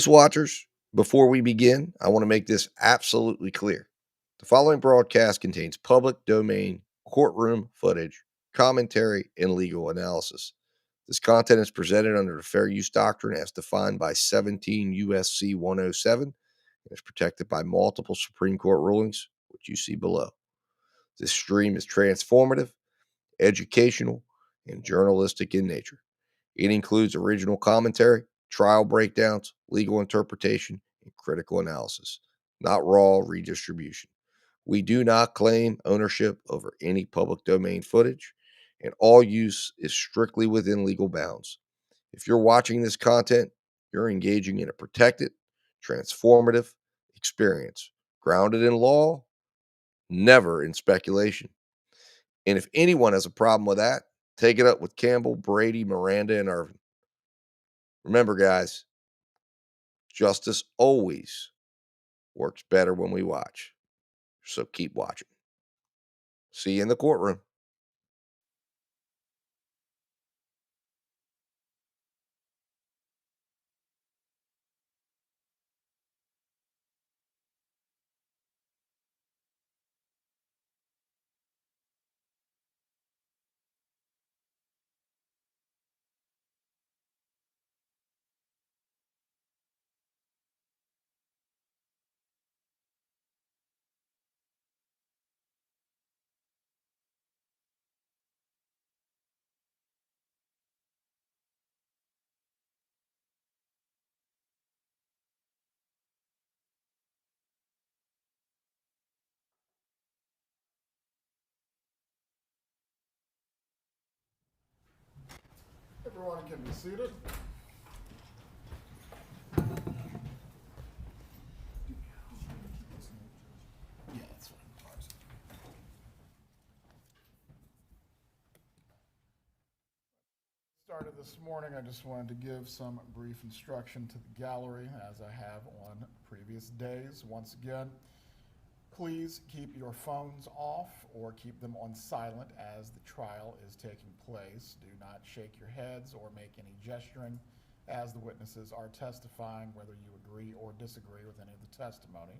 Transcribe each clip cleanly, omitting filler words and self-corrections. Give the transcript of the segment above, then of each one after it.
Watchers, before we begin, I want to make this absolutely clear. The following broadcast contains public domain courtroom footage, commentary, and legal analysis. This content is presented under the fair use doctrine as defined by 17 USC 107 and is protected by multiple Supreme Court rulings, which you see below. This stream is transformative, educational, and journalistic in nature. It includes original commentary, trial breakdowns, legal interpretation, and critical analysis, not raw redistribution. We do not claim ownership over any public domain footage, and all use is strictly within legal bounds. If you're watching this content, you're engaging in a protected, transformative experience, grounded in law, never in speculation. And if anyone has a problem with that, take it up with Campbell, Brady, Miranda, and Irvin. Remember, guys, justice always works better when we watch. So keep watching. See you in the courtroom. Everyone can be seated. Yeah, that's fine. Started this morning, I just wanted to give some brief instruction to the gallery as I have on previous days. Once again, please keep your phones off or keep them on silent as the trial is taking place. Do not shake your heads or make any gesturing as the witnesses are testifying, whether you agree or disagree with any of the testimony.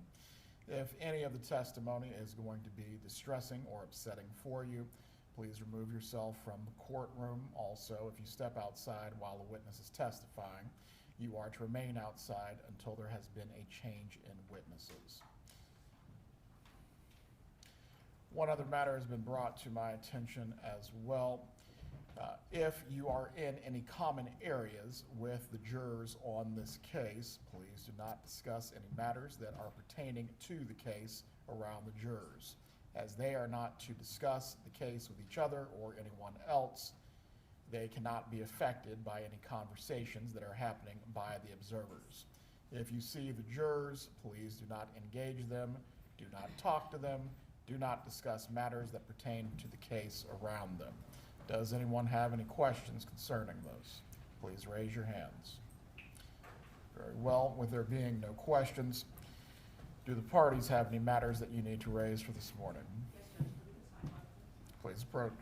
If any of the testimony is going to be distressing or upsetting for you, please remove yourself from the courtroom. Also, if you step outside while a witness is testifying, you are to remain outside until there has been a change in witnesses. One other matter has been brought to my attention as well. If you are in any common areas with the jurors on this case, please do not discuss any matters that are pertaining to the case around the jurors. As they are not to discuss the case with each other or anyone else, they cannot be affected by any conversations that are happening by the observers. If you see the jurors, please do not engage them, do not talk to them, do not discuss matters that pertain to the case around them. Does anyone have any questions concerning those? Please raise your hands. Very well. With there being no questions, do the parties have any matters that you need to raise for this morning? Please approach.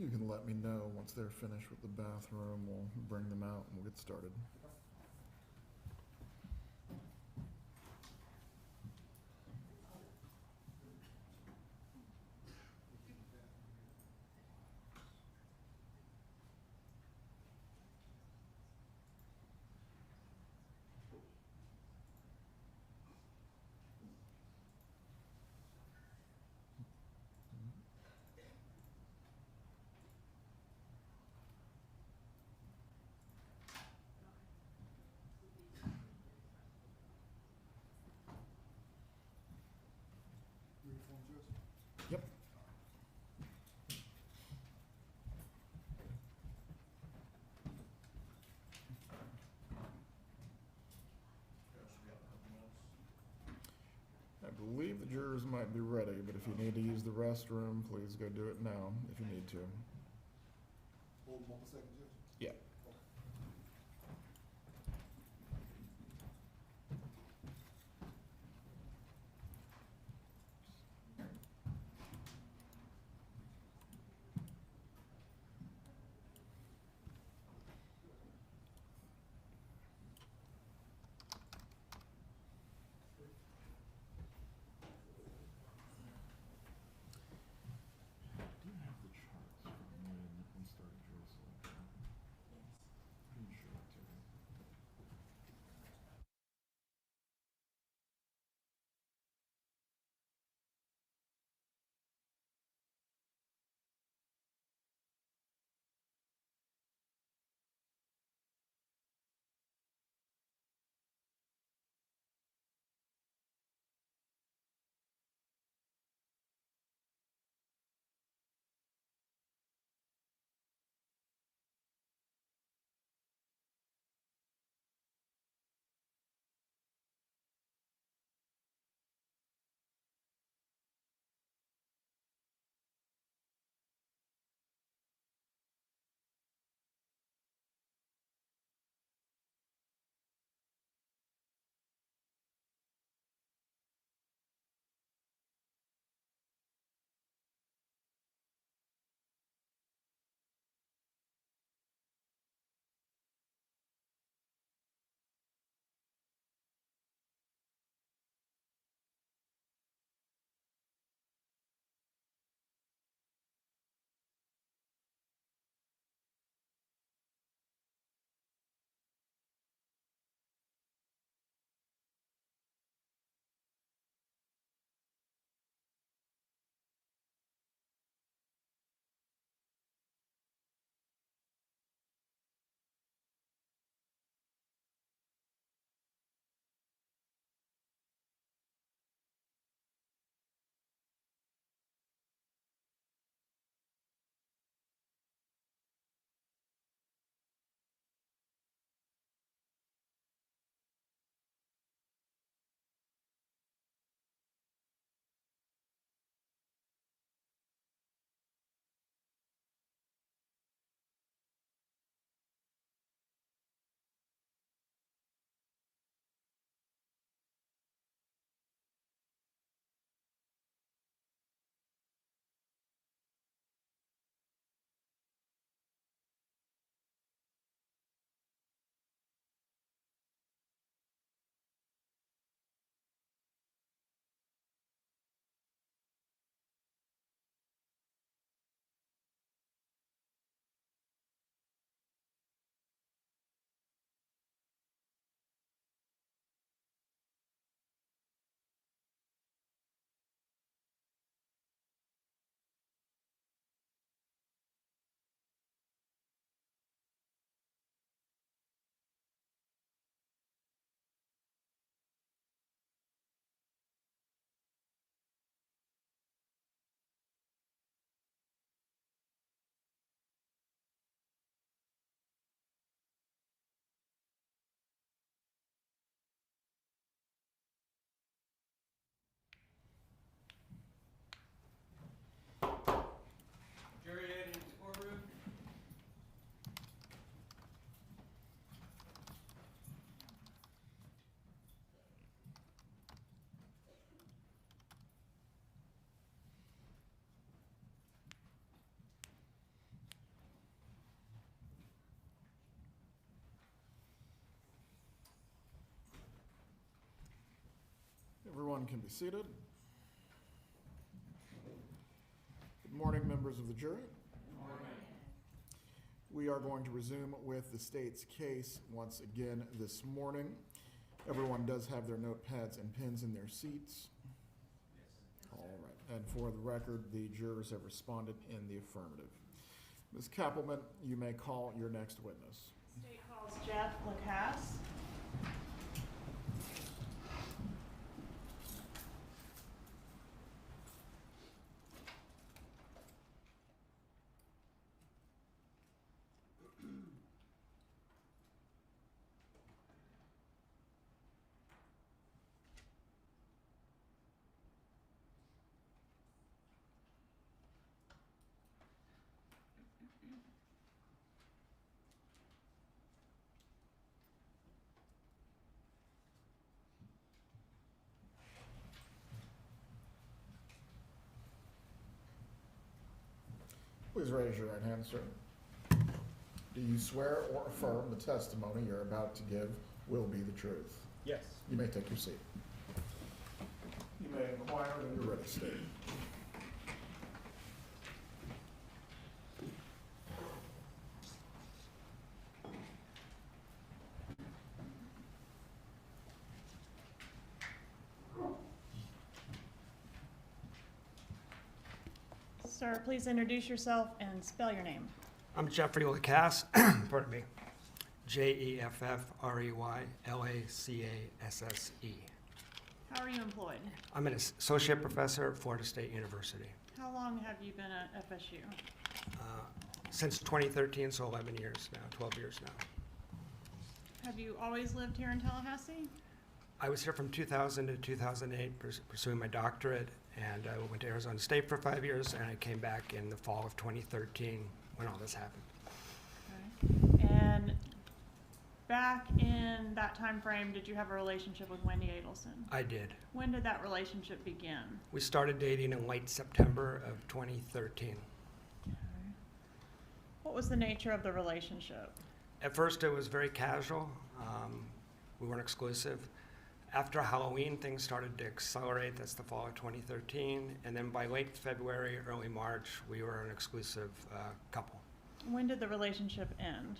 You can let me know once they're finished with the bathroom. We'll bring them out and we'll get started. Yep. I believe the jurors might be ready, but if you need to use the restroom, please go do it now if you need to. Hold 1 second, Judge. Yeah. Do you have the charts from when we started jury selection? everyone can be seated. Good morning, members of the jury. Good morning. We are going to resume with the state's case once again this morning. Everyone does have their notepads and pens in their seats. All right, and for the record, the jurors have responded in the affirmative. Ms. Kappelman, you may call your next witness. State calls Jeff Lacasse. Please raise your right hand, sir. Do you swear or affirm the testimony you're about to give will be the truth? Yes. You may take your seat. You may inquire when you're ready, state. Sir, please introduce yourself and spell your name. I'm Jeffrey Lacasse, pardon me, Jeffrey-Lacasse. How are you employed? I'm an associate professor at Florida State University. How long have you been at FSU? Since 2013, so 11 years now, 12 years now. Have you always lived here in Tallahassee? I was here from 2000 to 2008 pursuing my doctorate, and I went to Arizona State for 5 years, and I came back in the fall of 2013 when all this happened. Okay. And back in that time frame, did you have a relationship with Wendi Adelson? I did. When did that relationship begin? We started dating in late September of 2013. Okay. What was the nature of the relationship? At first, it was very casual. We weren't exclusive. After Halloween, things started to accelerate. That's the fall of 2013. And then by late February, early March, we were an exclusive couple. When did the relationship end?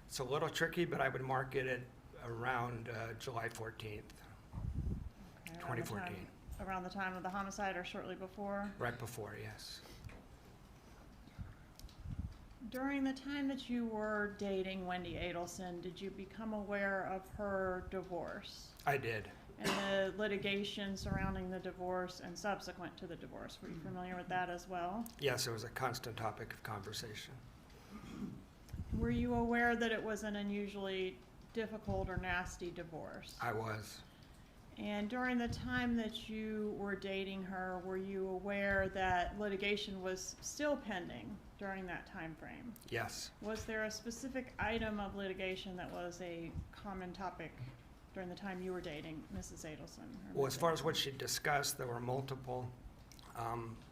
It's a little tricky, but I would mark it at around July 14th, Okay, 2014. Around the time of the homicide or shortly before? Right before, yes. During the time that you were dating Wendi Adelson, did you become aware of her divorce I did. and the litigation surrounding the divorce and subsequent to the divorce? Were you familiar with that as well? Yes, it was a constant topic of conversation. Were you aware that it was an unusually difficult or nasty divorce? I was. And during the time that you were dating her, were you aware that litigation was still pending during that time frame? Yes. Was there a specific item of litigation that was a common topic during the time you were dating Mrs. Adelson? Well, as far as what she discussed, there were multiple.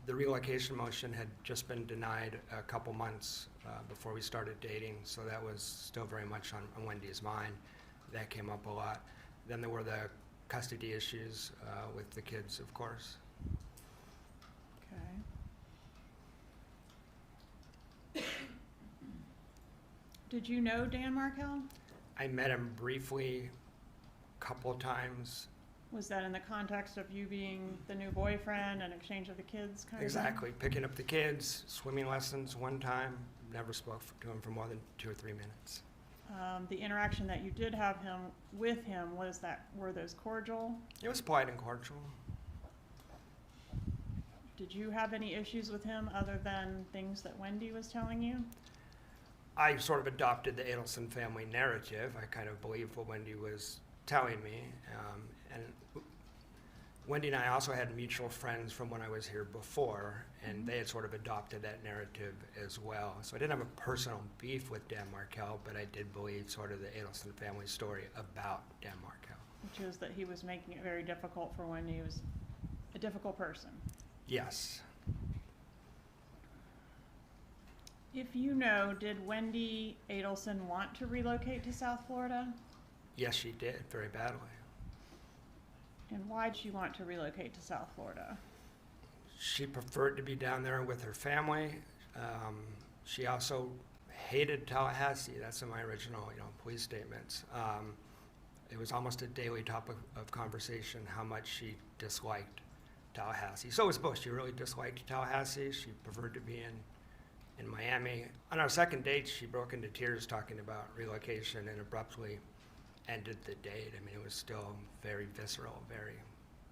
The relocation motion had just been denied a couple months before we started dating, so that was still very much on Wendy's mind. That came up a lot. Then there were the custody issues with the kids, of course. Okay. Did you know Dan Markel? I met him briefly a couple times. Was that in the context of you being the new boyfriend and exchange of the kids kind of Exactly. Picking up the kids, swimming lessons one time. Never spoke to him for more than 2 or 3 minutes. The interaction that you did have with him, were those cordial? It was polite and cordial. Did you have any issues with him other than things that Wendi was telling you? I sort of adopted the Adelson family narrative. I kind of believed what Wendi was telling me. And Wendi and I also had mutual friends from when I was here before, and they had sort of adopted that narrative as well. So I didn't have a personal beef with Dan Markel, but I did believe sort of the Adelson family story about Dan Markel. Which is that he was making it very difficult for Wendi. He was a difficult person. Yes. If you know, did Wendi Adelson want to relocate to South Florida? Yes, she did, very badly. And why did she want to relocate to South Florida? She preferred to be down there with her family. She also hated Tallahassee. That's in my original, police statements. It was almost a daily topic of conversation how much she disliked Tallahassee. So was both. She really disliked Tallahassee. She preferred to be in Miami. On our second date, she broke into tears talking about relocation and abruptly ended the date. I mean, it was still very visceral, very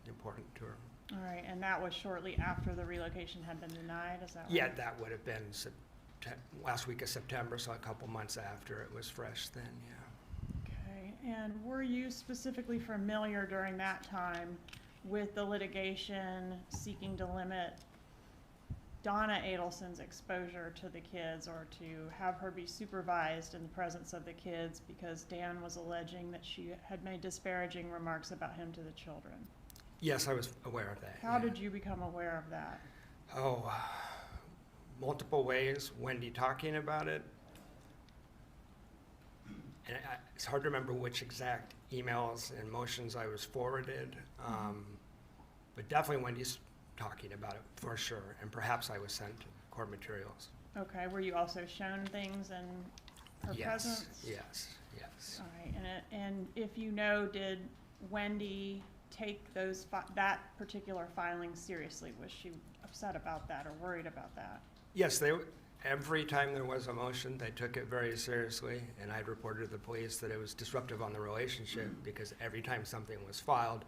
important to her. All right, and that was shortly after the relocation had been denied, is that right? Yeah, that would have been last week of September, so a couple months after. It was fresh then, yeah. Okay, and were you specifically familiar during that time with the litigation seeking to limit Donna Adelson's exposure to the kids, or to have her be supervised in the presence of the kids because Dan was alleging that she had made disparaging remarks about him to the children? Yes, I was aware of that. How yeah. did you become aware of that? Oh, multiple ways. Wendi talking about it. And it's hard to remember which exact emails and motions I was forwarded, but definitely Wendy's talking about it for sure, and perhaps I was sent court materials. Okay, were you also shown things in her presence? Yes. All right, and if you know, did Wendi take that particular filing seriously? Was she upset about that or worried about that? Yes, every time there was a motion, they took it very seriously, and I'd reported to the police that it was disruptive on the relationship because every time something was filed,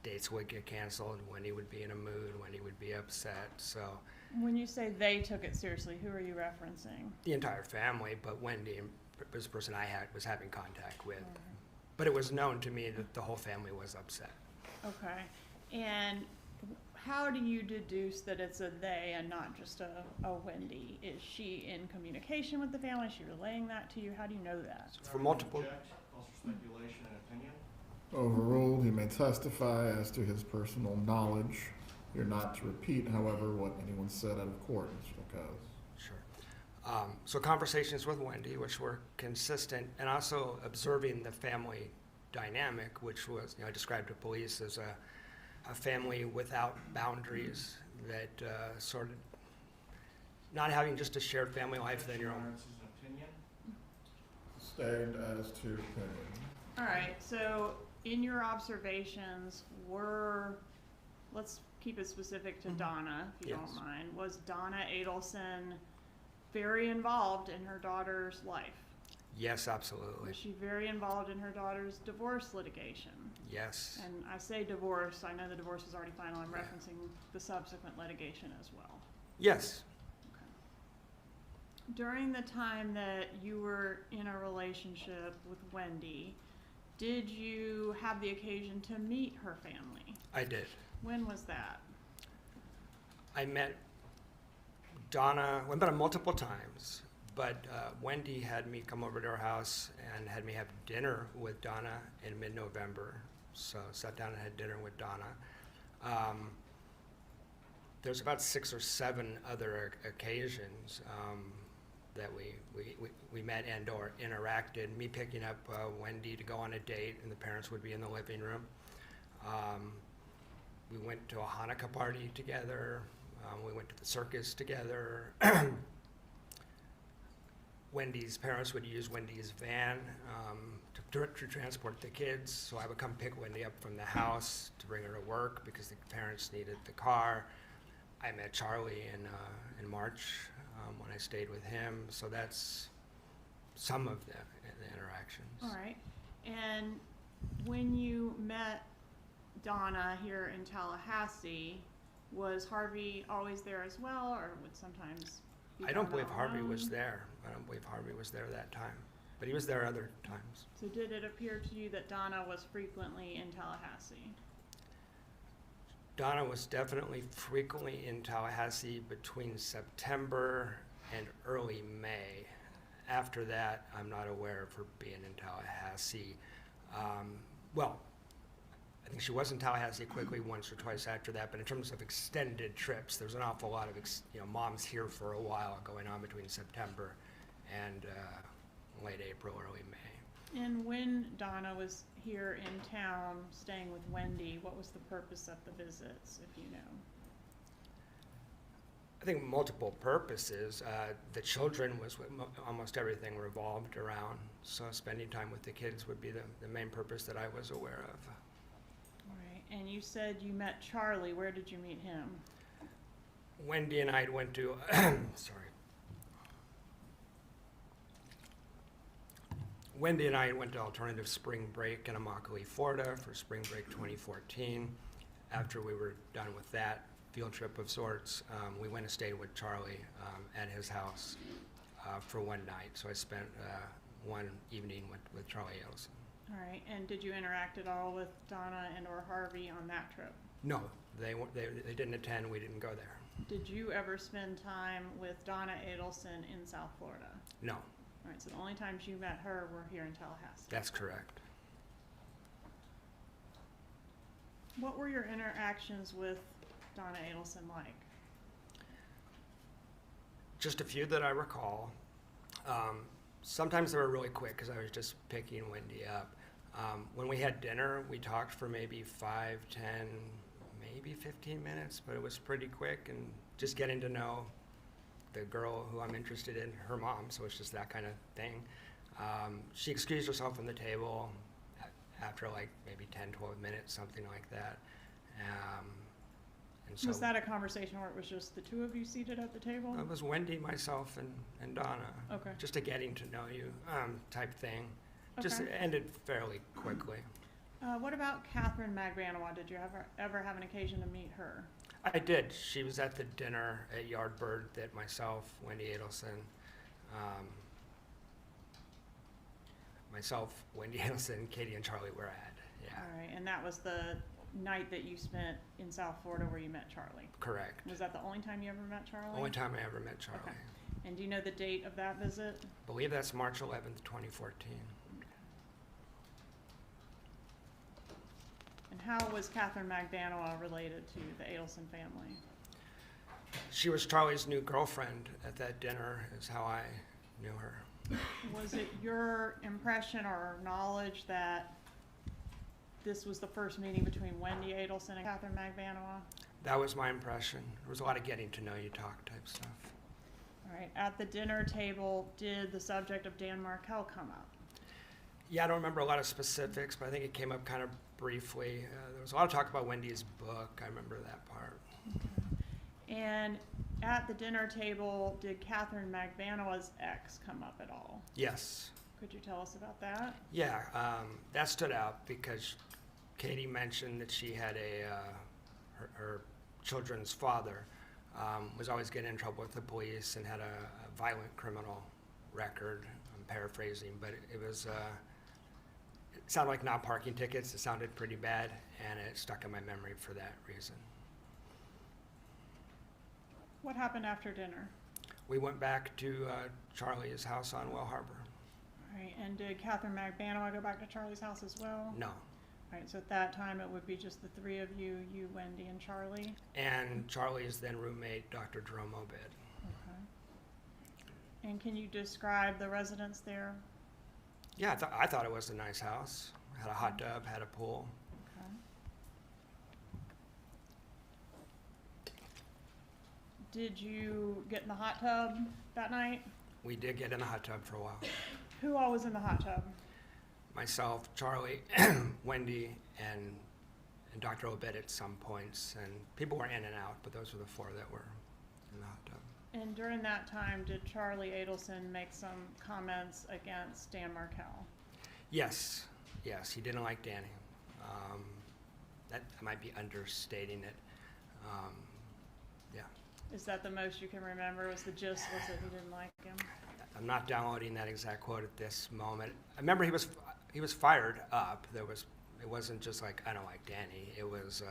dates would get canceled, Wendi would be in a mood, Wendi would be upset, so. When you say they took it seriously, who are you referencing? The entire family, but Wendi was the person I was having contact with. Right. But it was known to me that the whole family was upset. Okay, and how do you deduce that it's a they and not just a Wendi? Is she in communication with the family? Is she relaying that to you? How do you know that? For multiple, Object, calls for speculation and opinion. Overruled. He may testify as to his personal knowledge. You're not to repeat, however, what anyone said out of court, Mr. Lacaze. sure. So conversations with Wendi, which were consistent, and also observing the family dynamic, which was, I described to police as a family without boundaries, that sort of not having just a shared family life than your own. Assurance is an opinion. Stand as to opinion. All right, so in your observations, let's keep it specific to Donna, if you Yes. don't mind. Was Donna Adelson very involved in her daughter's life? Yes, absolutely. Was she very involved in her daughter's divorce litigation? Yes. And I say divorce, I know the divorce is already final, I'm Yeah. referencing the subsequent litigation as well. Yes. During the time that you were in a relationship with Wendi, did you have the occasion to meet her family? I did. When was that? I met Donna, I met her multiple times, but Wendi had me come over to her house and had me have dinner with Donna in mid-November. So sat down and had dinner with Donna. There's about 6 or 7 other occasions that we met and or interacted. Me picking up Wendi to go on a date, and the parents would be in the living room. We went to a Hanukkah party together. We went to the circus together. Wendi's parents would use Wendi's van to transport the kids, so I would come pick Wendi up from the house to bring her to work because the parents needed the car. I met Charlie in March when I stayed with him, so that's some of the interactions. All right. And when you met Donna here in Tallahassee, was Harvey always there as well, or would sometimes be I don't Donna believe Harvey was alone? there. I don't believe Harvey was there that time, but he was there other times. So did it appear to you that Donna was frequently in Tallahassee? Donna was definitely frequently in Tallahassee between September and early May. After that, I'm not aware of her being in Tallahassee. Well, I think she was in Tallahassee quickly once or twice after that, but in terms of extended trips, there's an awful lot of moms here for a while going on between September and late April, early May. And when Donna was here in town staying with Wendi, what was the purpose of the visits, if you know? I think multiple purposes. The children was what almost everything revolved around. So spending time with the kids would be the main purpose that I was aware of. All right, and you said you met Charlie. Where did you meet him? Wendi and I went to, sorry. Wendi and I went to alternative spring break in Immokalee, Florida for spring break 2014. After we were done with that field trip of sorts, we went and stayed with Charlie at his house for one night. So I spent one evening with Charlie Adelson. All right, and did you interact at all with Donna and or Harvey on that trip? No, they didn't attend. We didn't go there. Did you ever spend time with Donna Adelson in South Florida? No, All right, so the only times you met her were here in Tallahassee. that's correct. What were your interactions with Donna Adelson like? Just a few that I recall. Sometimes they were really quick because I was just picking Wendi up. When we had dinner, we talked for maybe 5, 10, maybe 15 minutes, but it was pretty quick and just getting to know the girl who I'm interested in, her mom, so it's just that kind of thing. She excused herself from the table after like maybe 10, 12 minutes, something like that. And so Was that a conversation where it was just the two of you seated at the table? it was Wendi, myself, and Donna. Okay. Just a getting to know you type thing. Just Okay. ended fairly quickly. What about Katherine Magbanua? Did you ever have an occasion to meet her? I did. She was at the dinner at Yardbird that myself, Wendi Adelson, Wendi Adelson, Katie, and Charlie were at. Yeah, All right, and that was the night that you spent in South Florida where you met Charlie. correct. Was that the only time you ever met Charlie? Only time I ever met Charlie. Okay. And do you know the date of that visit? I believe that's March 11th, 2014. And how was Katherine Magbanua related to the Adelson family? She was Charlie's new girlfriend at that dinner, is how I knew her. Was it your impression or knowledge that this was the first meeting between Wendi Adelson and Katherine Magbanua? That was my impression. There was a lot of getting to know you talk type stuff. All right, at the dinner table, did the subject of Dan Markel come up? Yeah, I don't remember a lot of specifics, but I think it came up kind of briefly. There was a lot of talk about Wendy's book. I remember that part. And at the dinner table, did Katherine Magbanua's ex come up at all? Yes. Could you tell us about that? Yeah, that stood out because Katie mentioned that she had her children's father was always getting in trouble with the police and had a violent criminal record. I'm paraphrasing, but it was it sounded like not parking tickets. It sounded pretty bad, and it stuck in my memory for that reason. What happened after dinner? We went back to Charlie's house on Well Harbor. All right, and did Katherine Magbanua go back to Charlie's house as well? No. All right, so at that time, it would be just the three of you, Wendi, and Charlie? And Charlie's then roommate, Dr. Jerome Obed. Okay. And can you describe the residence there? Yeah, I thought it was a nice house. Had a hot tub, had a pool. Okay. Did you get in the hot tub that night? We did get in the hot tub for a while. Who all was in the hot tub? Myself, Charlie, Wendi, and Dr. Obed at some points. And people were in and out, but those were the four that were in the hot tub. And during that time, did Charlie Adelson make some comments against Dan Markel? Yes, he didn't like Danny. That might be understating it. Yeah. Is that the most you can remember? Was the gist was that he didn't like him? I'm not downloading that exact quote at this moment. I remember he was fired up. It wasn't just like, I don't like Danny. It was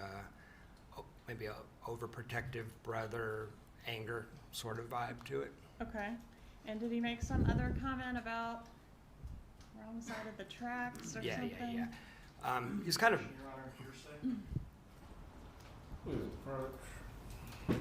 maybe a overprotective brother anger sort of vibe to it. Okay. And did he make some other comment about wrong side of the tracks or something? Yeah. He's kind of Your Honor, hearsay. Please approach.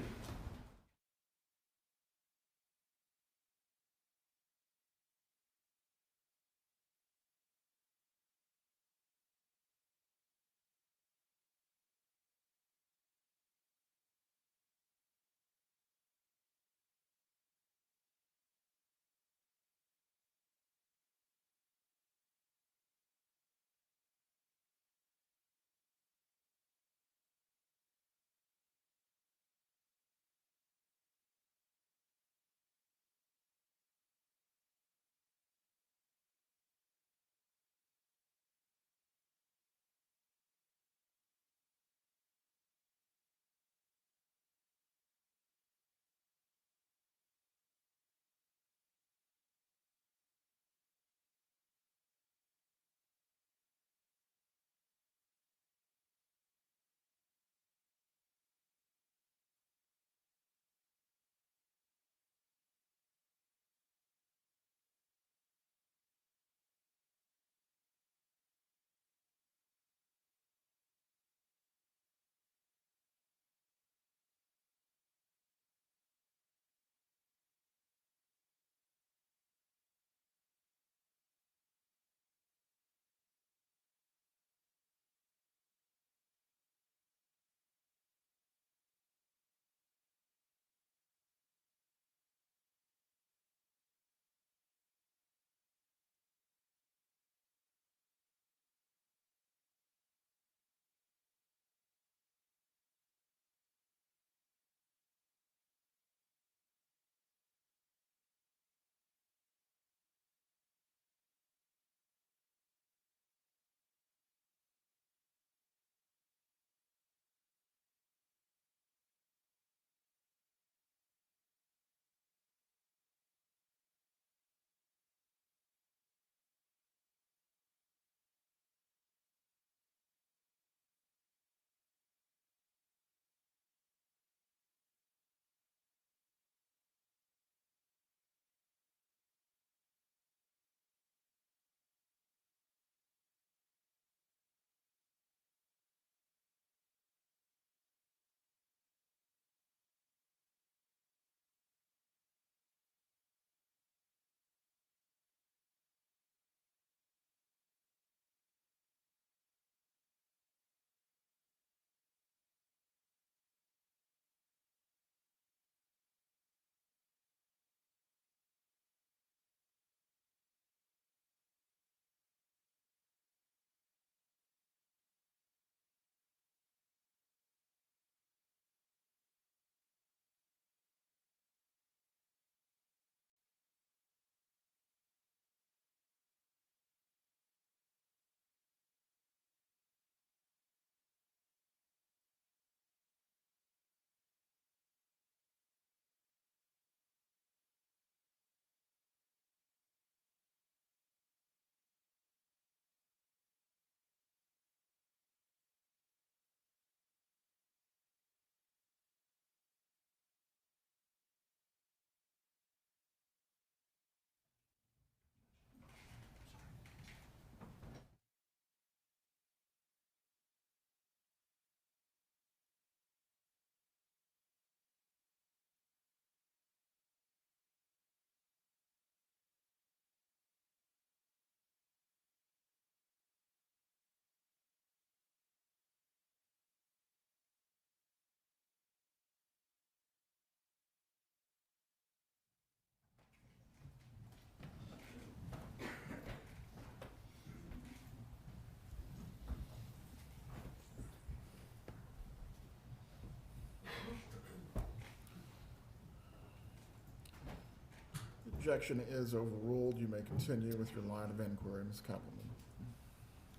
Objection is overruled. You may continue with your line of inquiry, Ms. Kappelman.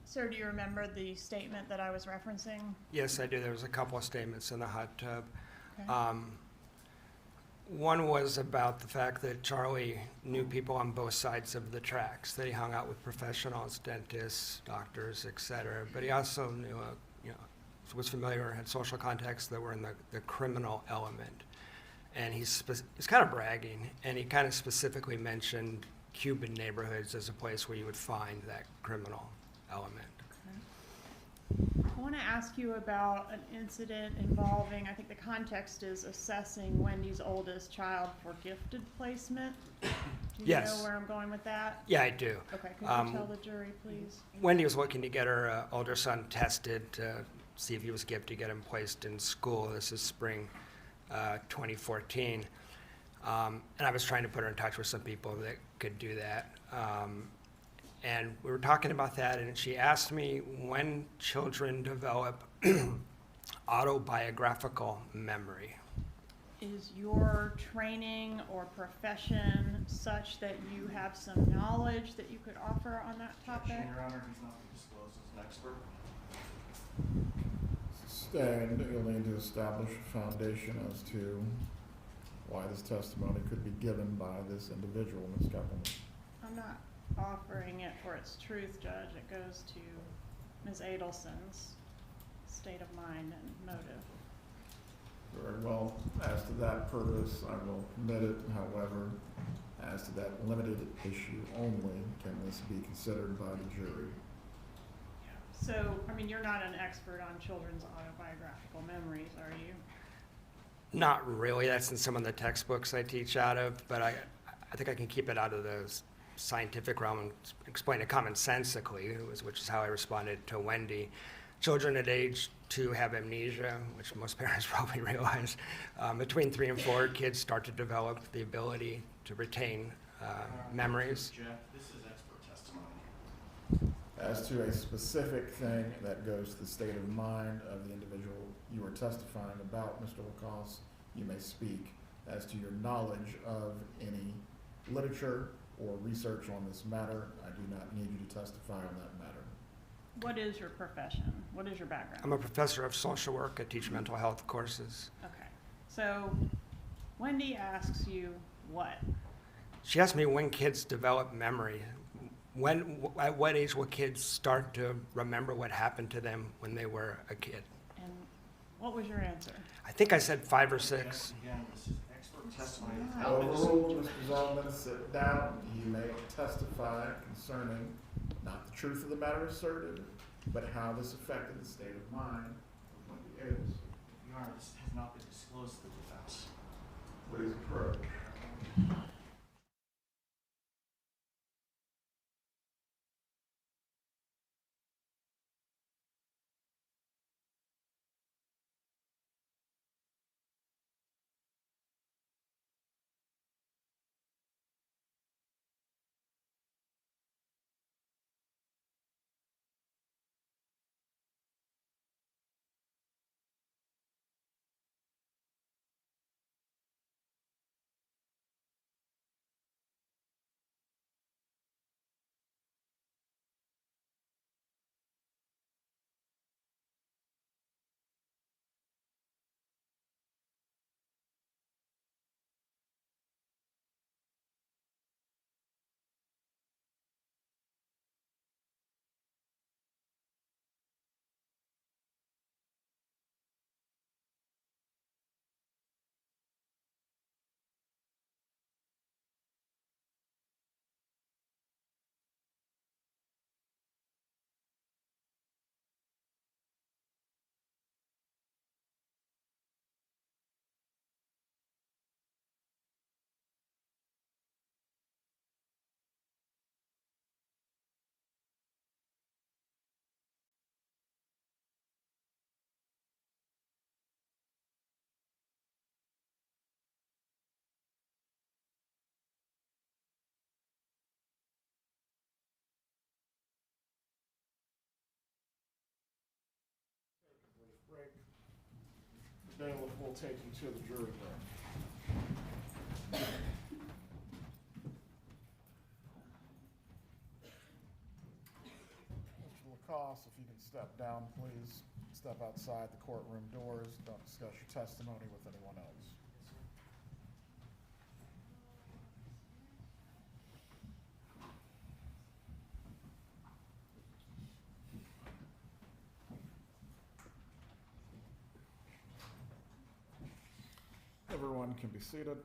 Sir, do you remember the statement that I was referencing? Yes, I do. There was a couple of statements in the hot tub. Okay. One was about the fact that Charlie knew people on both sides of the tracks, that he hung out with professionals, dentists, doctors, et cetera. But he also knew, was familiar, had social contacts that were in the criminal element. And he's kind of bragging, and he kind of specifically mentioned Cuban neighborhoods as a place where you would find that criminal element. I want to ask you about an incident involving, I think the context is assessing Wendy's oldest child for gifted placement. Do you Yes. know where I'm going with that? Yeah, I do. Okay, could you tell the jury, please? Wendy was looking to get her older son tested to see if he was gifted to get him placed in school. This is spring 2014. And I was trying to put her in touch with some people that could do that. And we were talking about that, and she asked me when children develop autobiographical memory. Is your training or profession such that you have some knowledge that you could offer on that topic? Your Honor, he's not been disclosed as an expert. Sustained. You'll need to establish a foundation as to why this testimony could be given by this individual, Ms. Kappelman. I'm not offering it for its truth, Judge. It goes to Ms. Adelson's state of mind and motive. Very well. As to that purpose, I will permit it. However, as to that limited issue only, can this be considered by the jury? So, I mean, you're not an expert on children's autobiographical memories, are you? Not really. That's in some of the textbooks I teach out of, but I think I can keep it out of the scientific realm and explain it commonsensically, which is how I responded to Wendi. Children at age 2 have amnesia, which most parents probably realize. Between 3 and 4, kids start to develop the ability to retain memories. Jeff, this is expert testimony. As to a specific thing that goes to the state of mind of the individual you are testifying about, Mr. Lacoste, you may speak. As to your knowledge of any literature or research on this matter, I do not need you to testify on that matter. What is your profession? What is your background? I'm a professor of social work. I teach mental health courses. Okay. So, Wendi asks you what? She asked me when kids develop memory. At what age will kids start to remember what happened to them when they were a kid? And what was your answer? I think I said 5 or 6. Again, this is expert testimony. Wow. Overruled, Mr. Zalman, sit down. You may testify concerning not the truth of the matter asserted, but how this affected the state of mind of Wendi Adelson. Your Honor, this has not been disclosed to the defense. Please approach. Break. The bailiff will take you to the jury room. Lacoste, if you can step down, please. Step outside the courtroom doors. Don't discuss your testimony with anyone else. Everyone can be seated.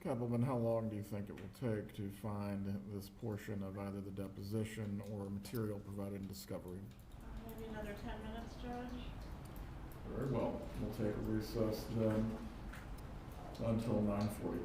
Kappelman, how long do you think it will take to find this portion of either the deposition or material provided in discovery? Maybe another 10 minutes, Judge? Very well. We'll take a recess then until 9:40.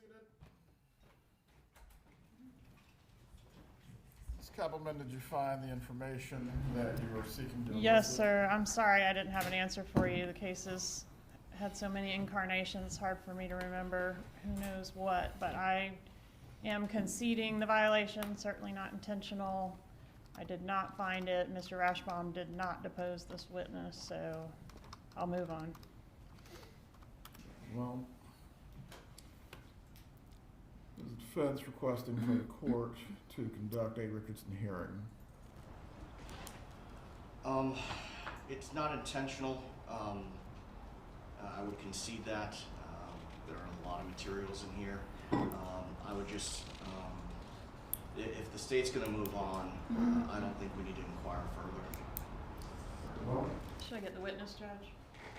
seated. Ms. Kappelman, did you find the information that you were seeking to elicit? Yes, sir. I'm sorry I didn't have an answer for you. The case has had so many incarnations, it's hard for me to remember who knows what, but I am conceding the violation, certainly not intentional. I did not find it. Mr. Rashbaum did not depose this witness, so I'll move on. Well, there's a defense requesting for the court to conduct a Richardson hearing. It's not intentional. I would concede that. There are a lot of materials in here. I would just, if the state's going to move on, I don't think we need to inquire further. Well, Should I get the witness, Judge?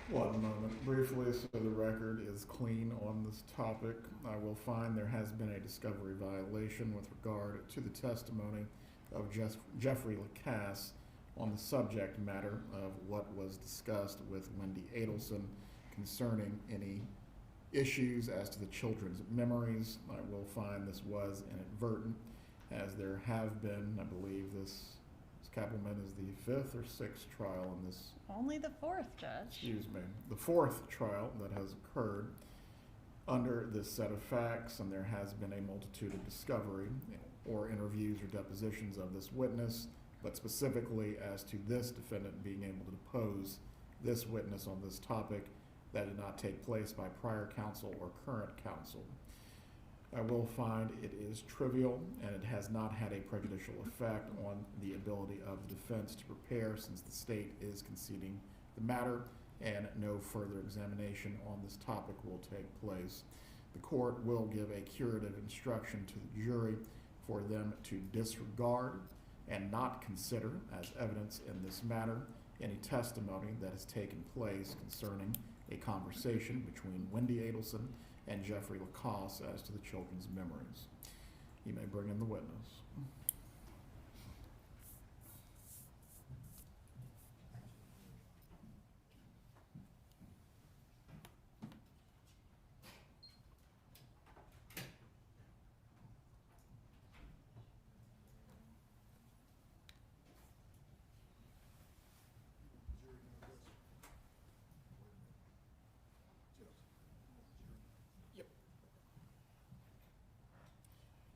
one moment. Briefly, so the record is clean on this topic, I will find there has been a discovery violation with regard to the testimony of Jeffrey Lacasse on the subject matter of what was discussed with Wendi Adelson concerning any issues as to the children's memories. I will find this was inadvertent, as there have been, I believe this Kappelman is the 5th or 6th trial in this, Only the 4th, Judge. excuse me, the 4th trial that has occurred under this set of facts, and there has been a multitude of discovery or interviews or depositions of this witness, but specifically as to this defendant being able to depose this witness on this topic, that did not take place by prior counsel or current counsel. I will find it is trivial, and it has not had a prejudicial effect on the ability of the defense to prepare, since the state is conceding the matter, and no further examination on this topic will take place. The court will give a curative instruction to the jury for them to disregard and not consider as evidence in this matter any testimony that has taken place concerning a conversation between Wendi Adelson and Jeffrey Lacasse as to the children's memories. You may bring in the witness.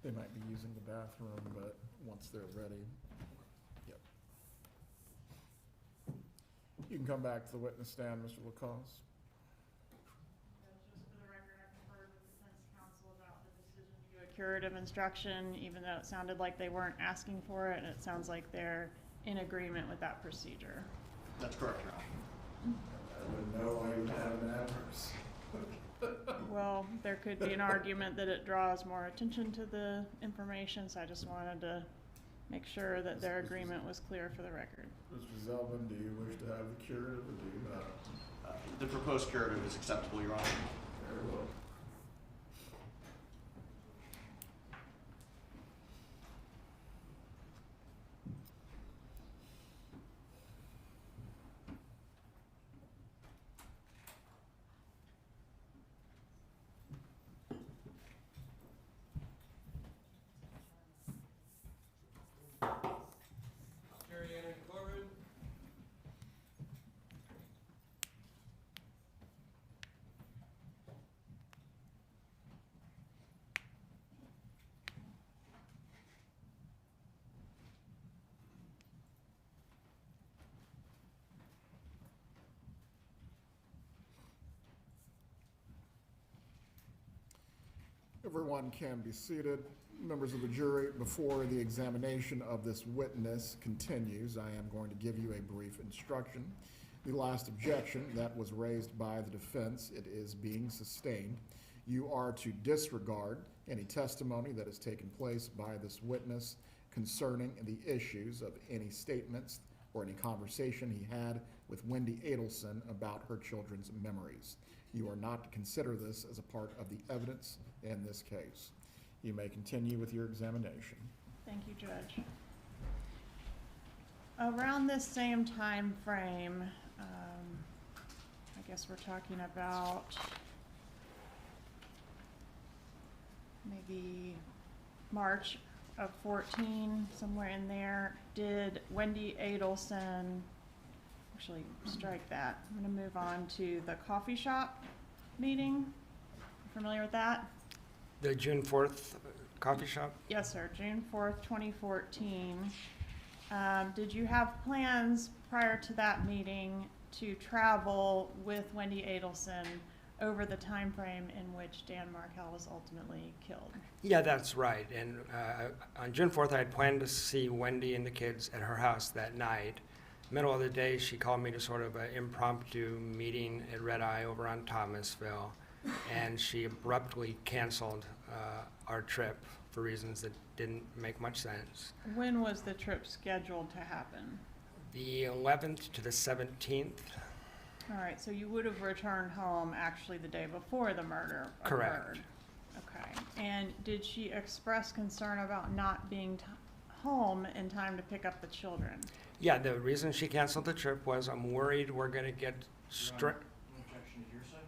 They might be using the bathroom, but once they're ready, yep. You can come back to the witness stand, Mr. Lacasse. Just for the record, I conferred with defense counsel about the decision to do a curative instruction, even though it sounded like they weren't asking for it, and it sounds like they're in agreement with that procedure. That's correct, Your Honor. I wouldn't know why you would have an adverse. Well, there could be an argument that it draws more attention to the information, so I just wanted to make sure that their agreement was clear for the record. Mr. Zelvin, do you wish to have the curative or do you not? The proposed curative is acceptable, Your Honor. Very well. Everyone can be seated. Members of the jury, before the examination of this witness continues, I am going to give you a brief instruction. The last objection that was raised by the defense, it is being sustained. You are to disregard any testimony that has taken place by this witness concerning the issues of any statements or any conversation he had with Wendi Adelson about her children's memories. You are not to consider this as a part of the evidence in this case. You may continue with your examination. Thank you, Judge. Around this same time frame, I guess we're talking about the March of 14, somewhere in there, did Wendi Adelson, actually strike that. I'm gonna move on to the coffee shop meeting. Familiar with that? The June 4th coffee shop? Yes, sir, June 4th, 2014. Did you have plans prior to that meeting to travel with Wendi Adelson over the time frame in which Dan Markel was ultimately killed? Yeah, that's right. And on June 4th, I had planned to see Wendi and the kids at her house that night. Middle of the day, she called me to sort of an impromptu meeting at Red Eye over on Thomasville, and she abruptly canceled our trip for reasons that didn't make much sense. When was the trip scheduled to happen? The 11th to the 17th. All right, so you would have returned home actually the day before the murder Correct. occurred. Okay, and did she express concern about not being home in time to pick up the children? Yeah, the reason she canceled the trip was I'm worried we're going to get Your Honor, no objection to hearsay?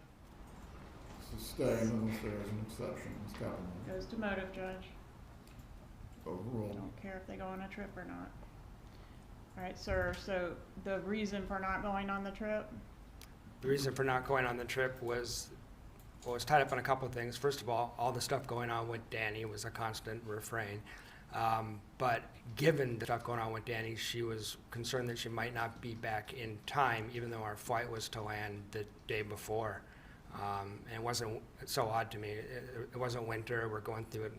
Sustained unless there is an exception, Ms. Katherine. Goes to motive, Judge. Overruled. Don't care if they go on a trip or not. All right, sir, so the reason for not going on the trip? The reason for not going on the trip was, well, it was tied up in a couple of things. First of all the stuff going on with Danny was a constant refrain. But given the stuff going on with Danny, she was concerned that she might not be back in time, even though our flight was to land the day before. And it wasn't, it's so odd to me. It wasn't winter. We're going through it.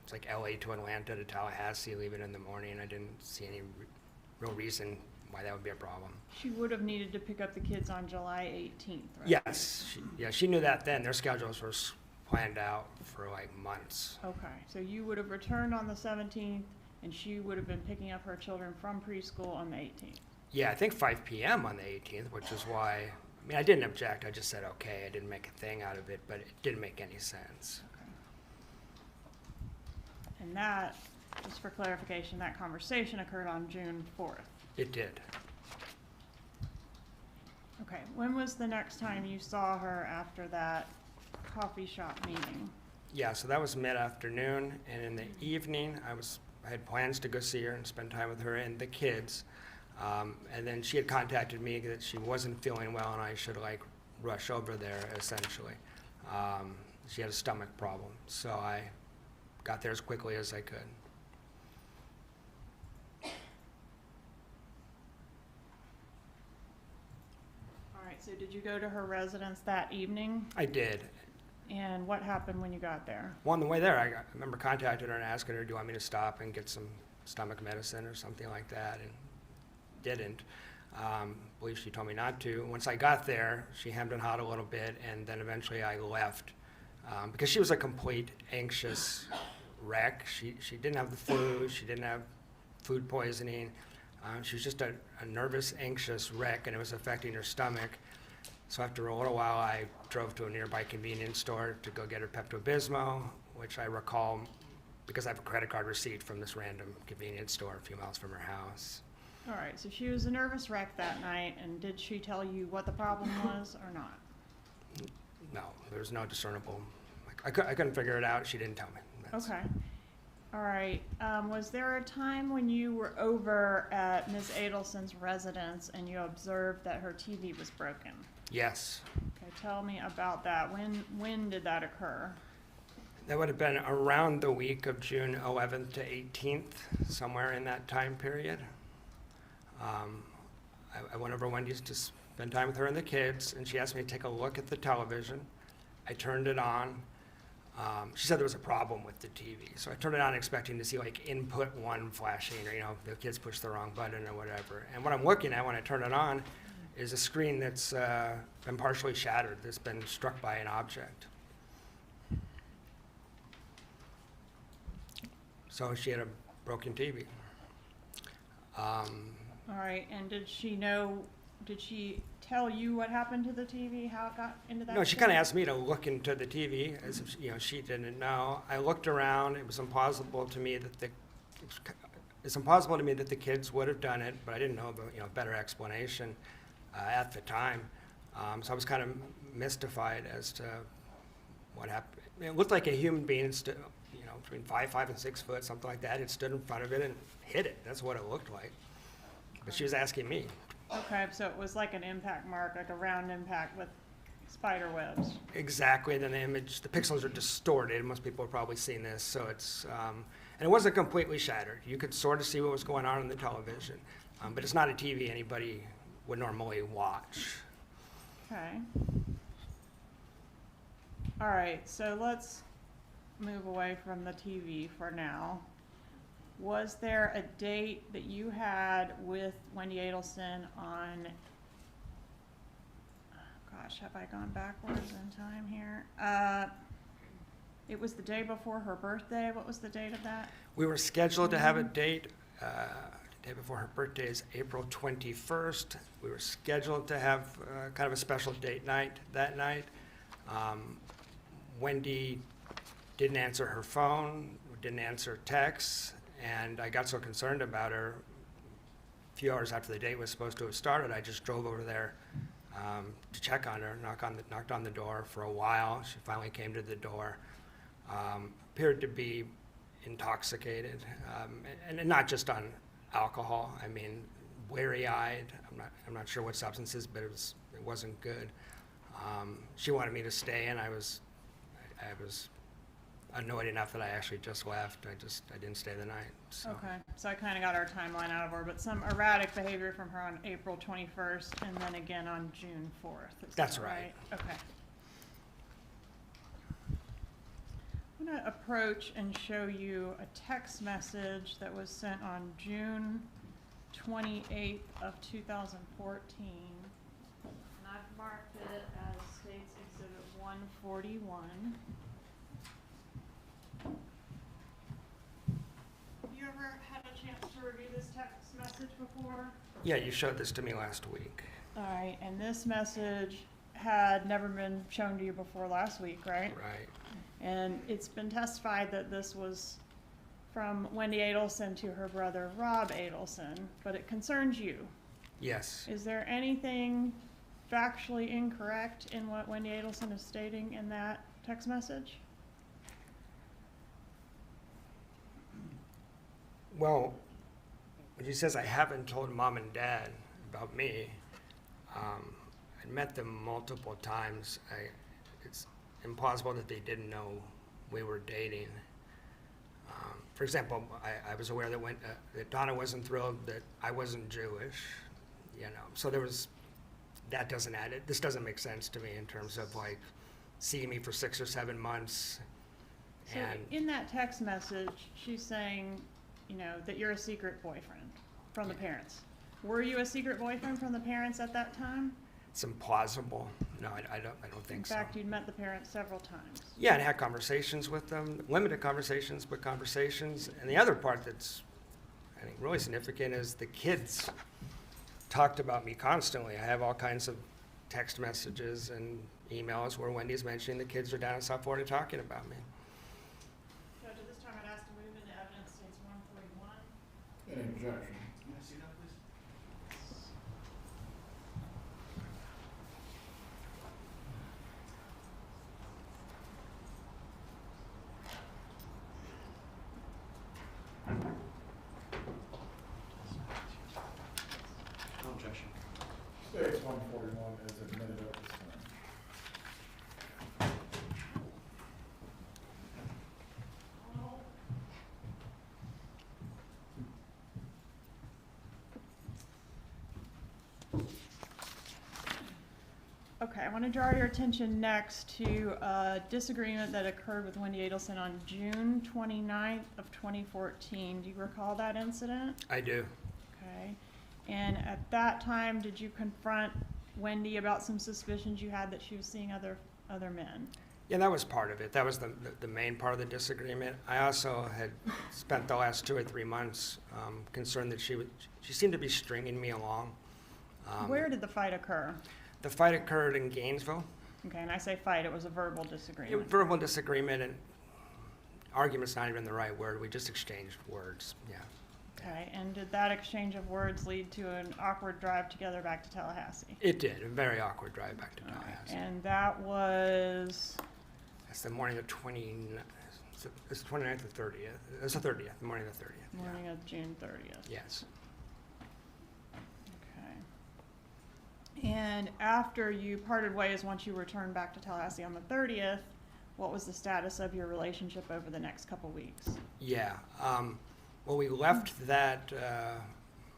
It's like LA to Atlanta to Tallahassee, leaving in the morning. I didn't see any real reason why that would be a problem. She would have needed to pick up the kids on July 18th, right? Yes, she knew that then. Their schedules were planned out for like months. Okay, so you would have returned on the 17th, and she would have been picking up her children from preschool on the 18th. Yeah, I think 5 p.m. on the 18th, which is why, I mean, I didn't object. I just said, okay, I didn't make a thing out of it, but it didn't make any sense. Okay. And that, just for clarification, that conversation occurred on June 4th. It did. Okay, when was the next time you saw her after that coffee shop meeting? Yeah, so that was mid-afternoon, and in the evening, I had plans to go see her and spend time with her and the kids. And then she had contacted me that she wasn't feeling well and I should like rush over there, essentially. She had a stomach problem, so I got there as quickly as I could. All right, so did you go to her residence that evening? I did. And what happened when you got there? Well, on the way there, I remember contacting her and asking her, do you want me to stop and get some stomach medicine or something like that, and didn't. I believe she told me not to. Once I got there, she hemmed and hawed a little bit, and then eventually I left because she was a complete anxious wreck. She didn't have the flu, she didn't have food poisoning. She was just a nervous, anxious wreck, and it was affecting her stomach. So after a little while, I drove to a nearby convenience store to go get her Pepto-Bismol, which I recall because I have a credit card receipt from this random convenience store a few miles from her house. All right, so she was a nervous wreck that night, and did she tell you what the problem was or not? No, there was no discernible. I couldn't figure it out. She didn't tell me. Okay. All right. Was there a time when you were over at Ms. Adelson's residence and you observed that her TV was broken? Yes. Okay, tell me about that. When did that occur? That would have been around the week of June 11th to 18th, somewhere in that time period. I went over Wendy's to spend time with her and the kids, and she asked me to take a look at the television. I turned it on. She said there was a problem with the TV, so I turned it on expecting to see like input 1 flashing, or the kids pushed the wrong button or whatever. And what I'm looking at when I turn it on is a screen that's been partially shattered, that's been struck by an object. So she had a broken TV. All right, and did she tell you what happened to the TV, how it got into that? No, she kind of asked me to look into the TV, as if she didn't know. I looked around. It was impossible to me that the kids would have done it, but I didn't know the better explanation at the time. So I was kind of mystified as to what happened. It looked like a human being stood, you know, between 5 and 6 foot, something like that. It stood in front of it and hit it. That's what it looked like. But she was asking me. Okay, so it was like an impact mark, like a round impact with spider webs. Exactly, and then the image, the pixels are distorted. Most people have probably seen this, so it's, and it wasn't completely shattered. You could sort of see what was going on the television, but it's not a TV anybody would normally watch. Okay. All right, so let's move away from the TV for now. Was there a date that you had with Wendi Adelson on, gosh, have I gone backwards in time here? It was the day before her birthday. What was the date of that? We were scheduled to have a date, the day before her birthday is April 21st. We were scheduled to have kind of a special date night that night. Wendi didn't answer her phone, didn't answer texts, and I got so concerned about her. A few hours after the date was supposed to have started, I just drove over there to check on her, knocked on the door for a while. She finally came to the door. Appeared to be intoxicated, and not just on alcohol. I mean, weary-eyed. I'm not sure what substances, but it wasn't good. She wanted me to stay, and I was annoyed enough that I actually just left. I didn't stay the night. So. Okay, so I kind of got our timeline out of her, but some erratic behavior from her on April 21st and then again on June 4th. That's right. Okay. I'm going to approach and show you a text message that was sent on June 28th of 2014. And I've marked it as States Exhibit 141. Have you ever had a chance to review this text message before? Yeah, you showed this to me last week. All right, and this message had never been shown to you before last week, right? Right. And it's been testified that this was from Wendi Adelson to her brother Rob Adelson, but it concerns you. Yes. Is there anything factually incorrect in what Wendi Adelson is stating in that text message? Well, when she says I haven't told mom and dad about me, I met them multiple times. It's impossible that they didn't know we were dating. For example, I was aware that Donna wasn't thrilled that I wasn't Jewish, you know. So that doesn't add it. This doesn't make sense to me in terms of like seeing me for 6 or 7 months. So in that text message, she's saying, you know, that you're a secret boyfriend from the parents. Were you a secret boyfriend from the parents at that time? It's implausible. No, I don't think so. In fact, you'd met the parents several times. Yeah, and had conversations with them, limited conversations, but conversations. And the other part that's, I think, really significant is the kids talked about me constantly. I have all kinds of text messages and emails where Wendy's mentioning the kids are down in South Florida talking about me. Judge, at this time, I'd ask to move into evidence states 141. Any objection? Can I see that, please? No objection. States 141 is admitted at this time. Okay, I want to draw your attention next to a disagreement that occurred with Wendi Adelson on June 29th of 2014. Do you recall that incident? I do. Okay. And at that time, did you confront Wendi about some suspicions you had that she was seeing other men? Yeah, that was part of it. That was the main part of the disagreement. I also had spent the last 2 or 3 months concerned that she seemed to be stringing me along. Where did the fight occur? The fight occurred in Gainesville. Okay, and I say fight, it was a verbal disagreement. Verbal disagreement, and argument's not even the right word. We just exchanged words, yeah. Okay, and did that exchange of words lead to an awkward drive together back to Tallahassee? It did, a very awkward drive back to Tallahassee. And that was It's the morning of it's the 29th or 30th. It's the 30th, the morning of the 30th. Morning of June 30th. Yes. Okay. And after you parted ways, once you returned back to Tallahassee on the 30th, what was the status of your relationship over the next couple weeks? Yeah. Well, we left that,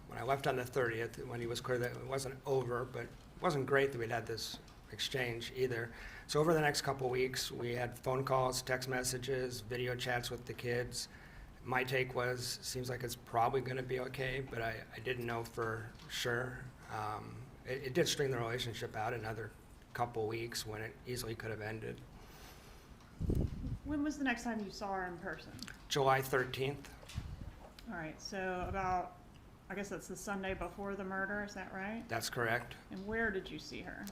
when I left on the 30th, when he was clear that it wasn't over, but it wasn't great that we'd had this exchange either. So over the next couple weeks, we had phone calls, text messages, video chats with the kids. My take was, seems like it's probably going to be okay, but I didn't know for sure. It did string the relationship out another couple weeks when it easily could have ended. When was the next time you saw her in person? July 13th. All right, so about, I guess that's the Sunday before the murder, is that right? That's correct. And where did you see her?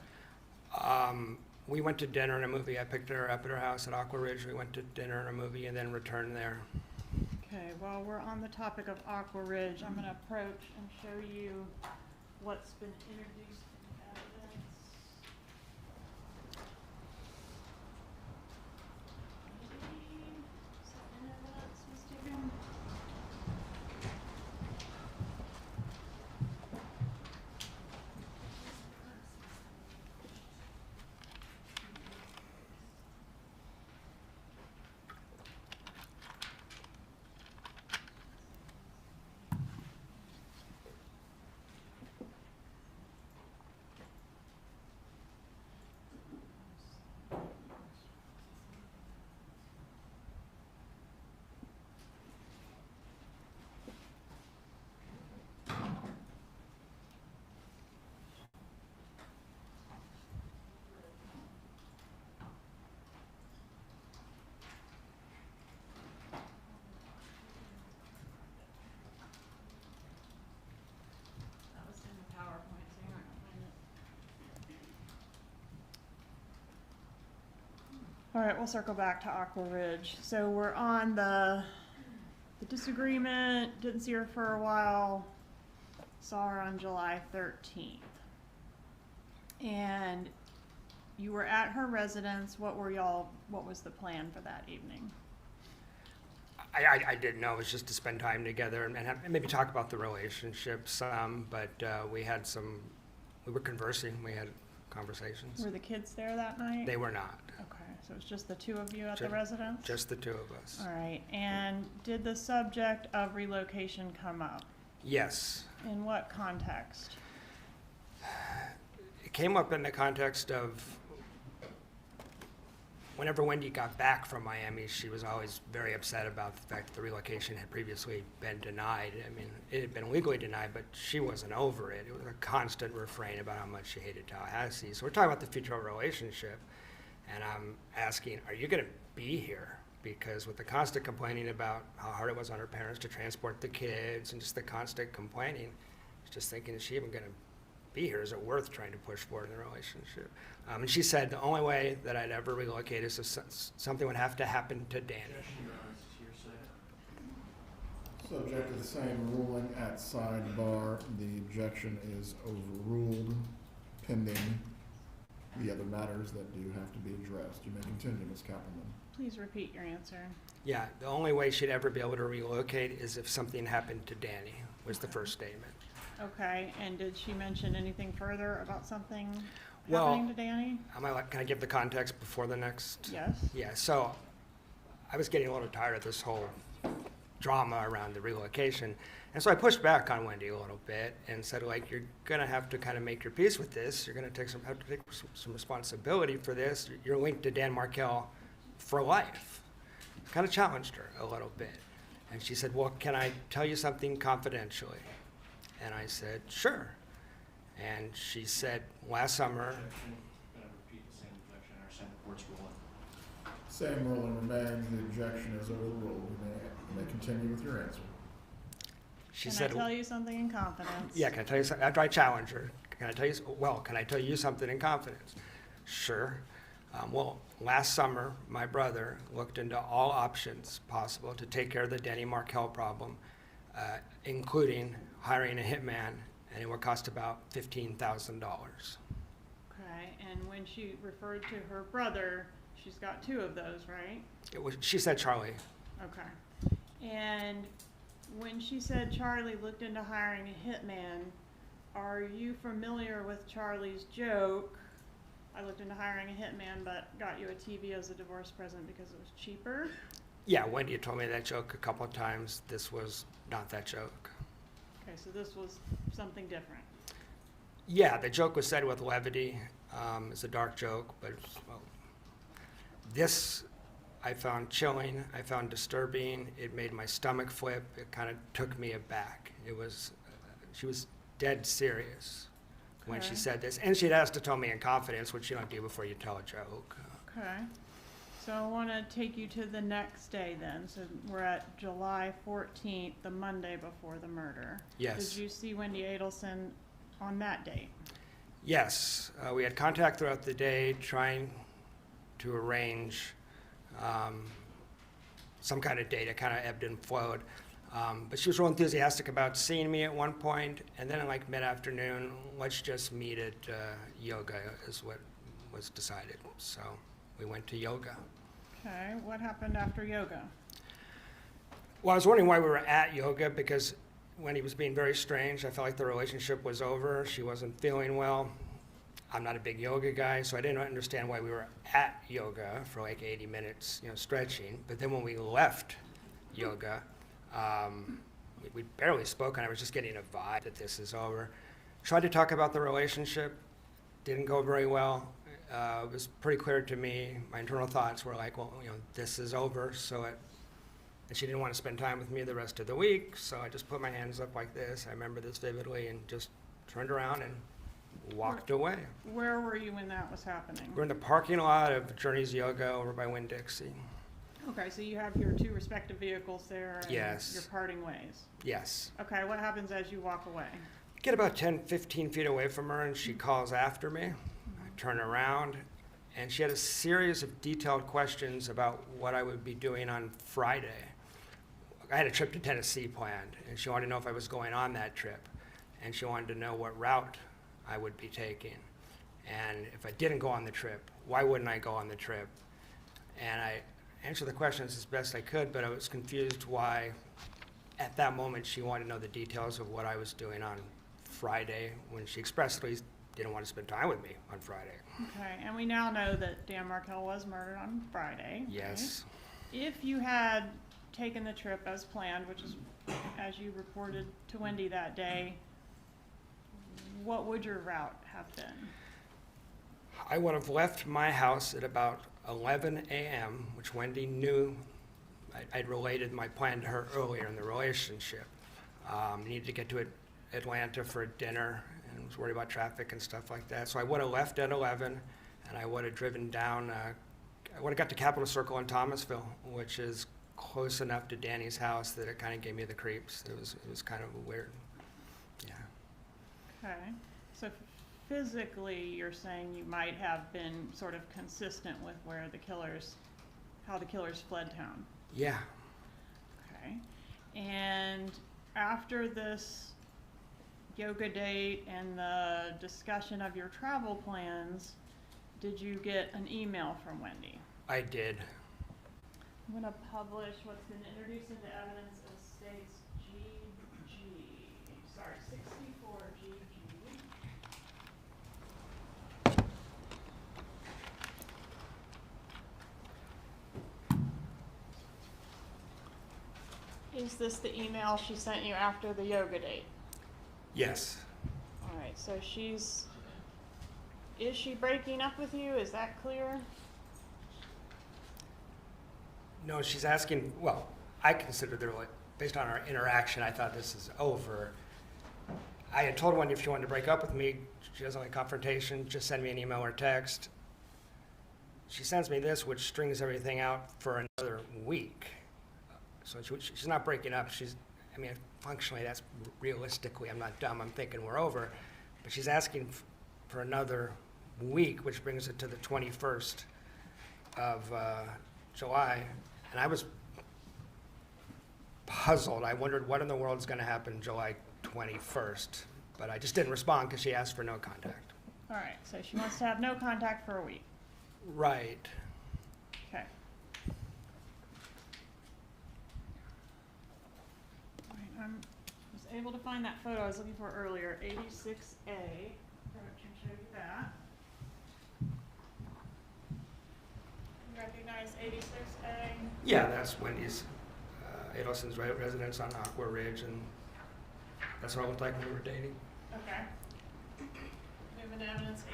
We went to dinner and a movie. I picked her up at her house at Aqua Ridge. We went to dinner and a movie and then returned there. Okay, well, we're on the topic of Aqua Ridge. I'm gonna approach and show you what's been introduced in evidence. Is that in evidence, Ms. Diggin? That was in the PowerPoint, so you're not gonna find it. All right, we'll circle back to Aqua Ridge. So we're on the disagreement, didn't see her for a while, saw her on July 13th. And you were at her residence. What was the plan for that evening? I didn't know. It was just to spend time together and maybe talk about the relationship some, but we were conversing. We had conversations. Were the kids there that night? They were not. Okay, so it was just the two of you at the residence? Just the two of us. All right, and did the subject of relocation come up? Yes. In what context? It came up in the context of whenever Wendi got back from Miami, she was always very upset about the fact that the relocation had previously been denied. I mean, it had been legally denied, but she wasn't over it. It was a constant refrain about how much she hated Tallahassee. So we're talking about the future of our relationship, and I'm asking, are you going to be here? Because with the constant complaining about how hard it was on her parents to transport the kids and just the constant complaining, I was just thinking, is she even going to be here? Is it worth trying to push forward in the relationship? And she said the only way that I'd ever relocate is if something would have to happen to Danny. Subject to the same ruling at sidebar, the objection is overruled pending the other matters that do have to be addressed. You may continue, Ms. Kappelman. Please repeat your answer. Yeah, the only way she'd ever be able to relocate is if something happened to Danny, was the first statement. Okay, and did she mention anything further about something Well, happening to Danny? Can I give the context before the next? Yes. Yeah, so I was getting a little tired of this whole drama around the relocation. And so I pushed back on Wendi a little bit and said, like, you're going to have to kind of make your peace with this. You're going to have to take some responsibility for this. You're linked to Dan Markel for life. Kind of challenged her a little bit. And she said, well, can I tell you something confidentially? And I said, sure. And she said, last summer. Objection. Going to repeat the same objection in our Senate court's ruling. Same ruling remains. The objection is overruled. You may continue with your answer. She Can said, I tell you something in confidence? yeah, can I tell you something? After I challenge her, can I tell you something in confidence? Sure. Well, last summer, my brother looked into all options possible to take care of the Danny Markel problem, including hiring a hitman, and it would cost about $15,000. Okay, and when she referred to her brother, She's got 2 of those, right? She said Charlie. Okay. And when she said Charlie looked into hiring a hitman, are you familiar with Charlie's joke? I looked into hiring a hitman, but got you a TV as a divorce present because it was cheaper. Yeah, Wendi had told me that joke a couple of times. This was not that joke. Okay, so this was something different. Yeah, the joke was said with levity. It's a dark joke, but well, this I found chilling. I found disturbing. It made my stomach flip. It kind of took me aback. It was, she was dead serious when she Okay. said this, and she'd asked to tell me in confidence, which you don't do before you tell a joke. Okay. So I want to take you to the next day then. So we're at July 14th, the Monday before the murder. Yes. Did you see Wendi Adelson on that date? Yes, we had contact throughout the day trying to arrange some kind of date. It kind of ebbed and flowed. But she was real enthusiastic about seeing me at one point, and then like mid-afternoon, let's just meet at yoga is what was decided. So we went to yoga. Okay. What happened after yoga? Well, I was wondering why we were at yoga, because when he was being very strange, I felt like the relationship was over. She wasn't feeling well. I'm not a big yoga guy, so I didn't understand why we were at yoga for like 80 minutes, stretching. But then when we left yoga, we barely spoke, and I was just getting a vibe that this is over. Tried to talk about the relationship, didn't go very well. It was pretty clear to me. My internal thoughts were like, well, this is over. And she didn't want to spend time with me the rest of the week, so I just put my hands up like this. I remember this vividly, and just turned around and walked away. Where were you when that was happening? We're in the parking lot of Journey's Yoga over by Winn-Dixie. Okay, so you have your 2 respective vehicles there, and Yes. you're parting ways. Yes. Okay, what happens as you walk away? Get about 10, 15 feet away from her, and she calls after me. I turn around, and she had a series of detailed questions about what I would be doing on Friday. I had a trip to Tennessee planned, and she wanted to know if I was going on that trip, and she wanted to know what route I would be taking. And if I didn't go on the trip, why wouldn't I go on the trip? And I answered the questions as best I could, but I was confused why, at that moment, she wanted to know the details of what I was doing on Friday, when she expressly didn't want to spend time with me on Friday. Okay, and we now know that Dan Markel was murdered on Friday. Yes. Right? If you had taken the trip as planned, which is as you reported to Wendi that day, what would your route have been? I would have left my house at about 11 a.m., which Wendi knew. I'd related my plan to her earlier in the relationship. Needed to get to Atlanta for dinner, and was worried about traffic and stuff like that. So I would have left at 11, and I would have driven down. I would have got to Capitol Circle in Thomasville, which is close enough to Danny's house that it kind of gave me the creeps. It was kind of weird. Yeah. Okay, so physically, you're saying you might have been sort of consistent with where how the killers fled town. Yeah. Okay, and after this yoga date and the discussion of your travel plans, did you get an email from Wendi? I did. I'm gonna publish what's been introduced into evidence as states 64 GG. Is this the email she sent you after the yoga date? Yes. All right, so is she breaking up with you? Is that clear? No, she's asking, well, I considered based on our interaction, I thought this is over. I had told Wendi if she wanted to break up with me, she doesn't like confrontation, just send me an email or text. She sends me this, which strings everything out for another week. So she's not breaking up. Functionally, that's realistically, I'm not dumb, I'm thinking we're over. But she's asking for another week, which brings it to the 21st of July. And I was puzzled. I wondered what in the world is going to happen July 21st. But I just didn't respond because she asked for no contact. All right, so she wants to have no contact for a week. Right. was able to find that photo I was looking for earlier, 86A. I can show you that. You recognize 86A? Yeah, that's Wendy's, Adelson's residence on Aqua Ridge, and that's what it looked like when we were dating. Okay. Moving to evidence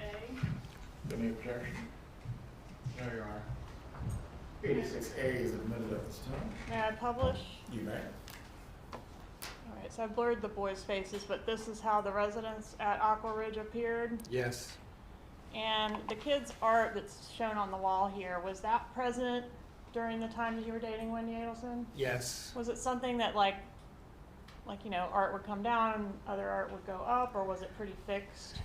86A. Any objection? No, Your Honor. 86A is admitted at this time. May I publish? You may. All right, so I blurred the boys' faces, but this is how the residents at Aqua Ridge appeared. Yes. And the kids' art that's shown on the wall here, was that present during the time that you were dating Wendi Adelson? Yes. Was it something that like, you know, art would come down and other art would go up, or was it pretty fixed?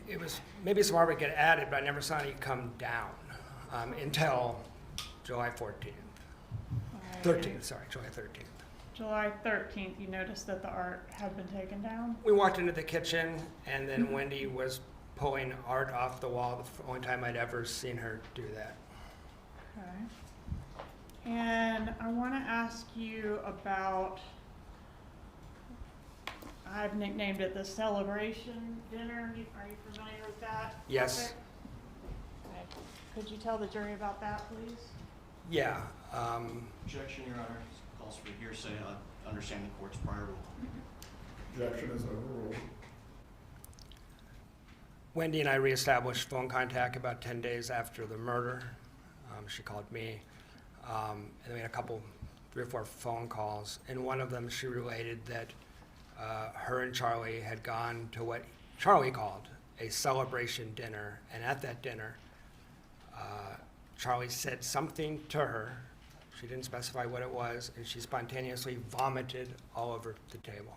It was, maybe some art would get added, but I never saw any come down until July 14th. Alright. 13th, sorry, July 13th. July 13th, you noticed that the art had been taken down? We walked into the kitchen, and then Wendi was pulling art off the wall, the only time I'd ever seen her do that. Okay. And I want to ask you about, I've nicknamed it the celebration dinner. Are you familiar with that? Yes. topic? Okay. Could you tell the jury about that, please? Yeah. Objection, Your Honor. Calls for hearsay. I understand the court's prior rule. Objection is overruled. Wendi and I reestablished phone contact about 10 days after the murder. She called me, and we had 3 or 4 phone calls. In one of them, she related that her and Charlie had gone to what Charlie called a celebration dinner, and at that dinner, Charlie said something to her. She didn't specify what it was, and she spontaneously vomited all over the table.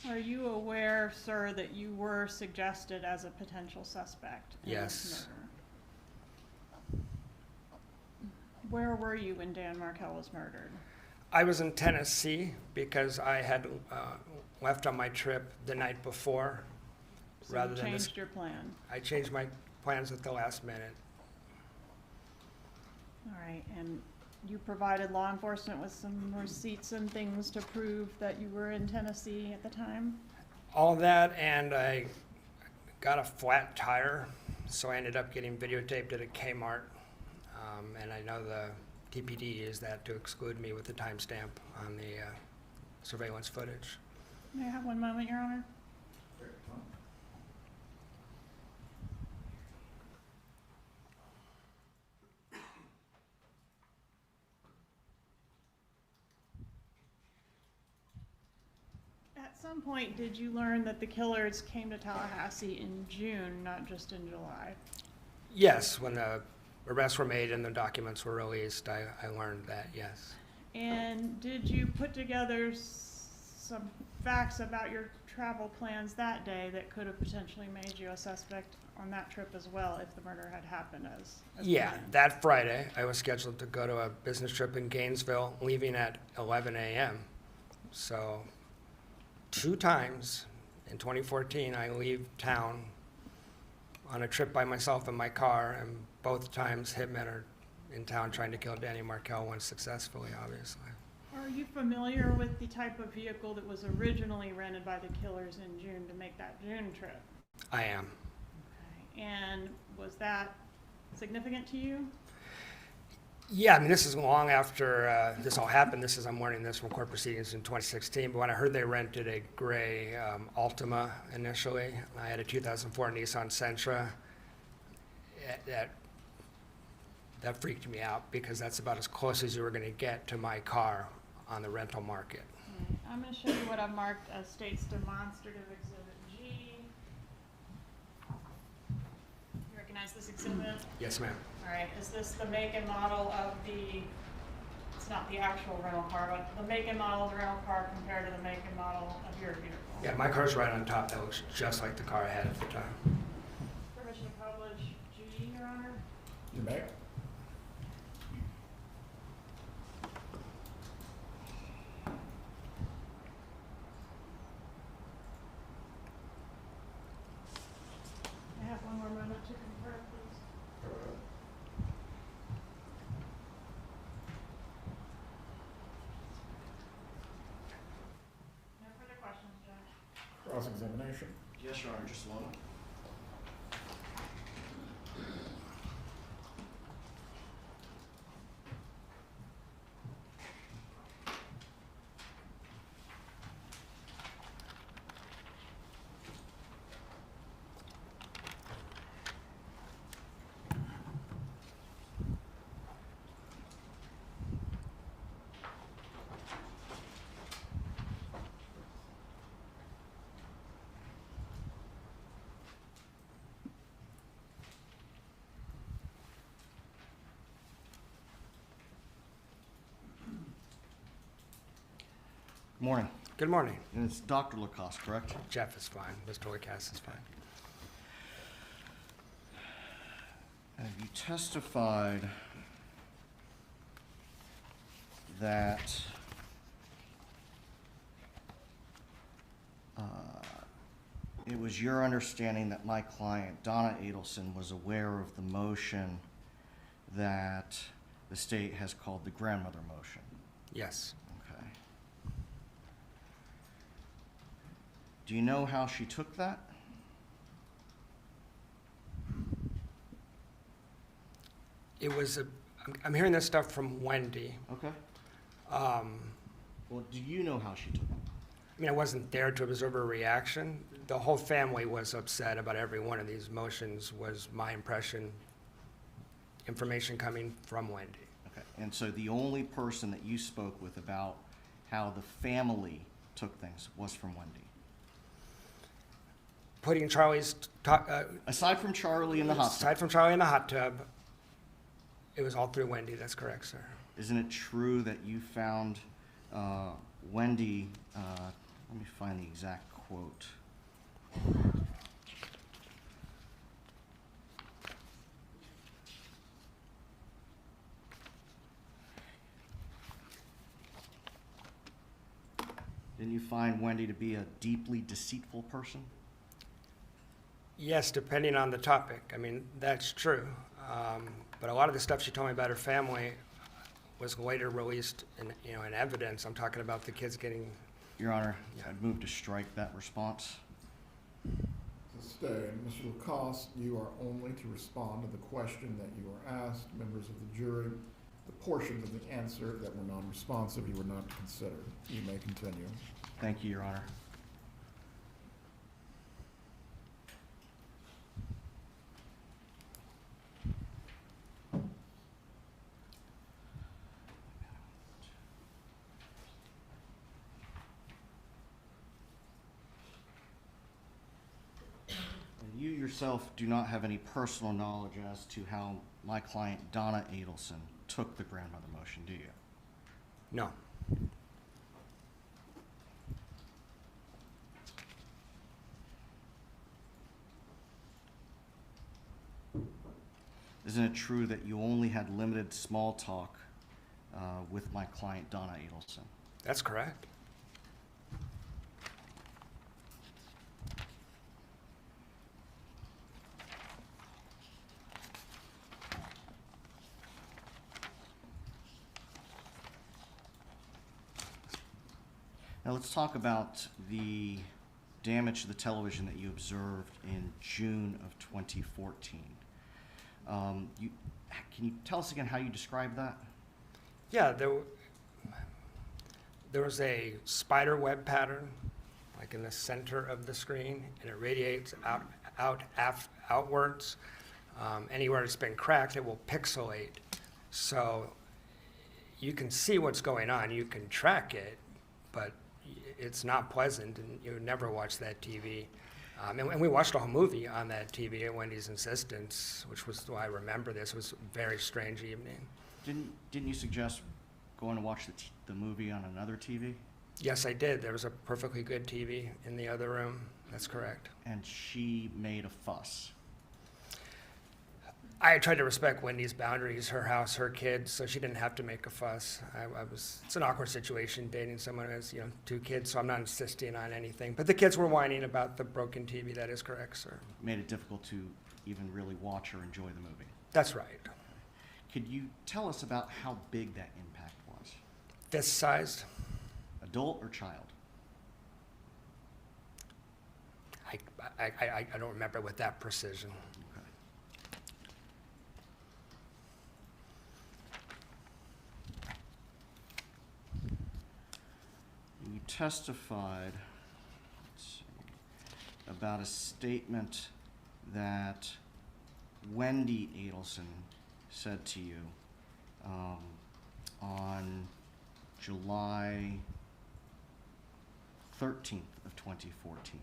Are you aware, sir, that you were suggested as a potential suspect in Yes. this murder? Where were you when Dan Markel was murdered? I was in Tennessee because I had left on my trip the night before. So Rather you than this- changed your plan. I changed my plans at the last minute. All right, and you provided law enforcement with some receipts and things to prove that you were in Tennessee at the time? All that, and I got a flat tire, so I ended up getting videotaped at a Kmart. And I know the TPD used that to exclude me with the timestamp on the surveillance footage. May I have one moment, Your Honor? At some point, did you learn that the killers came to Tallahassee in June, not just in July? Yes, when the arrests were made and the documents were released, I learned that, yes. And did you put together some facts about your travel plans that day that could have potentially made you a suspect on that trip as well if the murder had happened as Yeah, planned? that Friday, I was scheduled to go to a business trip in Gainesville, leaving at 11 a.m. So 2 times in 2014, I leave town on a trip by myself in my car, and both times hitmen are in town trying to kill Danny Markel, once successfully, obviously. Are you familiar with the type of vehicle that was originally rented by the killers in June to make that June trip? I am. Okay. And was that significant to you? Yeah, I mean, this is long after this all happened. I'm learning this from court proceedings in 2016, but when I heard they rented a gray Altima initially, I had a 2004 Nissan Sentra, that freaked me out because that's about as close as you were going to get to my car on the rental market. Right. I'm going to show you what I've marked as State's Demonstrative Exhibit G. You recognize this exhibit? Yes, ma'am. All right, is this the make and model of the, it's not the actual rental car, but the make and model of the rental car compared to the make and model of your vehicle? Yeah, my car's right on top. That looks just like the car I had at the time. Permission to publish G, Your Honor? You may. I have one more moment to confer, please. Yes, Your Honor, just a moment. Good morning. Good morning. And it's Dr. Lacoste, correct? Jeff is fine. Mr. Lacasse is fine. You testified that it was your understanding that my client, Donna Adelson, was aware of the motion that the state has called the grandmother motion. Yes. Okay. Do you know how she took that? It was I'm hearing this stuff from Wendi. Okay. Um, Well, do you know how she took it? I mean, I wasn't there to observe her reaction. The whole family was upset about every one of these motions, was my impression, information coming from Wendi. Okay. And so the only person that you spoke with about how the family took things was from Wendi? Putting Charlie's, Aside from Charlie in the hospital, aside from Charlie in the hot tub, it was all through Wendi. That's correct, sir. isn't it true that you found Wendi, let me find the exact quote. Didn't you find Wendi to be a deeply deceitful person? Yes, depending on the topic. I mean, that's true. But a lot of the stuff she told me about her family was later released in evidence. I'm talking about the kids getting. Your Honor, Yeah. I'd move to strike that response. Stay. Mr. Lacoste, you are only to respond to the question that you are asked. Members of the jury, the portions of the answer that were non-responsive, you were not to consider. You may continue. Thank you, Your Honor. And you yourself do not have any personal knowledge as to how my client, Donna Adelson, took the grandmother motion, do you? No. Isn't it true that you only had limited small talk with my client, Donna Adelson? That's correct. Now let's talk about the damage to the television that you observed in June of 2014. Can you tell us again how you described that? Yeah, there was a spider web pattern, like in the center of the screen, and it radiates outwards. Anywhere it's been cracked, it will pixelate. So you can see what's going on, you can track it, but it's not pleasant, and you would never watch that TV. And we watched a whole movie on that TV at Wendy's insistence, which was why I remember this. It was a very strange evening. Didn't you suggest going to watch the movie on another TV? Yes, I did. There was a perfectly good TV in the other room. That's correct. And she made a fuss. I tried to respect Wendy's boundaries, her house, her kids, so she didn't have to make a fuss. It's an awkward situation dating someone who has, 2 kids, so I'm not insisting on anything. But the kids were whining about the broken TV. That is correct, sir. Made it difficult to even really watch or enjoy the movie. That's right. Could you tell us about how big that impact was? Fist-sized. Adult or child? I don't remember with that precision. You testified, let's see, about a statement that Wendi Adelson said to you on July 13th of 2014,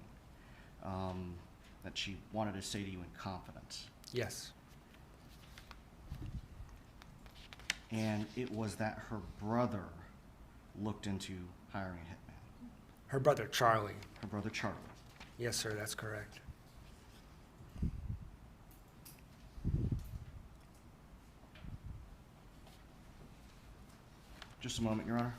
that she wanted to say to you in confidence. Yes. And it was that her brother looked into hiring a hitman. Her brother, Charlie. Her brother Charlie. Yes, sir, that's correct. Just a moment, Your Honor.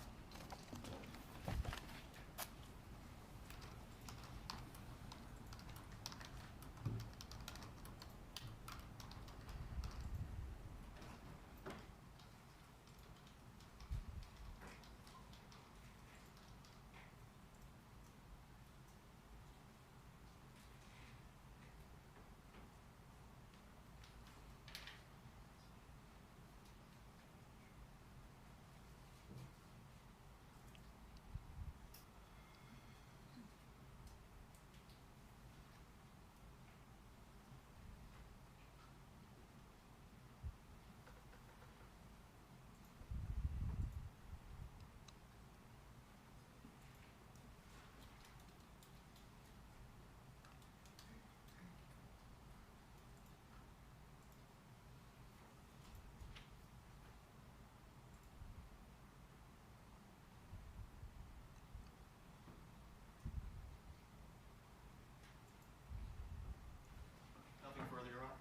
Nothing further, Your Honor.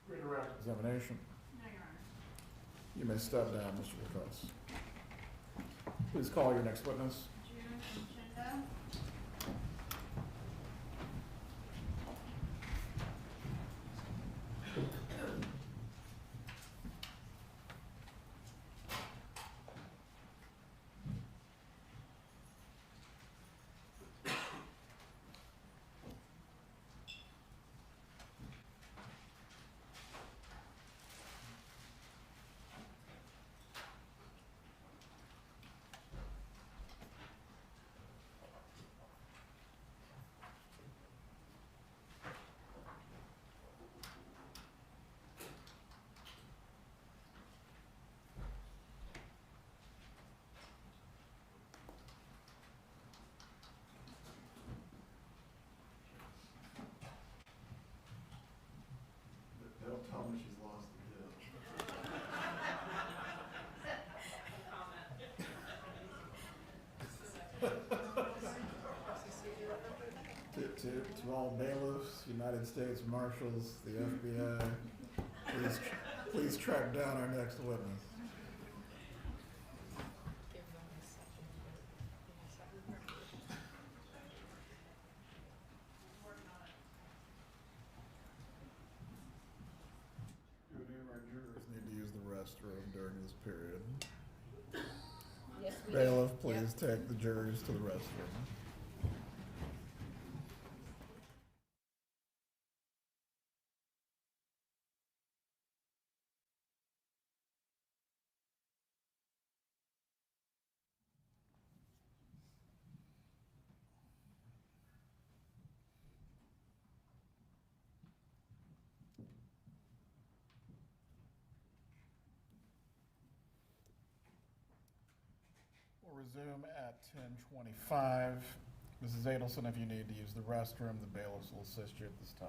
Redirect examination. No, Your Honor. You may step down, Mr. Lacoste. Please call your next witness. June Shindo. Don't tell me she's lost the deal. To all bailiffs, United States Marshals, the FBI, please track down our next witness. Do any of our jurors need to use the restroom during this period? Yes, we do. Bailiff, please take the jurors to the restroom. We'll resume at 10:25. Mrs. Adelson, if you need to use the restroom, the bailiffs will assist you at this time.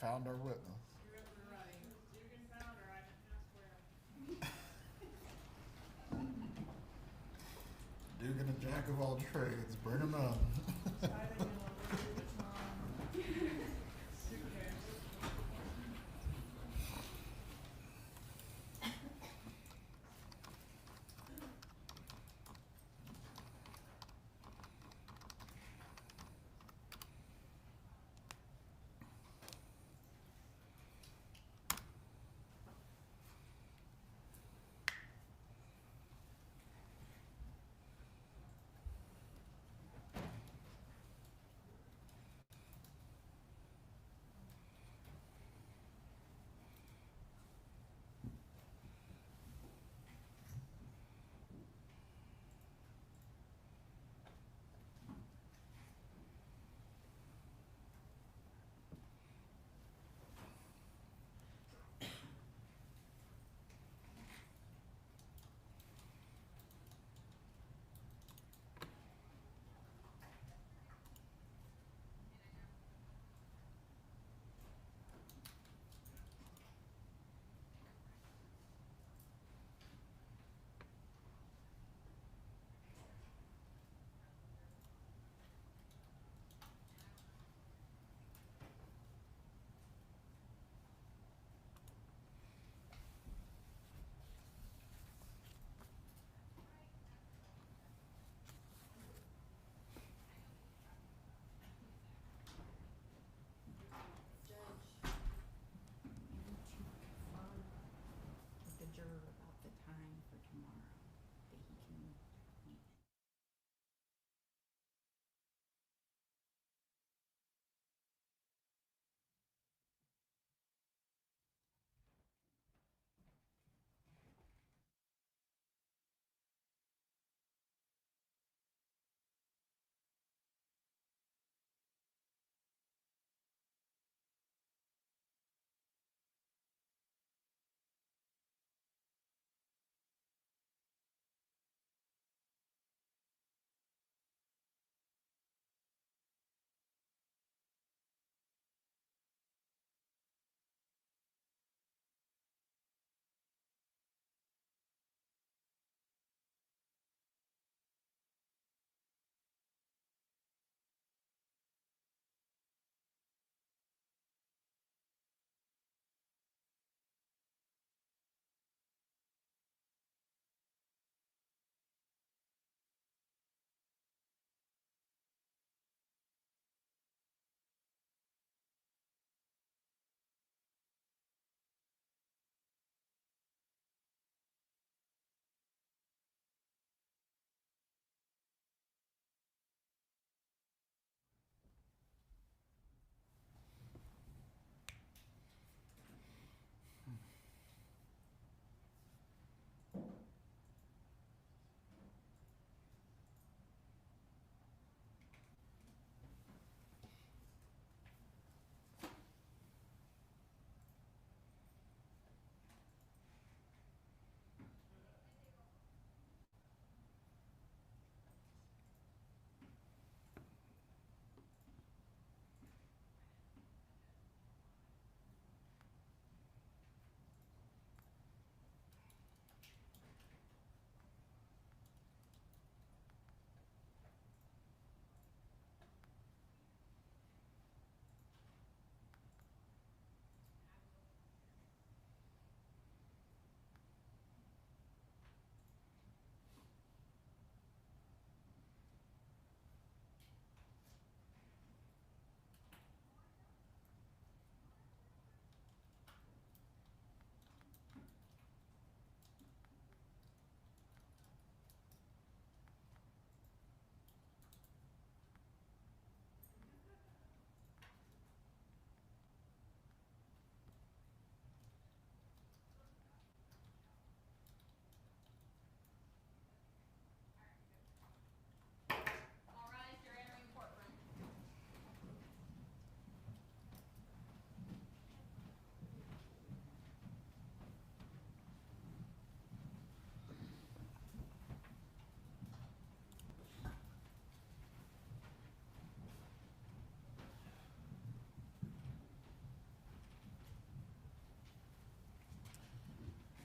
found our witness. Dugan found her, I didn't ask where. Dugan, a jack of all trades, bring him in. Hiding in a Louis Vuitton suitcase.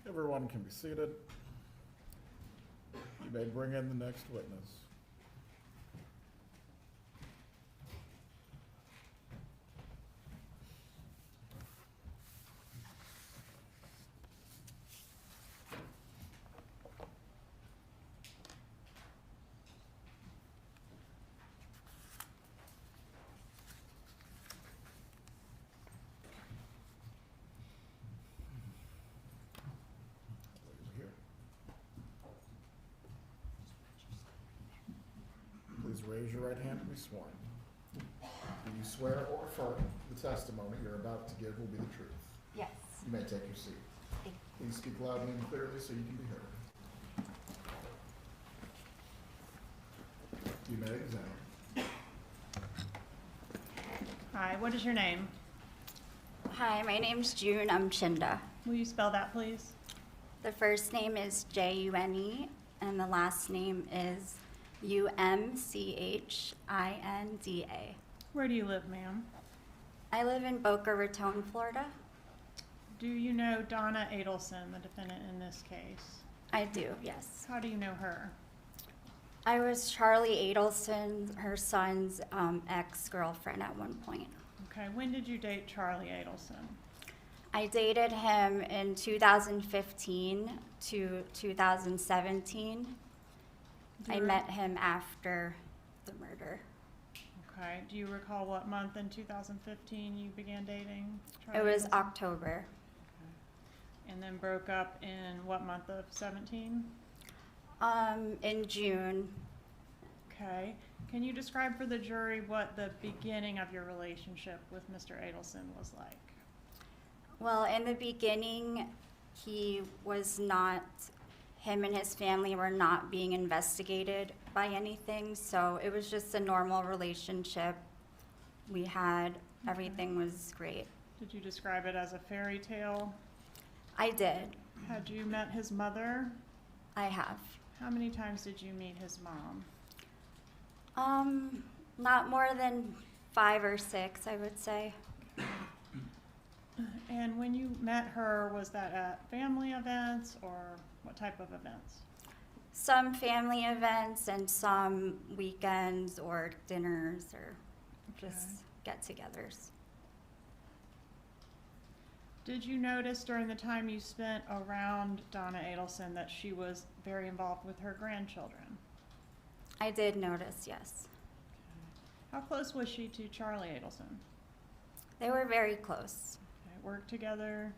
Everyone can be seated. You may bring in the next witness. Please raise your right hand to be sworn. Do you swear or affirm the testimony you're about to give will be the truth? Yes. You may take your seat. Please speak loudly and clearly so you can be heard. You may examine. Hi, what is your name? Hi, my name's June Umchinda. Will you spell that, please? The first name is June, and the last name is Umchinda. Where do you live, ma'am? I live in Boca Raton, Florida. Do you know Donna Adelson, the defendant in this case? I do, yes. How do you know her? I was Charlie Adelson, her son's ex-girlfriend at one point. Okay, when did you date Charlie Adelson? I dated him in 2015 to 2017. I met him after the murder. Okay, do you recall what month in 2015 you began dating It Charlie was Adelson? October. And then broke up in what month of 17? In June. Okay, can you describe for the jury what the beginning of your relationship with Mr. Adelson was like? Well, in the beginning, him and his family were not being investigated by anything, so it was just a normal relationship we had. Everything was great. Did you describe it as a fairy tale? I did. Had you met his mother? I have. How many times did you meet his mom? Not more than 5 or 6, I would say. And when you met her, was that at family events or what type of events? Some family events and some weekends or dinners or just get-togethers. Did you notice during the time you spent around Donna Adelson that she was very involved with her grandchildren? I did notice, yes. How close was she to Charlie Adelson? They were very close. Okay, worked together?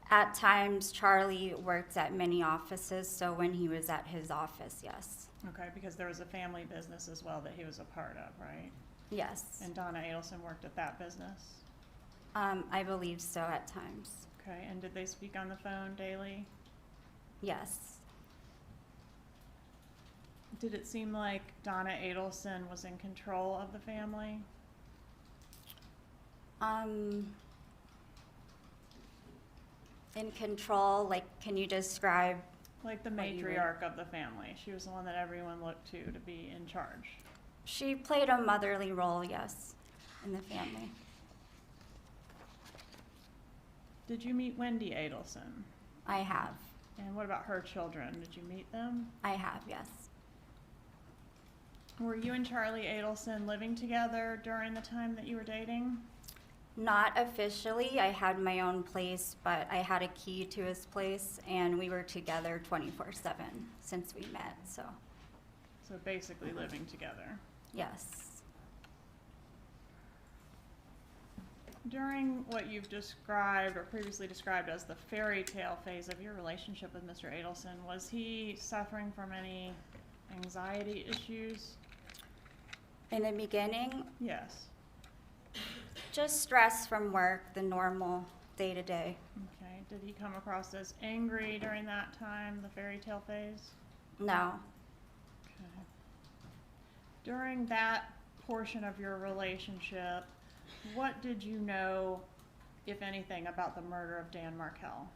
At times, Charlie worked at many offices, so when he was at his office, yes. Okay, because there was a family business as well that he was a part of, right? Yes. And Donna Adelson worked at that business? I believe so at times. Okay, and did they speak on the phone daily? Yes. Did it seem like Donna Adelson was in control of the family? In control, like, can you describe? Like the What you would- matriarch of the family. She was the one that everyone looked to be in charge. She played a motherly role, yes, in the family. Did you meet Wendi Adelson? I have. And what about her children? Did you meet them? I have, yes. Were you and Charlie Adelson living together during the time that you were dating? Not officially. I had my own place, but I had a key to his place, and we were together 24/7 since we met, so, So basically living together. yes. During what you've described or previously described as the fairy tale phase of your relationship with Mr. Adelson, was he suffering from any anxiety issues? In the beginning, Yes. just stress from work, the normal day-to-day. Okay. Did he come across as angry during that time, the fairy tale phase? No. Okay. During that portion of your relationship, what did you know, if anything, about the murder of Dan Markel?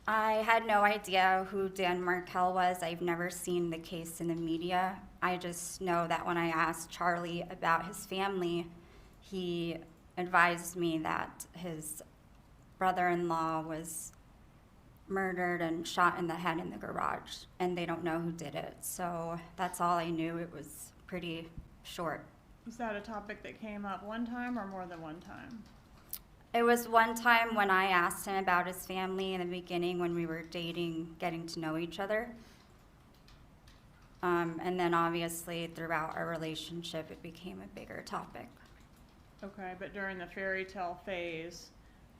I had no idea who Dan Markel was. I've never seen the case in the media. I just know that when I asked Charlie about his family, he advised me that his brother-in-law was murdered and shot in the head in the garage, and they don't know who did it. So that's all I knew. It was pretty short. Is that a topic that came up one time or more than one time? It was one time when I asked him about his family in the beginning when we were dating, getting to know each other. And then obviously throughout our relationship, it became a bigger topic. Okay, but during the fairy tale phase,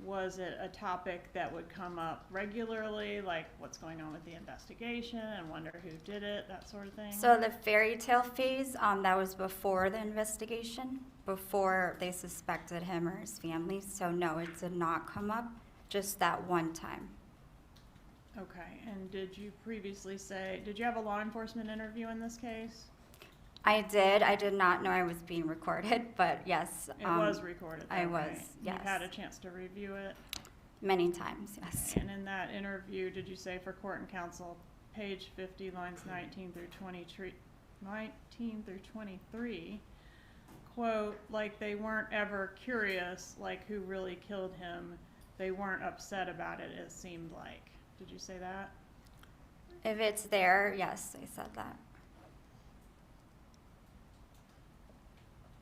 was it a topic that would come up regularly, like what's going on with the investigation and wonder who did it, that sort of thing? So the fairy tale phase, that was before the investigation, before they suspected him or his family. So no, it did not come up, just that one time. Okay, and did you previously say, did you have a law enforcement interview in this case? I did. I did not know I was being recorded, but yes. It was recorded, though, I was, right? yes. You've had a chance to review it? Many times, yes. And in that interview, did you say for court and counsel, page 50, lines 19 through 23, quote, like they weren't ever curious, like who really killed him, they weren't upset about it, it seemed like. Did you say that? If it's there, yes, I said that.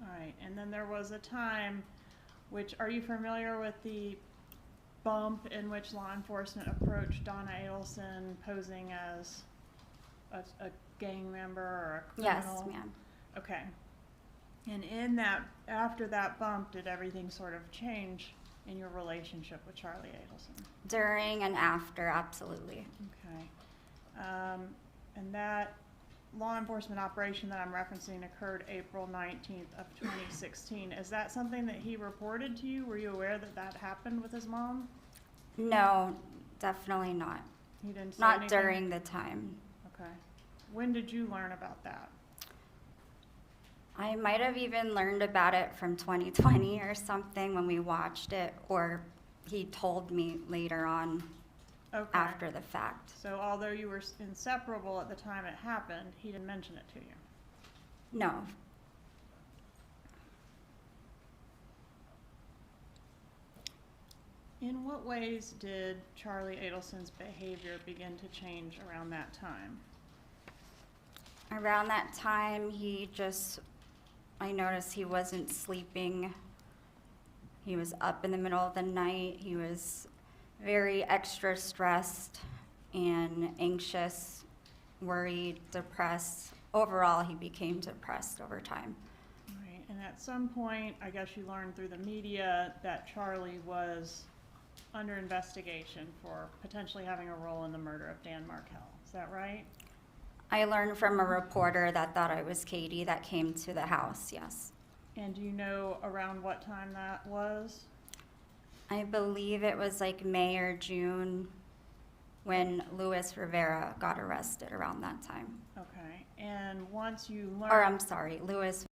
All right, and then there was a time, which, are you familiar with the bump in which law enforcement approached Donna Adelson posing as a gang member or a criminal? Yes, ma'am. Okay. And in that, after that bump, did everything sort of change in your relationship with Charlie Adelson? During and after, absolutely. Okay. And that law enforcement operation that I'm referencing occurred April 19th of 2016. Is that something that he reported to you? Were you aware that that happened with his mom? No, definitely not. He didn't say Not anything? during the time. Okay. When did you learn about that? I might have even learned about it from 2020 or something when we watched it, or he told me later on Okay. after the fact. So although you were inseparable at the time it happened, he didn't mention it to you? No. In what ways did Charlie Adelson's behavior begin to change around that time? Around that time, I noticed he wasn't sleeping. He was up in the middle of the night. He was very extra stressed and anxious, worried, depressed. Overall, he became depressed over time. Right, and at some point, I guess you learned through the media that Charlie was under investigation for potentially having a role in the murder of Dan Markel. Is that right? I learned from a reporter that thought I was Katie that came to the house, yes. And do you know around what time that was? I believe it was like May or June when Rivera got arrested around that time. Okay, and once you learned... Or I'm sorry, Louis.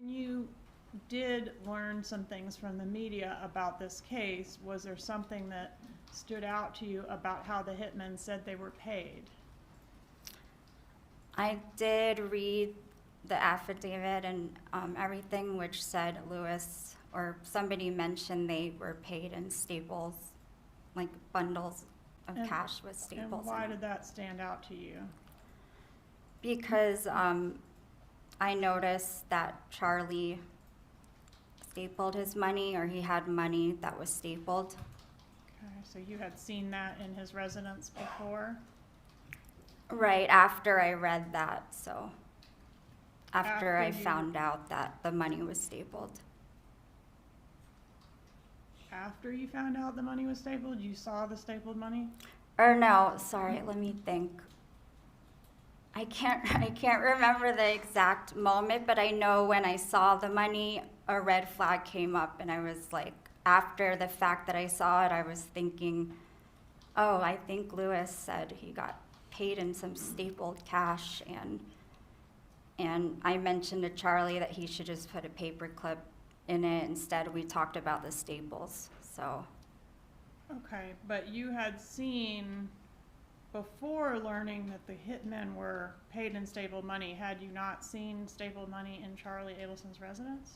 You did learn some things from the media about this case. Was there something that stood out to you about how the hitmen said they were paid? I did read the affidavit and everything, which said Louis or somebody mentioned they were paid in staples, like bundles of cash with staples. And why in it. did that stand out to you? Because I noticed that Charlie stapled his money, or he had money that was stapled. Okay, so you had seen that in his residence before? Right after I read that, so after I After you- found out that the money was stapled. After you found out the money was stapled, you saw the stapled money? Or no, sorry, let me think. I can't remember the exact moment, but I know when I saw the money, a red flag came up, and I was like, after the fact that I saw it, I was thinking, oh, I think Lewis said he got paid in some stapled cash, and I mentioned to Charlie that he should just put a paper clip in it. Instead, we talked about the staples, so. Okay, but you had seen, before learning that the hitmen were paid in stapled money, had you not seen stapled money in Charlie Adelson's residence?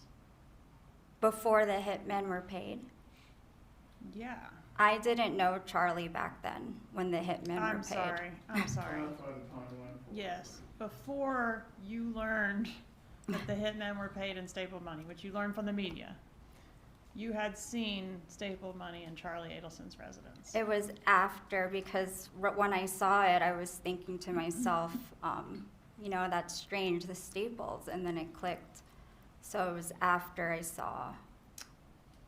Before the hitmen were paid, Yeah. I didn't know Charlie back then when the hitmen were I'm paid. sorry, I'm sorry. Yes, before you learned that the hitmen were paid in stapled money, which you learned from the media, you had seen stapled money in Charlie Adelson's residence. It was after, because when I saw it, I was thinking to myself, that's strange, the staples, and then it clicked. So it was after I saw.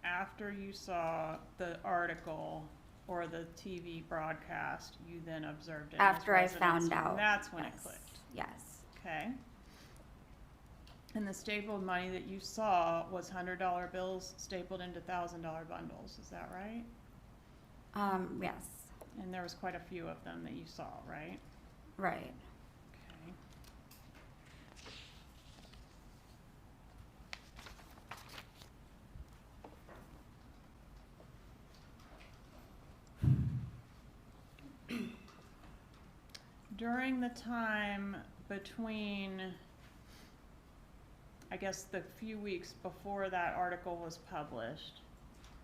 After you saw the article or the TV broadcast, you then observed it in his After I residence, found and out. that's when it Yes. clicked. Yes. Okay. And the stapled money that you saw was $100 bills stapled into $1,000 bundles, is that right? Yes. And there was quite a few of them that you saw, right? Right. Okay. During the time between, I guess, the few weeks before that article was published,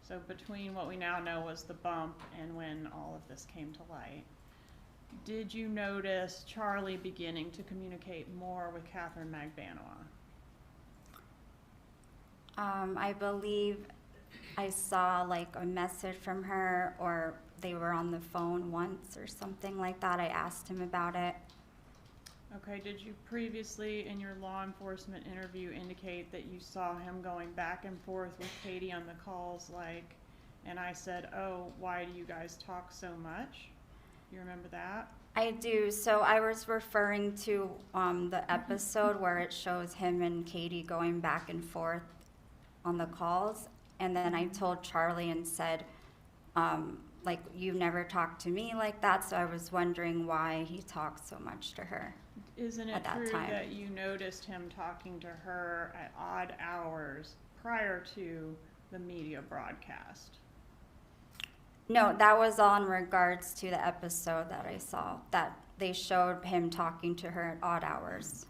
so between what we now know was the bump and when all of this came to light, did you notice Charlie beginning to communicate more with Katherine Magbanua? I believe I saw like a message from her, or they were on the phone once or something like that. I asked him about it. Okay, did you previously in your law enforcement interview indicate that you saw him going back and forth with Katie on the calls, like, and I said, oh, why do you guys talk so much? You remember that? I do. So I was referring to the episode where it shows him and Katie going back and forth on the calls. And then I told Charlie and said, like, you've never talked to me like that. So I was wondering why he talked so much to her. Isn't it At that true time. that you noticed him talking to her at odd hours prior to the media broadcast? No, that was all in regards to the episode that I saw, that they showed him talking to her at odd hours.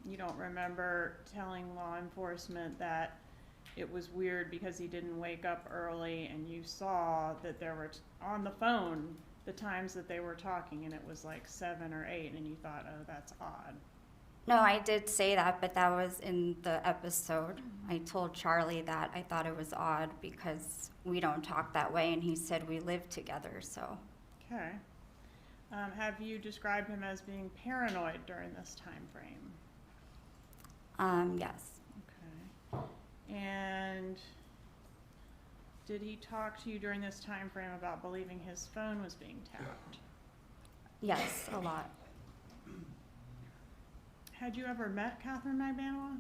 You don't remember telling law enforcement that it was weird because he didn't wake up early, and you saw that there were on the phone the times that they were talking, and it was like 7 or 8, and you thought, oh, that's odd. No, I did say that, but that was in the episode. I told Charlie that I thought it was odd because we don't talk that way, and he said we live together, so. Okay. Have you described him as being paranoid during this time frame? Yes. Okay. And did he talk to you during this time frame about believing his phone was being tapped? Yes, a lot. Had you ever met Katherine Magbanua?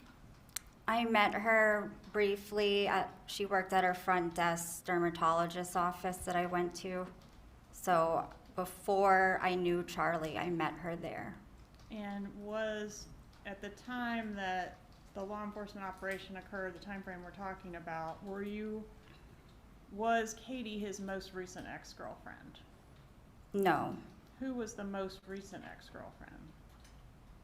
I met her briefly she worked at her front desk dermatologist office that I went to. So before I knew Charlie, I met her there. And was, at the time that the law enforcement operation occurred, the time frame we're talking about, was Katie his most recent ex-girlfriend? No. Who was the most recent ex-girlfriend?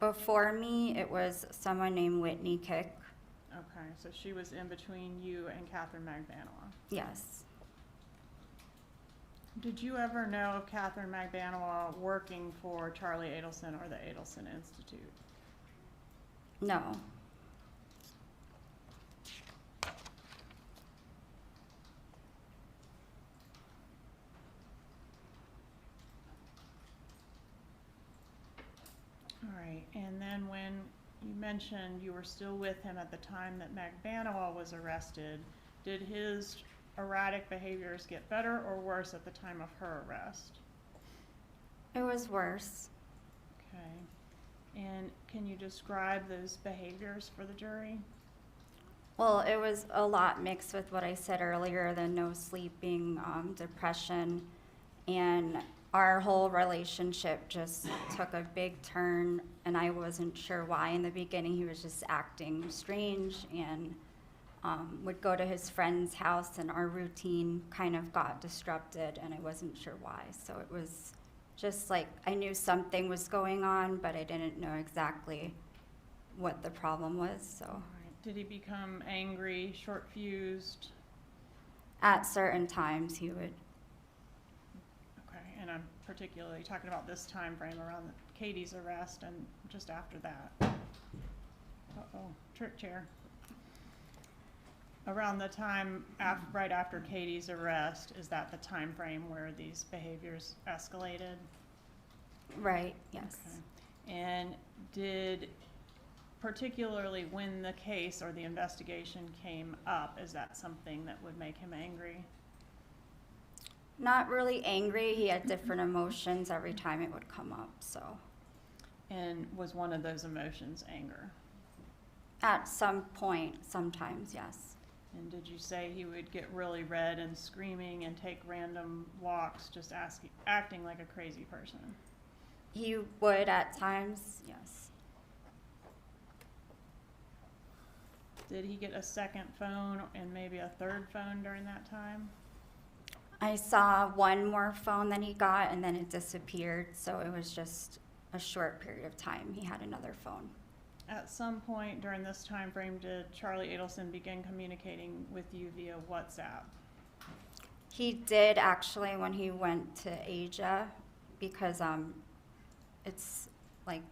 Before me, it was someone named Whitney Kick. Okay, so she was in between you and Katherine Magbanua. Yes. Did you ever know of Katherine Magbanua working for Charlie Adelson or the Adelson Institute? No. All right, and then when you mentioned you were still with him at the time that Magbanua was arrested, did his erratic behaviors get better or worse at the time of her arrest? It was worse. Okay, and can you describe those behaviors for the jury? Well, it was a lot mixed with what I said earlier, the no sleeping, depression, and our whole relationship just took a big turn, and I wasn't sure why. In the beginning, he was just acting strange and would go to his friend's house, and our routine kind of got disrupted, and I wasn't sure why. So it was just like I knew something was going on, but I didn't know exactly what the problem was. So All right, did he become angry, short-fused? at certain times, he would. Okay, and I'm particularly talking about this time frame around Katie's arrest and just after that. Uh-oh, trip chair. Around the time right after Katie's arrest, is that the time frame where these behaviors escalated? Right, yes. Okay. And did, particularly when the case or the investigation came up, is that something that would make him angry? Not really angry. He had different emotions every time it would come up, so. And was one of those emotions anger? At some point, sometimes, yes. And did you say he would get really red and screaming and take random walks, just acting like a crazy person? He would at times, yes. Did he get a second phone and maybe a third phone during that time? I saw one more phone that he got, and then it disappeared, so it was just a short period of time he had another phone. At some point during this time frame, did Charlie Adelson begin communicating with you via WhatsApp? He did actually when he went to Asia, because it's like,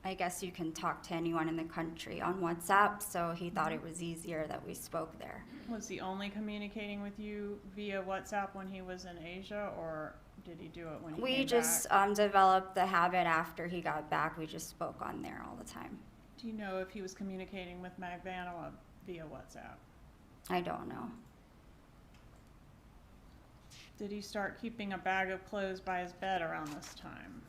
I guess you can talk to anyone in the country on WhatsApp, so he thought it was easier that we spoke there. Was he only communicating with you via WhatsApp when he was in Asia, or did he do it when he came We just back? developed the habit after he got back. We just spoke on there all the time. Do you know if he was communicating with Magbanua via WhatsApp? I don't know. Did he start keeping a bag of clothes by his bed around this time?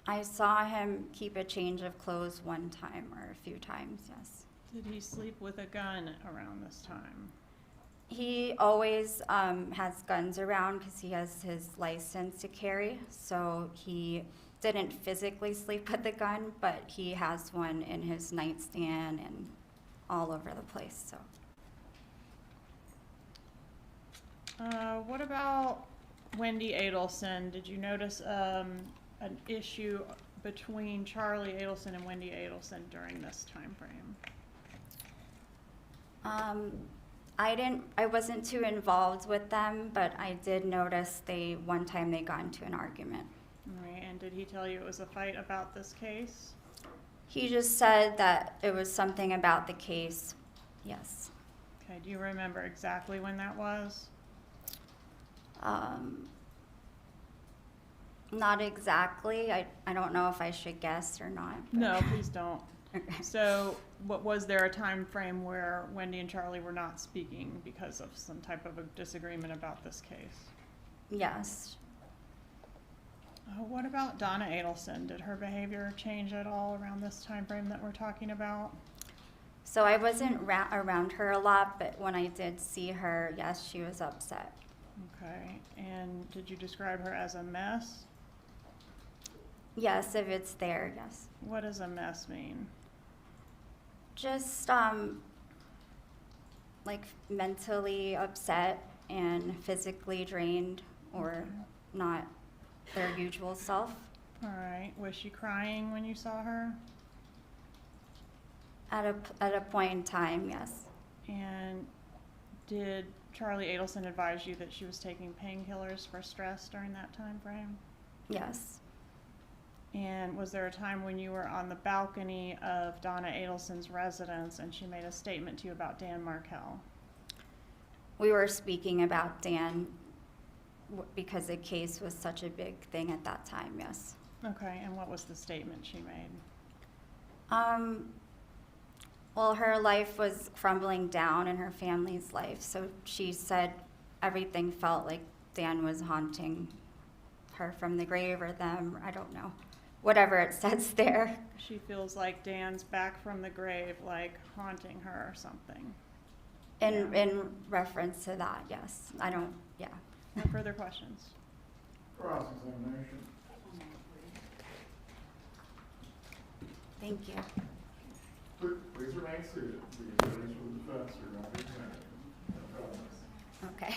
I saw him keep a change of clothes one time or a few times, yes. Did he sleep with a gun around this time? He always has guns around because he has his license to carry, so he didn't physically sleep with the gun, but he has one in his nightstand and all over the place, so. What about Wendi Adelson? Did you notice an issue between Charlie Adelson and Wendi Adelson during this time frame? I wasn't too involved with them, but I did notice one time they got into an argument. All right, and did he tell you it was a fight about this case? He just said that it was something about the case, yes. Okay, do you remember exactly when that was? Not exactly. I don't know if I should guess or not. but- No, please don't. Okay. So, was there a time frame where Wendi and Charlie were not speaking because of some type of a disagreement about this case? Yes. What about Donna Adelson? Did her behavior change at all around this time frame that we're talking about? So I wasn't around her a lot, but when I did see her, yes, she was upset. Okay, and did you describe her as a mess? Yes, if it's there, yes. What does a mess mean? Just like mentally upset and physically drained or not their usual self. All right, was she crying when you saw her? At a point in time, yes. And did Charlie Adelson advise you that she was taking painkillers for stress during that time frame? Yes. And was there a time when you were on the balcony of Donna Adelson's residence and she made a statement to you about Dan Markel? We were speaking about Dan because the case was such a big thing at that time, yes. Okay, and what was the statement she made? Well, her life was crumbling down in her family's life, so she said everything felt like Dan was haunting her from the grave or them, I don't know, whatever it says there. She feels like Dan's back from the grave, like haunting her or something. In reference to that, yes. I don't, yeah. No further questions? Cross-examination. Thank you. Please remain seated. The attorneys for the defense are not examining. No problem. Okay.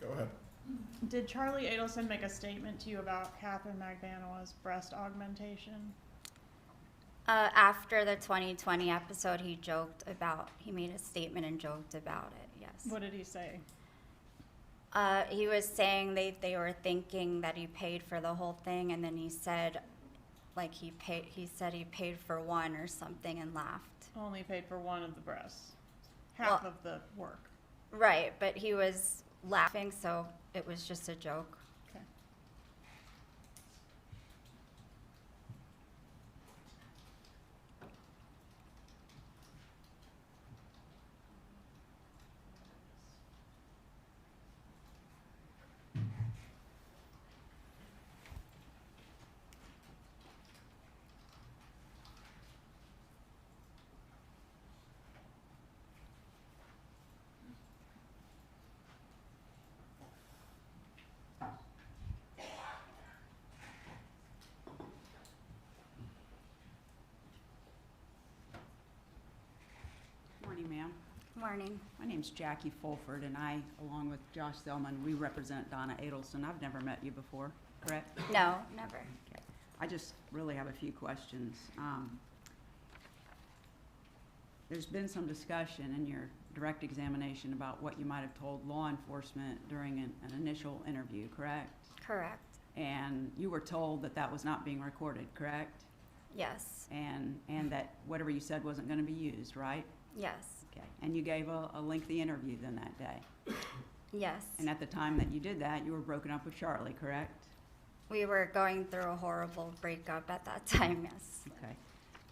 Go ahead. Did Charlie Adelson make a statement to you about Katherine Magbanua's breast augmentation? After the 2020 episode, he made a statement and joked about it, yes. What did he say? He was saying they were thinking that he paid for the whole thing, and then he said, he said he paid for one or something and laughed. Only paid for one of the breasts, half Well- of the work. Right, but he was laughing, so it was just a joke. Okay. Morning, ma'am. Morning. My name's Jackie Fulford, and I, along with Josh Zellman, we represent Donna Adelson. I've never met you before, correct? No, never. Okay. I just really have a few questions. There's been some discussion in your direct examination about what you might have told law enforcement during an initial interview, correct? Correct. And you were told that that was not being recorded, correct? Yes. And that whatever you said wasn't going to be used, right? Yes. Okay. And you gave a lengthy interview then that day. Yes. And at the time that you did that, you were broken up with Charlie, correct? We were going through a horrible breakup at that time, yes. Okay.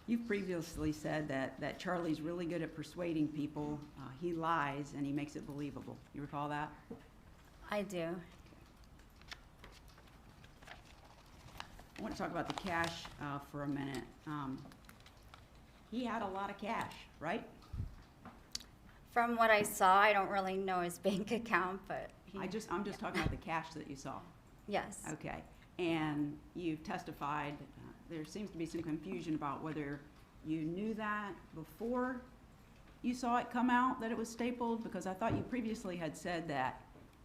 You've previously said that Charlie's really good at persuading people. He lies and he makes it believable. You recall that? I do. I want to talk about the cash for a minute. He had a lot of cash, right? From what I saw, I don't really know his bank account, but I'm just talking about the cash that you saw. yes. Okay. And you've testified, there seems to be some confusion about whether you knew that before you saw it come out, that it was stapled, because I thought you previously had said that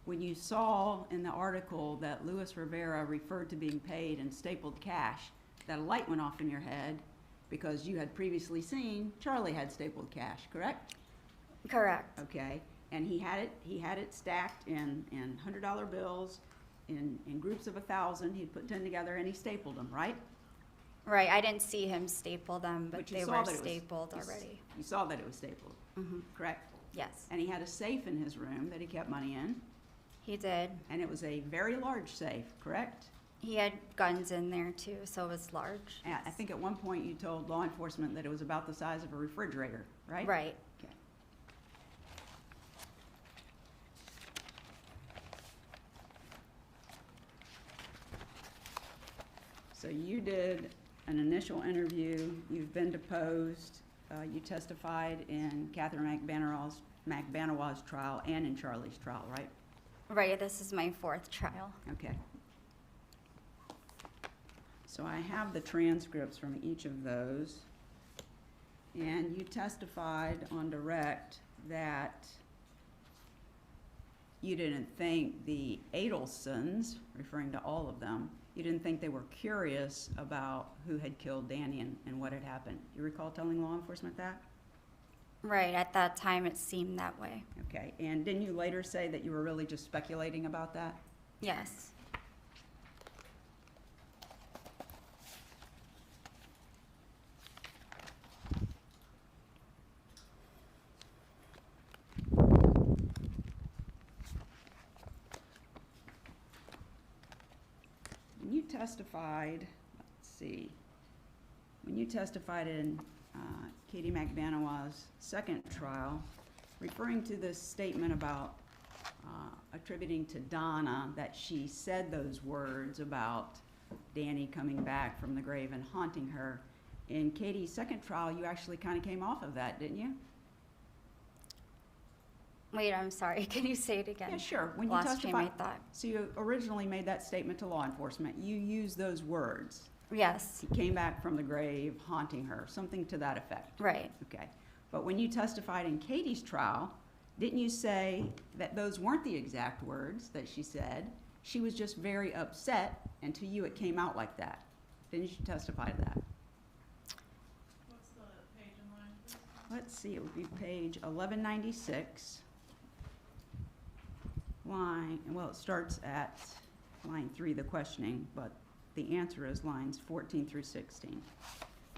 when you saw in the article that Luis Rivera referred to being paid in stapled cash, that a light went off in your head because you had previously seen Charlie had stapled cash, correct? Correct. Okay. And he had it stacked in $100 bills, in groups of 1,000. He'd put 10 together and he stapled them, right? Right. I didn't see him staple them, but you they saw were that it was- stapled you s- already. You saw that it was stapled, Hmm. correct? Yes. And he had a safe in his room that he kept money in, He did. and it was a very large safe, correct? He had guns in there too, so it was large. And I think at one point you told law enforcement that it was about the size of a refrigerator, right? Right. Okay. So you did an initial interview, you've been deposed, you testified in Katherine Magbanua's trial and in Charlie's trial, right? Right, this is my 4th trial. Okay. So I have the transcripts from each of those. And you testified on direct that you didn't think the Adelsons, referring to all of them, you didn't think they were curious about who had killed Danny and what had happened. You recall telling law enforcement that? Right, at that time it seemed that way. Okay, and didn't you later say that you were really just speculating about that? Yes. When you testified, let's see, when you testified in Katie Magbanua's second trial, referring to this statement about attributing to Donna that she said those words about Danny coming back from the grave and haunting her, in Katie's second trial, you actually kind of came off of that, didn't you? Wait, I'm sorry. Can you say it again? Yeah, sure. When you Lost train of testified, thought. so you originally made that statement to law enforcement. You used those words. Yes. He came back from the grave, haunting her, something to that effect. Right. Okay. But when you testified in Katie's trial, didn't you say that those weren't the exact words that she said? She was just very upset, and to you it came out like that. Didn't you testify to that? What's the page and line, please? Let's see, it would be page 1196. Well, it starts at line 3, the questioning, but the answer is lines 14 through 16.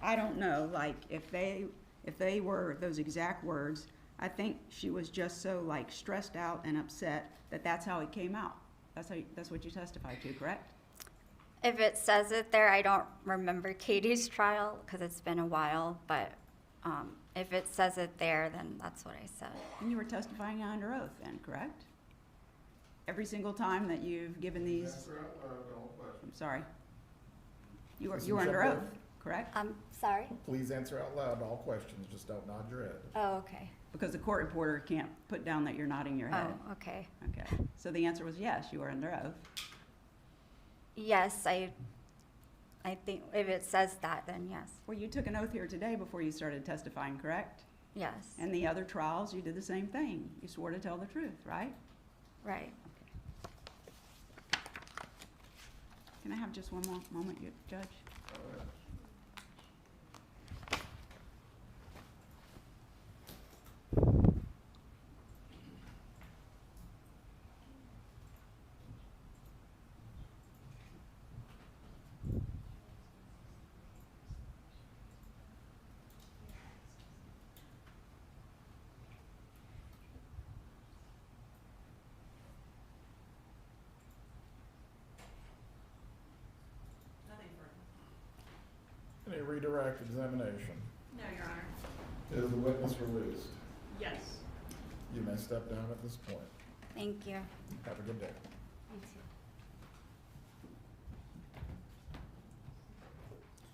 I don't know, like, if they were those exact words, I think she was just so, like, stressed out and upset that that's how it came out. That's what you testified to, correct? If it says it there, I don't remember Katie's trial because it's been a while, but if it says it there, then that's what I said. And you were testifying under oath then, correct? Every single time that you've given these, I'm sorry. You were under oath, correct? I'm sorry? Please answer out loud all questions, just don't nod your head. Oh, okay. Because the court reporter can't put down that you're nodding your head. Oh, okay. Okay, so the answer was yes, you were under oath. Yes, I think if it says that, then yes. Well, you took an oath here today before you started testifying, correct? Yes. And the other trials, you did the same thing. You swore to tell the truth, right? Right. Can I have just one more moment, Judge? Any redirect examination? No, Your Honor. Is the witness released? Yes. You may step down at this point. Thank you. Have a good day. You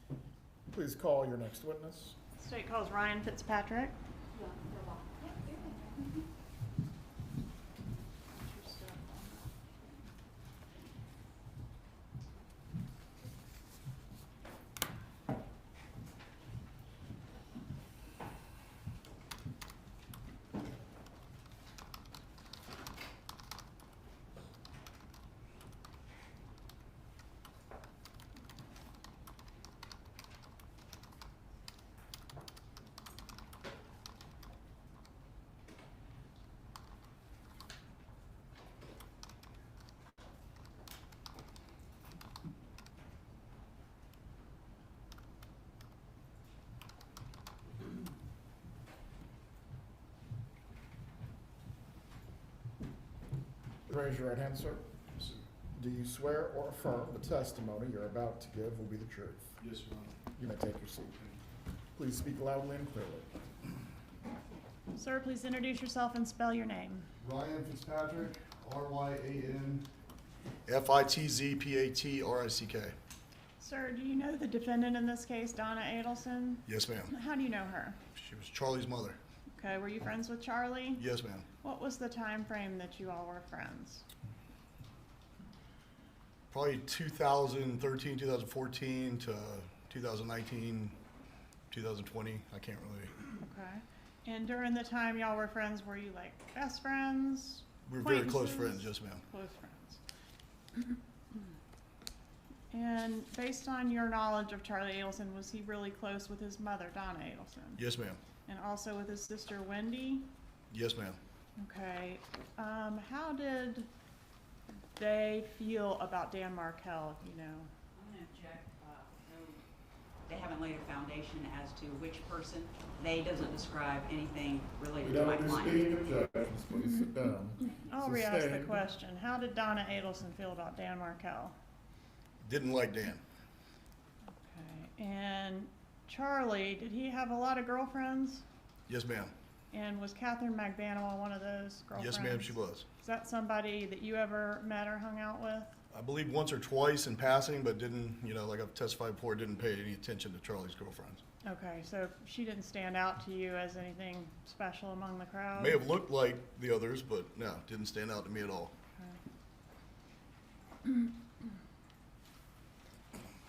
too. Please call your next witness. State calls Ryan Fitzpatrick. Raise your right hand, sir. Do you swear or affirm the testimony you're about to give will be the truth? Yes, Your Honor. You may take your seat. Please speak loudly and clearly. Sir, please introduce yourself and spell your name. Ryan Fitzpatrick, R-Y-A-N F-I-T-Z-P-A-T-R-I-C-K. Sir, do you know the defendant in this case, Donna Adelson? Yes, ma'am. How do you know her? She was Charlie's mother. Okay, were you friends with Charlie? Yes, ma'am. What was the time frame that you all were friends? Probably 2013, 2014 to 2019, 2020. I can't really. Okay. And during the time y'all were friends, were you like best friends? We were very close acquaintances? friends, yes, ma'am. Close friends. And based on your knowledge of Charlie Adelson, was he really close with his mother, Donna Adelson? Yes, ma'am. And also with his sister, Wendi? Yes, ma'am. Okay. How did they feel about Dan Markel, if you know? I'm gonna object, no, they haven't laid a foundation as to which person. They doesn't describe anything We related to my don't do client. speaking objections. Please sit down. I'll re-ask the Sustained. question. How did Donna Adelson feel about Dan Markel? Didn't like Dan. Okay. And Charlie, did he have a lot of girlfriends? Yes, ma'am. And was Katherine Magbanua one of those girlfriends? Yes, ma'am, she was. Is that somebody that you ever met or hung out with? I believe once or twice in passing, but didn't, like I've testified before, didn't pay any attention to Charlie's girlfriends. Okay, so she didn't stand out to you as anything special among the crowd? May have looked like the others, but no, didn't stand out to me at all. Okay.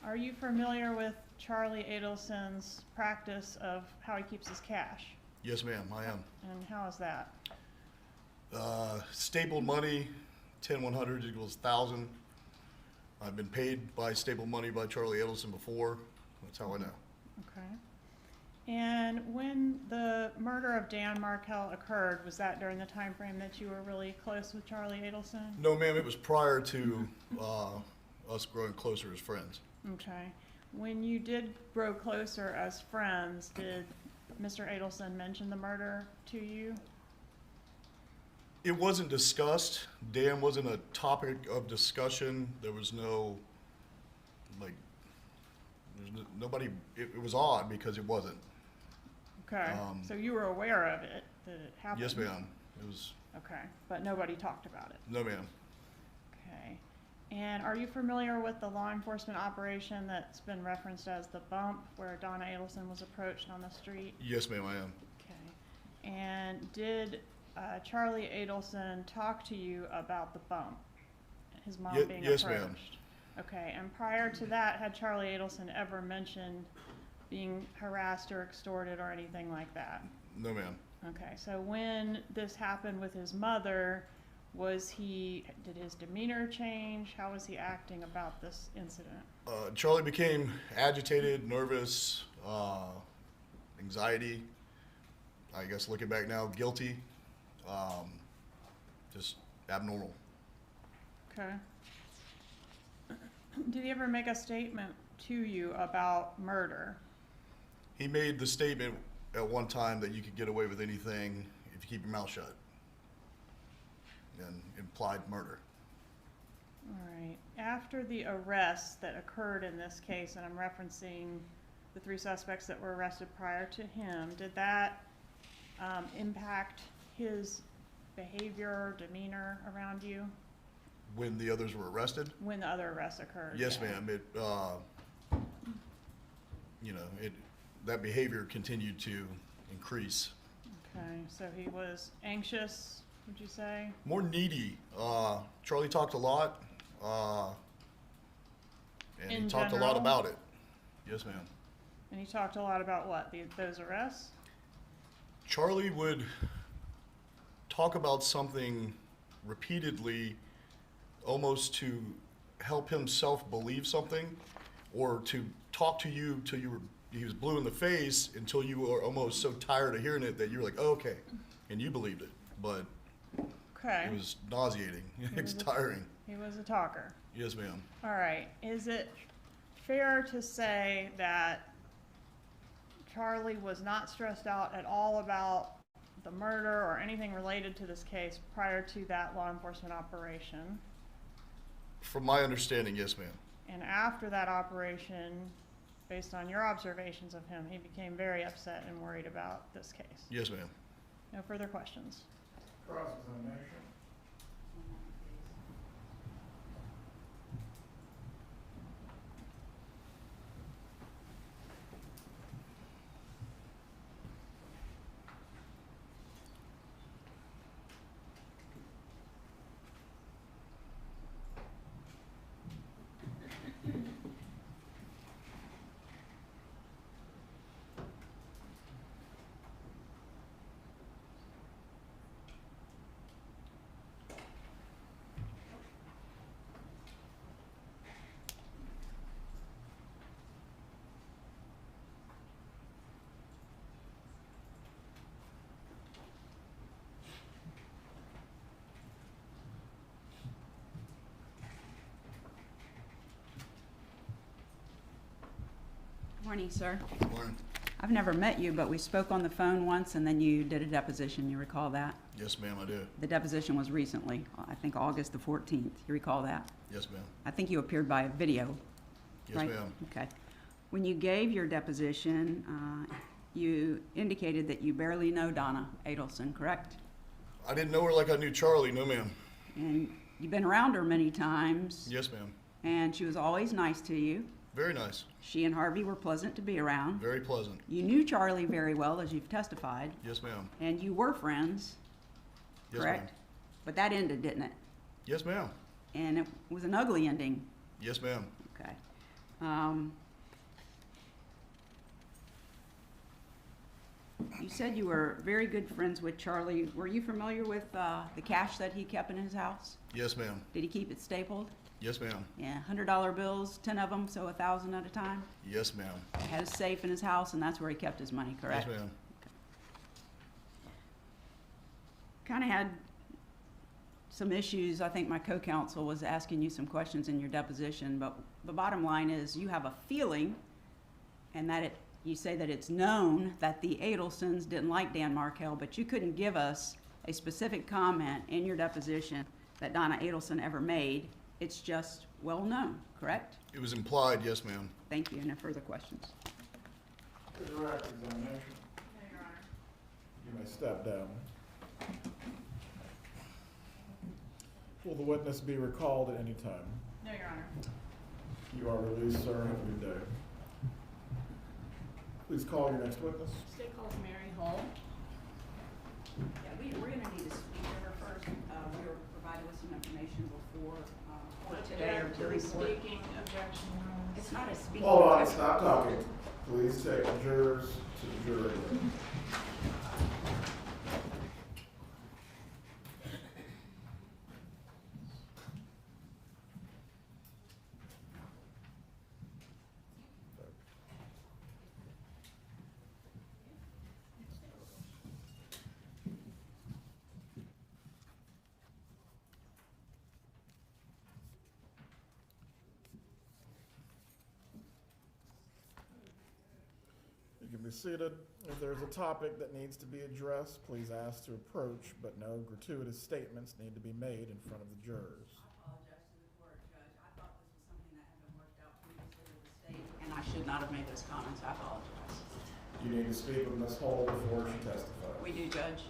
Are you familiar with Charlie Adelson's practice of how he keeps his cash? Yes, ma'am, I am. And how is that? Stapled money, 10/100 equals 1,000. I've been paid by stapled money by Charlie Adelson before. That's how I know. Okay. And when the murder of Dan Markel occurred, was that during the time frame that you were really close with Charlie Adelson? No, ma'am, it was prior to us growing closer as friends. Okay. When you did grow closer as friends, did Mr. Adelson mention the murder to you? It wasn't discussed. Dan wasn't a topic of discussion. There was no, nobody, it was odd because it wasn't. Okay. So you were aware of it, that it happened? Yes, ma'am. It was, Okay, but nobody talked about it? no, ma'am. Okay. And are you familiar with the law enforcement operation that's been referenced as the bump, where Donna Adelson was approached on the street? Yes, ma'am, I am. Okay. And did Charlie Adelson talk to you about the bump? His mom being yes, approached? ma'am. Okay, and prior to that, had Charlie Adelson ever mentioned being harassed or extorted or anything like that? No, ma'am. Okay, so when this happened with his mother, did his demeanor change? How was he acting about this incident? Charlie became agitated, nervous, anxiety. I guess looking back now, guilty. Just abnormal. Okay. Did he ever make a statement to you about murder? He made the statement at one time that you could get away with anything if you keep your mouth shut, and implied murder. All right. After the arrests that occurred in this case, and I'm referencing the 3 suspects that were arrested prior to him, did that impact his behavior, demeanor around you? When the others were arrested? When the other arrests occurred? Yes, yeah. ma'am. That behavior continued to increase. Okay, so he was anxious, would you say? More needy. Charlie talked a lot, and he In talked a lot general? about it. Yes, ma'am. And he talked a lot about what, those arrests? Charlie would talk about something repeatedly, almost to help himself believe something, or to talk to you till he was blue in the face, until you were almost so tired of hearing it that you were like, oh, okay, and you believed it. But Okay. it was nauseating. It's tiring. He was a talker. Yes, ma'am. All right. Is it fair to say that Charlie was not stressed out at all about the murder or anything related to this case prior to that law enforcement operation? From my understanding, yes, ma'am. And after that operation, based on your observations of him, he became very upset and worried about this case. Yes, ma'am. No further questions. Cross-examination. Morning, sir. Good morning. I've never met you, but we spoke on the phone once, and then you did a deposition. You recall that? Yes, ma'am, I do. The deposition was recently, I think August the 14th. You recall that? Yes, ma'am. I think you appeared by video, Yes, right? ma'am. Okay. When you gave your deposition, you indicated that you barely know Donna Adelson, correct? I didn't know her like I knew Charlie, no, ma'am. And you've been around her many times, Yes, ma'am. and she was always nice to you. Very nice. She and Harvey were pleasant to be around. Very pleasant. You knew Charlie very well, as you've testified, Yes, ma'am. and you were friends, Yes, correct? ma'am. But that ended, didn't it? Yes, ma'am. And it was an ugly ending. Yes, ma'am. Okay. You said you were very good friends with Charlie. Were you familiar with the cash that he kept in his house? Yes, ma'am. Did he keep it stapled? Yes, ma'am. Yeah, $100 bills, 10 of them, so 1,000 at a time. Yes, ma'am. He had a safe in his house, and that's where he kept his money, correct? Yes, ma'am. Kind of had some issues. I think my co-counsel was asking you some questions in your deposition, but the bottom line is you have a feeling, and that you say that it's known that the Adelsons didn't like Dan Markel, but you couldn't give us a specific comment in your deposition that Donna Adelson ever made. It's just well known, correct? It was implied, yes, ma'am. Thank you. No further questions. Direct examination. You may step down. Will the witness be recalled at any time? No, Your Honor. You are released, sir. Have a good day. Please call your next witness. State calls Mary Hull. Yeah, we're going to need to speak to her first. We were provided with some information before today or to report. Speaking objection rules. It's not a speaking. Hold on, stop talking. Please take the jurors to the jury room. You can be seated. If there's a topic that needs to be addressed, please ask to approach, but no gratuitous statements need to be made in front of the jurors. I apologize to the court, Judge. I thought this was something that had been worked out previously with the state, and I should not have made those comments. I apologize. You need to speak with Ms. Hull before she testifies. We do, Judge.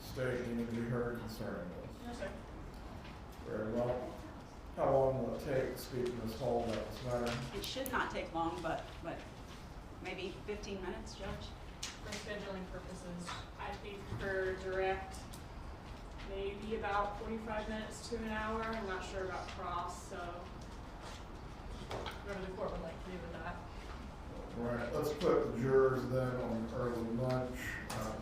State, you need to be heard concerning this. No, sir. Very well. How long will it take to speak to Ms. Hull about this matter? It should not take long, but maybe 15 minutes, Judge? For scheduling purposes, I think for direct, maybe about 45 minutes to an hour. I'm not sure about cross, so whatever the court would like to do with that. All right, let's put the jurors then on early lunch.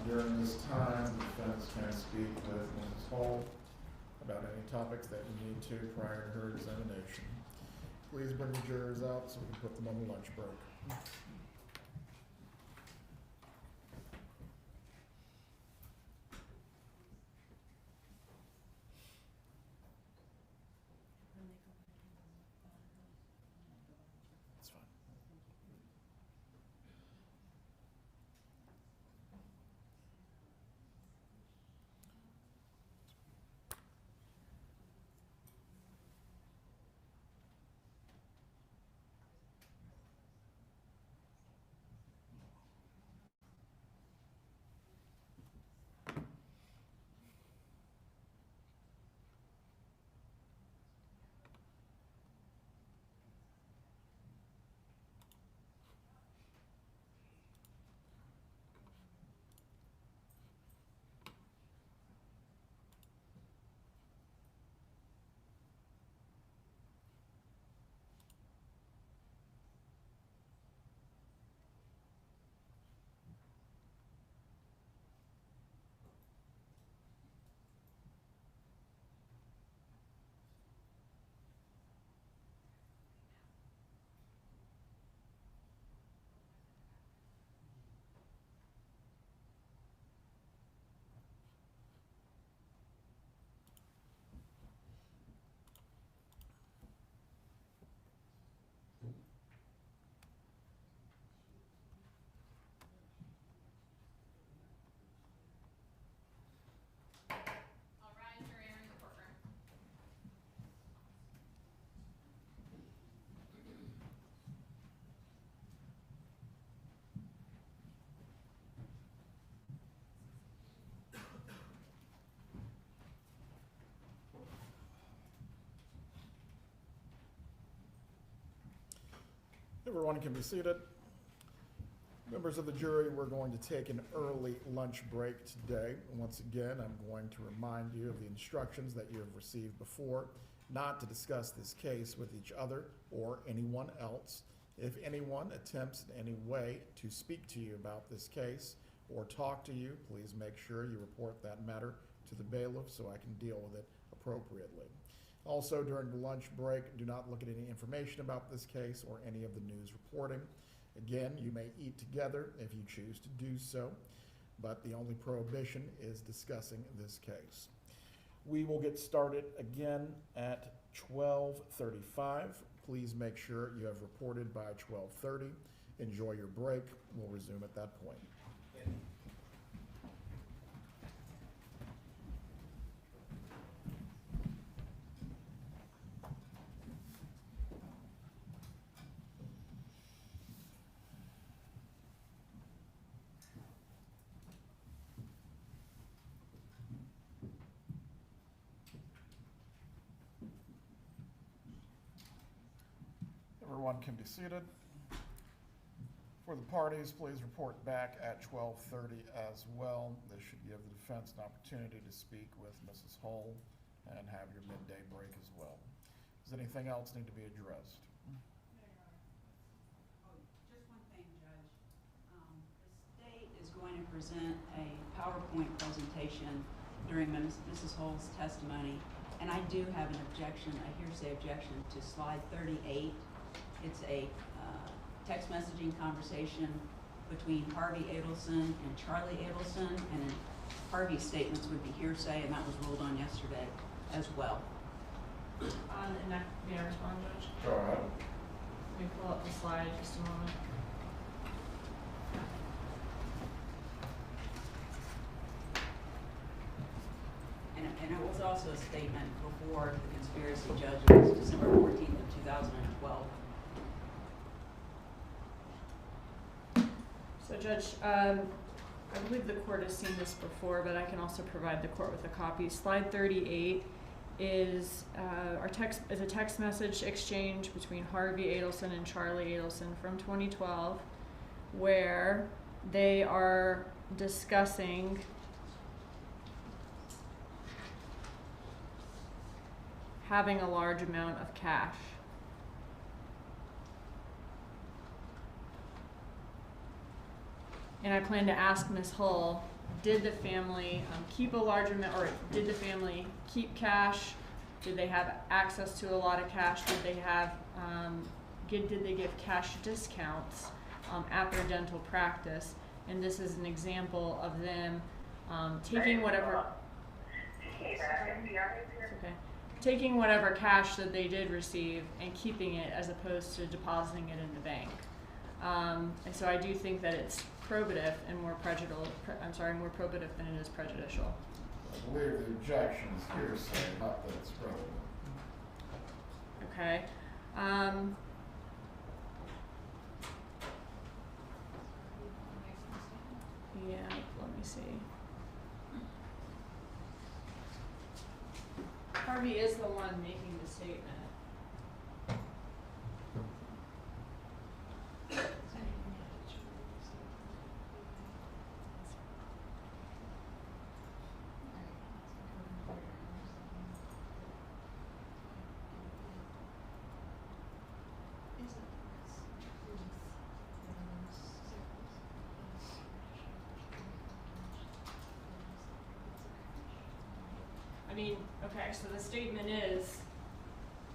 During this time, the defense can speak with Ms. Hull about any topics that you need to prior to her examination. Please bring the jurors out so we can put them on the lunch break. That's fine. Everyone can be seated. Members of the jury, we're going to take an early lunch break today. Once again, I'm going to remind you of the instructions that you have received before, not to discuss this case with each other or anyone else. If anyone attempts in any way to speak to you about this case or talk to you, please make sure you report that matter to the bailiff so I can deal with it appropriately. Also, during the lunch break, do not look at any information about this case or any of the news reporting. Again, you may eat together if you choose to do so, but the only prohibition is discussing this case. We will get started again at 12:35. Please make sure you have reported by 12:30. Enjoy your break. We'll resume at that point. Everyone can be seated. For the parties, please report back at 12:30 as well. This should give the defense an opportunity to speak with Mrs. Hull and have your midday break as well. Does anything else need to be addressed? Oh, just one thing, Judge. The state is going to present a PowerPoint presentation during Mrs. Hull's testimony, and I do have an objection, a hearsay objection to slide 38. It's a text messaging conversation between Harvey Adelson and Charlie Adelson, and Harvey's statements would be hearsay, and that was ruled on yesterday as well. And that, may I respond, Judge? Go ahead. Let me pull up the slide just a moment. And it was also a statement before the conspiracy judges, December 14th of 2012. So Judge, I believe the court has seen this before, but I can also provide the court with a copy. Slide 38 is a text message exchange between Harvey Adelson and Charlie Adelson from 2012, where they are discussing having a large amount of cash. And I plan to ask Ms. Hull, did the family keep a large amount, or did the family keep cash? Did they have access to a lot of cash? Did they have, did they give cash discounts at their dental practice? And this is an example of them taking whatever, okay, taking whatever cash that they did receive and keeping it as opposed to depositing it in the bank. And so I do think that it's probative and more more probative than it is prejudicial. I believe the objection is hearsay, not that it's relevant. Okay. Yeah, let me see. Harvey is the one making the statement. Okay, so the statement is,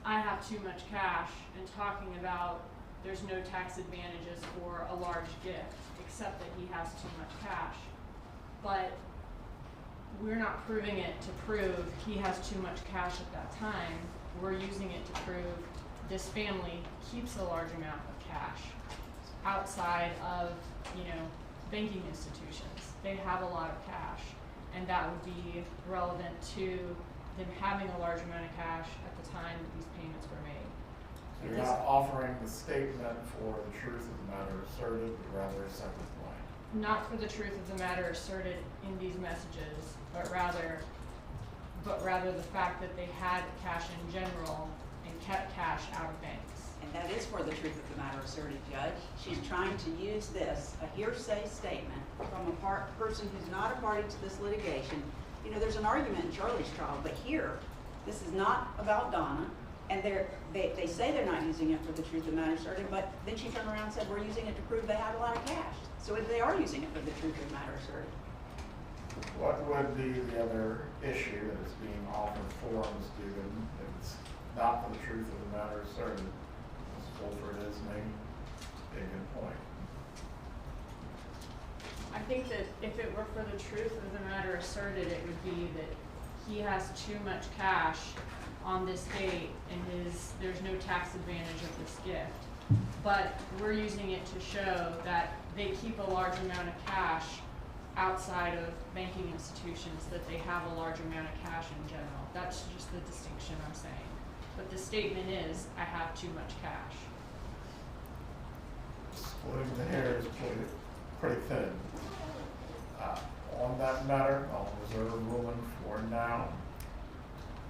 I have too much cash, and talking about there's no tax advantages for a large gift, except that he has too much cash. But we're not proving it to prove he has too much cash at that time. We're using it to prove this family keeps a large amount of cash outside of, banking institutions. They have a lot of cash, and that would be relevant to them having a large amount of cash at the time that these payments were made. So you're not offering the statement for the truth of the matter asserted, but rather a separate claim. Not for the truth of the matter asserted in these messages, but rather the fact that they had cash in general and kept cash out of banks. And that is for the truth of the matter asserted, Judge. She's trying to use this, a hearsay statement from a person who's not a party to this litigation. You know, there's an argument in Charlie's trial, but here, this is not about Donna, and they say they're not using it for the truth of the matter asserted, but then she turned around and said, we're using it to prove they had a lot of cash. So if they are using it for the truth of the matter asserted. What would be the other issue that is being offered for Ms. Dugan if it's not for the truth of the matter asserted? Ms. Fulford is making a good point. I think that if it were for the truth of the matter asserted, it would be that he has too much cash on this date and there's no tax advantage of this gift. But we're using it to show that they keep a large amount of cash outside of banking institutions, that they have a large amount of cash in general. That's just the distinction I'm saying. But the statement is, I have too much cash. Splitting the hair is pretty thin. On that matter, I'll reserve a ruling for now.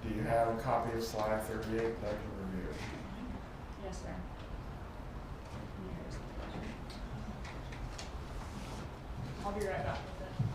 Do you have a copy of slide 38 that I can review? Yes, sir. I'll be right back with it.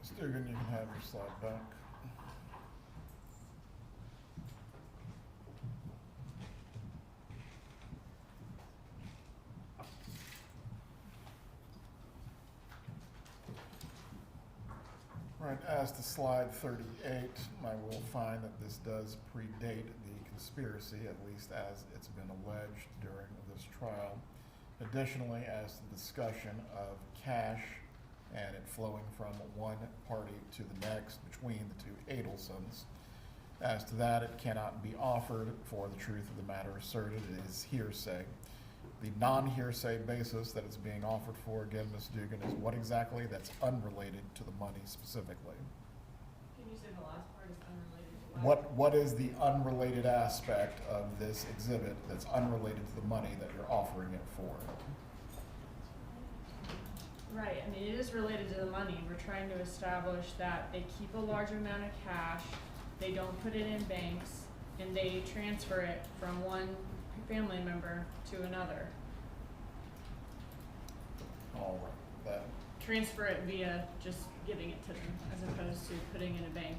Ms. Dugan, you can have your slide back. Right, as to slide 38, I will find that this does predate the conspiracy, at least as it's been alleged during this trial. Additionally, as to the discussion of cash and it flowing from one party to the next between the two Adelsons, as to that, it cannot be offered for the truth of the matter asserted. It is hearsay. The non-hearsay basis that it's being offered for, again, Ms. Dugan, is what exactly? That's unrelated to the money specifically. Can you say the last part is unrelated to what? What is the unrelated aspect of this exhibit that's unrelated to the money that you're offering it for? Right, I mean, it is related to the money. We're trying to establish that they keep a large amount of cash, they don't put it in banks, and they transfer it from one family member to another. All right, that. Transfer it via just giving it to them, as opposed to putting in a bank,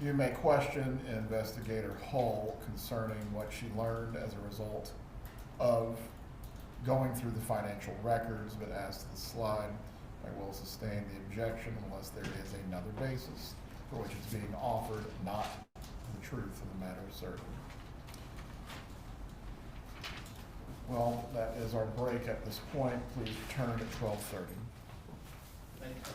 You may question Investigator Hull concerning what she learned as a result of going through the financial records, but as to the slide, I will sustain the objection unless there is another basis for which it's being offered, not the truth of the matter asserted. Well, that is our break at this point. Please return at 12:30. Thank you.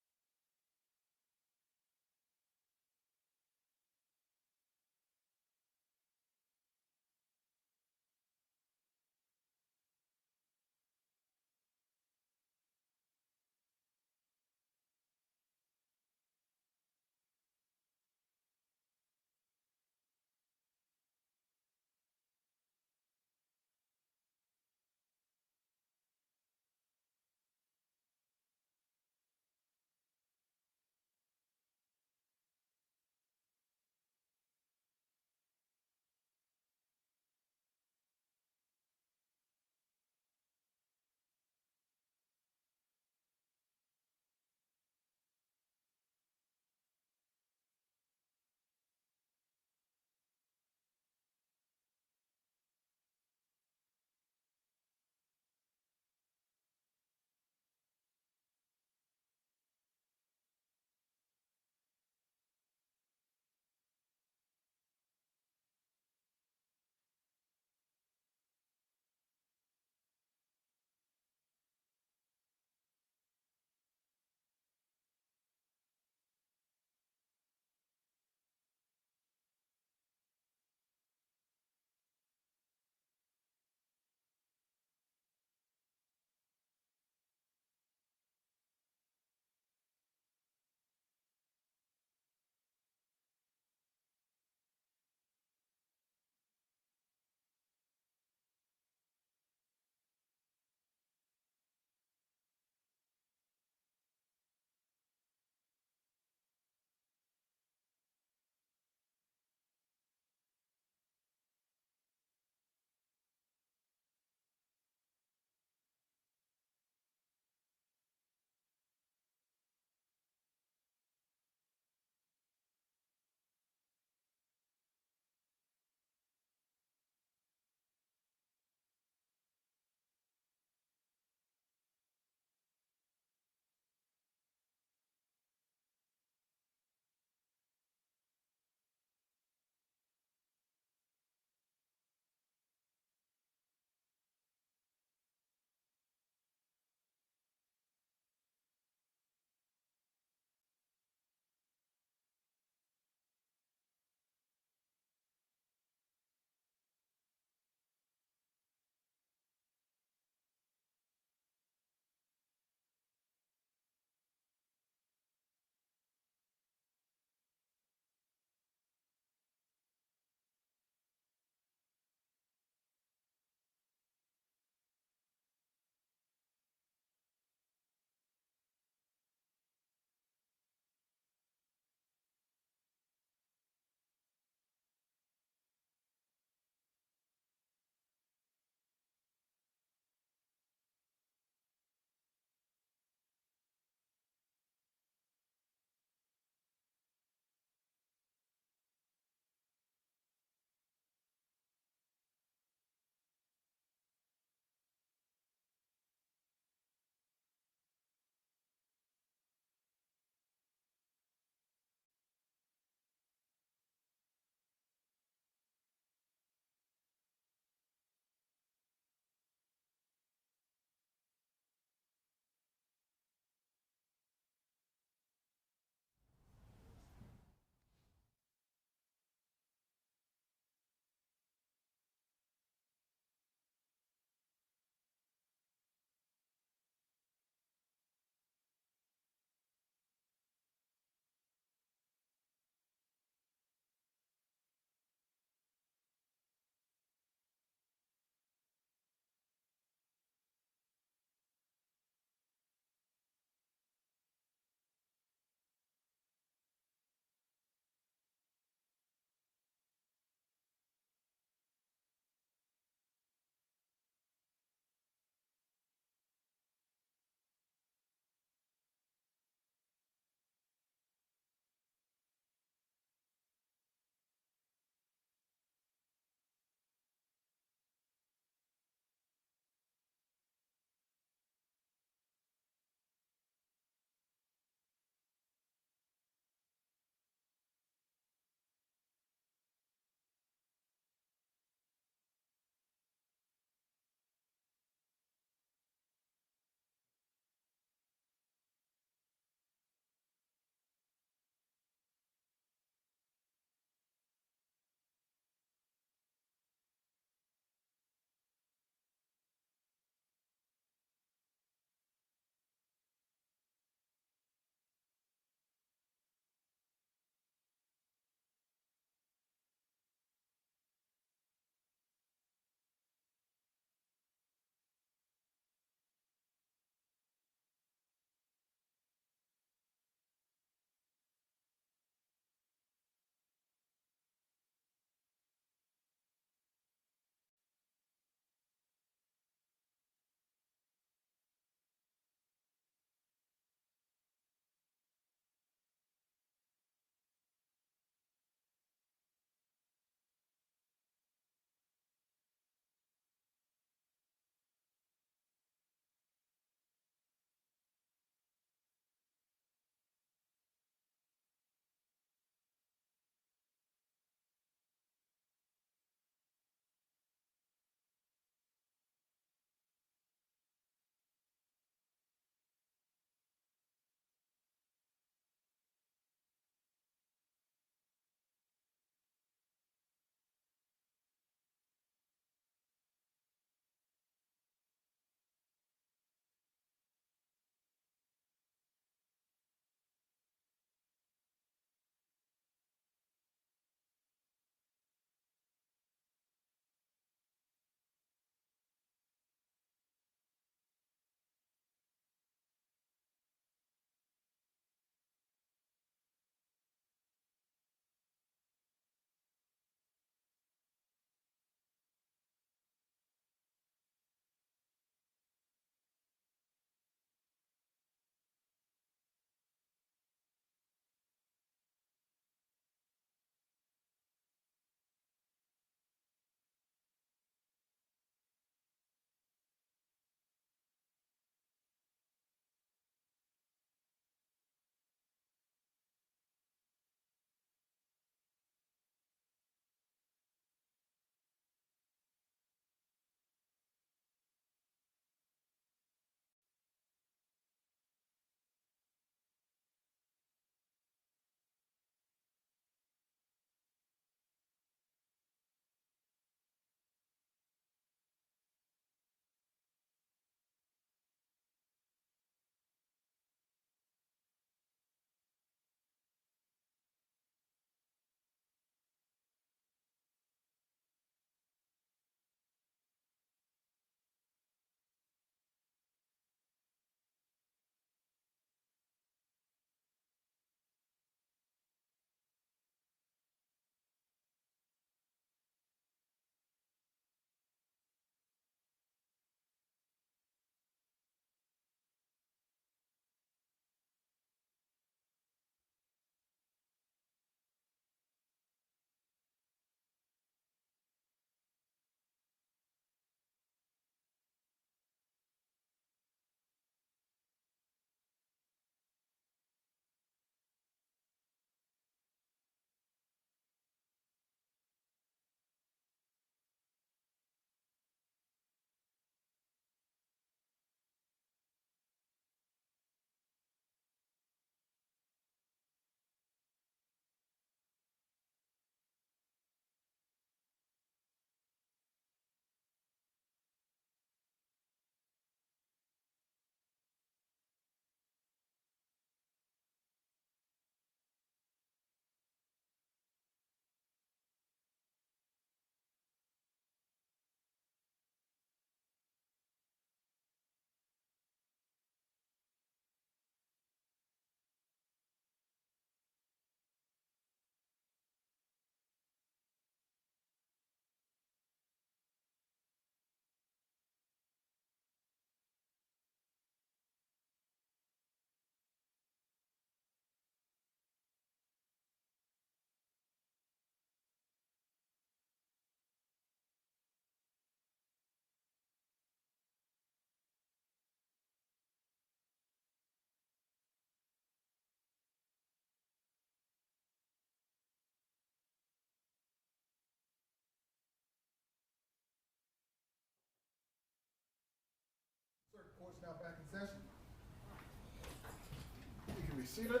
seated.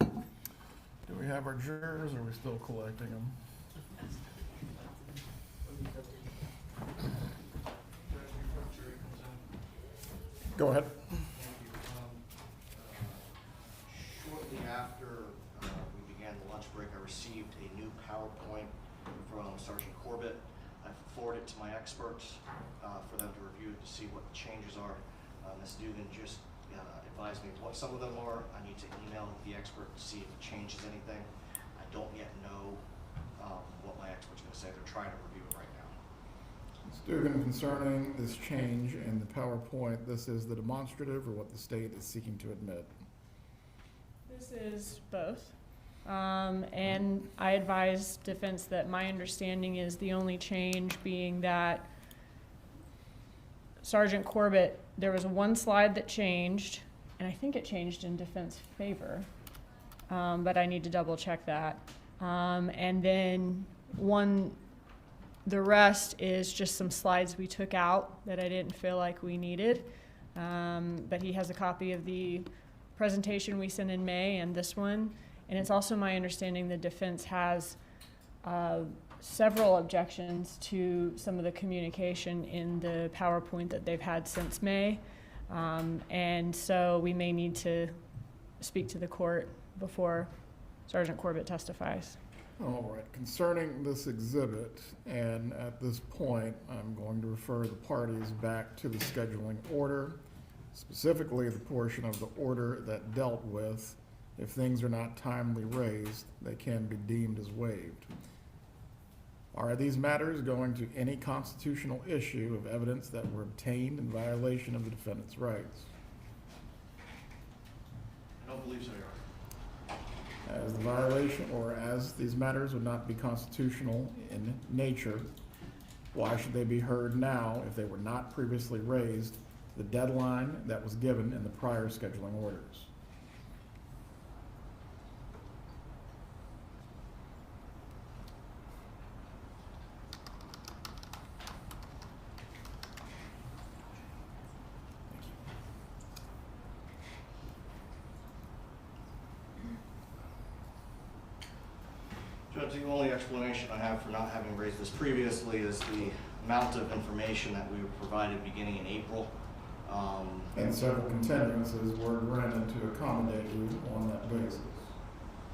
Do we have our jurors, or are we still collecting them? Go ahead. Shortly after we began the lunch break, I received a new PowerPoint from Sergeant Corbett. I forwarded it to my experts for them to review to see what the changes are. Ms. Dugan just advised me what some of them are. I need to email the expert to see if it changes anything. I don't yet know what my expert's going to say. They're trying to review it right now. Ms. Dugan, concerning this change in the PowerPoint, this is the demonstrative or what the state is seeking to admit? This is both. And I advise defense that my understanding is the only change being that Sergeant Corbett, there was one slide that changed, and I think it changed in defense favor, but I need to double check that. And then the rest is just some slides we took out that I didn't feel like we needed. But he has a copy of the presentation we sent in May and this one. And it's also my understanding the defense has several objections to some of the communication in the PowerPoint that they've had since May. And so we may need to speak to the court before Sergeant Corbett testifies. All right, concerning this exhibit, and at this point, I'm going to refer the parties back to the scheduling order, specifically the portion of the order that dealt with if things are not timely raised, they can be deemed as waived. Are these matters going to any constitutional issue of evidence that were obtained in violation of the defendant's rights? I don't believe so, Your Honor. As the violation, or as these matters would not be constitutional in nature, why should they be heard now if they were not previously raised, the deadline that was given in the prior scheduling orders? Judge, the only explanation I have for not having raised this previously is the amount of information that we were provided beginning in April. And several continuances were granted to accommodate you on that basis.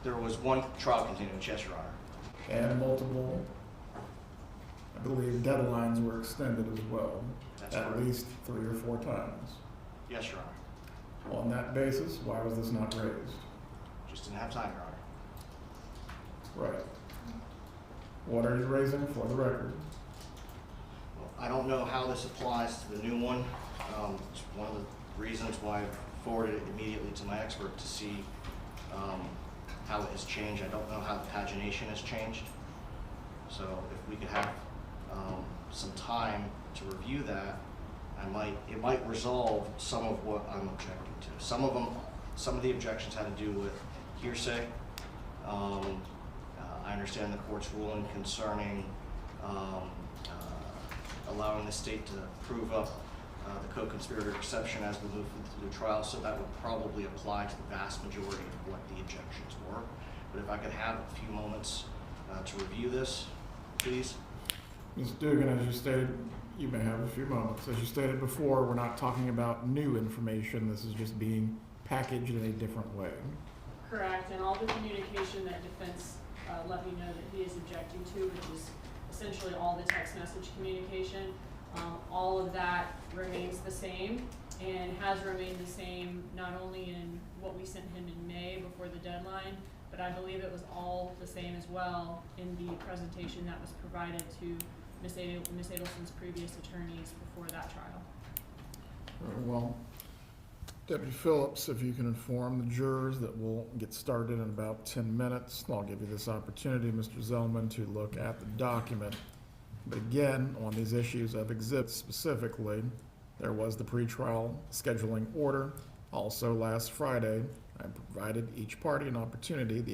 There was one trial continuance, yes, Your Honor. And multiple, I believe, deadlines were extended as well, That's at correct. least 3 or 4 times. Yes, Your Honor. On that basis, why was this not raised? Just didn't have time, Your Honor. Right. What are you raising for the record? Well, I don't know how this applies to the new one. It's one of the reasons why I forwarded it immediately to my expert to see how it has changed. I don't know how the pagination has changed. So if we could have some time to review that, it might resolve some of what I'm objecting to. Some of the objections had to do with hearsay. I understand the court's ruling concerning allowing the state to prove up the co-conspirator exception as we move through the trial, so that would probably apply to the vast majority of what the objections were. But if I could have a few moments to review this, please. Ms. Dugan, as you stated, you may have a few moments. As you stated before, we're not talking about new information. This is just being packaged in a different way. Correct, and all the communication that defense let me know that he is objecting to, which is essentially all the text message communication, all of that remains the same and has remained the same not only in what we sent him in May before the deadline, but I believe it was all the same as well in the presentation that was provided to Ms. Adelson's previous attorneys before that trial. Very well. Deputy Phillips, if you can inform the jurors that we'll get started in about 10 minutes. I'll give you this opportunity, Mr. Zellman, to look at the document. But again, on these issues of exhibits specifically, there was the pretrial scheduling order. Also last Friday, I provided each party the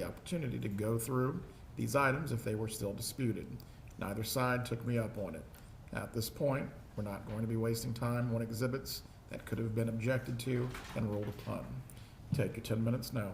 opportunity to go through these items if they were still disputed. Neither side took me up on it. At this point, we're not going to be wasting time on exhibits that could have been objected to and ruled upon. Take your 10 minutes now.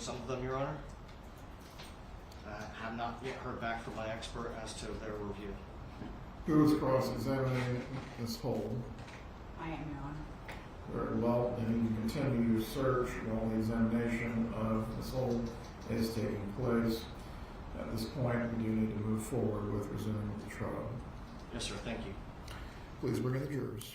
some of them, Your Honor. Have not yet heard back from my expert as to their review. Who is cross-examining Ms. Hull? I am, Your Honor. Very well, and you continue your search while the examination of Ms. Hull is taking place. At this point, we do need to move forward with resuming the trial. Yes, sir. Thank you. Please bring in the jurors.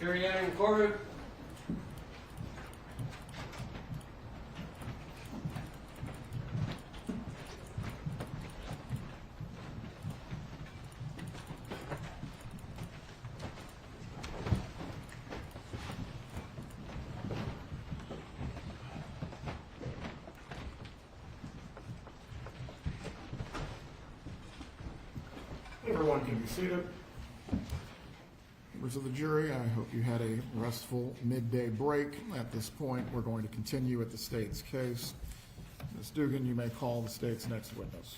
Jury entering the courtroom. Everyone can be seated. Members of the jury, I hope you had a restful midday break. At this point, we're going to continue with the state's case. Ms. Dugan, you may call the state's next witness.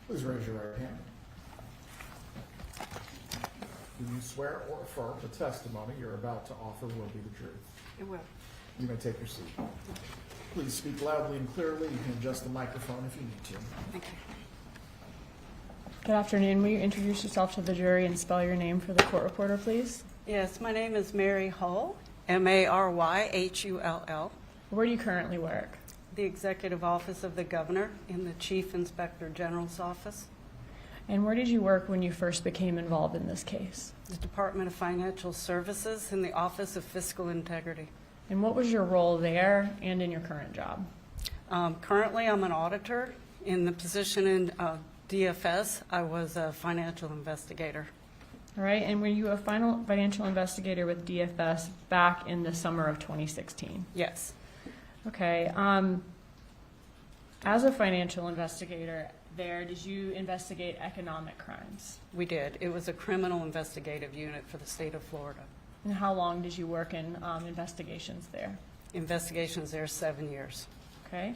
Please raise your right hand. Do you swear or affirm the testimony you're about to offer will be the truth? It will. You may take your seat. Please speak loudly and clearly. You can adjust the microphone if you need to. Thank you. Good afternoon. Will you introduce yourself to the jury and spell your name for the court reporter, please? Yes, my name is Mary Hull, Maryhull. Where do you currently work? The Executive Office of the Governor in the Chief Inspector General's office. And where did you work when you first became involved in this case? The Department of Financial Services in the Office of Fiscal Integrity. And what was your role there and in your current job? Currently, I'm an auditor. In the position in DFS, I was a financial investigator. All right, and were you a financial investigator with DFS back in the summer of 2016? Yes. Okay. As a financial investigator there, did you investigate economic crimes? We did. It was a criminal investigative unit for the state of Florida. And how long did you work in investigations there? Investigations there 7 years. Okay.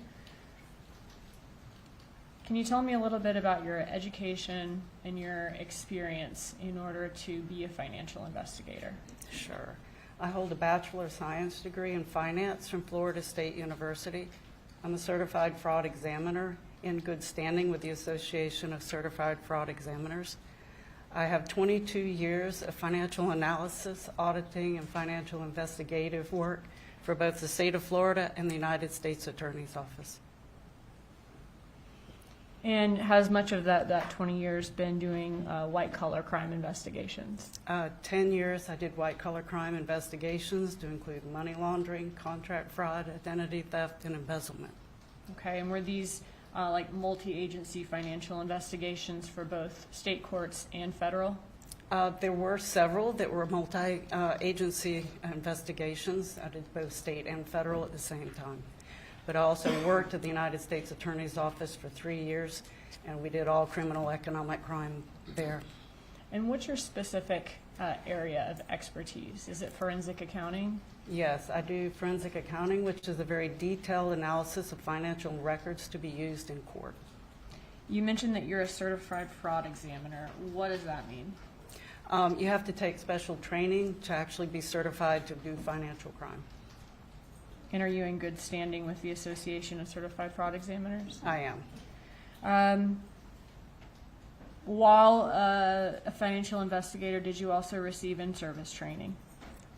Can you tell me a little bit about your education and your experience in order to be a financial investigator? Sure. I hold a Bachelor of Science degree in finance from Florida State University. I'm a certified fraud examiner in good standing with the Association of Certified Fraud Examiners. I have 22 years of financial analysis, auditing, and financial investigative work for both the state of Florida and the United States Attorney's Office. And has much of that 20 years been doing white-collar crime investigations? 10 years I did white-collar crime investigations to include money laundering, contract fraud, identity theft, and embezzlement. Okay, and were these like multi-agency financial investigations for both state courts and federal? There were several that were multi-agency investigations. I did both state and federal at the same time. But I also worked at the United States Attorney's Office for 3 years, and we did all criminal economic crime there. And what's your specific area of expertise? Is it forensic accounting? Yes, I do forensic accounting, which is a very detailed analysis of financial records to be used in court. You mentioned that you're a certified fraud examiner. What does that mean? You have to take special training to actually be certified to do financial crime. And are you in good standing with the Association of Certified Fraud Examiners? I am. While a financial investigator, did you also receive in-service training?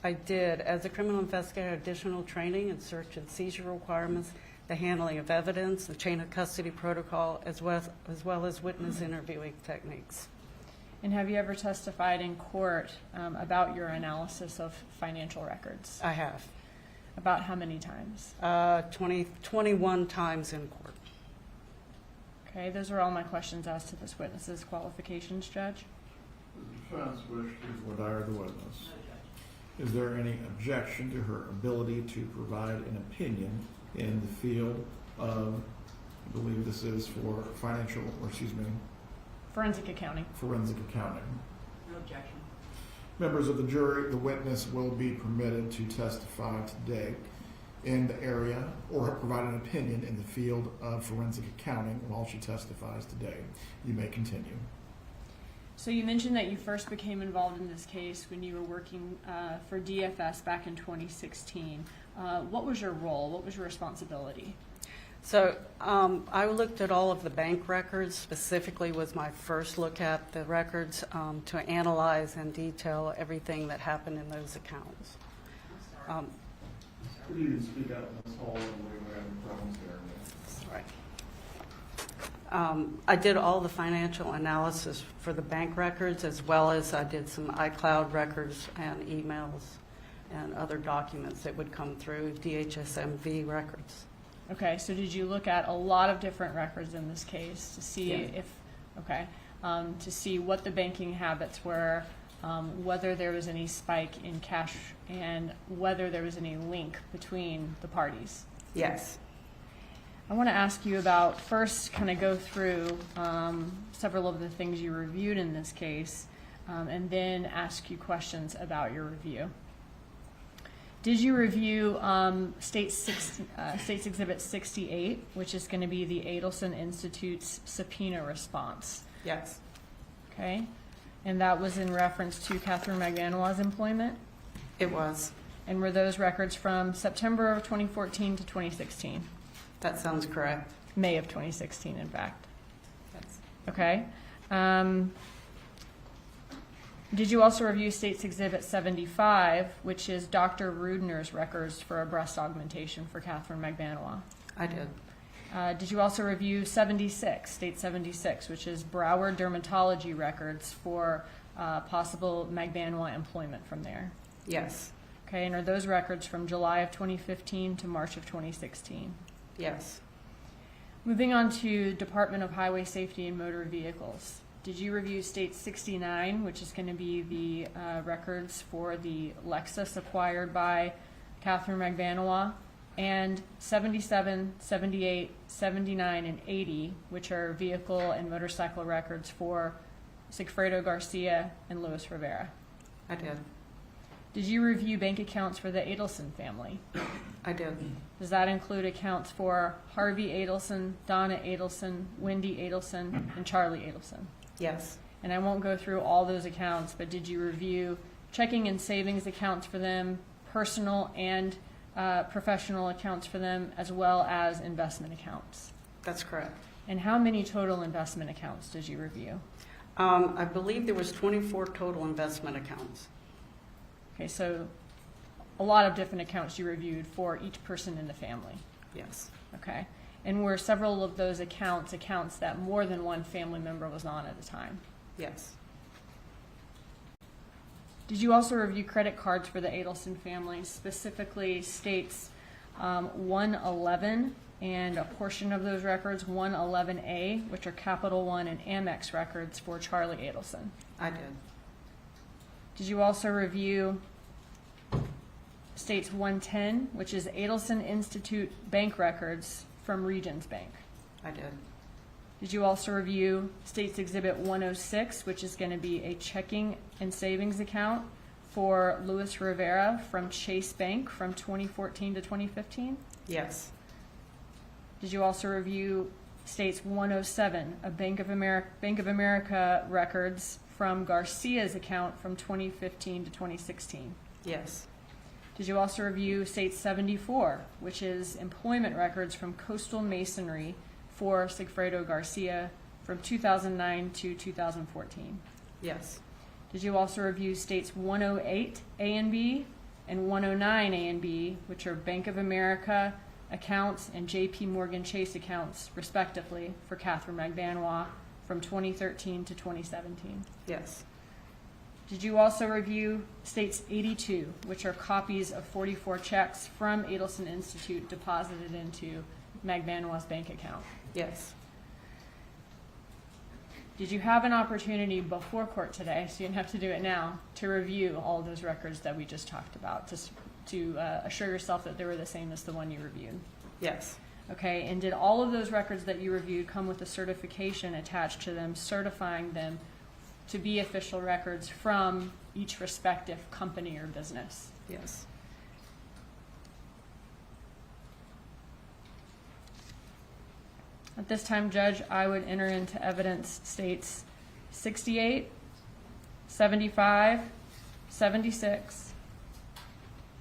I did. As a criminal investigator, additional training and search and seizure requirements the handling of evidence, the chain of custody protocol, as well as witness interviewing techniques. And have you ever testified in court about your analysis of financial records? I have. About how many times? 21 times in court. Okay, those are all my questions as to this witness's qualifications, Judge. The defense wishes to voir dire the witness. Is there any objection to her ability to provide an opinion in the field of, I believe this is for Forensic accounting. forensic accounting? No objection. Members of the jury, the witness will be permitted to testify today in the area or provide an opinion in the field of forensic accounting while she testifies today. You may continue. So you mentioned that you first became involved in this case when you were working for DFS back in 2016. What was your role? What was your responsibility? So I looked at all of the bank records, specifically was my first look at the records to analyze and detail everything that happened in those accounts. Could you speak out in this hall and we're having problems hearing you? I did all the financial analysis for the bank records, as well as I did some iCloud records and emails and other documents that would come through DHSMV records. Okay, so did you look at a lot of different records in this case to see to see what the banking habits were, whether there was any spike in cash, and whether there was any link between the parties? Yes. I want to ask you about, first kind of go through several of the things you reviewed in this case, and then ask you questions about your review. Did you review State's Exhibit 68, which is going to be the Adelson Institute's subpoena response? Yes. Okay. And that was in reference to Katherine Magbanua's employment? It was. And were those records from September of 2014 to 2016? That sounds correct. May of 2016, in fact. Yes. Okay. Did you also review State's Exhibit 75, which is Dr. Rudner's records for a breast augmentation for Katherine Magbanua? I did. Did you also review 76, State 76, which is Broward dermatology records for possible Magbanua employment from there? Yes. Okay, and are those records from July of 2015 to March of 2016? Yes. Moving on to Department of Highway Safety and Motor Vehicles. Did you review State 69, which is going to be the records for the Lexus acquired by Katherine Magbanua, and 77, 78, 79, and 80, which are vehicle and motorcycle records for Sigfredo Garcia and Luis Rivera? I did. Did you review bank accounts for the Adelson family? I did. Does that include accounts for Harvey Adelson, Donna Adelson, Wendi Adelson, and Charlie Adelson? Yes. And I won't go through all those accounts, but did you review checking and savings accounts for them, personal and professional accounts for them, as well as investment accounts? That's correct. And how many total investment accounts did you review? I believe there was 24 total investment accounts. Okay, so a lot of different accounts you reviewed for each person in the family. Yes. Okay. And were several of those accounts that more than one family member was on at a time? Yes. Did you also review credit cards for the Adelson family, specifically States 111 and a portion of those records, 111A, which are Capital One and Amex records for Charlie Adelson? I did. Did you also review States 110, which is Adelson Institute bank records from Regions Bank? I did. Did you also review States Exhibit 106, which is going to be a checking and savings account for Luis Rivera from Chase Bank from 2014 to 2015? Yes. Did you also review States 107, a Bank of America records from Garcia's account from 2015 to 2016? Yes. Did you also review State 74, which is employment records from Coastal Masonry for Sigfredo Garcia from 2009 to 2014? Yes. Did you also review States 108 A and B and 109 A and B, which are Bank of America accounts and JP Morgan Chase accounts, respectively, for Katherine Magbanua from 2013 to 2017. Yes. Did you also review States 82, which are copies of 44 checks from Adelson Institute deposited into Magbanua's bank account? Yes. Did you have an opportunity before court today, so you didn't have to do it now, to review all of those records that we just talked about, to assure yourself that they were the same as the one you reviewed? Yes. Okay, and did all of those records that you reviewed come with a certification attached to them, certifying them to be official records from each respective company or business? Yes. At this time, Judge, I would enter into evidence States 68, 75, 76,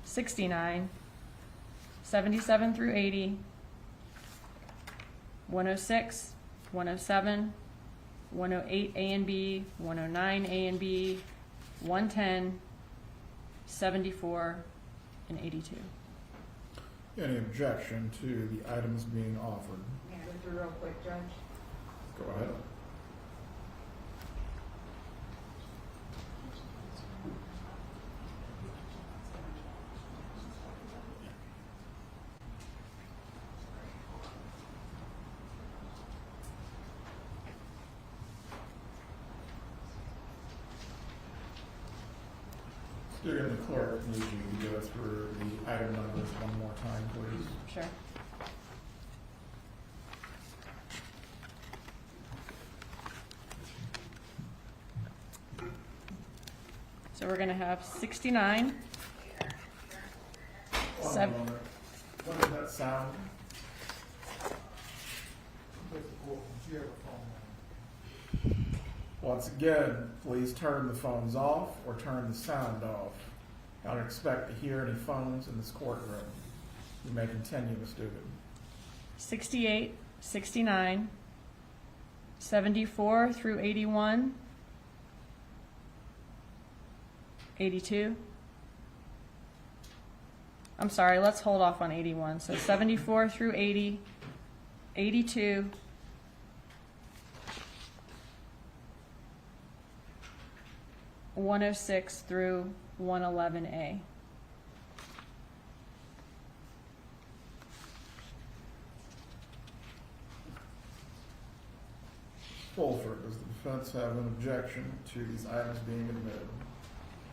69, 77 through 80, 106, 107, 108 A and B, 109 A and B, 110, 74, and 82. Any objection to the items being offered? Can I go through real quick, Judge? Go ahead. Student, the clerk needs you to go through the item numbers one more time, please. Sure. So we're going to have 69. One Seven. moment. What does that sound? Once again, please turn the phones off or turn the sound off. I don't expect to hear any phones in this courtroom. You may continue, Ms. Dugan. 68, 69, 74 through 81, 82. I'm sorry, let's hold off on 81. So 74 through 80, 82, 106 through 111A. Fulford, does the defense have an objection to these items being admitted?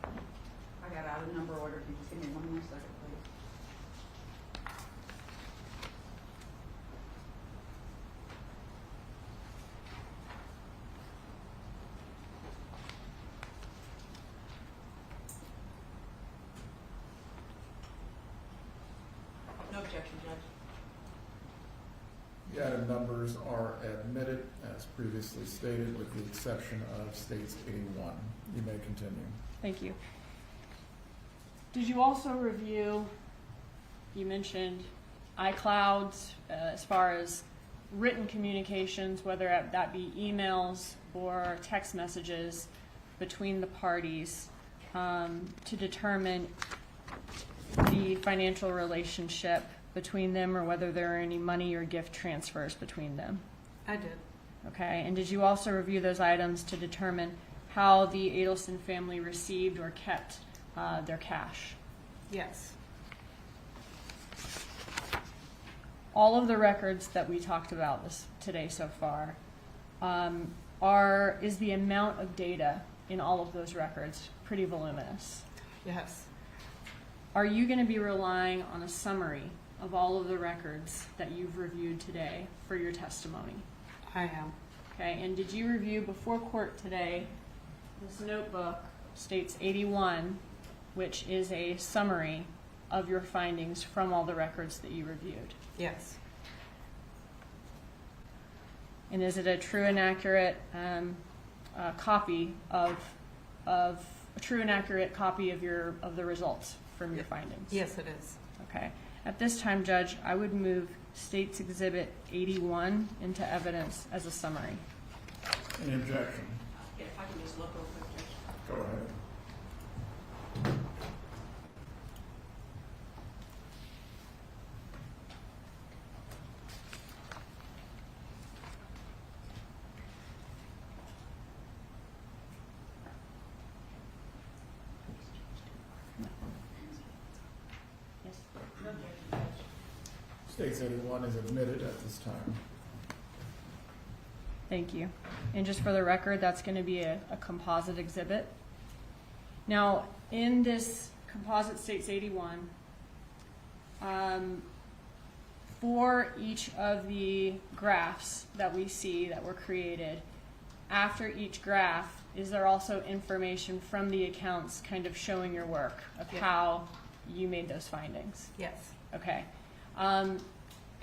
I got out of number order. If you just give me one more second, please. No objection, Judge. The item numbers are admitted as previously stated with the exception of States 81. You may continue. Thank you. Did you also review, you mentioned iClouds as far as written communications, whether that be emails or text messages between the parties to determine the financial relationship between them or whether there are any money or gift transfers between them? I did. Okay, and did you also review those items to determine how the Adelson family received or kept their cash? Yes. All of the records that we talked about today so far, is the amount of data in all of those records pretty voluminous? Yes. Are you going to be relying on a summary of all of the records that you've reviewed today for your testimony? I am. Okay, and did you review before court today this notebook, States 81, which is a summary of your findings from all the records that you reviewed? Yes. And is it a true and accurate copy of a true and accurate copy of the results from your findings? Yes, it is. Okay. At this time, Judge, I would move States Exhibit 81 into evidence as a summary. Any objection? Yeah, if I can just look real quick, Judge. Go ahead. State's 81 is admitted at this time. Thank you. And just for the record, that's going to be a composite exhibit. Now, in this composite State's 81, for each of the graphs that we see that were created, after each graph, is there also information from the accounts kind of showing your work of how you made those findings? Yes. Okay.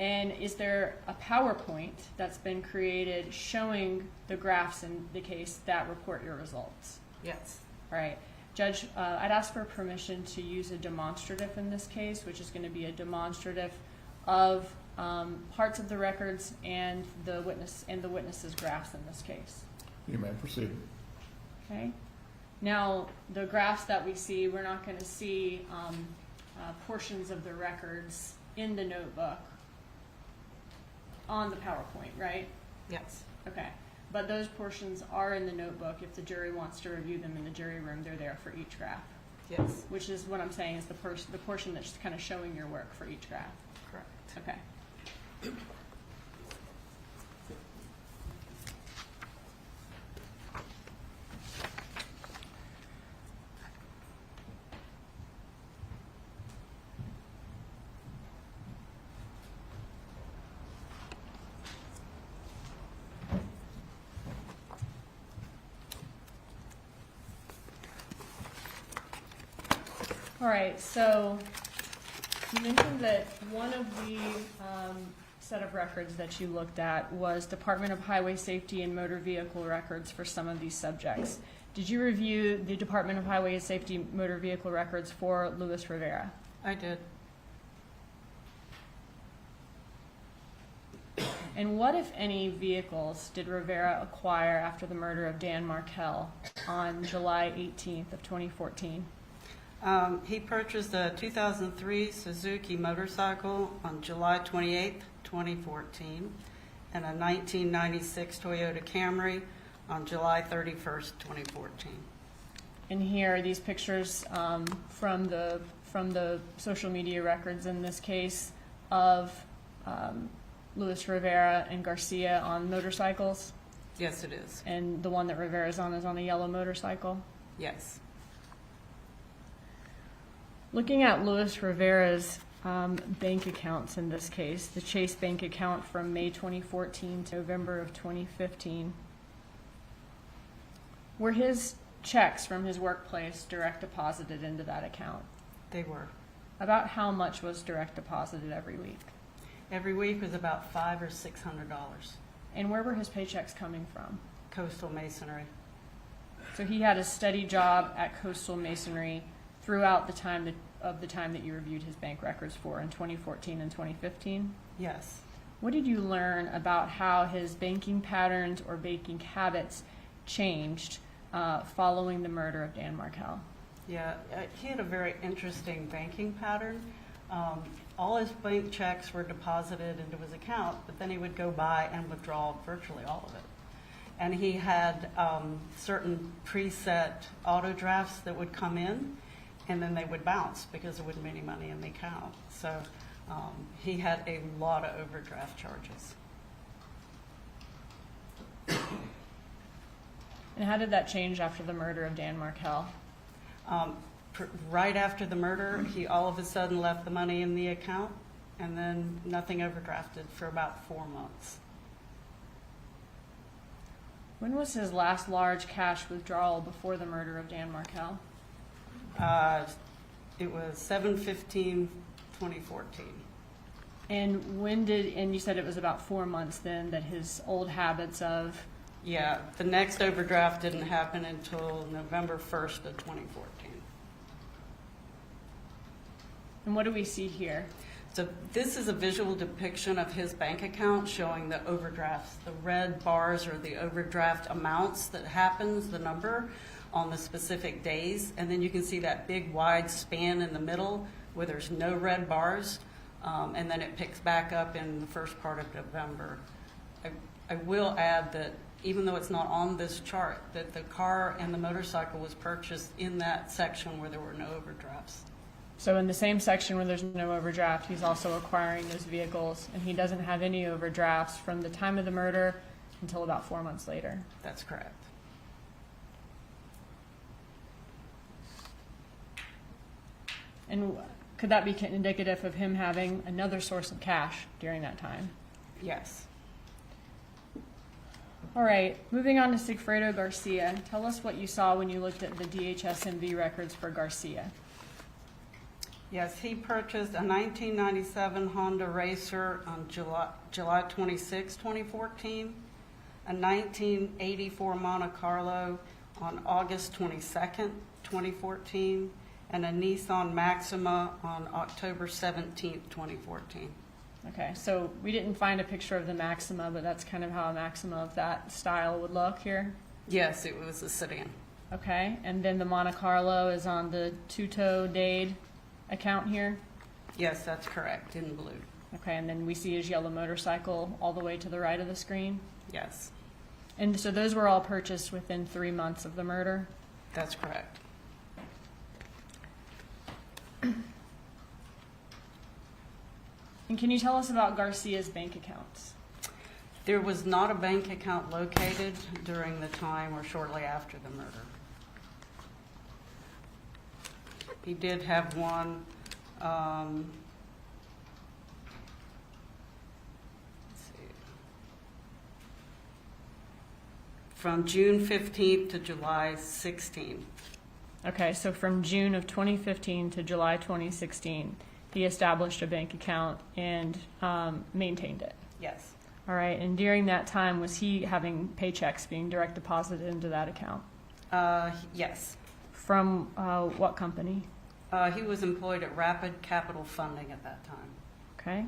And is there a PowerPoint that's been created showing the graphs in the case that report your results? Yes. All right. Judge, I'd ask for permission to use a demonstrative in this case, which is going to be a demonstrative of parts of the records and the witness's graphs in this case. You may proceed. Okay. Now, the graphs that we see, we're not going to see portions of the records in the notebook on the PowerPoint, right? Yes. Okay. But those portions are in the notebook. If the jury wants to review them in the jury room, they're there for each graph. Yes. Which is what I'm saying is the portion that's kind of showing your work for each graph. Correct. Okay. All right, so you mentioned that one of the set of records that you looked at was Department of Highway Safety and Motor Vehicle records for some of these subjects. Did you review the Department of Highway Safety Motor Vehicle records for Luis Rivera? I did. And what, if any, vehicles did Rivera acquire after the murder of Dan Markel on July 18th of 2014? He purchased a 2003 Suzuki motorcycle on July 28th, 2014, and a 1996 Toyota Camry on July 31st, 2014. And here are these pictures from the social media records in this case of Luis Rivera and Garcia on motorcycles. Yes, it is. And the one that Rivera's on is on a yellow motorcycle. Yes. Looking at Luis Rivera's bank accounts in this case, the Chase bank account from May 2014 to November of 2015, were his checks from his workplace direct deposited into that account? They were. About how much was direct deposited every week? Every week was about $500 or $600. And where were his paychecks coming from? Coastal Masonry. So he had a steady job at Coastal Masonry throughout the time that you reviewed his bank records for in 2014 and 2015? Yes. What did you learn about how his banking patterns or banking habits changed following the murder of Dan Markel? Yeah, he had a very interesting banking pattern. All his bank checks were deposited into his account, but then he would go by and withdraw virtually all of it. And he had certain preset auto drafts that would come in, and then they would bounce because there wouldn't be any money in the account. So he had a lot of overdraft charges. And how did that change after the murder of Dan Markel? Right after the murder, he all of a sudden left the money in the account, and then nothing overdrafted for about 4 months. When was his last large cash withdrawal before the murder of Dan Markel? It was 7/15/2014. And you said it was about 4 months then that his old habits of... Yeah, the next overdraft didn't happen until November 1st of 2014. And what do we see here? So this is a visual depiction of his bank account showing the overdrafts. The red bars are the overdraft amounts that happens, the number, on the specific days. And then you can see that big wide span in the middle where there's no red bars. And then it picks back up in the first part of November. I will add that even though it's not on this chart, that the car and the motorcycle was purchased in that section where there were no overdrafts. So in the same section where there's no overdraft, he's also acquiring those vehicles, and he doesn't have any overdrafts from the time of the murder until about 4 months later. That's correct. And could that be indicative of him having another source of cash during that time? Yes. All right, moving on to Sigfredo Garcia. Tell us what you saw when you looked at the DHS-MV records for Garcia. Yes, he purchased a 1997 Honda Racer on July 26, 2014, a 1984 Monte Carlo on August 22nd, 2014, and a Nissan Maxima on October 17th, 2014. Okay, so we didn't find a picture of the Maxima, but that's kind of how a Maxima of that style would look here. Yes, it was a sedan. Okay, and then the Monte Carlo is on the Tuto Dade account here. Yes, that's correct, in blue. Okay, and then we see his yellow motorcycle all the way to the right of the screen. Yes, And so those were all purchased within 3 months of the murder. that's correct. And can you tell us about Garcia's bank accounts? There was not a bank account located during the time or shortly after the murder. He did have one, let's see, from June 15th to July 16th. Okay, so from June of 2015 to July 2016, he established a bank account and maintained it. Yes, All right, and during that time, was he having paychecks being direct deposited into that account? yes. From what company? He was employed at Rapid Capital Funding at that time. Okay.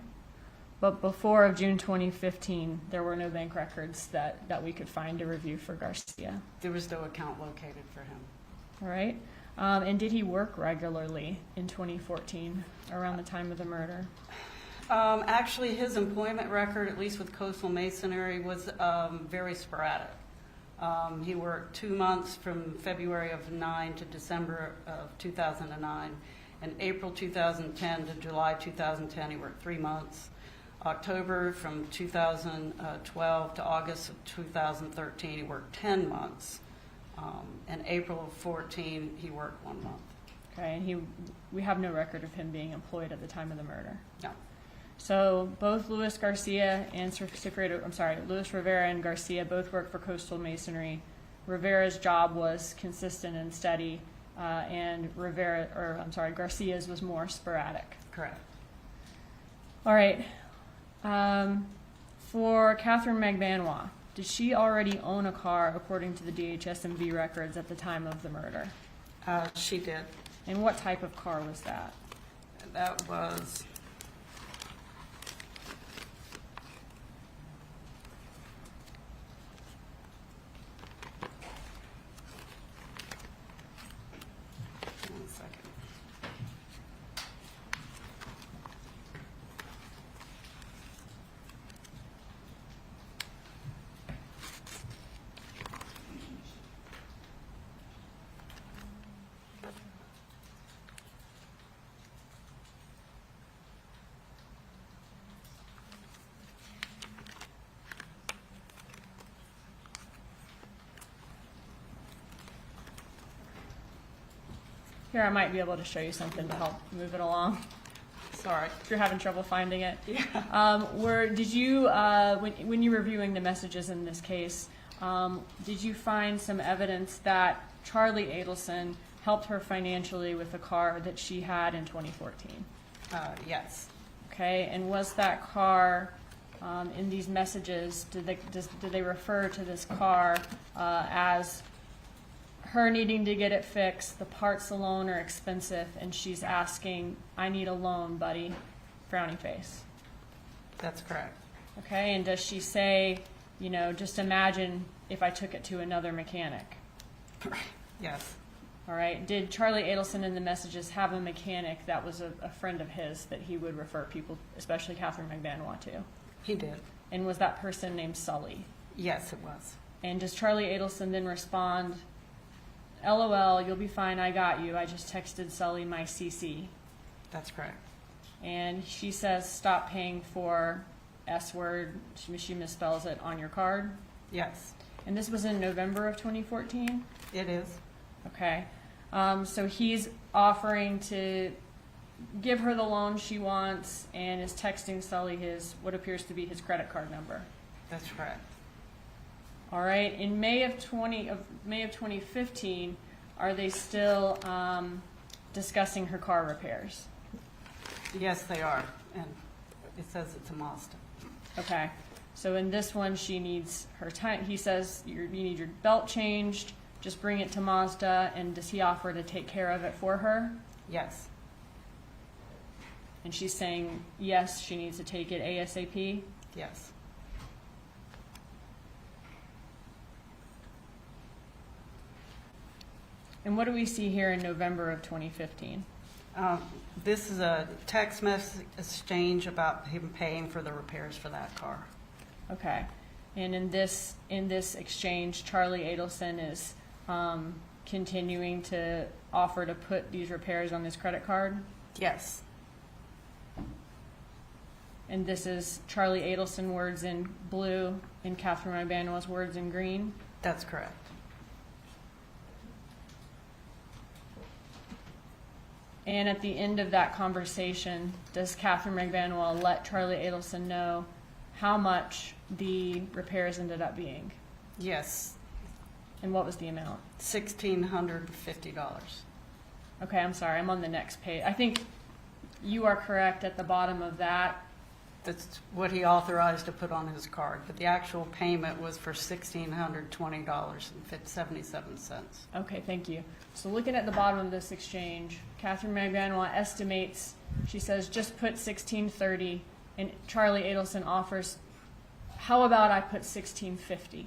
But before of June 2015, there were no bank records that we could find to review for Garcia. There was no account located for him. All right. And did he work regularly in 2014, around the time of the murder? Actually, his employment record, at least with Coastal Masonry, was very sporadic. He worked 2 months from February of 9 to December of 2009. In April 2010 to July 2010, he worked 3 months. October from 2012 to August of 2013, he worked 10 months. In April of 14, he worked 1 month. Okay, and we have no record of him being employed at the time of the murder. No. So both Luis Garcia and Luis Rivera and Garcia both worked for Coastal Masonry. Rivera's job was consistent and steady, and Garcia's was more sporadic. Correct. All right. For Katherine Magbanua, did she already own a car according to the DHS-MV records at the time of the murder? She did. And what type of car was that? That was... One second. Here, I might be able to show you something to help move it along. Sorry, if you're having trouble finding it. Yeah. Did you, when you're reviewing the messages in this case, did you find some evidence that Charlie Adelson helped her financially with a car that she had in 2014? Yes. Okay, and was that car, in these messages, did they refer to this car as her needing to get it fixed, the parts alone are expensive, and she's asking, I need a loan, buddy, frowny face? That's correct. Okay, and does she say, just imagine if I took it to another mechanic? Yes. All right, did Charlie Adelson in the messages have a mechanic that was a friend of his that he would refer people, especially Katherine Magbanua, to? He did. And was that person named Sully? Yes, it was. And does Charlie Adelson then respond, LOL, you'll be fine, I got you, I just texted Sully my CC? That's correct. And she says stop paying for S word, she misspells it, on your card. Yes, And this was in November of 2014? it is. Okay. So he's offering to give her the loan she wants and is texting Sully what appears to be his credit card number. That's correct. All right. In May of 2015, are they still discussing her car repairs? Yes, they are, and it says it's a Mazda. Okay. So in this one, she needs her time. He says you need your belt changed. Just bring it to Mazda. And does he offer to take care of it for her? Yes, And she's saying yes, she needs to take it ASAP. yes. And what do we see here in November of 2015? This is a text message exchange about him paying for the repairs for that car. Okay. And in this exchange, Charlie Adelson is continuing to offer to put these repairs on his credit card. Yes, And this is Charlie Adelson words in blue and Katherine Magbanua's words in green. that's correct. And at the end of that conversation, does Katherine Magbanua let Charlie Adelson know how much the repairs ended up being? Yes, And what was the amount? $1,650. Okay, I'm sorry, I'm on the next page. I think you are correct at the bottom of that. That's what he authorized to put on his card, but the actual payment was for $1,620.77. Okay, thank you. So looking at the bottom of this exchange, Katherine Magbanua estimates, she says, just put $1,630, and Charlie Adelson offers, how about I put $1,650?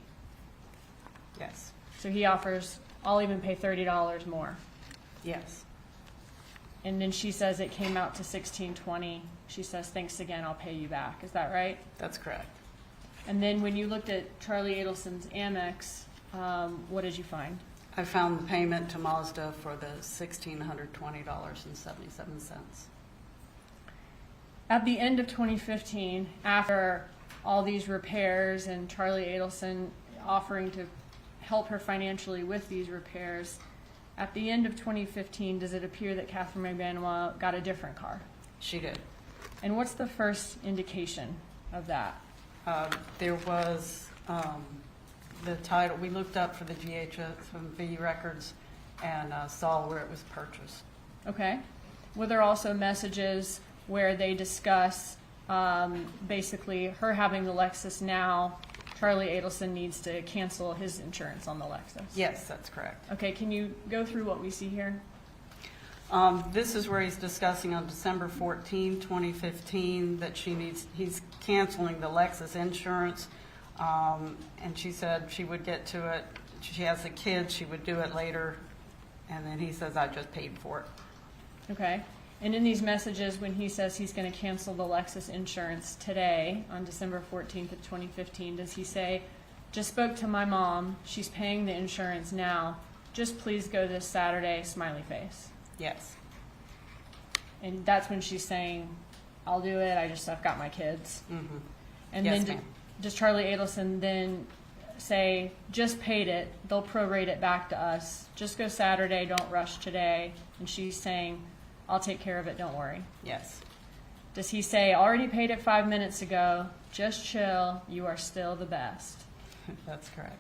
Yes, So he offers, I'll even pay $30 more. yes, And then she says it came out to $1,620. She says, thanks again, I'll pay you back. Is that right? that's correct. And then when you looked at Charlie Adelson's Amex, what did you find? I found the payment to Mazda for the $1,620.77. At the end of 2015, after all these repairs and Charlie Adelson offering to help her financially with these repairs, at the end of 2015, does it appear that Katherine Magbanua got a different car? She did. And what's the first indication of that? There was the title, we looked up for the GHSMV records and saw where it was purchased. Okay. Were there also messages where they discuss basically her having the Lexus now, Charlie Adelson needs to cancel his insurance on the Lexus? Yes, that's correct. Okay, can you go through what we see here? This is where he's discussing on December 14, 2015, that he's canceling the Lexus insurance. And she said she would get to it. She has the kids, she would do it later. And then he says, I just paid for it. Okay. And in these messages, when he says he's going to cancel the Lexus insurance today, on December 14th of 2015, does he say, just spoke to my mom, she's paying the insurance now, just please go this Saturday, smiley face? Yes, And that's when she's saying, I'll do it, I've got my kids. mm-hmm. And Yes, then ma'am. does Charlie Adelson then say, just paid it, they'll prorate it back to us, just go Saturday, don't rush today? And she's saying, I'll take care of it, don't worry. Yes, Does he say, already paid it 5 minutes ago, just chill, you are still the best? that's correct.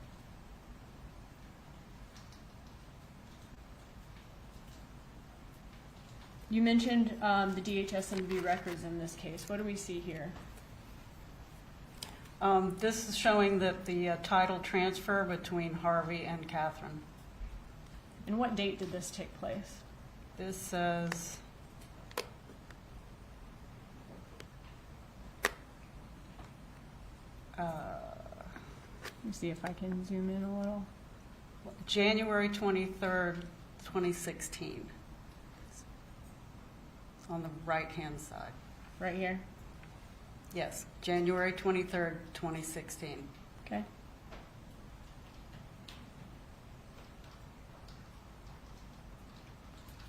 You mentioned the DHSMV records in this case. What do we see here? This is showing that the title transfer between Harvey and Catherine. And what date did this take place? This says, Let me see if I can zoom in a little. January 23rd, 2016. It's on the right-hand side. Right here? Yes, January 23rd, 2016. Okay.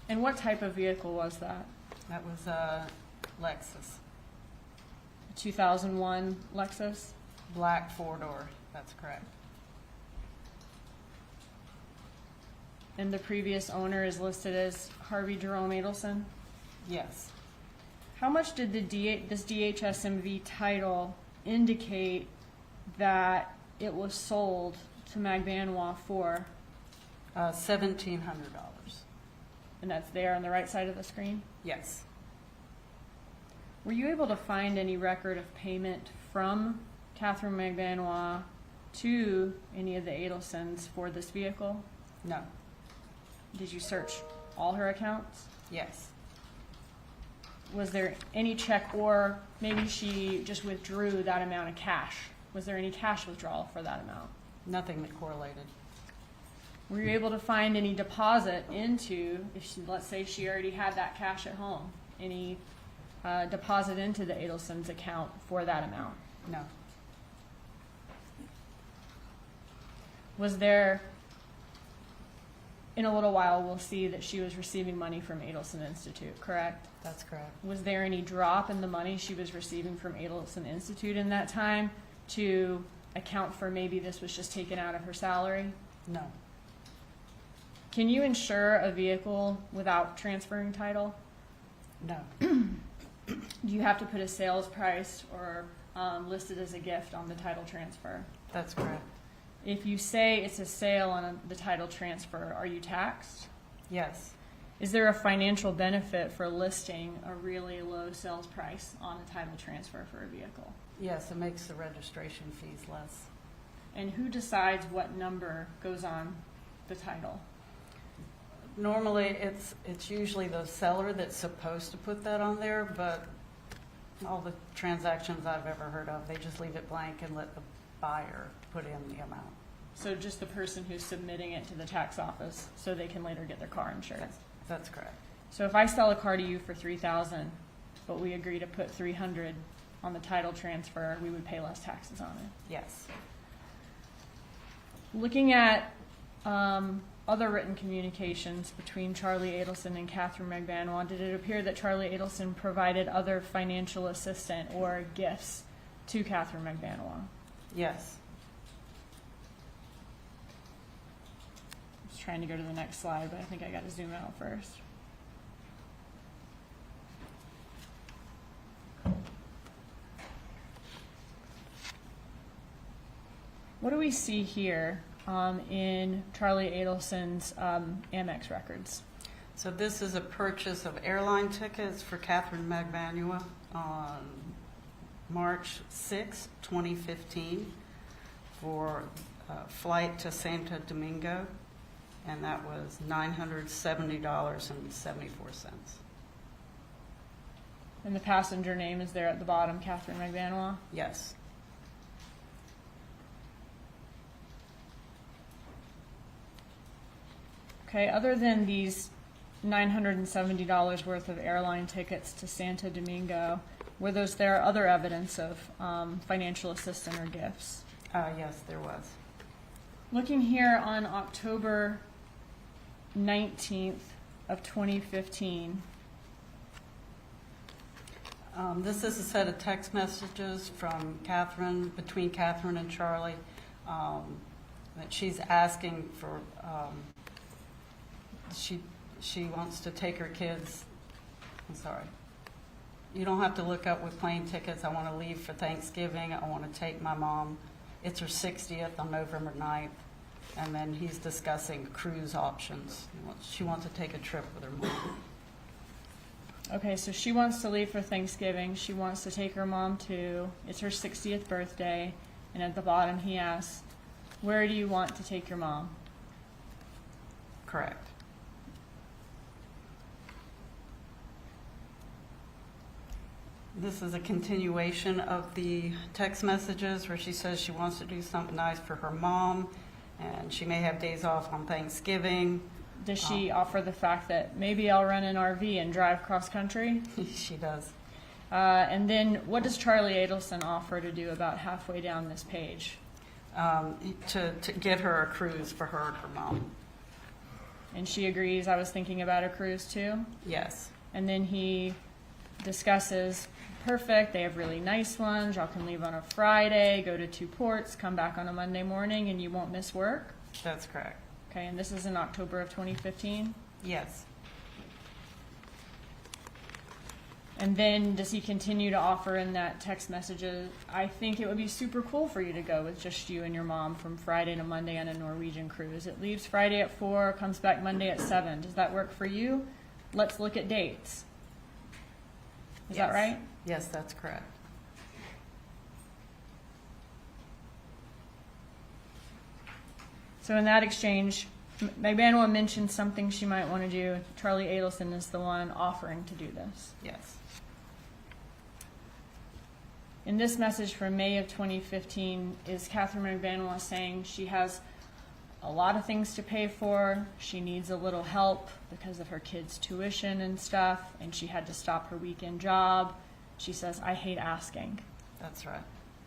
And what type of vehicle was that? That was Lexus, 2001 Lexus? black 4-door, that's correct. And the previous owner is listed as Harvey Jerome Adelson? Yes. How much did this DHSMV title indicate that it was sold to Magbanua for? $1,700. And that's there on the right side of the screen? Yes. Were you able to find any record of payment from Katherine Magbanua to any of the Adelsons for this vehicle? No. Did you search all her accounts? Yes. Was there any check, or maybe she just withdrew that amount of cash? Was there any cash withdrawal for that amount? Nothing that correlated. Were you able to find any deposit into, if she, let's say she already had that cash at home, any deposit into the Adelsons account for that amount? No. Was there, in a little while, we'll see that she was receiving money from Adelson Institute, correct? That's correct. Was there any drop in the money she was receiving from Adelson Institute in that time to account for maybe this was just taken out of her salary? No. Can you insure a vehicle without transferring title? No. Do you have to put a sales price or list it as a gift on the title transfer? That's correct. If you say it's a sale on the title transfer, are you taxed? Yes. Is there a financial benefit for listing a really low sales price on a title transfer for a vehicle? Yes, it makes the registration fees less. And who decides what number goes on the title? Normally, it's usually the seller that's supposed to put that on there, but all the transactions I've ever heard of, they just leave it blank and let the buyer put in the amount. So just the person who's submitting it to the tax office so they can later get their car insured? That's correct. So if I sell a car to you for $3,000, but we agree to put $300 on the title transfer, we would pay less taxes on it? Yes. Looking at other written communications between Charlie Adelson and Katherine Magbanua, did it appear that Charlie Adelson provided other financial assistance or gifts to Katherine Magbanua? Yes. I was trying to go to the next slide, but I think I got to zoom out first. What do we see here in Charlie Adelson's Amex records? So this is a purchase of airline tickets for Katherine Magbanua on March 6, 2015 for a flight to Santo Domingo, and that was $970.74. And the passenger name is there at the bottom, Katherine Magbanua? Yes. Okay, other than these $970 worth of airline tickets to Santo Domingo, were there other evidence of financial assistance or gifts? Yes, there was. Looking here on October 19th of 2015. This is a set of text messages from Katherine, between Katherine and Charlie, that she's asking for, she wants to take her kids, I'm sorry. You don't have to look up with plane tickets. I want to leave for Thanksgiving. I want to take my mom. It's her 60th on November 9th. And then he's discussing cruise options. She wants to take a trip with her mom. Okay, so she wants to leave for Thanksgiving. She wants to take her mom too. It's her 60th birthday. And at the bottom he asks, where do you want to take your mom? Correct. This is a continuation of the text messages where she says she wants to do something nice for her mom, and she may have days off on Thanksgiving. Does she offer the fact that maybe I'll rent an RV and drive cross country? She does. And then what does Charlie Adelson offer to do about halfway down this page? To get her a cruise for her and her mom. And she agrees. I was thinking about a cruise too. Yes. And then he discusses, perfect, they have really nice ones, y'all can leave on a Friday, go to 2 ports, come back on a Monday morning, and you won't miss work? That's correct. Okay, and this is in October of 2015? Yes. And then does he continue to offer in that text messages, I think it would be super cool for you to go with just you and your mom from Friday to Monday on a Norwegian cruise. It leaves Friday at 4, comes back Monday at 7. Does that work for you? Let's look at dates. Is that right? Yes, that's correct. So in that exchange, Magbanua mentioned something she might want to do. Charlie Adelson is the one offering to do this. Yes. In this message from May of 2015, is Katherine Magbanua saying she has a lot of things to pay for, she needs a little help because of her kids' tuition and stuff, and she had to stop her weekend job. She says, I hate asking. That's right.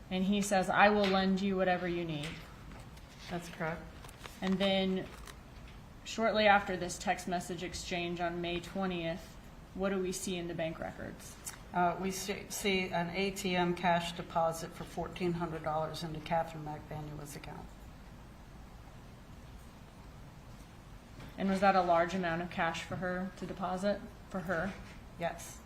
And he says, I will lend you whatever you need. That's correct. And then shortly after this text message exchange on May 20th, what do we see in the bank records? We see an ATM cash deposit for $1,400 into Katherine Magbanua's account. And was that a large amount of cash for her to deposit? For her? Yes.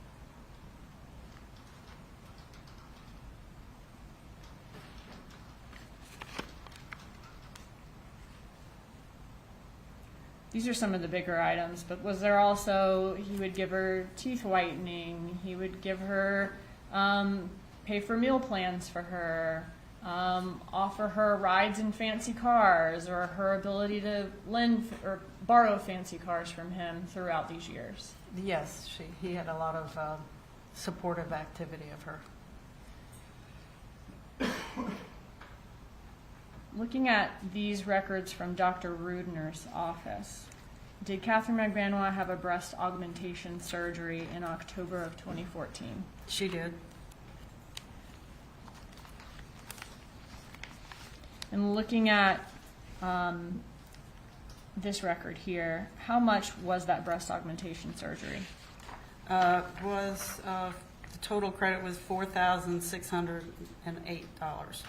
These are some of the bigger items, but was there also, he would give her teeth whitening, he would give her, pay for meal plans for her, offer her rides in fancy cars, or her ability to lend or borrow fancy cars from him throughout these years? Yes, he had a lot of supportive activity of her. Looking at these records from Dr. Rudner's office, did Katherine Magbanua have a breast augmentation surgery in October of 2014? She did. And looking at this record here, how much was that breast augmentation surgery? The total credit was $4,608.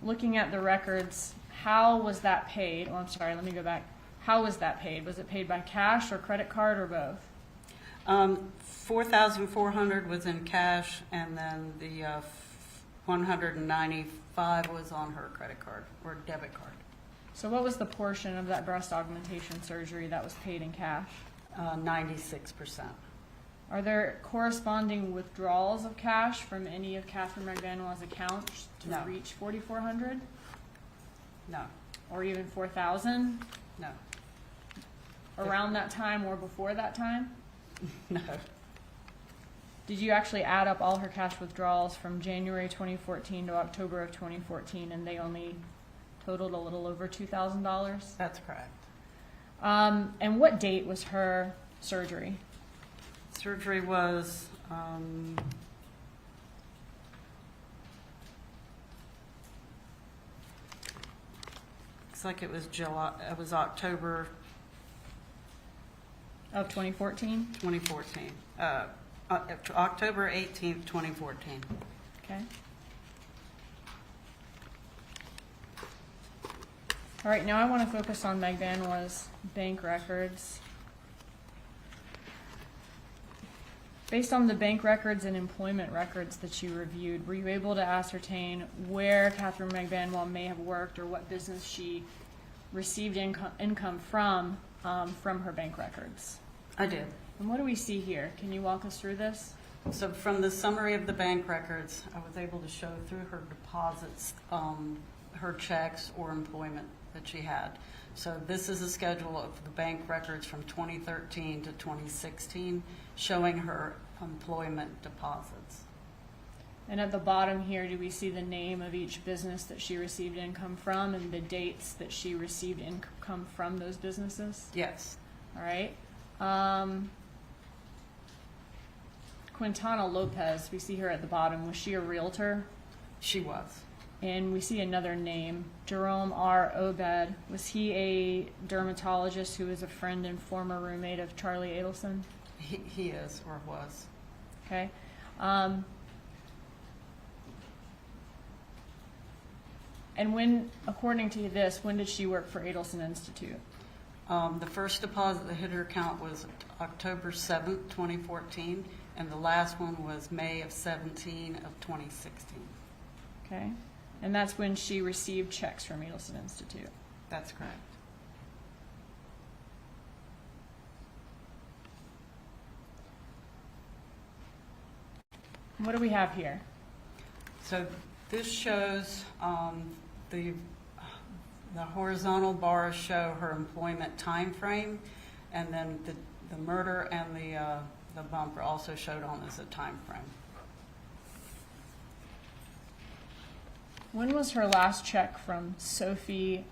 Looking at the records, how was that paid? Oh, I'm sorry, let me go back. How was that paid? Was it paid by cash or credit card or both? $4,400 was in cash, and then the $195 was on her credit card or debit card. So what was the portion of that breast augmentation surgery that was paid in cash? 96%. Are there corresponding withdrawals of cash from any of Katherine Magbanua's accounts to No. reach $4,400? No, Or even $4,000? no, Around that time or before that time? no. Did you actually add up all her cash withdrawals from January 2014 to October of 2014, and they only totaled a little over $2,000? That's correct. And what date was her surgery? Surgery was looks like it was July. It was October Of 2014? 2014. October 18th, 2014. Okay. All right, now I want to focus on Magbanua's bank records. Based on the bank records and employment records that you reviewed, were you able to ascertain where Katherine Magbanua may have worked or what business she received income from her bank records? I did. And what do we see here? Can you walk us through this? So from the summary of the bank records, I was able to show through her deposits, her checks or employment that she had. So this is a schedule of the bank records from 2013 to 2016, showing her employment deposits. And at the bottom here, do we see the name of each business that she received income from and the dates that she received income from those businesses? Yes. All right. Quintana Lopez, we see her at the bottom. Was she a realtor? She was. And we see another name, Jerome R. Obed. Was he a dermatologist who was a friend and former roommate of Charlie Adelson? He is, or was. Okay. And when, according to this, when did she work for Adelson Institute? The first deposit that hit her account was October 7th, 2014, and the last one was May of 17 of 2016. Okay. And that's when she received checks from Adelson Institute. That's correct. What do we have here? So this shows the horizontal bars show her employment time frame, and then the murder and the bumper also showed on as a time frame. When was her last check from Sophie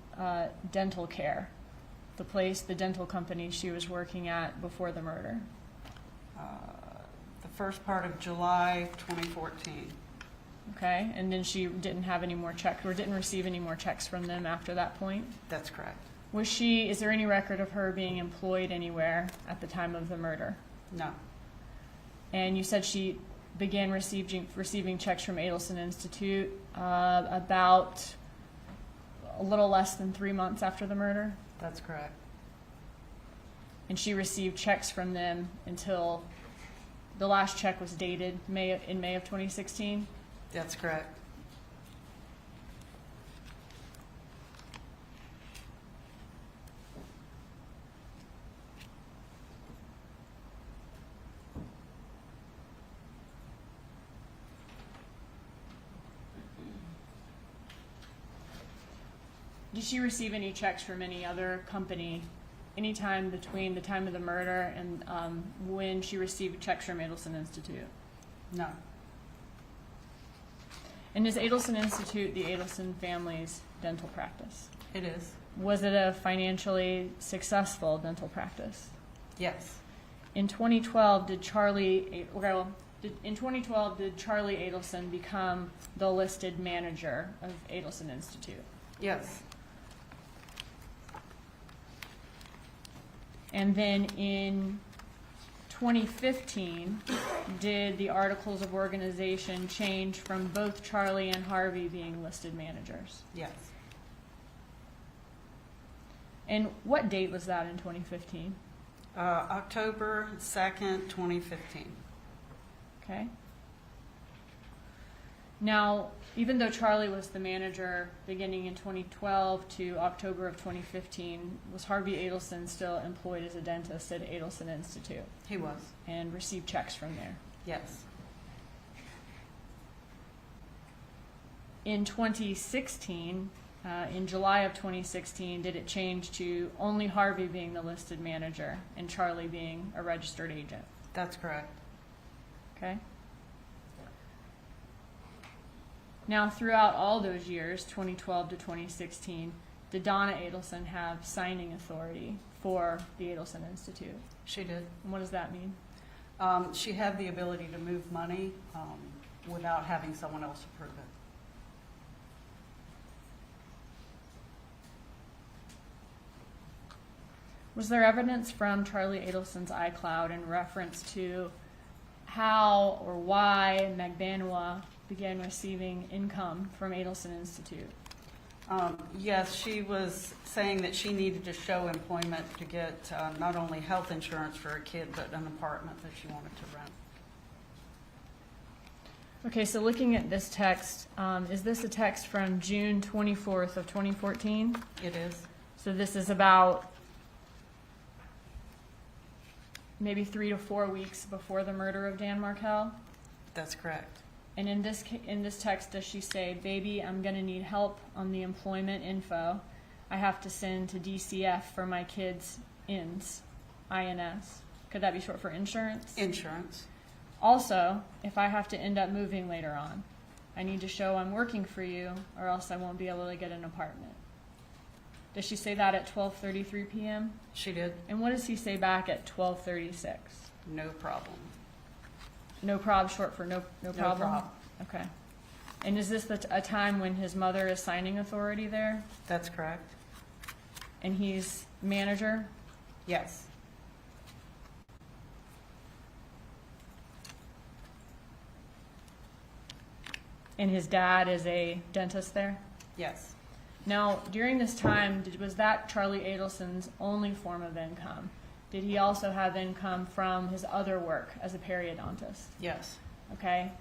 Dental Care, the dental company she was working at before the murder? The first part of July 2014. Okay, and then she didn't have any more checks, or didn't receive any more checks from them after that point? That's correct. Is there any record of her being employed anywhere at the time of the murder? No. And you said she began receiving checks from Adelson Institute about a little less than 3 months after the murder? That's correct. And she received checks from them until the last check was dated in May of 2016? That's correct. Did she receive any checks from any other company anytime between the time of the murder and when she received checks from Adelson Institute? No. And is Adelson Institute the Adelson family's dental practice? It is. Was it a financially successful dental practice? Yes. In 2012, did Charlie Adelson become the listed manager of Adelson Institute? Yes. And then in 2015, did the articles of organization change from both Charlie and Harvey being listed managers? Yes. And what date was that in 2015? October 2nd, 2015. Okay. Now, even though Charlie was the manager beginning in 2012 to October of 2015, was Harvey Adelson still employed as a dentist at Adelson Institute? He was. And received checks from there? Yes. In 2016, in July of 2016, did it change to only Harvey being the listed manager and Charlie being a registered agent? That's correct. Okay. Now, throughout all those years, 2012 to 2016, did Donna Adelson have signing authority for the Adelson Institute? She did. And what does that mean? She had the ability to move money without having someone else approve it. Was there evidence from Charlie Adelson's iCloud in reference to how or why Magbanua began receiving income from Adelson Institute? Yes, she was saying that she needed to show employment to get not only health insurance for her kid, but an apartment that she wanted to rent. Okay, so looking at this text, is this a text from June 24th of 2014? It is. So this is about maybe 3 to 4 weeks before the murder of Dan Markel? That's correct. And in this text, does she say, "Baby, I'm going to need help on the employment info. I have to send to DCF for my kids' INS, INS." Could that be short for insurance? Insurance. Also, if I have to end up moving later on, I need to show I'm working for you, or else I won't be able to get an apartment. Does she say that at 12:33 p.m.? She did. And what does he say back at 12:36? No problem. No prob, short for no problem? No prob. Okay. And is this a time when his mother is signing authority there? That's correct. And he's manager? Yes. And his dad is a dentist there? Yes. Now, during this time, was that Charlie Adelson's only form of income? Did he also have income from his other work as a periodontist? Yes. Okay.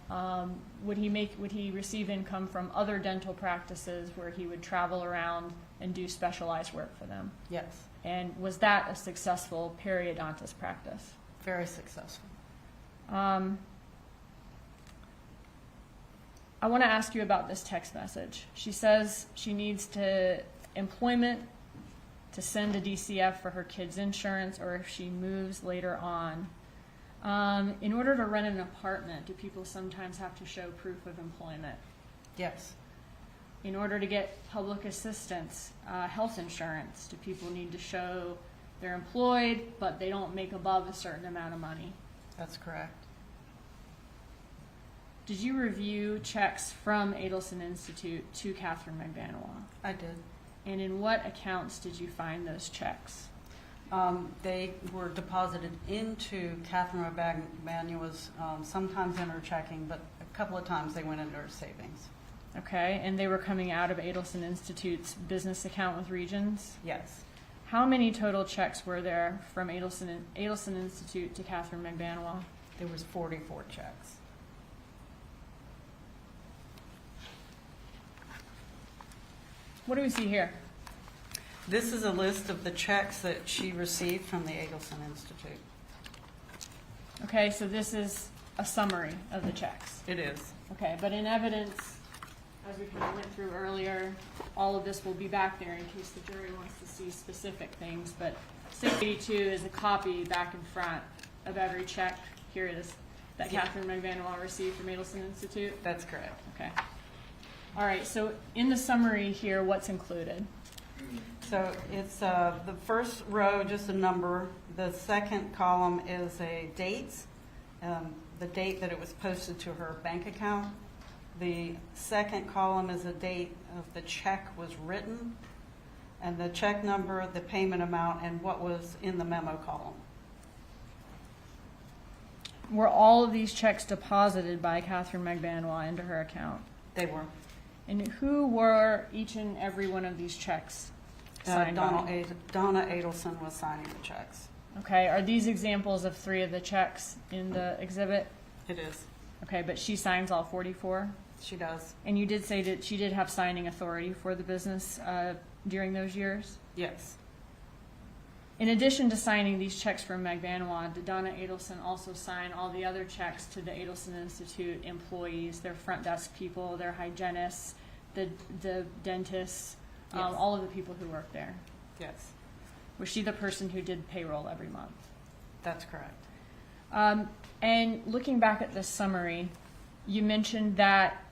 Would he receive income from other dental practices where he would travel around and do specialized work for them? Yes. And was that a successful periodontist practice? Very successful. I want to ask you about this text message. She says she needs employment to send a DCF for her kids' insurance, or if she moves later on. In order to rent an apartment, do people sometimes have to show proof of employment? Yes. In order to get public assistance, health insurance, do people need to show they're employed, but they don't make above a certain amount of money? That's correct. Did you review checks from Adelson Institute to Katherine Magbanua? I did. And in what accounts did you find those checks? They were deposited into Katherine Magbanua's, sometimes in her checking, but a couple of times they went into her savings. Okay, and they were coming out of Adelson Institute's business account with Regions? Yes. How many total checks were there from Adelson Institute to Katherine Magbanua? There was 44 checks. What do we see here? This is a list of the checks that she received from the Adelson Institute. Okay, so this is a summary of the checks. It is. Okay, but in evidence, as we kind of went through earlier, all of this will be back there in case the jury wants to see specific things, but 682 is a copy back and front of every check. Here it is, that Katherine Magbanua received from Adelson Institute? That's correct. Okay. All right, so in the summary here, what's included? So it's the first row, just a number. The second column is a dates, the date that it was posted to her bank account. The second column is a date of the check was written, and the check number, the payment amount, and what was in the memo column. Were all of these checks deposited by Katherine Magbanua into her account? They were. And who were each and every one of these checks signed by? Donna Adelson was signing the checks. Okay, are these examples of 3 of the checks in the exhibit? It is. Okay, but she signs all 44? She does. And you did say that she did have signing authority for the business during those years? Yes. In addition to signing these checks from Magbanua, did Donna Adelson also sign all the other checks to the Adelson Institute employees, their front desk people, their hygienists, the dentists, Yes. all of the people who work there? Yes. Was she the person who did payroll every month? That's correct. And looking back at this summary, you mentioned that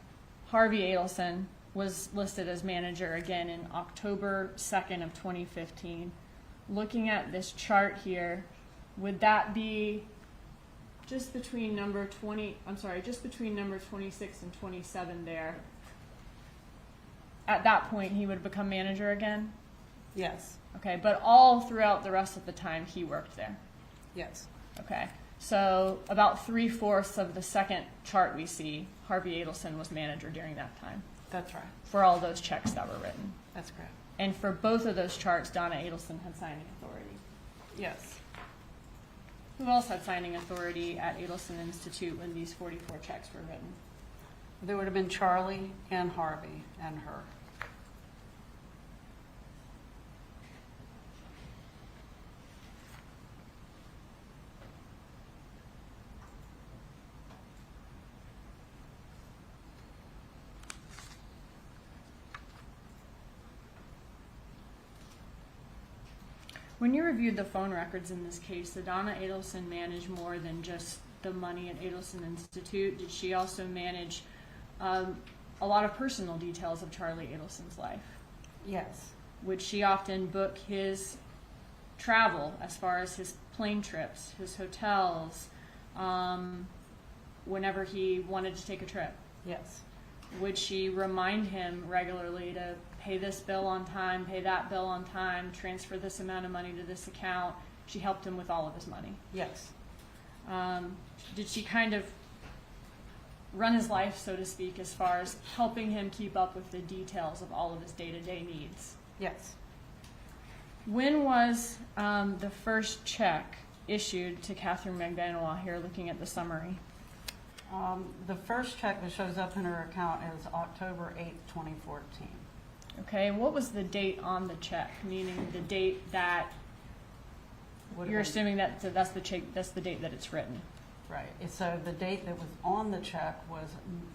Harvey Adelson was listed as manager again in October 2nd of 2015. Looking at this chart here, would that be just between number 26 and 27 there? At that point, he would become manager again? Yes. Okay, but all throughout the rest of the time, he worked there? Yes. Okay, so about 3/4 of the second chart we see, Harvey Adelson was manager during that time That's right. for all those checks that were written. That's correct. And for both of those charts, Donna Adelson had signing authority. Yes. Who else had signing authority at Adelson Institute when these 44 checks were written? There would have been Charlie and Harvey and her. When you reviewed the phone records in this case, did Donna Adelson manage more than just the money at Adelson Institute? Did she also manage a lot of personal details of Charlie Adelson's life? Yes. Would she often book his travel as far as his plane trips, his hotels, whenever he wanted to take a trip? Yes. would she remind him regularly to pay this bill on time, pay that bill on time, transfer this amount of money to this account? She helped him with all of his money. Yes. Did she kind of run his life, so to speak, as far as helping him keep up with the details of all of his day-to-day needs? Yes. When was the first check issued to Katherine Magbanua here, looking at the summary? The first check that shows up in her account is October 8th, 2014. Okay, and what was the date on the check? Meaning the date that Would have you're been- assuming that that's the check, that's the date that it's written. Right. So the date that was on the check was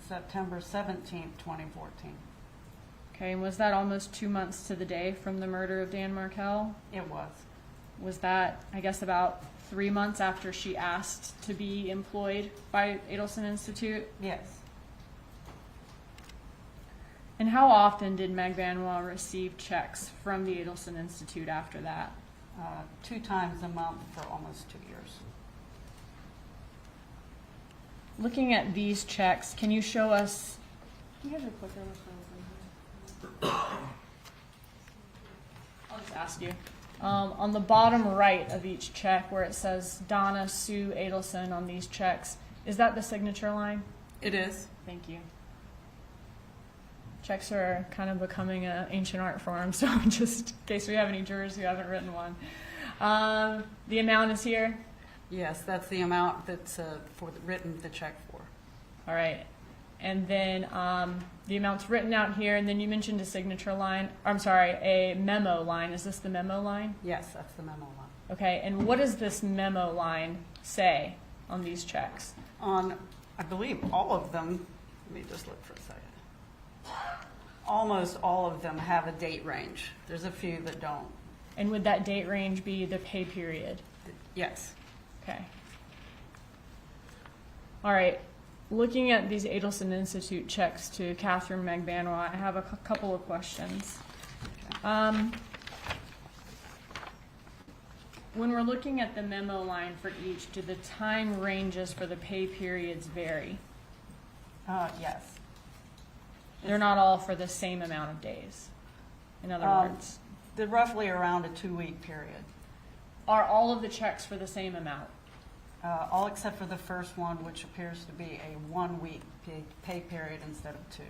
September 17th, 2014. Okay, and was that almost 2 months to the day from the murder of Dan Markel? It was. Was that, I guess, about 3 months after she asked to be employed by Adelson Institute? Yes. And how often did Magbanua receive checks from the Adelson Institute after that? 2 times a month for almost 2 years. Looking at these checks, can you show us? Do you have a clicker? I'll just ask you. On the bottom right of each check, where it says Donna Sue Adelson on these checks, is that the signature line? It is. Thank you. Checks are kind of becoming an ancient art form, so just in case we have any jurors who haven't written one. The amount is here. Yes, that's the amount that's written the check for. All right. And then the amount's written out here, and then you mentioned a signature line. I'm sorry, a memo line. Is this the memo line? Yes, that's the memo line. Okay, and what does this memo line say on these checks? On, I believe, all of them, let me just look for a second. Almost all of them have a date range. There's a few that don't. And would that date range be the pay period? Yes. Okay. All right. Looking at these Adelson Institute checks to Katherine Magbanua, I have a couple of questions. When we're looking at the memo line for each, do the time ranges for the pay periods vary? Yes. They're not all for the same amount of days, in other words. They're roughly around a 2-week period. Are all of the checks for the same amount? All except for the first one, which appears to be a 1-week pay period instead of 2.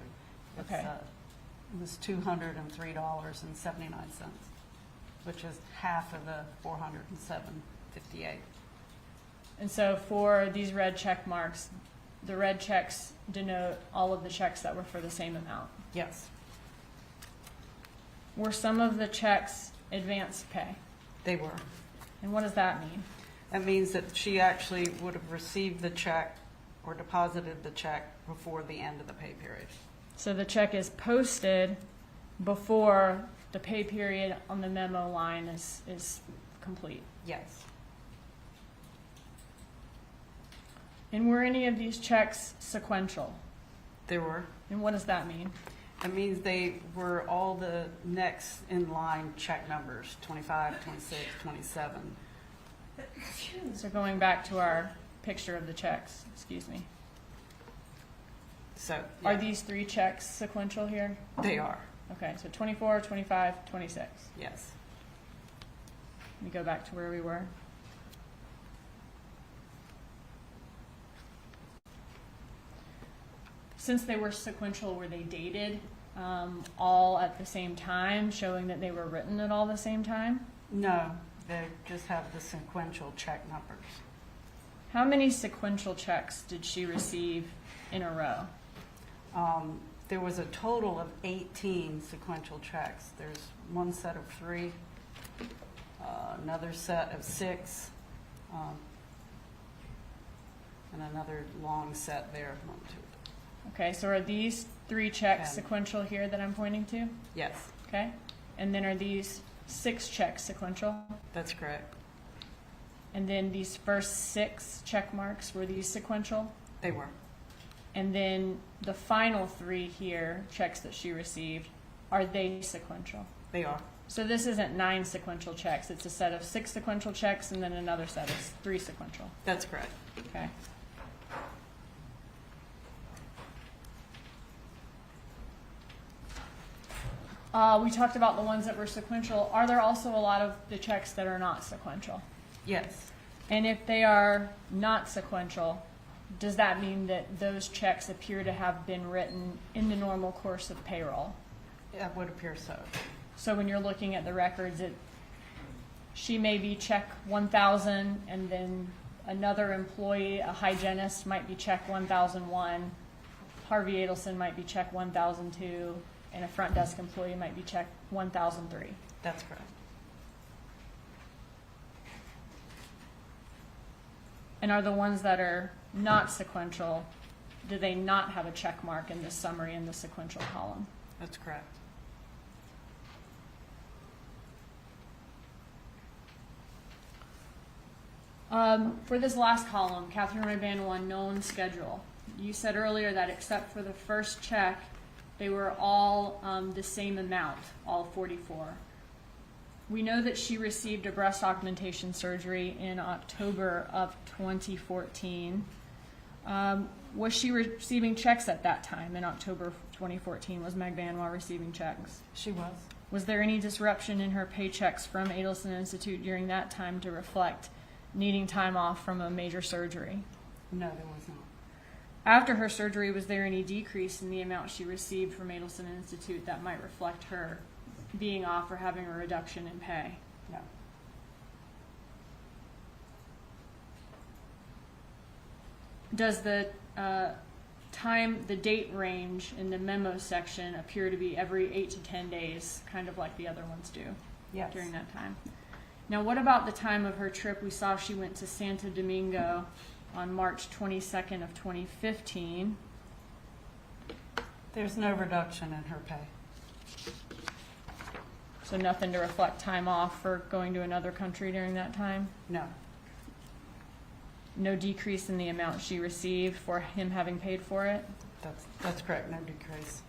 It's, Okay. It was $203.79, which is half of the $407.58. And so for these red check marks, the red checks denote all of the checks that were for the same amount. Yes, Were some of the checks advance pay? they were. And what does that mean? That means that she actually would have received the check or deposited the check before the end of the pay period. So the check is posted before the pay period on the memo line is complete. Yes. And were any of these checks sequential? They were. And what does that mean? That means they were all the next in line check numbers, 25, 26, 27. So going back to our picture of the checks, excuse me. So, Are yeah, these 3 checks sequential here? they are. Okay, so 24, 25, 26. Yes. Let me go back to where we were. Since they were sequential, were they dated all at the same time, showing that they were written at all the same time? No, they just have the sequential check numbers. How many sequential checks did she receive in a row? There was a total of 18 sequential checks. There's one set of 3, another set of 6, and another long set there. 1, 2. Okay, so are these 3 checks 10. sequential here that I'm pointing to? Yes, Okay, and then are these 6 checks sequential? that's correct. And then these first 6 check marks, were these sequential? They were. And then the final 3 here, checks that she received, are they sequential? They are. So this isn't 9 sequential checks, it's a set of 6 sequential checks and then another set of 3 sequential. That's correct. Okay. We talked about the ones that were sequential. Are there also a lot of the checks that are not sequential? Yes, And if they are not sequential, does that mean that those checks appear to have been written in the normal course of payroll? it would appear so. So when you're looking at the records, she may be check 1,000, and then another employee, a hygienist, might be check 1,001. Harvey Adelson might be check 1,002, and a front desk employee might be check 1,003. That's correct. And are the ones that are not sequential, do they not have a check mark in this summary in the sequential column? That's correct. For this last column, Katherine Magbanua, known schedule. You said earlier that except for the first check, they were all the same amount, all 44. We know that she received a breast augmentation surgery in October of 2014. Was she receiving checks at that time in October of 2014? Was Magbanua receiving checks? She was. Was there any disruption in her paychecks from Adelson Institute during that time to reflect needing time off from a major surgery? No, there was not. After her surgery, was there any decrease in the amount she received from Adelson Institute that might reflect her being off or having a reduction in pay? No. Does the the date range in the memo section appear to be every 8 to 10 days, kind of like the other ones do? Yes. During that time? Now, what about the time of her trip? We saw she went to Santo Domingo on March 22nd of 2015. There's no reduction in her pay. So nothing to reflect time off for going to another country during that time? No. No decrease in the amount she received for him having paid for it? That's correct, no decrease.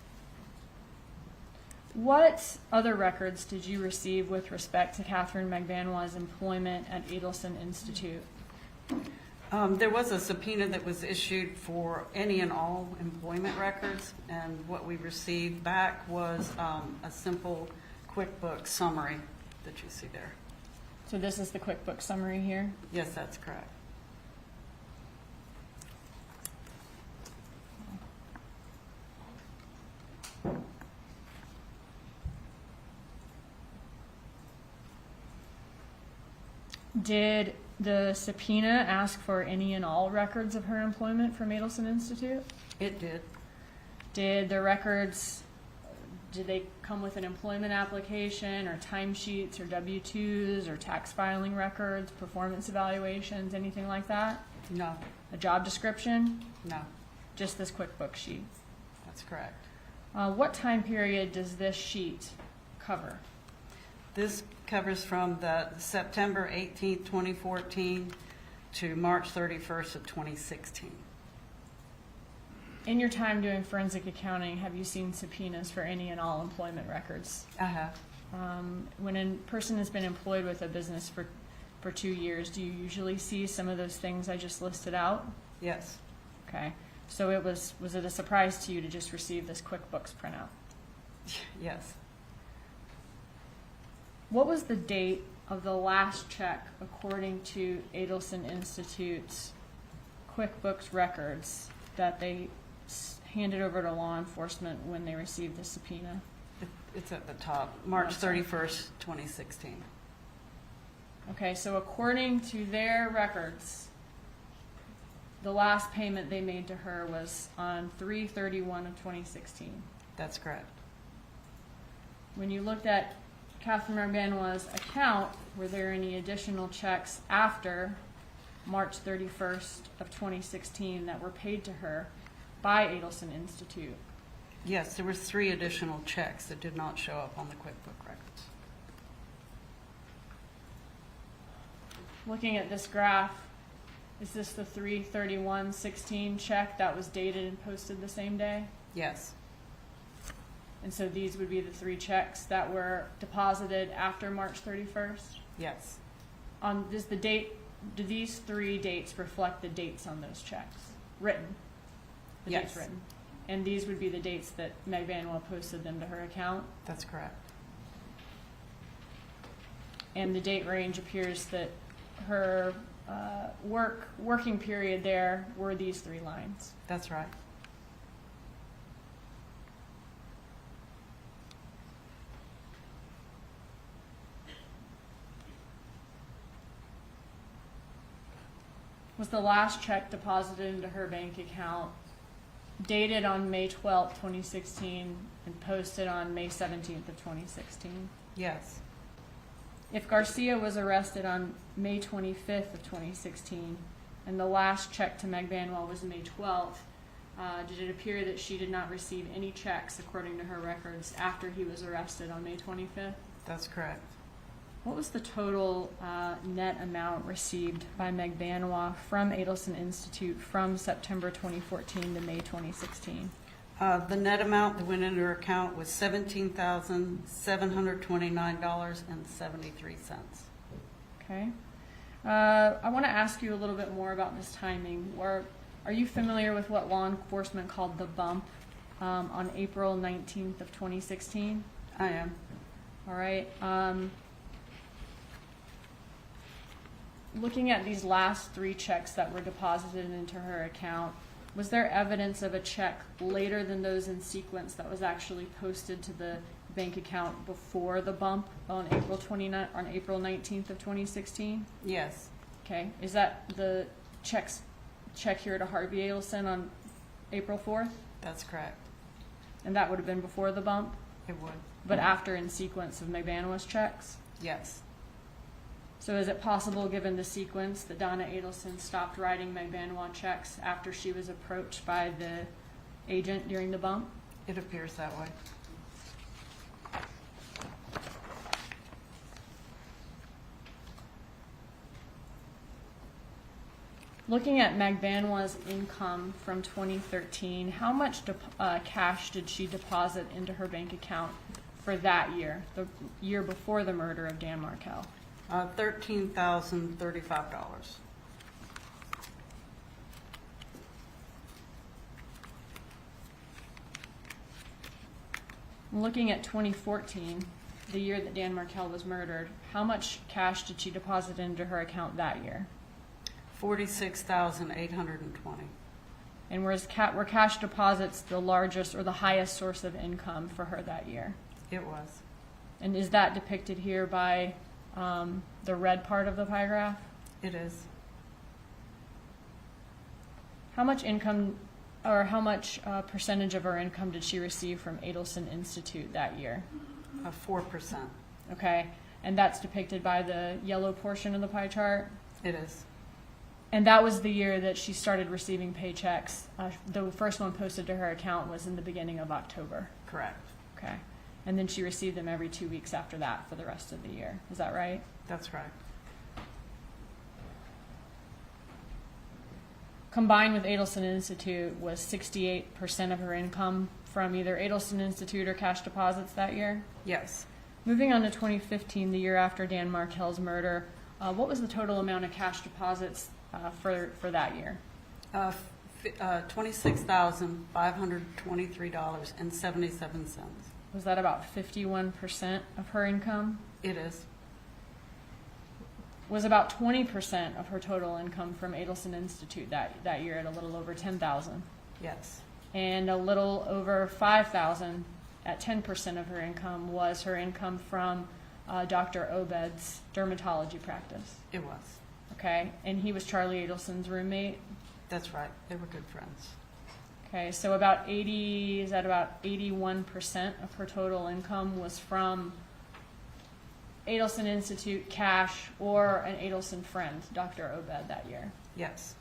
What other records did you receive with respect to Katherine Magbanua's employment at Adelson Institute? There was a subpoena that was issued for any and all employment records, and what we received back was a simple QuickBooks summary that you see there. So this is the QuickBooks summary here? Yes, that's correct. Did the subpoena ask for any and all records of her employment from Adelson Institute? It did. Did the records, did they come with an employment application or timesheets or W-2s or tax filing records, performance evaluations, anything like that? No, A job description? no, Just this QuickBooks sheet? that's correct. What time period does this sheet cover? This covers from the September 18th, 2014 to March 31st of 2016. In your time doing forensic accounting, have you seen subpoenas for any and all employment records? I have. When a person has been employed with a business for 2 years, do you usually see some of those things I just listed out? Yes. Okay. So was it a surprise to you to just receive this QuickBooks printout? Yes. What was the date of the last check according to Adelson Institute's QuickBooks records that they handed over to law enforcement when they received the subpoena? It's at the top, March 31st, 2016. Okay, so according to their records, the last payment they made to her was on 3/31 of 2016. That's correct. When you looked at Katherine Magbanua's account, were there any additional checks after March 31st of 2016 that were paid to her by Adelson Institute? Yes, there were 3 additional checks that did not show up on the QuickBook records. Looking at this graph, is this the 3/31/16 check that was dated and posted the same day? Yes. And so these would be the 3 checks that were deposited after March 31st? Yes. Do these 3 dates reflect the dates on those checks? Written? The Yes. dates written? And these would be the dates that Magbanua posted them to her account. That's correct. And the date range appears that her working period there were these 3 lines. That's right. Was the last check deposited into her bank account dated on May 12th, 2016 and posted on May 17th of 2016? Yes. If Garcia was arrested on May 25th of 2016 and the last check to Magbanua was May 12th, did it appear that she did not receive any checks according to her records after he was arrested on May 25th? That's correct. What was the total net amount received by Magbanua from Adelson Institute from September 2014 to May 2016? The net amount that went into her account was $17,729.73. Okay. I want to ask you a little bit more about this timing. Are you familiar with what law enforcement called the bump on April 19th of 2016? I am. All right. Looking at these last 3 checks that were deposited into her account, was there evidence of a check later than those in sequence that was actually posted to the bank account before the bump on April 19th of 2016? Yes. Okay. Is that the check here to Harvey Adelson on April 4th? That's correct. And that would have been before the bump, It would. but after in sequence of Magbanua's checks? Yes. So is it possible, given the sequence, that Donna Adelson stopped writing Magbanua checks after she was approached by the agent during the bump? It appears that way. Looking at Magbanua's income from 2013, how much cash did she deposit into her bank account for that year, the year before the murder of Dan Markel? $13,035. Looking at 2014, the year that Dan Markel was murdered, how much cash did she deposit into her account that year? $46,820. And were cash deposits the largest or the highest source of income for her that year? It was. And is that depicted here by the red part of the pie graph? It is. How much income, or how much percentage of her income did she receive from Adelson Institute that year? 4%. Okay, and that's depicted by the yellow portion of the pie chart? It is. And that was the year that she started receiving paychecks. The first one posted to her account was in the beginning of October. Correct. Okay. And then she received them every 2 weeks after that for the rest of the year. Is that right? That's right. Combined with Adelson Institute was 68% of her income from either Adelson Institute or cash deposits that year? Yes. Moving on to 2015, the year after Dan Markel's murder, what was the total amount of cash deposits for that year? $26,523.77. Was that about 51% of her income? It is. Was about 20% of her total income from Adelson Institute that year at a little over $10,000. Yes. And a little over $5,000 at 10% of her income was her income from Dr. Obed's dermatology practice. It was. Okay, and he was Charlie Adelson's roommate. That's right. They were good friends. Okay, so about 81% of her total income was from Adelson Institute cash or an Adelson friend, Dr. Obed, that year. Yes.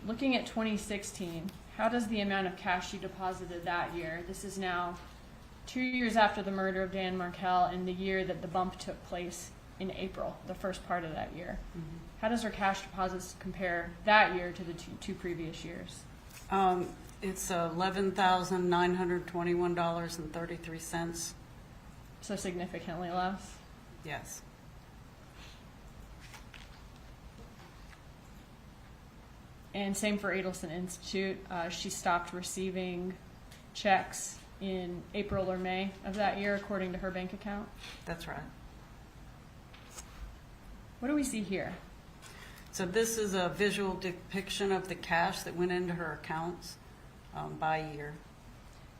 Looking at 2016, how does the amount of cash she deposited that year, this is now 2 years after the murder of Dan Markel and the year that the bump took place in April, the first part of that year. Mm-hmm. How does her cash deposits compare that year to the two previous years? It's $11,921.33. So significantly less? Yes. And same for Adelson Institute. She stopped receiving checks in April or May of that year, according to her bank account. That's right. What do we see here? So this is a visual depiction of the cash that went into her accounts by year.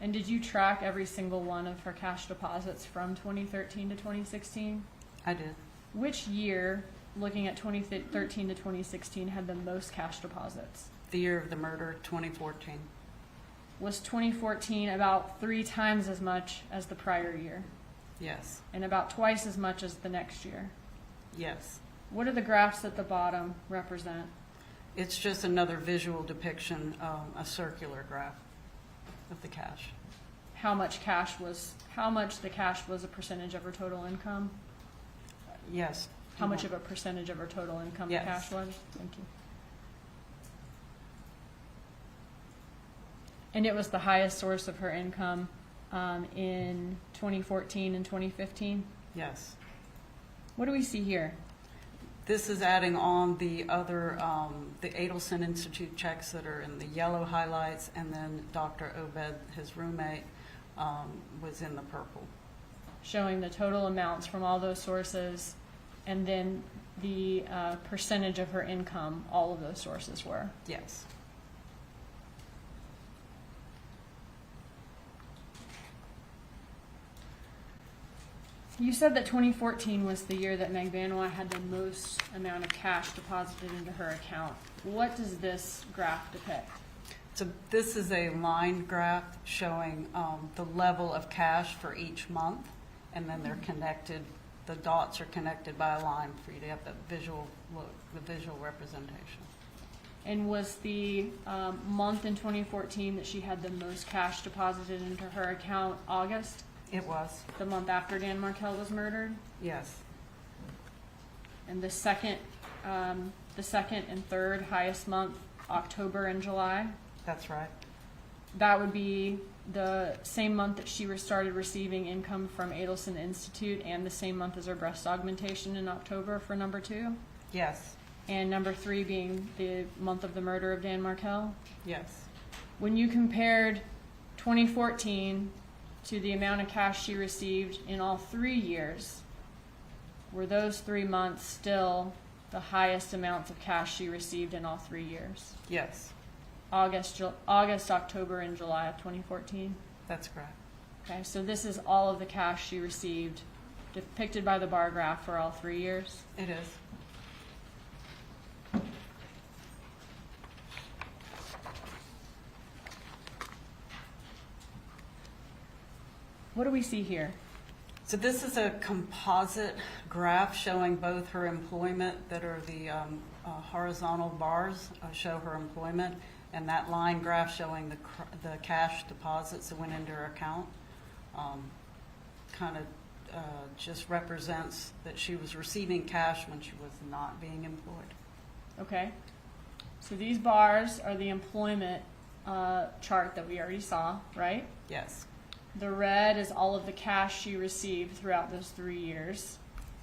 And did you track every single one of her cash deposits from 2013 to 2016? I did. Which year, looking at 2013 to 2016, had the most cash deposits? The year of the murder, 2014. Was 2014 about 3 times as much as the prior year? Yes. And about twice as much as the next year? Yes. What do the graphs at the bottom represent? It's just another visual depiction, a circular graph of the cash. How much the cash was a percentage of her total income? Yes. How much of a percentage of her total income the Yes. cash was? Thank you. And it was the highest source of her income in 2014 and 2015? Yes. What do we see here? This is adding on the other, the Adelson Institute checks that are in the yellow highlights, and then Dr. Obed, his roommate, was in the purple. Showing the total amounts from all those sources, and then the percentage of her income all of those sources were. Yes. You said that 2014 was the year that Magbanua had the most amount of cash deposited into her account. What does this graph depict? So this is a line graph showing the level of cash for each month, and then they're connected. The dots are connected by a line for you to have the visual look, the visual representation. And was the month in 2014 that she had the most cash deposited into her account August? It was. The month after Dan Markel was murdered? Yes. And the second and third highest month, October and July? That's right. That would be the same month that she started receiving income from Adelson Institute, and the same month as her breast augmentation in October for number 2? Yes. And number 3 being the month of the murder of Dan Markel? Yes. When you compared 2014 to the amount of cash she received in all 3 years, were those 3 months still the highest amounts of cash she received in all 3 years? Yes. August, October, and July of 2014? That's correct. Okay, so this is all of the cash she received depicted by the bar graph for all 3 years? It is. What do we see here? So this is a composite graph showing both her employment, that are the horizontal bars show her employment, and that line graph showing the cash deposits that went into her account. Kind of just represents that she was receiving cash when she was not being employed. Okay, so these bars are the employment chart that we already saw, right? Yes. The red is all of the cash she received throughout those 3 years.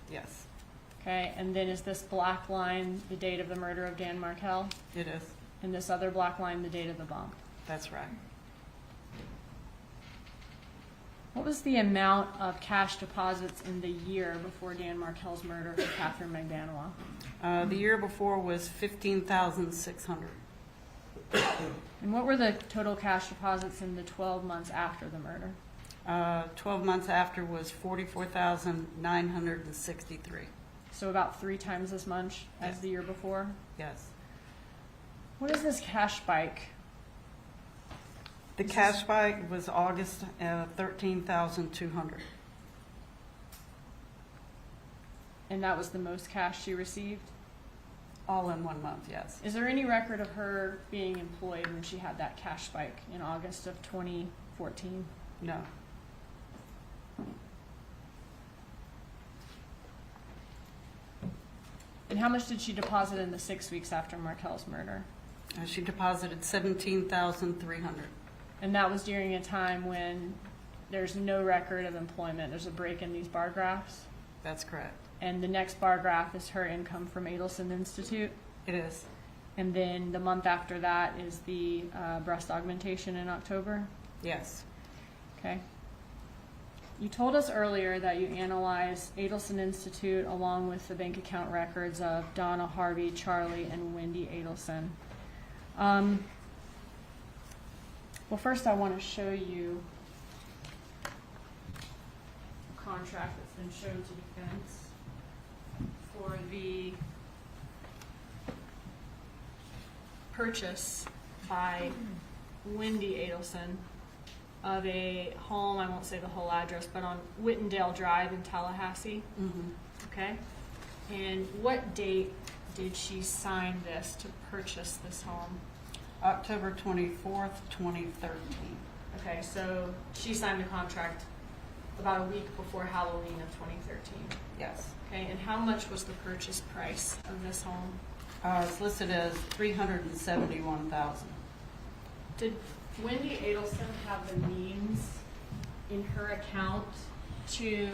Yes. Okay, and then is this black line the date of the murder of Dan Markel? It is. And this other black line the date of the bump? That's right. What was the amount of cash deposits in the year before Dan Markel's murder for Katherine Magbanua? The year before was $15,600. And what were the total cash deposits in the 12 months after the murder? 12 months after was $44,963. So about 3 times as much as the year before? Yes. What is this cash spike? The cash spike was August, 13,200. And that was the most cash she received? All in 1 month, yes. Is there any record of her being employed when she had that cash spike in August of 2014? No. And how much did she deposit in the 6 weeks after Markel's murder? She deposited $17,300. And that was during a time when there's no record of employment. There's a break in these bar graphs. That's correct. And the next bar graph is her income from Adelson Institute. It is. And then the month after that is the breast augmentation in October? Yes. Okay. You told us earlier that you analyzed Adelson Institute along with the bank account records of Donna, Harvey, Charlie, and Wendi Adelson. Well, first I want to show you a contract that's been shown to defense for the purchase by Wendi Adelson of a home, I won't say the whole address, but on Whittendale Drive in Tallahassee. Okay? And what date did she sign this to purchase this home? October 24th, 2013. Okay, so she signed the contract about a week before Halloween of 2013. Yes. Okay, and how much was the purchase price of this home? It's listed as $371,000. Did Wendi Adelson have the means in her account to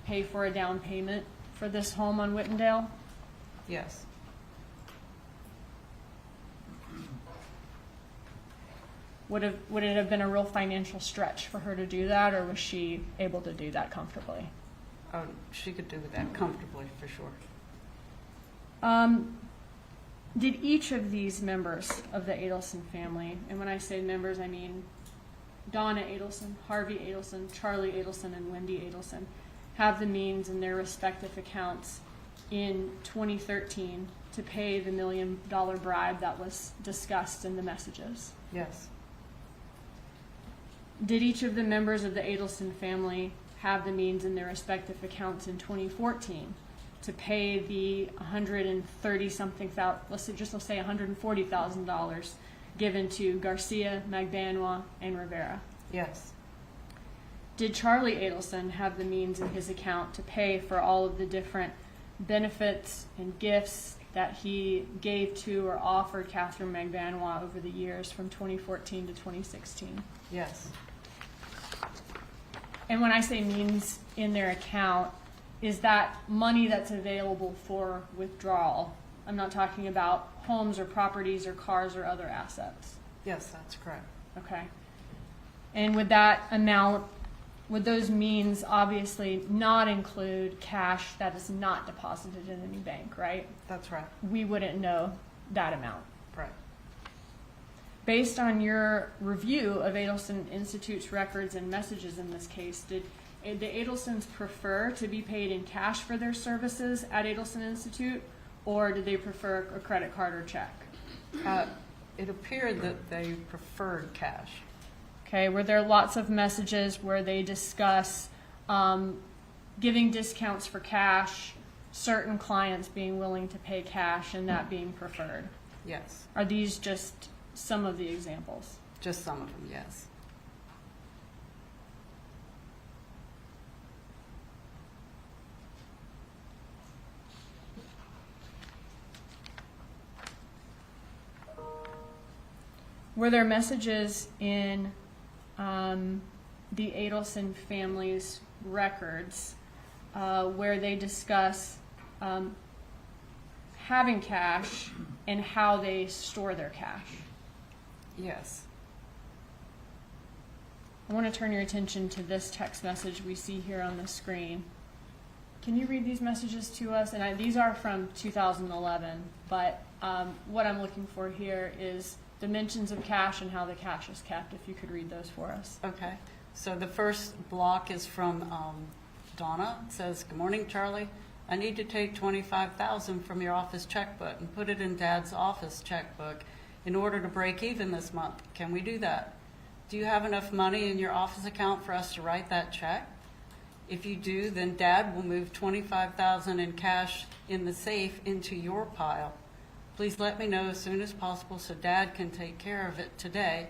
pay for a down payment for this home on Whittendale? Yes. Would it have been a real financial stretch for her to do that, or was she able to do that comfortably? Oh, she could do that comfortably, for sure. Did each of these members of the Adelson family, and when I say members, I mean Donna Adelson, Harvey Adelson, Charlie Adelson, and Wendi Adelson, have the means in their respective accounts in 2013 to pay the $1 million bribe that was discussed in the messages? Yes. Did each of the members of the Adelson family have the means in their respective accounts in 2014 to pay the $130-something thousand, let's say $140,000 given to Garcia, Magbanua, and Rivera? Yes. Did Charlie Adelson have the means in his account to pay for all of the different benefits and gifts that he gave to or offered Katherine Magbanua over the years from 2014 to 2016? Yes. And when I say means in their account, is that money that's available for withdrawal? I'm not talking about homes or properties or cars or other assets. Yes, that's correct. Okay. And would that amount, would those means obviously not include cash that is not deposited in any bank, right? That's right. We wouldn't know that amount. Right. Based on your review of Adelson Institute's records and messages in this case, did the Adelsons prefer to be paid in cash for their services at Adelson Institute, or did they prefer a credit card or check? It appeared that they preferred cash. Okay, were there lots of messages where they discuss giving discounts for cash, certain clients being willing to pay cash, and that being preferred? Yes. Are these just some of the examples? Just some of them, yes. Were there messages in the Adelson family's records where they discuss having cash and how they store their cash? Yes. I want to turn your attention to this text message we see here on the screen. Can you read these messages to us? And these are from 2011, but what I'm looking for here is dimensions of cash and how the cash is kept, if you could read those for us. Okay. So the first block is from Donna. It says, "Good morning, Charlie. I need to take $25,000 from your office checkbook and put it in Dad's office checkbook in order to break even this month. Can we do that? Do you have enough money in your office account for us to write that check? If you do, then Dad will move $25,000 in cash in the safe into your pile. Please let me know as soon as possible so Dad can take care of it today.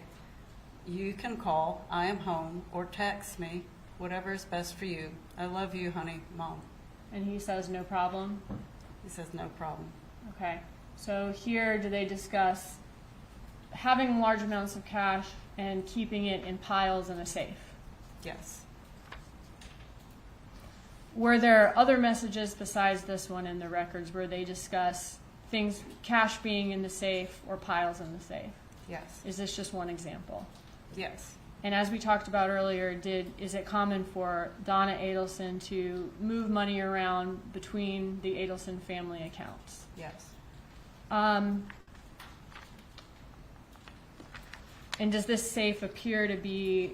You can call, I am home, or text me, whatever is best for you. I love you, honey, Mom." And he says no problem? He says no problem. Okay. So here, do they discuss having large amounts of cash and keeping it in piles in a safe? Yes. Were there other messages besides this one in the records where they discuss things, cash being in the safe or piles in the safe? Yes. Is this just one example? Yes. And as we talked about earlier, is it common for Donna Adelson to move money around between the Adelson family accounts? Yes. And does this safe appear to be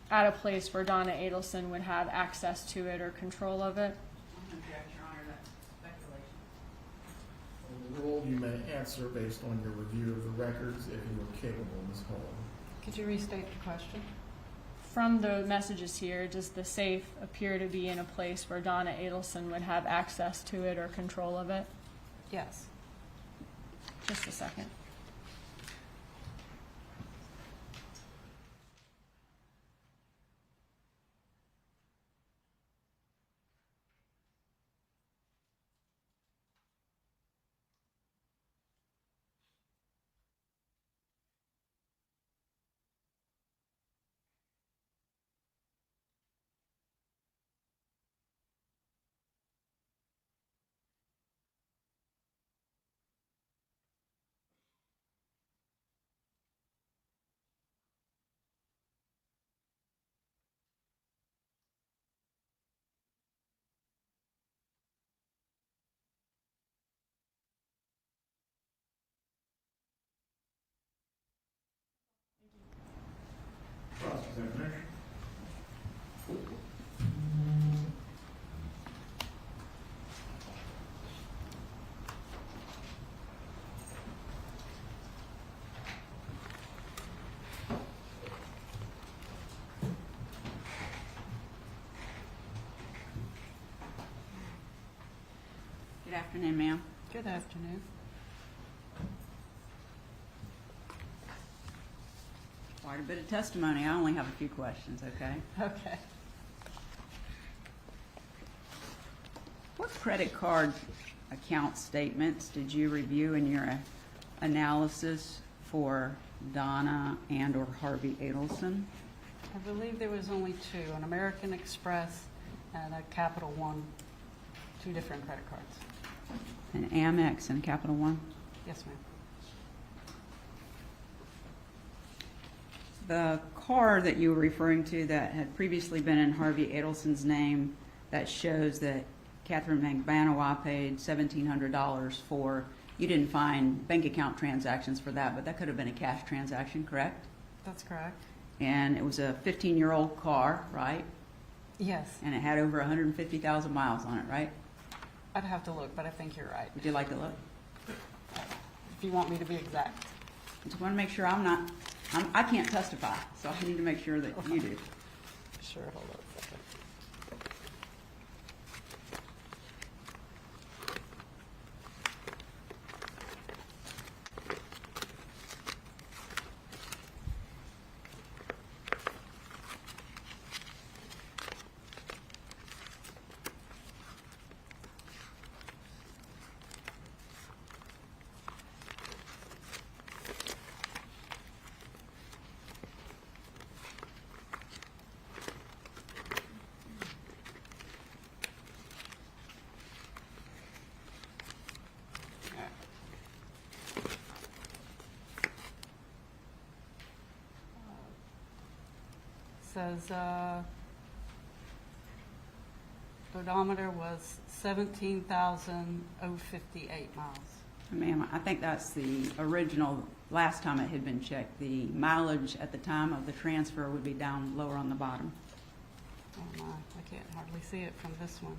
at a place where Donna Adelson would have access to it or control of it? Object, Your Honor, that's speculation. The rule you may answer based on your review of the records if you are capable, Ms. Hall. Could you restate the question? From the messages here, does the safe appear to be in a place where Donna Adelson would have access to it or control of it? Yes. Just a second. Cross-examination. Good afternoon, ma'am. Good afternoon. Quite a bit of testimony. I only have a few questions, okay? Okay. What credit card account statements did you review in your analysis for Donna and or Harvey Adelson? I believe there was only two, an American Express and a Capital One, two different credit cards. An Amex and Capital One? Yes, ma'am. The car that you were referring to that had previously been in Harvey Adelson's name that shows that Katherine Magbanua paid $1,700 for, you didn't find bank account transactions for that, but that could have been a cash transaction, correct? That's correct. And it was a 15-year-old car, right? Yes. And it had over 150,000 miles on it, right? I'd have to look, but I think you're right. Would you like to look? If you want me to be exact. I just want to make sure I can't testify, so I need to make sure that you do. Sure, hold on a second. Says odometer was 17,058 miles. Ma'am, I think that's the original, last time it had been checked. The mileage at the time of the transfer would be down lower on the bottom. Oh my, I can't hardly see it from this one.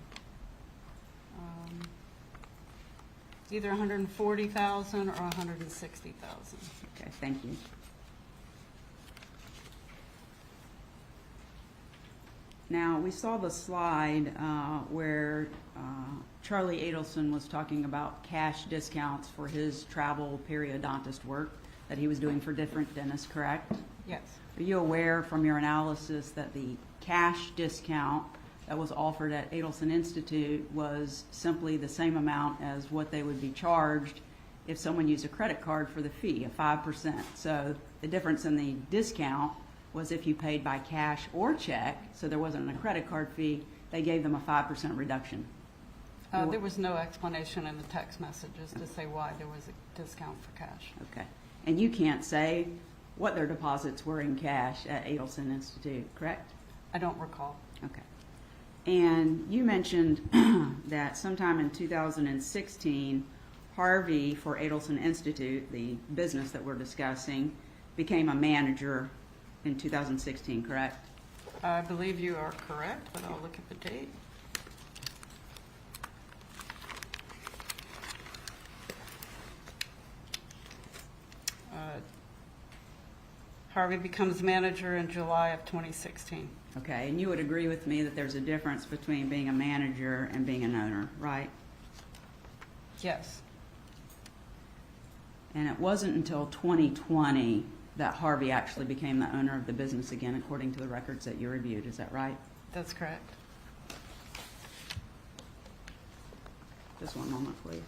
Either 140,000 or 160,000. Okay, thank you. Now, we saw the slide where Charlie Adelson was talking about cash discounts for his travel periodontist work that he was doing for different dentists, correct? Yes. Are you aware from your analysis that the cash discount that was offered at Adelson Institute was simply the same amount as what they would be charged if someone used a credit card for the fee of 5%? So the difference in the discount was if you paid by cash or check, so there wasn't a credit card fee, they gave them a 5% reduction. There was no explanation in the text messages to say why there was a discount for cash. Okay. And you can't say what their deposits were in cash at Adelson Institute, correct? I don't recall. Okay. And you mentioned that sometime in 2016, Harvey for Adelson Institute, the business that we're discussing, became a manager in 2016, correct? I believe you are correct, but I'll look at the date. Harvey becomes manager in July of 2016. Okay, and you would agree with me that there's a difference between being a manager and being an owner, right? Yes. And it wasn't until 2020 that Harvey actually became the owner of the business again, according to the records that you reviewed. Is that right? That's correct. Just one moment, please.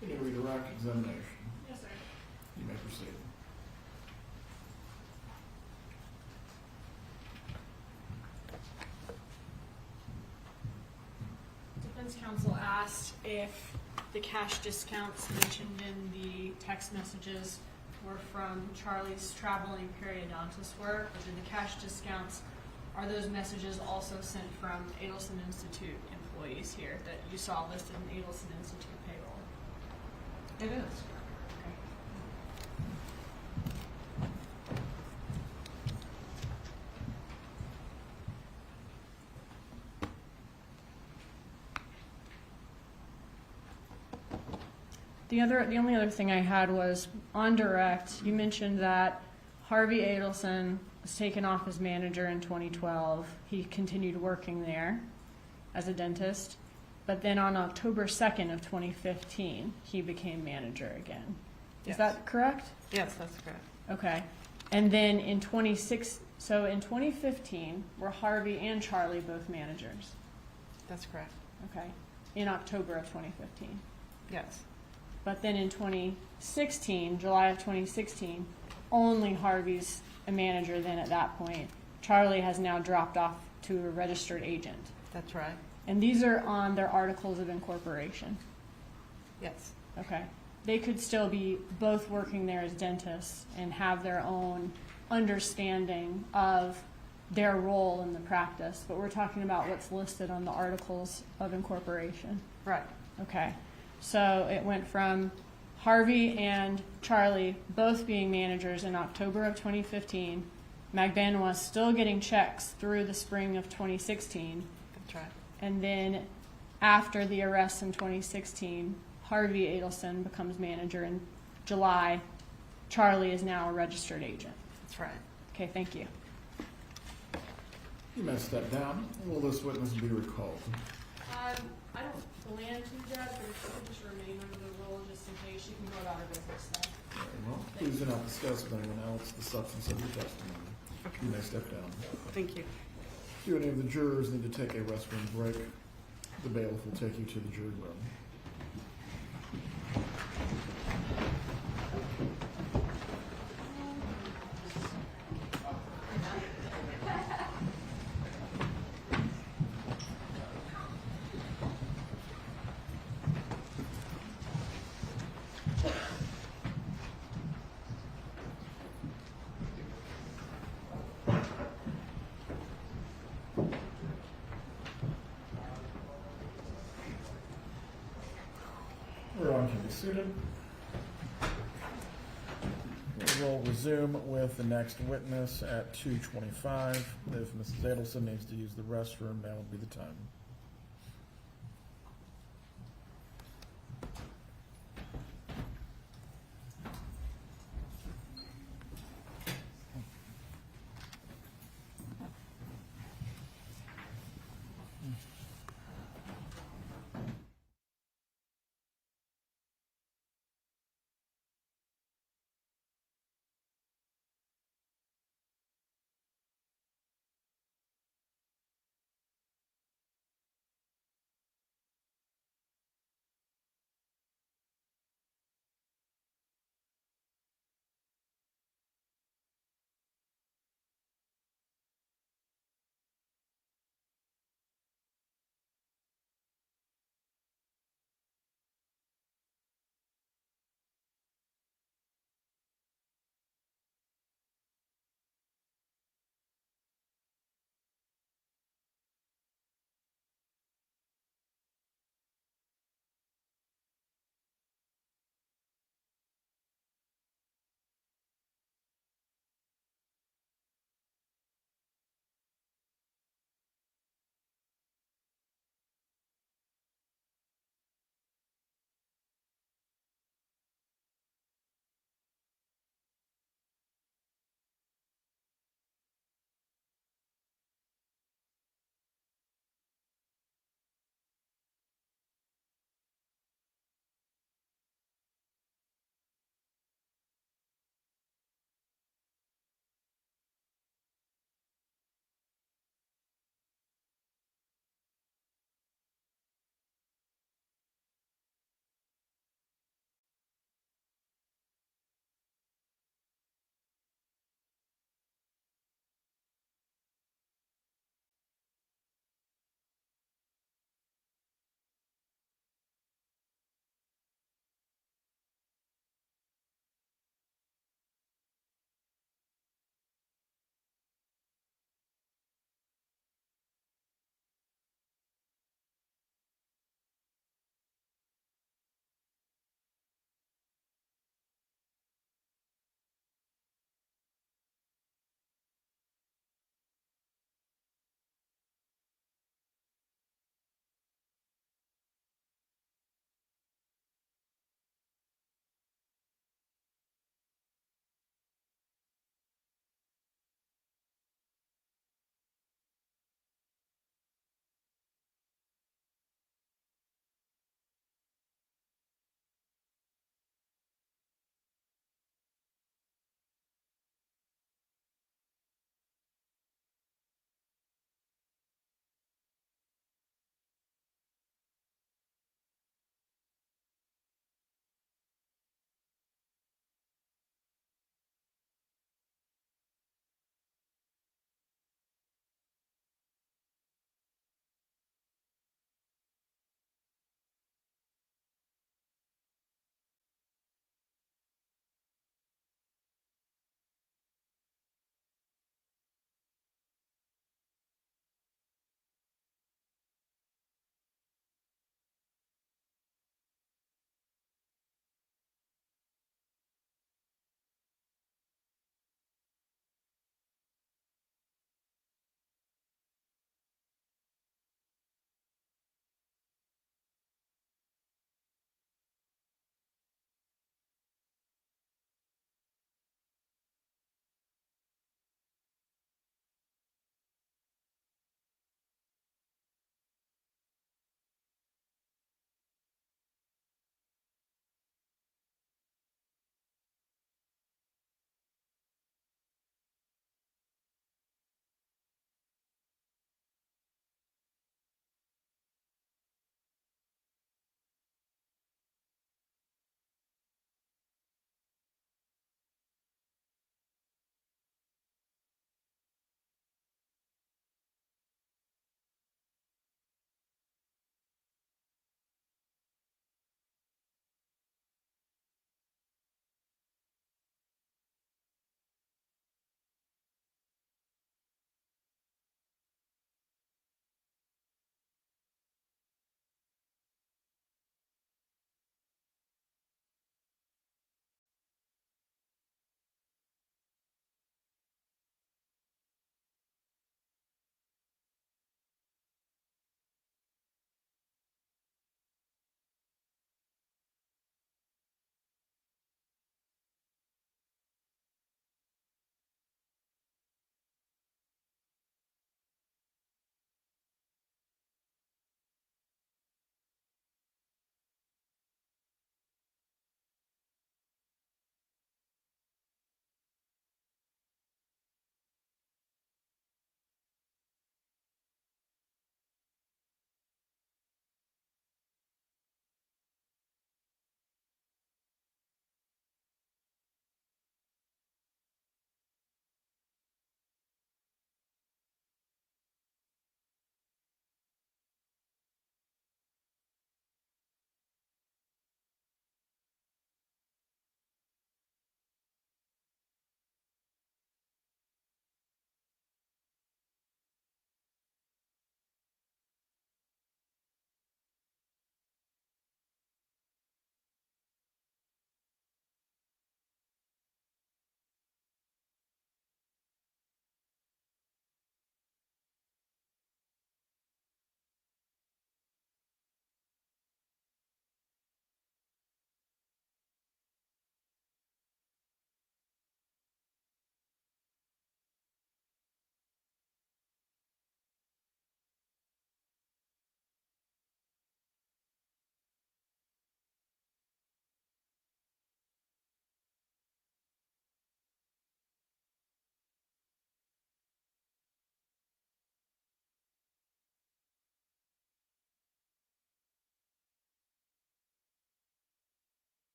Any redirect examination? Yes, sir. You may proceed. Defense counsel asked if the cash discounts mentioned in the text messages were from Charlie's traveling periodontist work, but did the cash discounts, are those messages also sent from Adelson Institute employees here that you saw listed in Adelson Institute payroll? It is. The only other thing I had was on direct, you mentioned that Harvey Adelson was taken off as manager in 2012. He continued working there as a dentist, but then on October 2nd of 2015, he became manager again. Is Yes. that correct? Yes, that's correct. Okay. And then in 2015, were Harvey and Charlie both managers? That's correct. Okay. In October of 2015. Yes. But then in 2016, July of 2016, only Harvey's a manager then at that point. Charlie has now dropped off to a registered agent. That's right. And these are on their articles of incorporation. Yes. Okay. They could still be both working there as dentists and have their own understanding of their role in the practice, but we're talking about what's listed on the articles of incorporation. Right. Okay. So it went from Harvey and Charlie both being managers in October of 2015, Magbanua still getting checks through the spring of 2016, That's right. and then after the arrest in 2016, Harvey Adelson becomes manager in July. Charlie is now a registered agent. That's right. Okay, thank you. You may step down. Will this witness be recalled? I don't plan to, Judge, but if she could just remain under the rule just in case, she can go about her business then. Very well. Please do not discuss with anyone else the substance of your testimony. You may step down. Thank you. Do any of the jurors need to take a restroom break? The bailiff will take you to the jury room. Everyone can be seated. We will resume with the next witness at 2:25. If Mrs. Adelson needs to use the restroom, now would be the time.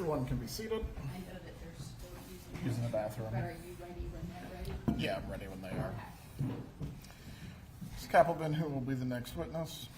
Everyone can be seated. I know that they're still Using the bathroom. But are you ready when they're ready? Yeah, I'm ready when they are. Ms. Kappelman, who will be the next witness?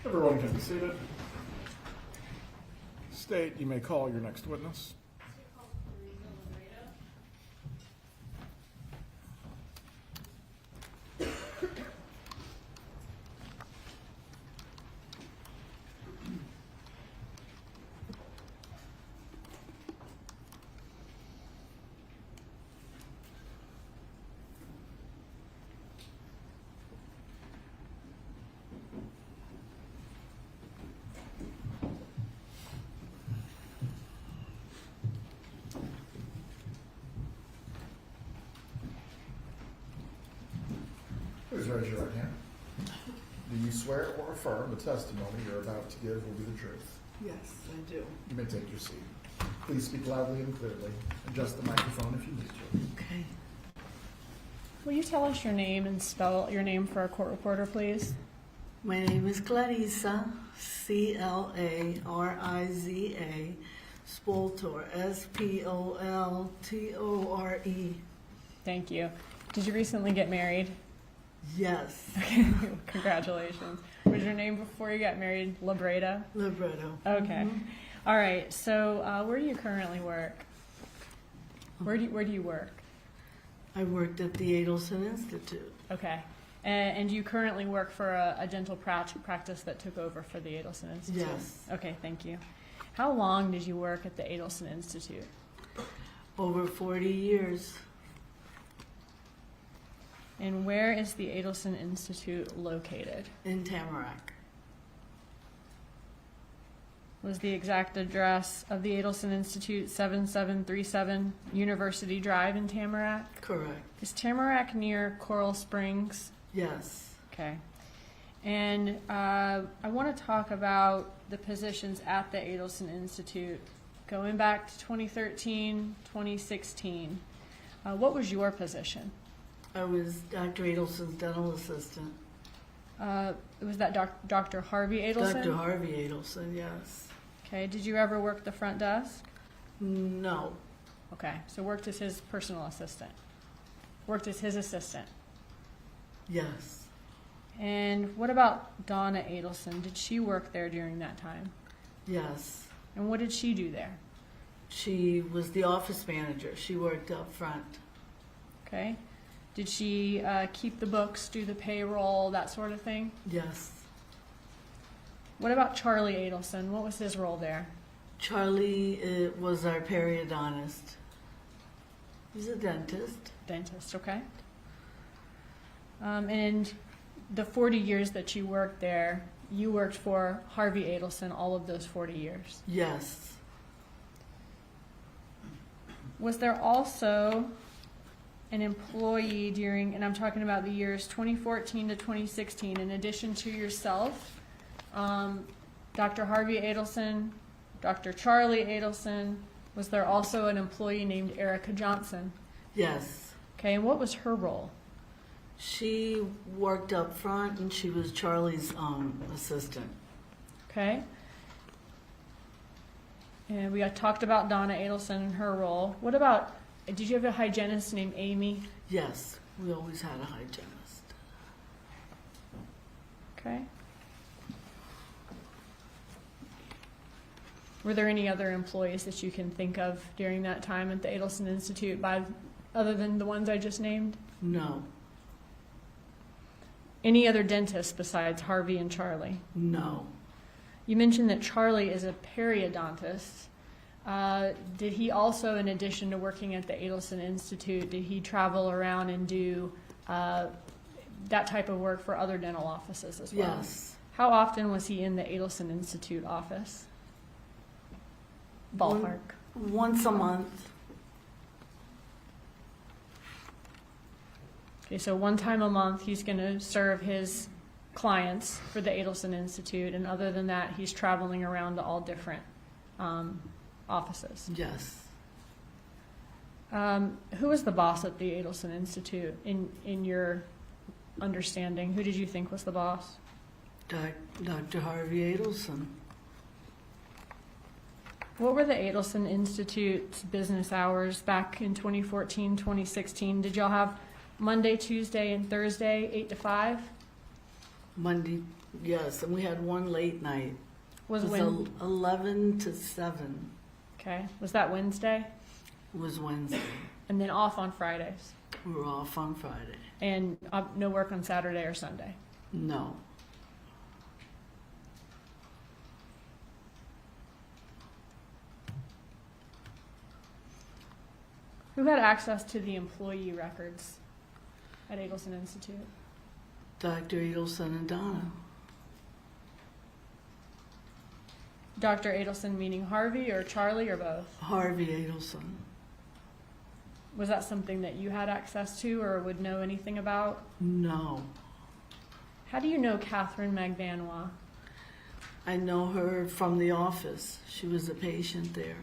Everyone can be seated. State, you may call your next witness. Raise your right hand. Do you swear or affirm the testimony you're about to give will be the truth? Yes, I do. You may take your seat. Please speak loudly and clearly. Adjust the microphone if you need to. Okay. Will you tell us your name and spell your name for our court reporter, please? My name is Clarissa, Clariza, Spoltor, Spoltore. Thank you. Did you recently get married? Yes, Okay, congratulations. Was your name before you got married Libredo? libretto. Okay. All right. So where do you currently work? Where do you work? I worked at the Adelson Institute. Okay. And you currently work for a dental practice that took over for the Adelson Institute? Yes. Okay, thank you. How long did you work at the Adelson Institute? Over 40 years. And where is the Adelson Institute located? In Tamarack. Was the exact address of the Adelson Institute 7737 University Drive in Tamarack? Correct. Is Tamarack near Coral Springs? Yes. Okay. And I want to talk about the positions at the Adelson Institute going back to 2013, 2016. What was your position? I was Dr. Adelson's dental assistant. Was that Dr. Harvey Adelson? Dr. Harvey Adelson, yes. Okay. Did you ever work the front desk? No. Okay. So worked as his personal assistant. Worked as his assistant. Yes. And what about Donna Adelson? Did she work there during that time? Yes. And what did she do there? She was the office manager. She worked up front. Okay. Did she keep the books, do the payroll, that sort of thing? Yes. What about Charlie Adelson? What was his role there? Charlie was our periodontist. He's a dentist. Dentist, okay. And the 40 years that you worked there, you worked for Harvey Adelson all of those 40 years. Yes. Was there also an employee during, and I'm talking about the years 2014 to 2016, in addition to yourself, Dr. Harvey Adelson, Dr. Charlie Adelson, was there also an employee named Erica Johnson? Yes. Okay, and what was her role? She worked up front and she was Charlie's assistant. Okay. And we got talked about Donna Adelson and her role. What about, did you have a hygienist named Amy? Yes, we always had a hygienist. Okay. Were there any other employees that you can think of during that time at the Adelson Institute other than the ones I just named? No. Any other dentists besides Harvey and Charlie? No. You mentioned that Charlie is a periodontist. Did he also, in addition to working at the Adelson Institute, did he travel around and do that type of work for other dental offices as well? Yes. How often was he in the Adelson Institute office? Ballpark. Once a month. Okay, so one time a month he's going to serve his clients for the Adelson Institute, and other than that, he's traveling around to all different offices. Yes. Who was the boss at the Adelson Institute in your understanding? Who did you think was the boss? Dr. Harvey Adelson. What were the Adelson Institute's business hours back in 2014, 2016? Did y'all have Monday, Tuesday, and Thursday, 8 to 5? Monday, yes, and we had one late night. Was it was 11 to 7. Okay. Was that Wednesday? It was Wednesday. And then off on Fridays? We were off on Friday. And no work on Saturday or Sunday? No. Who had access to the employee records at Adelson Institute? Dr. Adelson and Donna. Dr. Adelson meaning Harvey or Charlie or both? Harvey Adelson. Was that something that you had access to or would know anything about? No. How do you know Katherine Magbanua? I know her from the office. She was a patient there.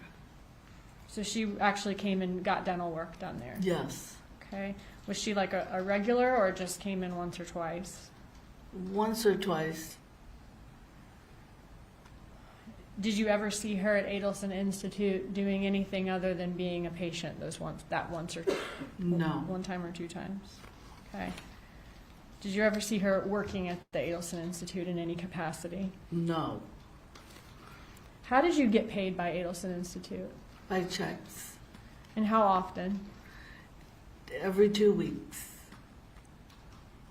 So she actually came and got dental work done there? Yes. Okay. Was she like a regular or just came in once or twice? Once or twice. Did you ever see her at Adelson Institute doing anything other than being a patient that once or No. one time or 2 times? Okay. Did you ever see her working at the Adelson Institute in any capacity? No. How did you get paid by Adelson Institute? By checks. And how often? Every 2 weeks.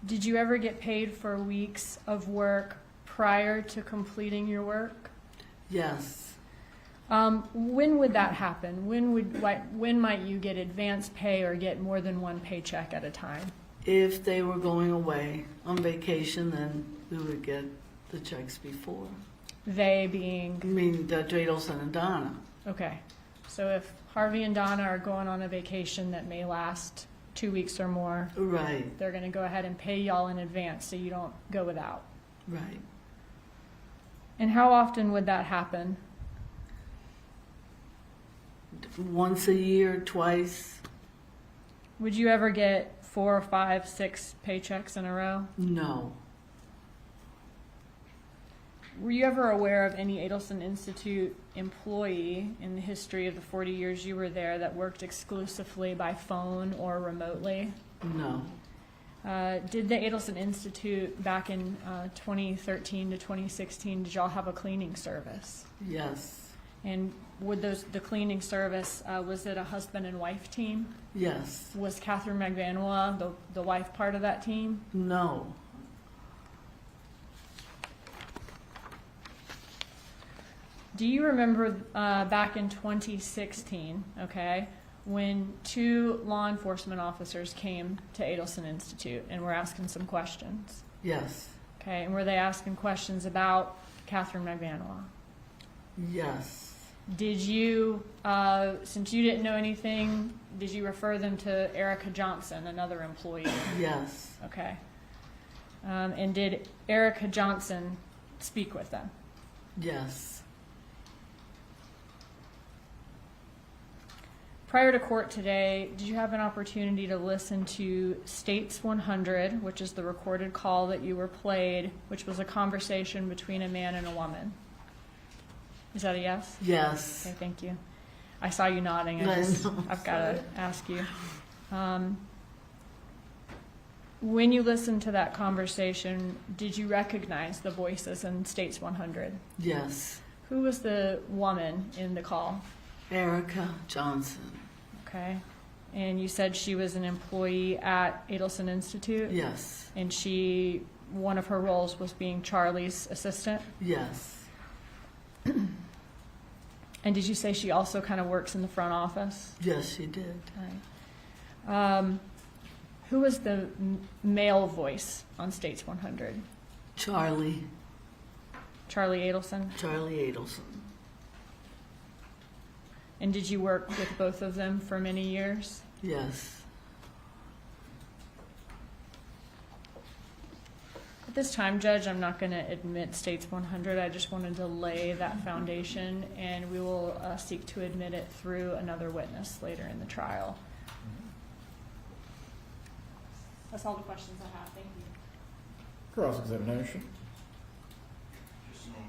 Did you ever get paid for weeks of work prior to completing your work? Yes. When would that happen? When might you get advance pay or get more than one paycheck at a time? If they were going away on vacation, then we would get the checks before. They being? I mean, Dr. Adelson and Donna. Okay. So if Harvey and Donna are going on a vacation that may last 2 weeks or more, Right, they're going to go ahead and pay y'all in advance so you don't go without. right. And how often would that happen? Once a year, twice. Would you ever get 4, 5, 6 paychecks in a row? No. Were you ever aware of any Adelson Institute employee in the history of the 40 years you were there that worked exclusively by phone or remotely? No. Did the Adelson Institute back in 2013 to 2016, did y'all have a cleaning service? Yes. And would the cleaning service, was it a husband and wife team? Yes. Was Katherine Magbanua the wife part of that team? No. Do you remember back in 2016, okay, when 2 law enforcement officers came to Adelson Institute and were asking some questions? Yes. Okay, and were they asking questions about Katherine Magbanua? Yes. Did you, since you didn't know anything, did you refer them to Erica Johnson, another employee? Yes. Okay. And did Erica Johnson speak with them? Yes. Prior to court today, did you have an opportunity to listen to States 100, which is the recorded call that you were played, which was a conversation between a man and a woman? Is that a yes? Yes. Okay, thank you. I saw you nodding. I've got to ask you. When you listened to that conversation, did you recognize the voices in States 100? Yes. Who was the woman in the call? Erica Johnson. Okay. And you said she was an employee at Adelson Institute? Yes. And one of her roles was being Charlie's assistant? Yes. And did you say she also kind of works in the front office? Yes, she did. Okay. Who was the male voice on States 100? Charlie. Charlie Adelson? Charlie Adelson. And did you work with both of them for many years? Yes. At this time, Judge, I'm not going to admit States 100. I just wanted to lay that foundation, and we will seek to admit it through another witness later in the trial. That's all the questions I have. Thank you. Cross-examination. Just a moment.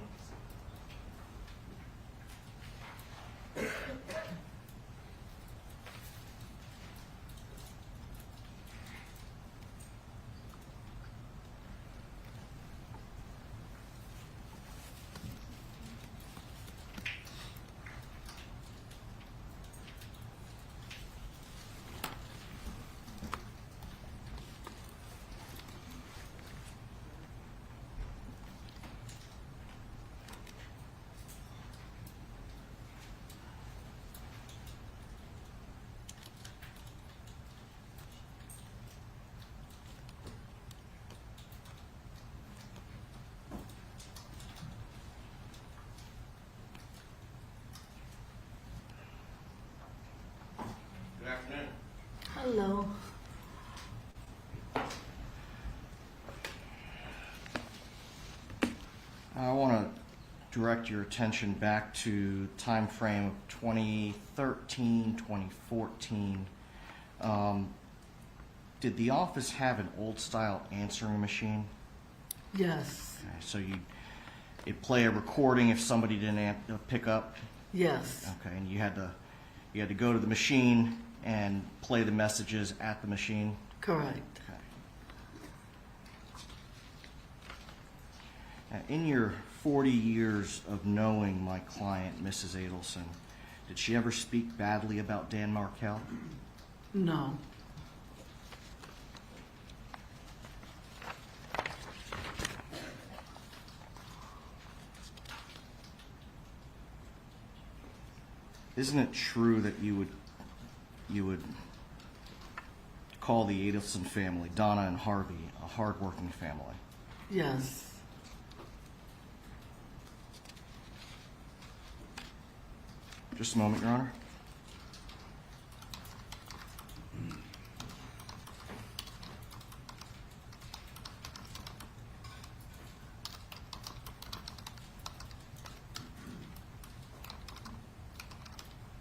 Good afternoon. Hello. I want to direct your attention back to time frame of 2013, 2014. Did the office have an old style answering machine? Yes, Okay, so it'd play a recording if somebody didn't pick up. yes, Okay, and you had to go to the machine and play the messages at the machine. correct. Okay. Now, in your 40 years of knowing my client, Mrs. Adelson, did she ever speak badly about Dan Markel? No, Isn't it true that you would call the Adelson family, Donna and Harvey, a hardworking family? yes, Just a moment, Your Honor.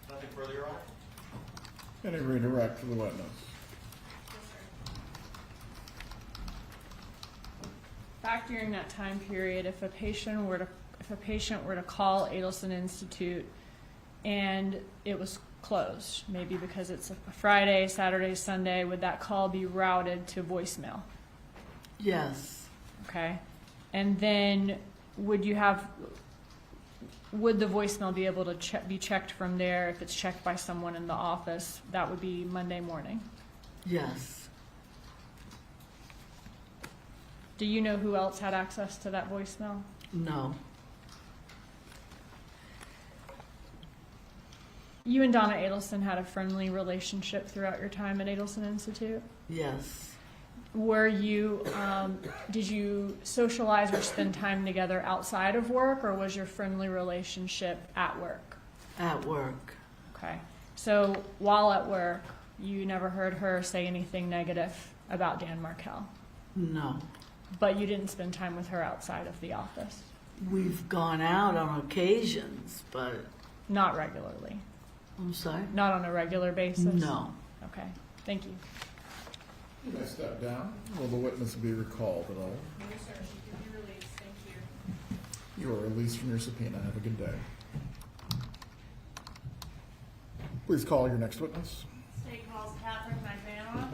Nothing further, Your Honor? Any redirect to the witness? Back during that time period, if a patient were to call Adelson Institute and it was closed, maybe because it's a Friday, Saturday, Sunday, would that call be routed to voicemail? yes, Okay. And then would the voicemail be able to be checked from there if it's checked by someone in the office? That would be Monday morning. yes. Do you know who else had access to that voicemail? No, You and Donna Adelson had a friendly relationship throughout your time at Adelson Institute. yes, Did you socialize or spend time together outside of work, or was your friendly relationship at work? at work. Okay. So while at work, you never heard her say anything negative about Dan Markel, No. but you didn't spend time with her outside of the office? We've gone out on occasions, but, Not regularly. I'm sorry? Not on a regular basis? No. Okay. Thank you. You may step down. Will the witness be recalled at all? No, sir. She can be released. Thank you. You are released from your subpoena. Have a good day. Please call your next witness. State calls Katherine Magbanua.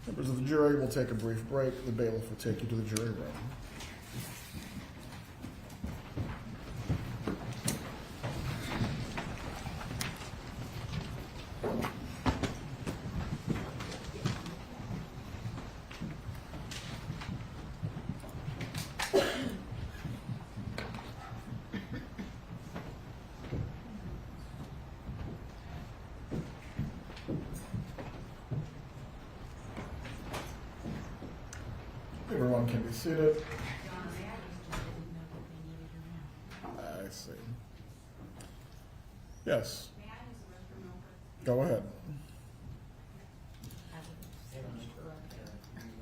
Members of the jury will take a brief break. The bailiff will take you to the jury room. Everyone can be seated. I see. Yes. Go ahead.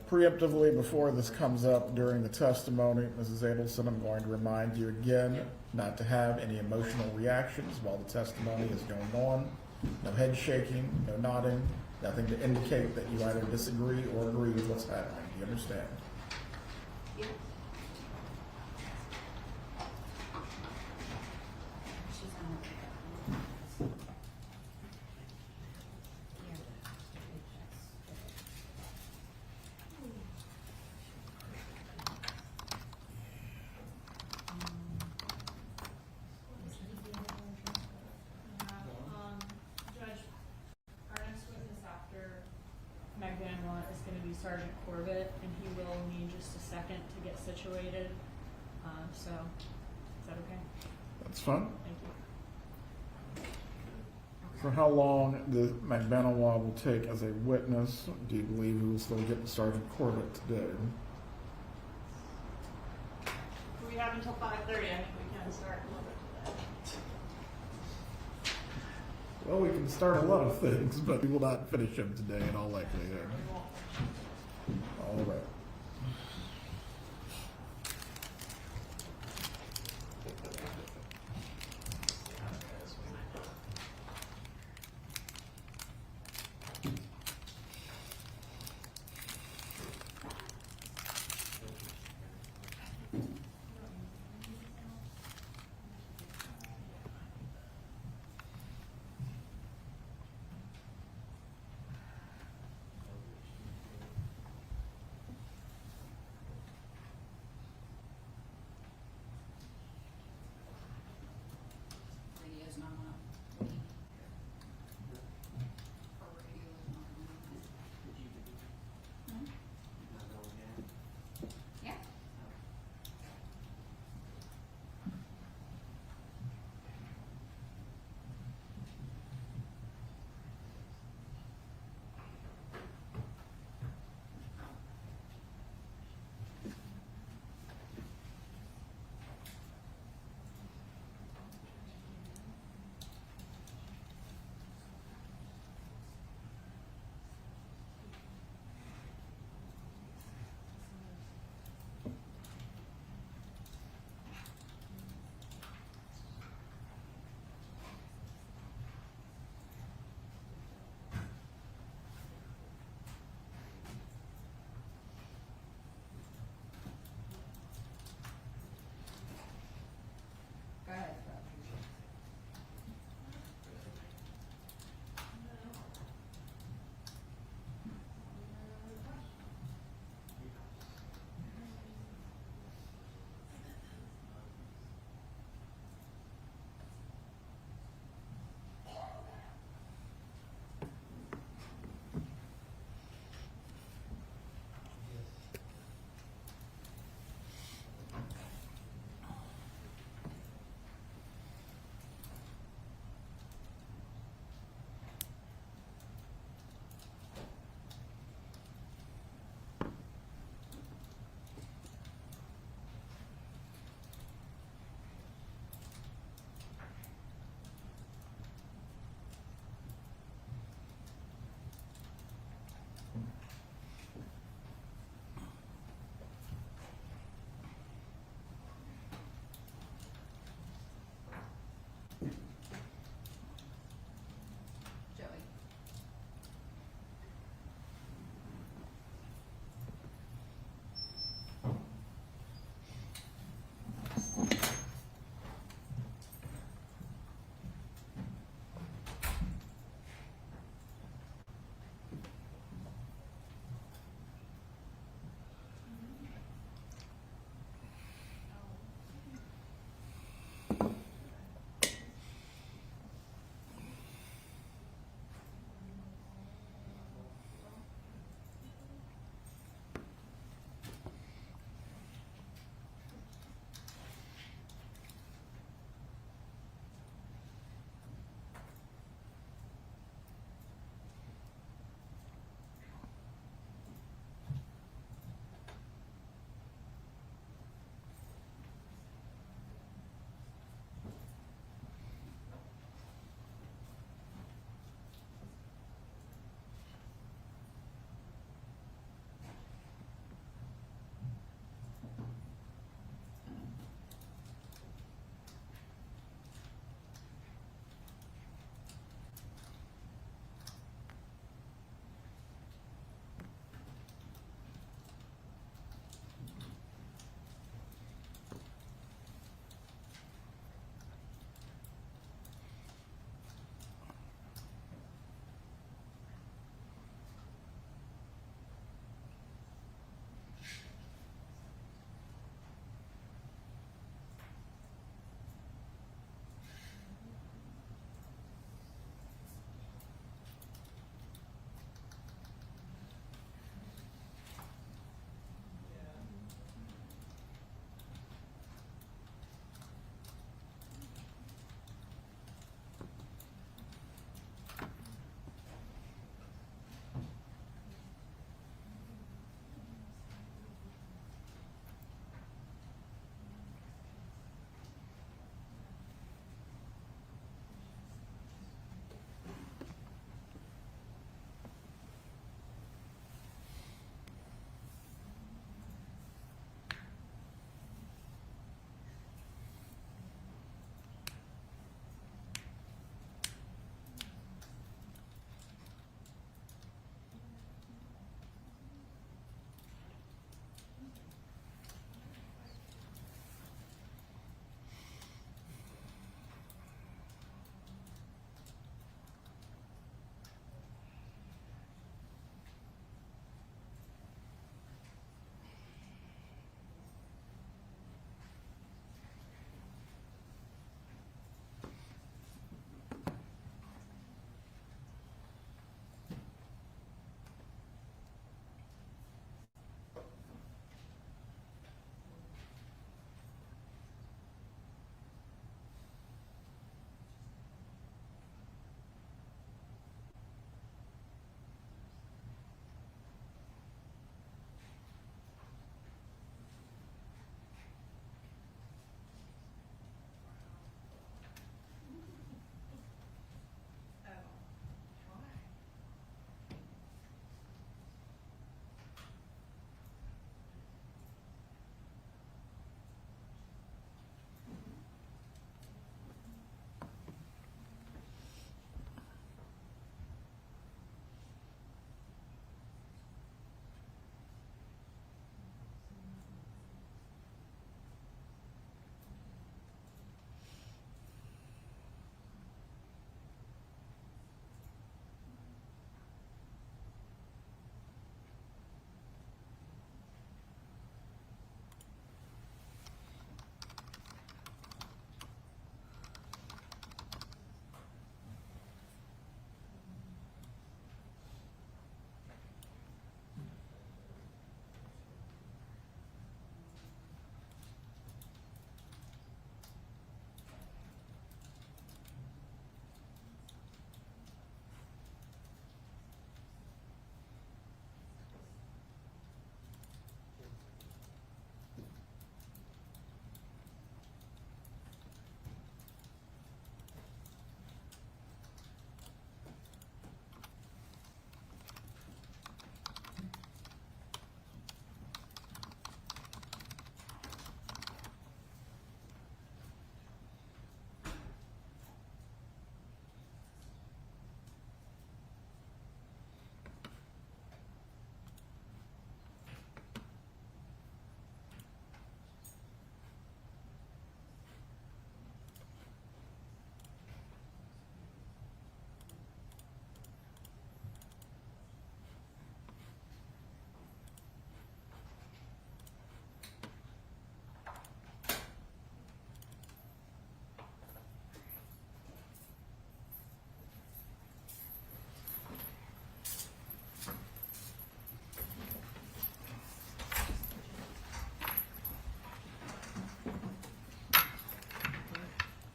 Preemptively, before this comes up during the testimony, Mrs. Adelson, I'm going to remind you again not to have any emotional reactions while the testimony is going on. No head shaking, no nodding, nothing to indicate that you either disagree or agree with what's happening. Do you understand? Judge, our next witness after Magbanua is going to be Sergeant Corbett, and he will need just a second to get situated. So, is that okay? That's fine. Thank you. For how long the Magbanua will take as a witness? Do you believe we will still get Sergeant Corbett today? We have until 5:30. I think we can start a little bit today. Well, we can start a lot of things, but we will not finish them today in all likelihood. All right.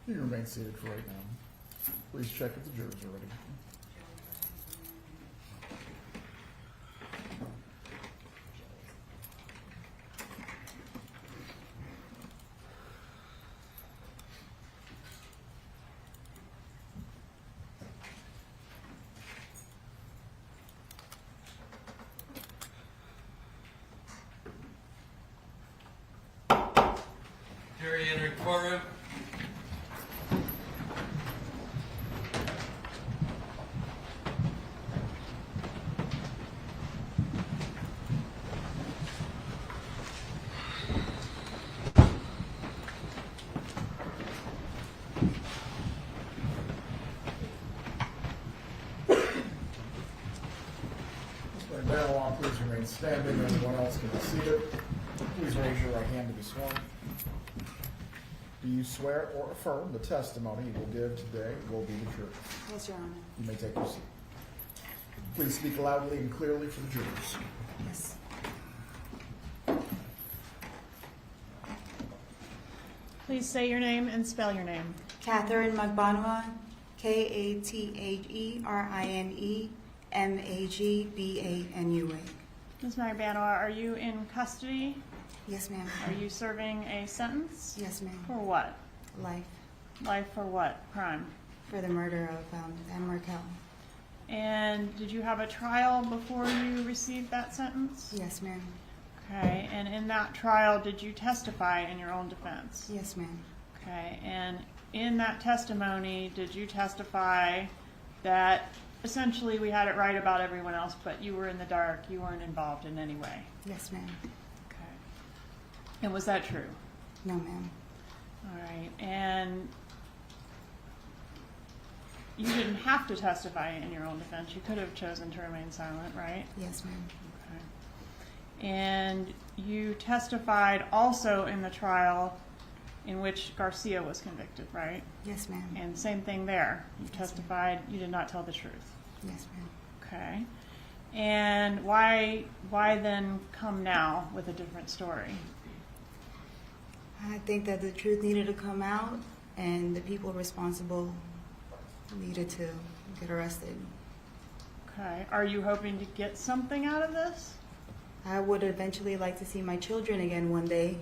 You remain seated for right now. Please check if the jurors are ready. Jury entering courtroom. Mr. Magbanua, please remain standing. Everyone else can be seated. Please raise your right hand to be sworn. Do you swear or affirm the testimony you will give today will be the truth? Yes, Your Honor. You may take your seat. Please speak loudly and clearly for the jurors. Yes. Please say your name and spell your name. Katherine Magbanua, Katherine Magbanua. Ms. Magbanua, are you in custody? Yes, ma'am. Are you serving a sentence? Yes, ma'am. For what? Life. Life for what crime? For the murder of Dan Markel. And did you have a trial before you received that sentence? Yes, ma'am. Okay, and in that trial, did you testify in your own defense? Yes, ma'am. Okay, and in that testimony, did you testify that essentially we had it right about everyone else, but you were in the dark, you weren't involved in any way? Yes, ma'am. Okay. And was that true? No, ma'am. All right, and you didn't have to testify in your own defense. You could have chosen to remain silent, right? Yes, ma'am. Okay. And you testified also in the trial in which Garcia was convicted, right? Yes, ma'am. And same thing there. You testified you did not tell the truth. Yes, ma'am. Okay. And why then come now with a different story? I think that the truth needed to come out, and the people responsible needed to get arrested. Okay. Are you hoping to get something out of this? I would eventually like to see my children again one day.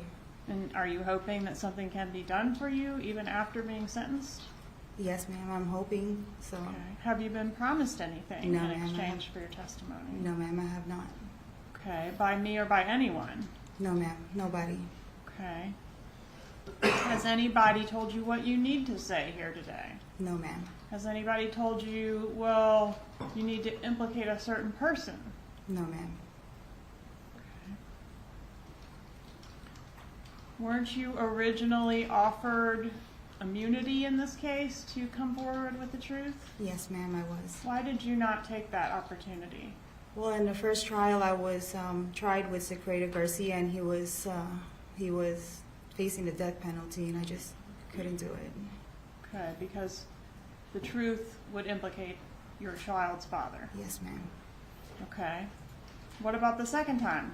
And are you hoping that something can be done for you even after being sentenced? Yes, ma'am. I'm hoping so. Okay. Have you been promised anything No, in ma'am, exchange for your testimony? No, ma'am, I have not. Okay. By me or by anyone? No, ma'am. Nobody. Okay. Has anybody told you what you need to say here today? No, ma'am. Has anybody told you, well, you need to implicate a certain person? No, ma'am. Weren't you originally offered immunity in this case to come forward with the truth? Yes, ma'am, I was. Why did you not take that opportunity? Well, in the first trial, I was tried with Sigfredo Garcia, and he was facing the death penalty, and I just couldn't do it. Okay, because the truth would implicate your child's father. Yes, ma'am. Okay. What about the second time?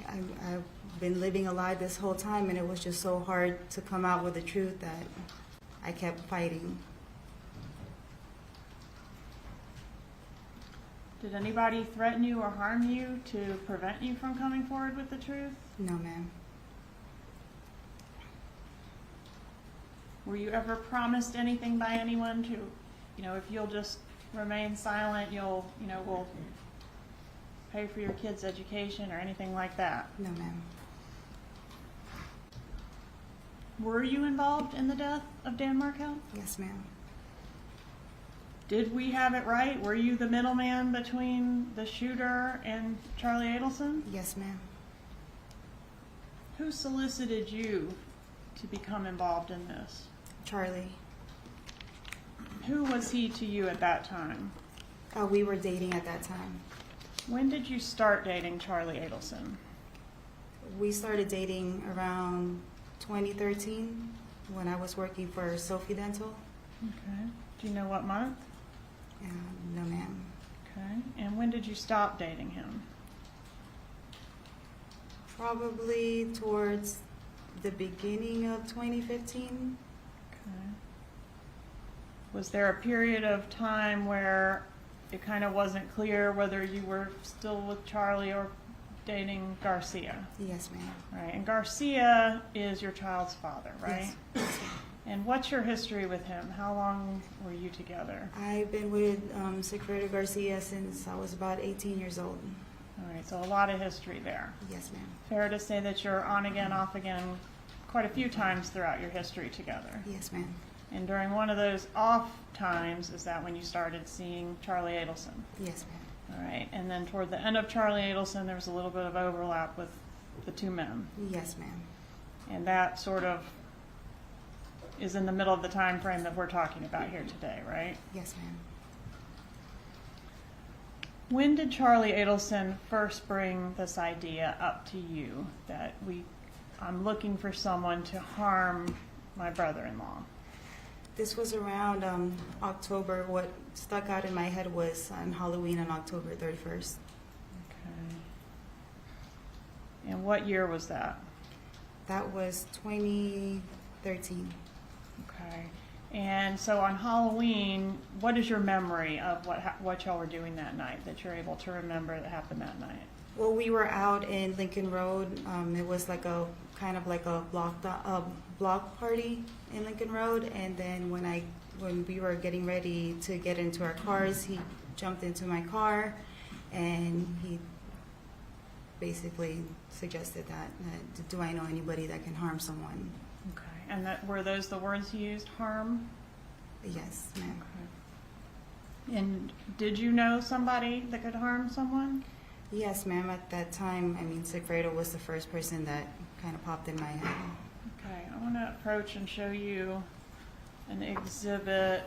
I've been living a lie this whole time, and it was just so hard to come out with the truth that I kept fighting. Did anybody threaten you or harm you to prevent you from coming forward with the truth? No, ma'am. Were you ever promised anything by anyone to, if you'll just remain silent, we'll pay for your kids' education or anything like that? No, ma'am. Were you involved in the death of Dan Markel? Yes, ma'am. Did we have it right? Were you the middleman between the shooter and Charlie Adelson? Yes, ma'am. Who solicited you to become involved in this? Charlie. Who was he to you at that time? We were dating at that time. When did you start dating Charlie Adelson? We started dating around 2013 when I was working for Sophie Dental. Okay. Do you know what month? No, ma'am. Okay. And when did you stop dating him? Probably towards the beginning of 2015. Was there a period of time where it kind of wasn't clear whether you were still with Charlie or dating Garcia? Yes, ma'am. Right, and Garcia is your child's father, right? Yes. And what's your history with him? How long were you together? I've been with Sigfredo Garcia since I was about 18 years old. All right, so a lot of history there. Yes, ma'am. Fair to say that you're on again, off again quite a few times throughout your history together. Yes, ma'am. And during one of those off times, is that when you started seeing Charlie Adelson? Yes, ma'am. All right, and then toward the end of Charlie Adelson, there was a little bit of overlap with the two men. Yes, ma'am. And that sort of is in the middle of the time frame that we're talking about here today, right? Yes, ma'am. When did Charlie Adelson first bring this idea up to you that I'm looking for someone to harm my brother-in-law? This was around October. What stuck out in my head was on Halloween on October 31st. Okay. And what year was that? That was 2013. Okay. And so on Halloween, what is your memory of what y'all were doing that night that you're able to remember that happened that night? Well, we were out in Lincoln Road. It was like a kind of like a block party in Lincoln Road. And then when we were getting ready to get into our cars, he jumped into my car, and he basically suggested that do I know anybody that can harm someone? Okay. And were those the words you used, harm? Yes, ma'am. Okay. And did you know somebody that could harm someone? Yes, ma'am. At that time, Sigfredo was the first person that kind of popped in my head. Okay, I want to approach and show you an exhibit.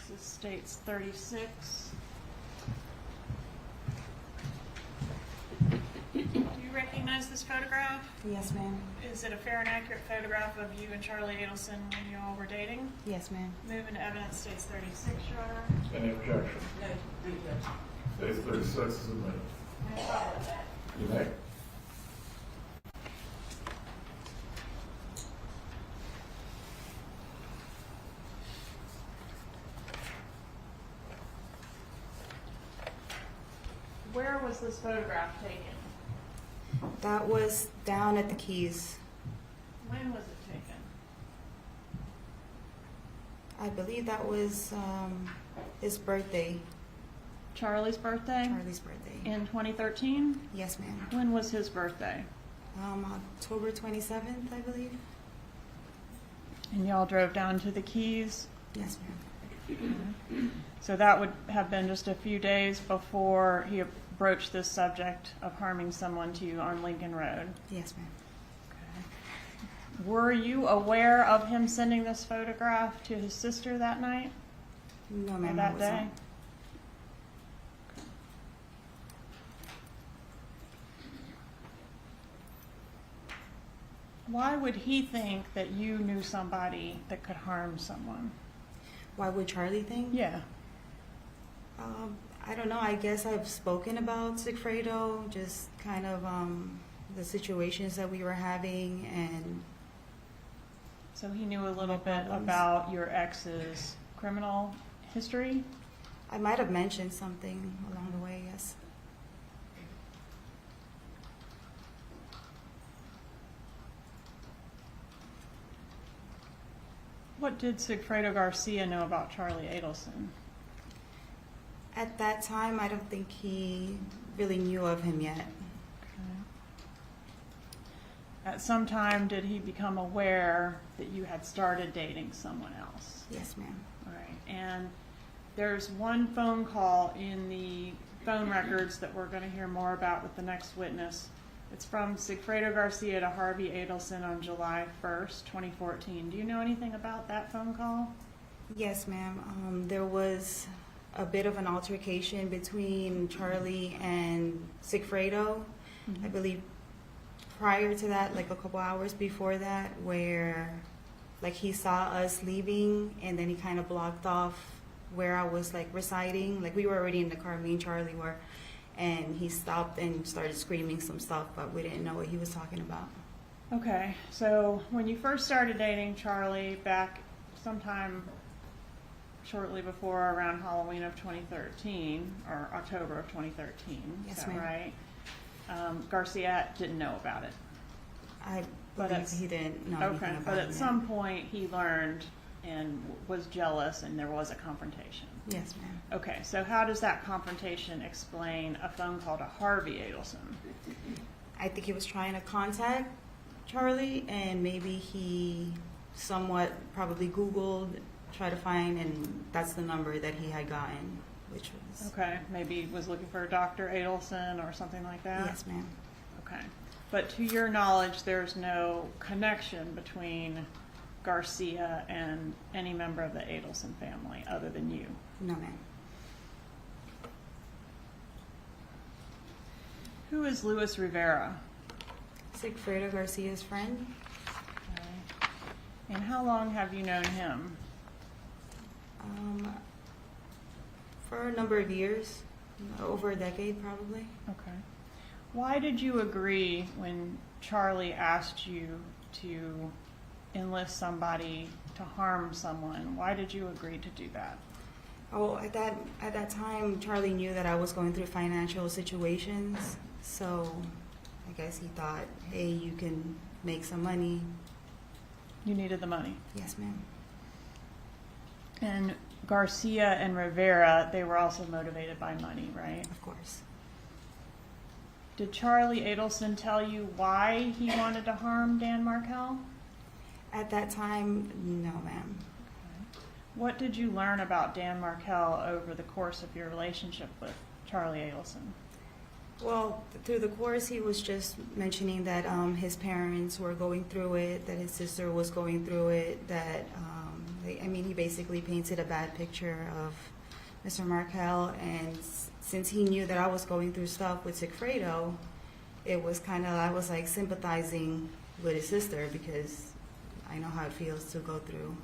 This states 36. Do you recognize this photograph? Yes, ma'am. Is it a fair and accurate photograph of you and Charlie Adelson when you all were dating? Yes, ma'am. Moving to evidence states 36, Your Honor. Any objection? States 36 is admitted. You may. Where was this photograph taken? That was down at the Keys. When was it taken? I believe that was his birthday. Charlie's birthday? Charlie's birthday. In 2013? Yes, ma'am. When was his birthday? October 27th, I believe. And y'all drove down to the Keys? Yes, ma'am. So that would have been just a few days before he broached this subject of harming someone to you on Lincoln Road? Yes, ma'am. Okay. Were you aware of him sending this photograph to his sister that night? No, Or ma'am. that day? Why would he think that you knew somebody that could harm someone? Why would Charlie think? Yeah. I don't know. I guess I've spoken about Sigfredo, just kind of the situations that we were having, and So he knew a little bit problems. about your ex's criminal history? I might have mentioned something along the way, yes. What did Sigfredo Garcia know about Charlie Adelson? At that time, I don't think he really knew of him yet. Okay. At some time, did he become aware that you had started dating someone else? Yes, ma'am. All right. And there's one phone call in the phone records that we're going to hear more about with the next witness. It's from Sigfredo Garcia to Harvey Adelson on July 1st, 2014. Do you know anything about that phone call? Yes, ma'am. There was a bit of an altercation between Charlie and Sigfredo. I believe prior to that, like a couple hours before that, where like he saw us leaving and then he kind of blocked off where I was like residing. Like we were already in the car, me and Charlie were, and he stopped and started screaming some stuff, but we didn't know what he was talking about. Okay, so when you first started dating Charlie back sometime shortly before around Halloween of 2013, or October of 2013, Yes, is that ma'am. right? Garcia didn't know about it. I But believe it's- he didn't know Okay, anything about but it. at ma'am. some point he learned and was jealous and there was a confrontation. Yes, ma'am. Okay, so how does that confrontation explain a phone call to Harvey Adelson? I think he was trying to contact Charlie, and maybe he somewhat probably Googled, tried to find, and that's the number that he had gotten, which was. Okay, maybe he was looking for Dr. Adelson or something like that? Yes, ma'am. Okay, but to your knowledge, there's no connection between Garcia and any member of the Adelson family other than you? No, ma'am. Who is Luis Rivera? Sigfredo Garcia's friend. Okay. And how long have you known him? For a number of years, over a decade probably. Okay. Why did you agree when Charlie asked you to enlist somebody to harm someone? Why did you agree to do that? Oh, at that time, Charlie knew that I was going through financial situations, so I guess he thought, hey, you can make some money. You needed the money. Yes, ma'am. And Garcia and Rivera, they were also motivated by money, right? Of course. Did Charlie Adelson tell you why he wanted to harm Dan Markel? At that time, no, ma'am. What did you learn about Dan Markel over the course of your relationship with Charlie Adelson? Well, through the course, he was just mentioning that his parents were going through it, that his sister was going through it, that, he basically painted a bad picture of Mr. Markel, and since he knew that I was going through stuff with Sigfredo, it was I was like sympathizing with his sister because I know how it feels to go through.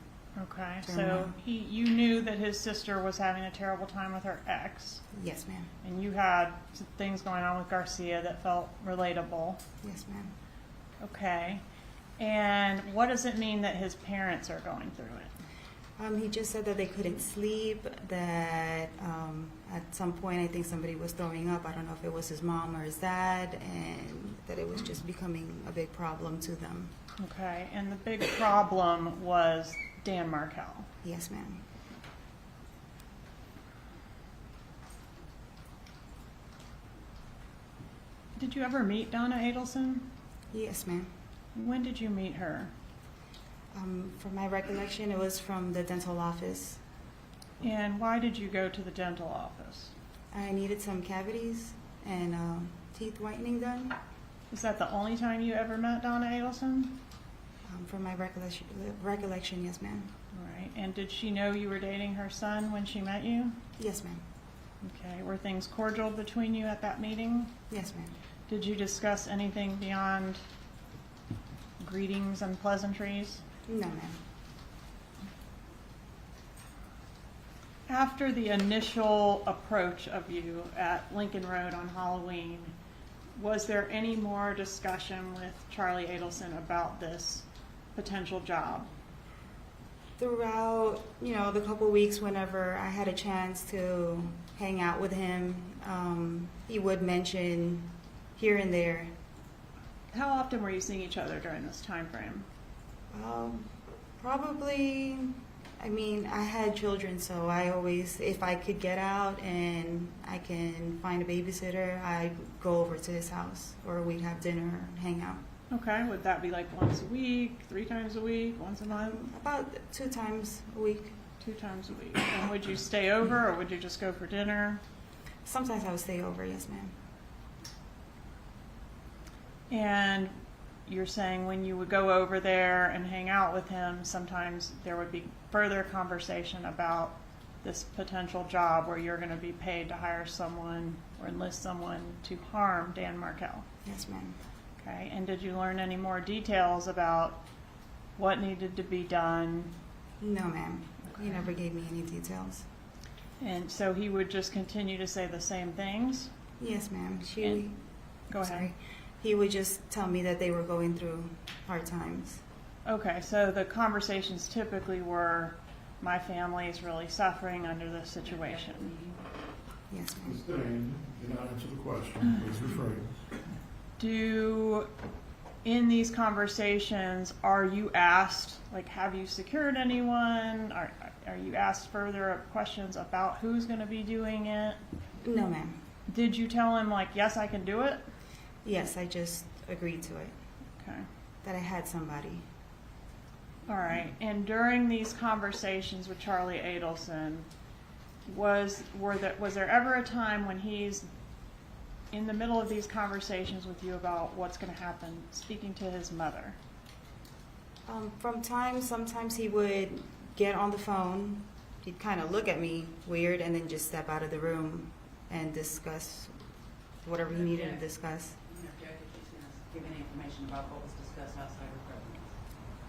Okay, turmoil. so you knew that his sister was having a terrible time with her ex, Yes, ma'am. and you had some things going on with Garcia that felt relatable. Yes, ma'am. Okay, and what does it mean that his parents are going through it? He just said that they couldn't sleep, that at some point I think somebody was throwing up. I don't know if it was his mom or his dad, and that it was just becoming a big problem to them. Okay, and the big problem was Dan Markel. Yes, ma'am. Did you ever meet Donna Adelson? Yes, ma'am. When did you meet her? From my recollection, it was from the dental office. And why did you go to the dental office? I needed some cavities and teeth whitening done. Is that the only time you ever met Donna Adelson? From my recollection, yes, ma'am. All right. And did she know you were dating her son when she met you? Yes, ma'am. Okay. Were things cordial between you at that meeting? Yes, ma'am. Did you discuss anything beyond greetings and pleasantries? No, ma'am. After the initial approach of you at Lincoln Road on Halloween, was there any more discussion with Charlie Adelson about this potential job? Throughout, the couple weeks whenever I had a chance to hang out with him, he would mention here and there. How often were you seeing each other during this time frame? Probably, I had children, so I always, if I could get out and I can find a babysitter, I'd go over to his house, or we'd have dinner and hang out. Okay, would that be like once a week, 3 times a week, once a month? About 2 times a week. 2 times a week. And would you stay over, or would you just go for dinner? Sometimes I would stay over, yes, ma'am. And you're saying when you would go over there and hang out with him, sometimes there would be further conversation about this potential job where you're going to be paid to hire someone or enlist someone to harm Dan Markel. Yes, ma'am. Okay, and did you learn any more details about what needed to be done? No, ma'am. Okay. He never gave me any details. And so he would just continue to say the same things? Yes, ma'am. Go ahead. Sorry. He would just tell me that they were going through hard times. Okay, so the conversations typically were, my family is really suffering under this situation. Yes, ma'am. Ms. Dane, did not answer the question. Please refrain. In these conversations, are you asked, like, have you secured anyone? Are you asked further questions about who's going to be doing it? No, ma'am. Did you tell him, like, yes, I can do it? Yes, I just agreed to it. Okay. That I had somebody. All right. And during these conversations with Charlie Adelson, was there ever a time when he's in the middle of these conversations with you about what's going to happen, speaking to his mother? Sometimes he would get on the phone, he'd kind of look at me weird, and then just step out of the room and discuss whatever he needed to discuss. Give any information about what was discussed outside her presence.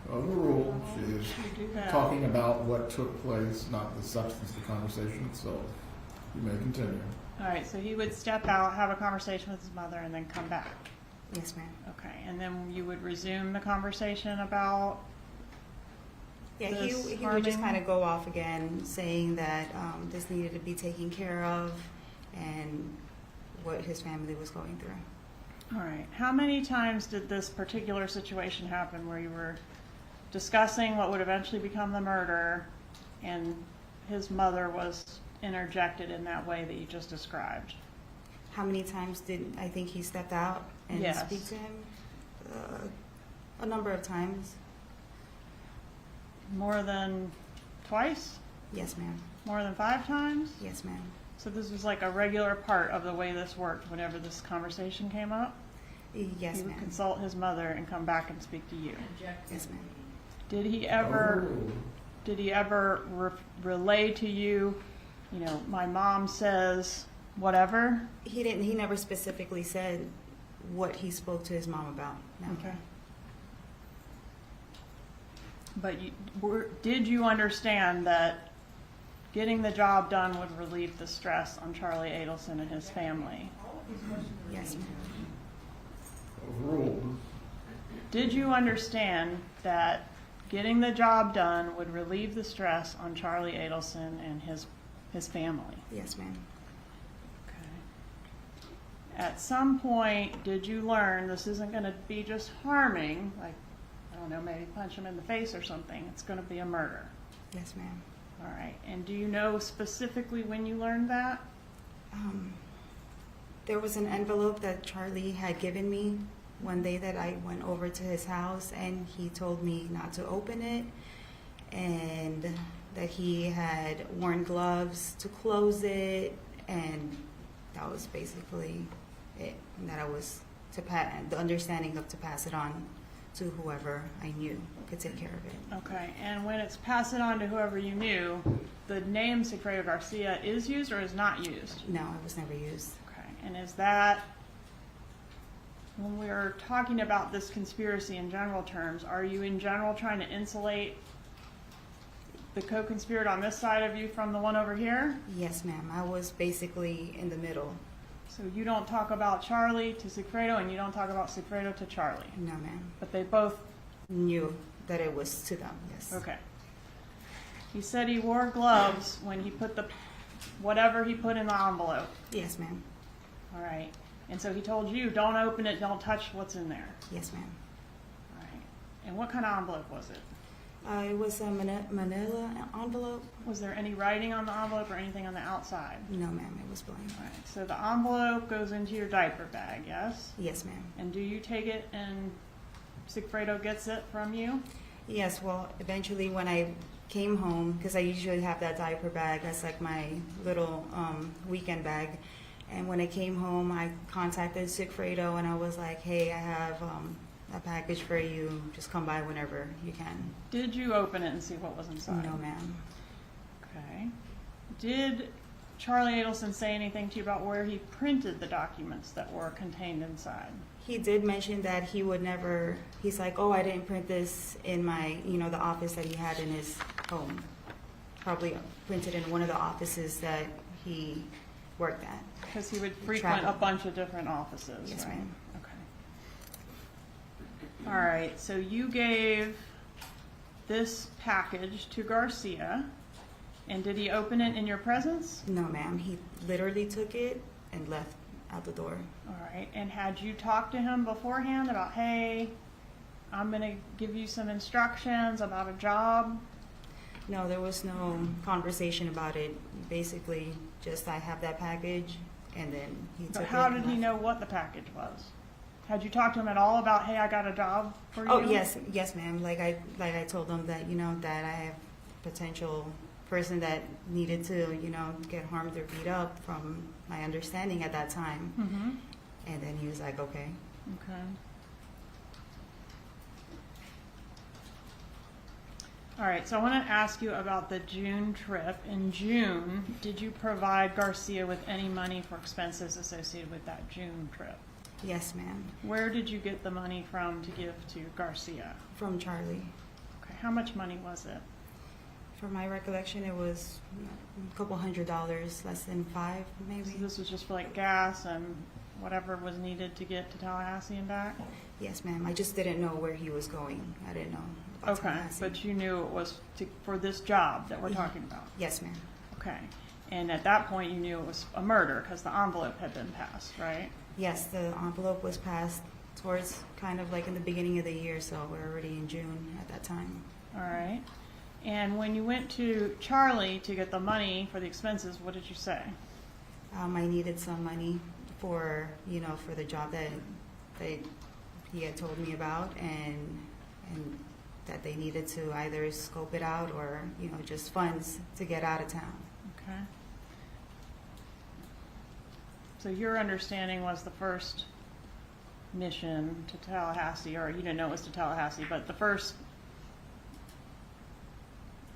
The rule is talking about what took place, not the substance of the conversation itself. You may continue. All right, so he would step out, have a conversation with his mother, and then come back. Yes, ma'am. Okay, and then you would resume the conversation about Yeah, he would just kind of go off again, saying that this needed to be taken care of and what his family was going through. All right. How many times did this particular situation happen where you were discussing what would eventually become the murder and his mother was interjected in that way that you just described? How many times did I think he stepped out and speak to him? A number of times. More than twice? Yes, ma'am. More than 5 times? Yes, ma'am. So this was like a regular part of the way this worked whenever this conversation came up? Yes, He would ma'am. consult his mother and come back and speak to you. Yes, ma'am. Did he ever relay to you, you know, my mom says whatever? He didn't. He never specifically said what he spoke to his mom about. No. Okay. But did you understand that getting the job done would relieve the stress on Charlie Adelson and his family? Yes, ma'am. Overruled. Did you understand that getting the job done would relieve the stress on Charlie Adelson and his family? Yes, ma'am. Okay. At some point, did you learn this isn't going to be just harming, like, I don't know, maybe punch him in the face or something. It's going to be a murder. Yes, ma'am. All right. And do you know specifically when you learned that? There was an envelope that Charlie had given me one day that I went over to his house, and he told me not to open it, and that he had worn gloves to close it, and that was basically it. And that I was the understanding of to pass it on to whoever I knew could take care of it. Okay. And when it's pass it on to whoever you knew, the name Sigfredo Garcia is used or is not used? No, it was never used. Okay. And is that, when we're talking about this conspiracy in general terms, are you in general trying to insulate the co-conspirator on this side of you from the one over here? Yes, ma'am. I was basically in the middle. So you don't talk about Charlie to Sigfredo and you don't talk about Sigfredo to Charlie? No, ma'am. But they both knew that it was to them, yes. Okay. He said he wore gloves when he put whatever he put in the envelope. Yes, ma'am. All right. And so he told you, don't open it, don't touch what's in there. Yes, ma'am. All right. And what kind of envelope was it? It was a manila envelope. Was there any writing on the envelope or anything on the outside? No, ma'am. It was blank. All right. So the envelope goes into your diaper bag, yes? Yes, ma'am. And do you take it and Sigfredo gets it from you? Yes. Well, eventually when I came home, because I usually have that diaper bag, that's like my little weekend bag. And when I came home, I contacted Sigfredo and I was like, hey, I have a package for you. Just come by whenever you can. Did you open it and see what was inside? No, ma'am. Okay. Did Charlie Adelson say anything to you about where he printed the documents that were contained inside? He did mention that he would never, he's like, oh, I didn't print this in my, the office that he had in his home. Probably printed in one of the offices that he worked at. Because he would frequent a bunch of different offices, Yes, right? ma'am. Okay. All right, so you gave this package to Garcia, and did he open it in your presence? No, ma'am. He literally took it and left out the door. All right, and had you talked to him beforehand about, hey, I'm gonna give you some instructions about a job? No, there was no conversation about it. Basically, just I have that package, and then he took But it. how and did he left. know what the package was? Had you talked to him at all about, hey, I got a job for you? Oh, yes, ma'am. Like I told him that, that I have potential person that needed to, get harmed or beat up from my understanding at that time. Mm-hmm. And then he was like, okay. Okay. All right, so I want to ask you about the June trip. In June, did you provide Garcia with any money for expenses associated with that June trip? Yes, ma'am. Where did you get the money from to give to Garcia? From Charlie. Okay, how much money was it? From my recollection, it was a couple $100, less than $5, maybe. So this was just for like gas and whatever was needed to get to Tallahassee and back? Yes, ma'am. I just didn't know where he was going. I didn't know about Okay, Tallahassee. but you knew it was for this job that we're talking about? Yes, ma'am. Okay, and at that point you knew it was a murder because the envelope had been passed, right? Yes, the envelope was passed towards kind of like in the beginning of the year, so we're already in June at that time. All right. And when you went to Charlie to get the money for the expenses, what did you say? I needed some money for, for the job that he had told me about, and that they needed to either scope it out or, just funds to get out of town. Okay. So your understanding was the first mission to Tallahassee, or you didn't know it was to Tallahassee, but the first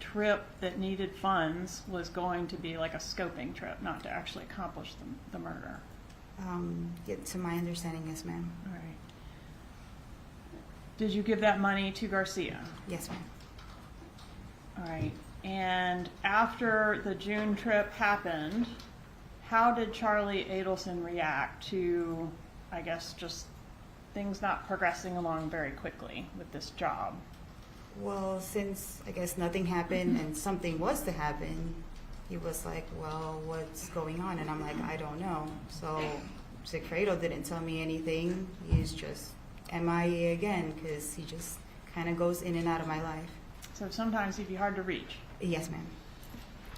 trip that needed funds was going to be like a scoping trip, not to actually accomplish the murder. Yeah, to my understanding, yes, ma'am. All right. Did you give that money to Garcia? Yes, ma'am. All right. And after the June trip happened, how did Charlie Adelson react to, I guess, just things not progressing along very quickly with this job? Well, since I guess nothing happened and something was to happen, he was like, well, what's going on? And I'm like, I don't know. So Sigfredo didn't tell me anything. He's just MIA again because he just kind of goes in and out of my life. So sometimes he'd be hard to reach. Yes, ma'am.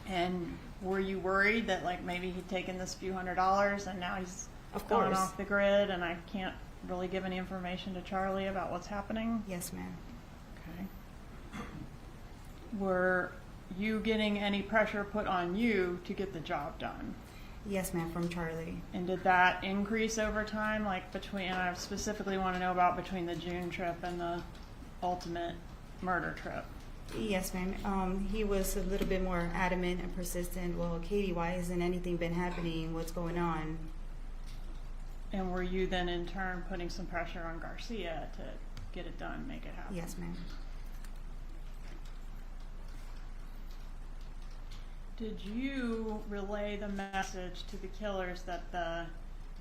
And were you worried that like maybe he'd taken this few $100s and now he's Of gone course. off the grid and I can't really give any information to Charlie about what's happening? Yes, ma'am. Okay. Were you getting any pressure put on you to get the job done? Yes, ma'am, from Charlie. And did that increase over time, like between, and I specifically want to know about between the June trip and the ultimate murder trip? Yes, ma'am. He was a little bit more adamant and persistent. Well, Katie, why hasn't anything been happening? What's going on? And were you then in turn putting some pressure on Garcia to get it done, make it happen? Yes, ma'am. Did you relay the message to the killers that the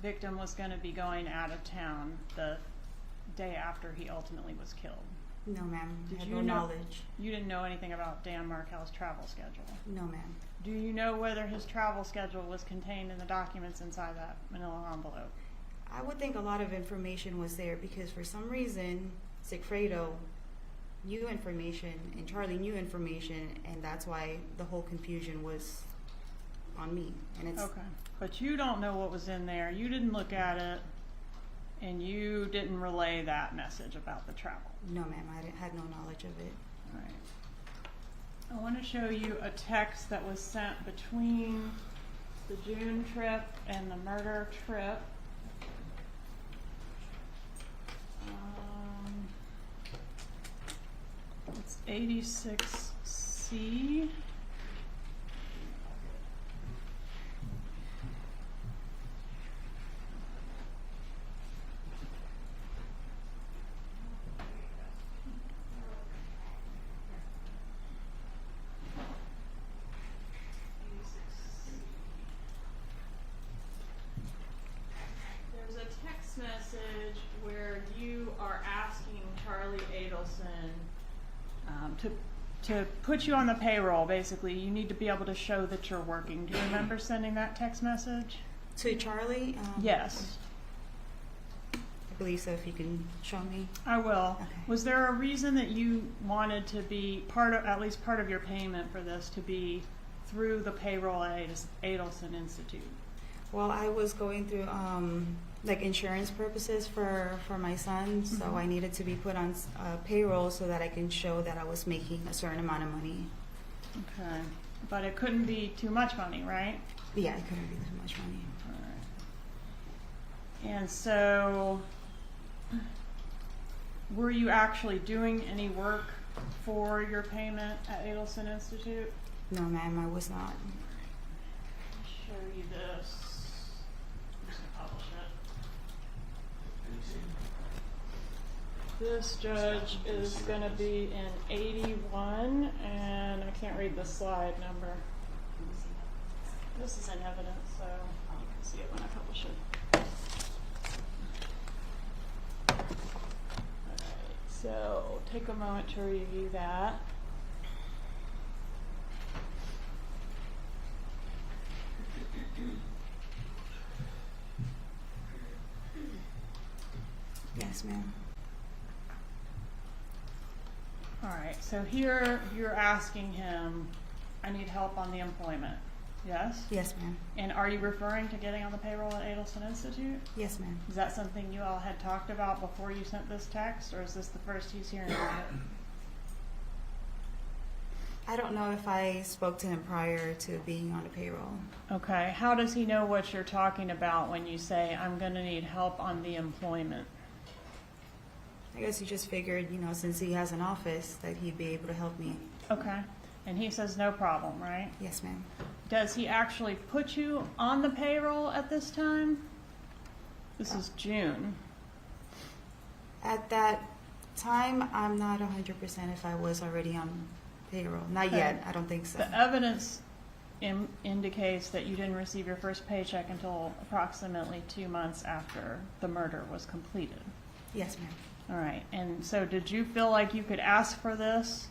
victim was going to be going out of town the day after he ultimately was killed? No, ma'am. Did I had you no know- knowledge. You didn't know anything about Dan Markel's travel schedule? No, ma'am. Do you know whether his travel schedule was contained in the documents inside that manila envelope? I would think a lot of information was there because for some reason, Sigfredo knew information and Charlie knew information, and that's why the whole confusion was on me. And it's Okay, but you don't know what was in there, you didn't look at it, and you didn't relay that message about the travel? no, ma'am. Had no knowledge of it. All right. I want to show you a text that was sent between the June trip and the murder trip. It's 86C. There's a text message where you are asking Adelson, to put you on the payroll, basically, you need to be able to show that you're working. Do you remember sending that text message? To Charlie? Yes. I believe so, if you can show me. I will. Okay. Was there a reason that you wanted to be at least part of your payment for this to be through the payroll at Adelson Institute? Well, I was going through like insurance purposes for my son, so I needed to be put on payroll so that I can show that I was making a certain amount of money. Okay. But it couldn't be too much money, right? Yeah, it couldn't be too much money. All right. And so, were you actually doing any work for your payment at Adelson Institute? No, ma'am, I was not. I'll show you this. I'm just gonna publish it. This judge is going to be in 81, and I can't read the slide number. This is in evidence, so you can see it when I publish it. Alright, so take a moment to review that. Yes, ma'am. All right, so here you're asking him, I need help on the employment, yes? Yes, ma'am. And are you referring to getting on the payroll at Adelson Institute? Yes, ma'am. Is that something you all had talked about before you sent this text, or is this the first he's hearing about it? I don't know if I spoke to him prior to being on the payroll. Okay, how does he know what you're talking about when you say, I'm gonna need help on the employment? I guess he just figured, since he has an office, that he'd be able to help me. Okay, and he says no problem, right? Yes, ma'am. Does he actually put you on the payroll at this time? This is June. At that time, I'm not 100% if I was already on payroll. Not Okay. yet. I don't think so. The evidence indicates that you didn't receive your first paycheck until approximately 2 months after the murder was completed. Yes, ma'am. All right, and so did you feel like you could ask for this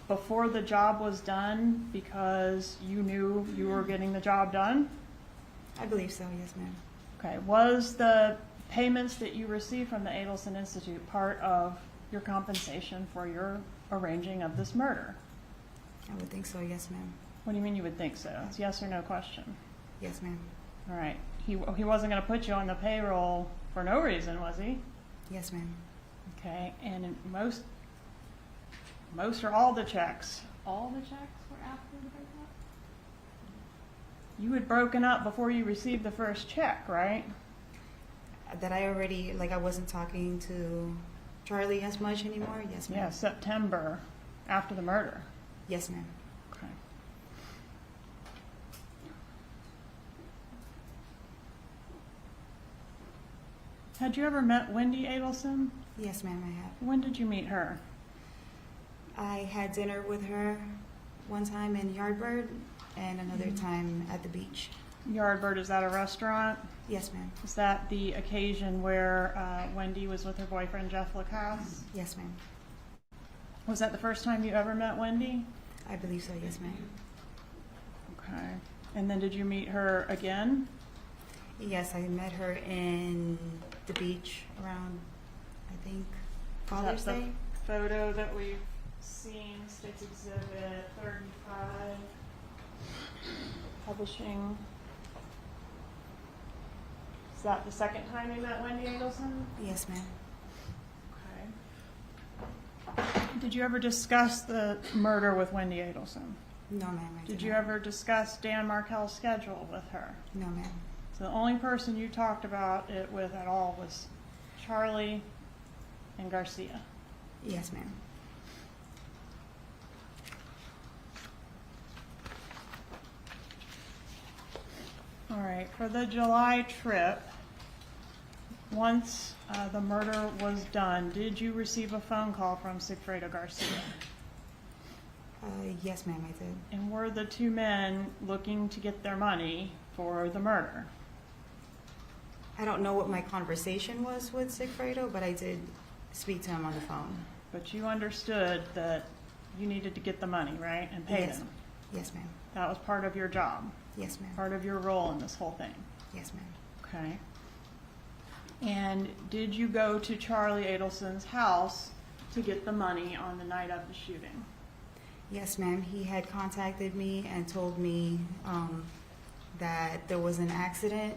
before the job was done because you knew you were getting the job done? I believe so, yes, ma'am. Okay, was the payments that you received from the Adelson Institute part of your compensation for your arranging of this murder? I would think so, yes, ma'am. What do you mean you would think so? It's yes or no question. Yes, ma'am. All right, he wasn't going to put you on the payroll for no reason, was he? Yes, ma'am. Okay, and most or all the checks were after the breakup? You had broken up before you received the first check, right? That I already, I wasn't talking to Charlie as much anymore? Yes, ma'am. Yeah, September, after the murder. Yes, ma'am. Okay. Had you ever met Wendi Adelson? Yes, ma'am, I have. When did you meet her? I had dinner with her one time in Yardbird and another time at the beach. Yardbird, is that a restaurant? Yes, ma'am. Is that the occasion where Wendi was with her boyfriend, Jeff Lacasse? Yes, ma'am. Was that the first time you ever met Wendi? I believe so, yes, ma'am. Okay. And then did you meet her again? Yes, I met her in the beach around, I think, Father's That's the Day. photo that we've seen, State's Exhibit 35, publishing. Is that the second time you met Wendi Adelson? Yes, ma'am. Okay. Did you ever discuss the murder with Wendi Adelson? No, ma'am, I Did did you not. ever discuss Dan Markel's schedule with her? No, ma'am. So the only person you talked about it with at all was Charlie and Garcia. Yes, ma'am. All right, for the July trip, once the murder was done, did you receive a phone call from Sigfredo Garcia? Yes, ma'am, I did. And were the two men looking to get their money for the murder? I don't know what my conversation was with Sigfredo, but I did speak to him on the phone. But you understood that you needed to get the money, right, and pay Yes. them? Yes, ma'am. That was part of your job, Yes, ma'am. part of your role in this whole thing, Yes, ma'am. okay? And did you go to Charlie Adelson's house to get the money on the night of the shooting? Yes, ma'am. He had contacted me and told me that there was an accident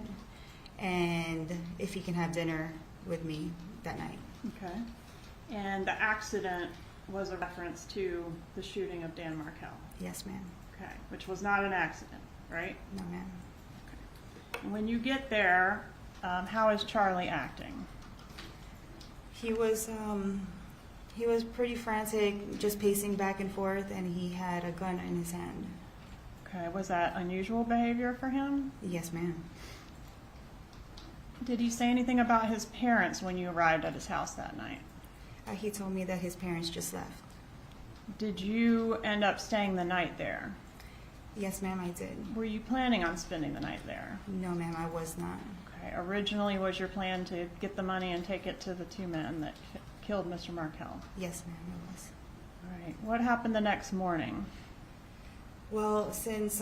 and if he can have dinner with me that night. Okay. And the accident was a reference to the shooting of Dan Markel? Yes, ma'am. Okay, which was not an accident, right? No, ma'am. When you get there, how is Charlie acting? He was pretty frantic, just pacing back and forth, and he had a gun in his hand. Okay, was that unusual behavior for him? Yes, ma'am. Did he say anything about his parents when you arrived at his house that night? He told me that his parents just left. Did you end up staying the night there? Yes, ma'am, I did. Were you planning on spending the night there? No, ma'am, I was not. Okay, originally was your plan to get the money and take it to the two men that killed Mr. Markel? Yes, ma'am, it was. All right, what happened the next morning? Well, since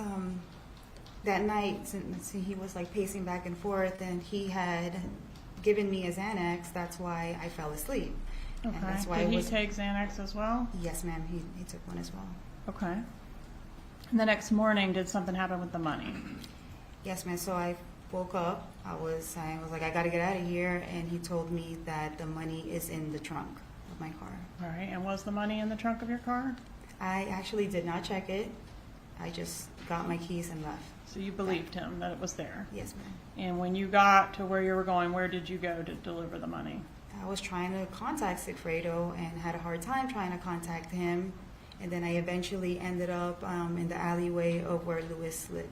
that night, since he was like pacing back and forth, and he had given me a Xanax, that's why I fell asleep. Okay, And that's why did it he was, take Xanax as well? Yes, ma'am, he took one as well. Okay. And the next morning, did something happen with the money? Yes, ma'am. So I woke up. I was like, I got to get out of here. And he told me that the money is in the trunk of my car. All right. And was the money in the trunk of your car? I actually did not check it. I just got my keys and left. So you believed him that it was there? Yes, ma'am. And when you got to where you were going, where did you go to deliver the money? I was trying to contact Sigfredo and had a hard time trying to contact him. And then I eventually ended up in the alleyway of where Luis lived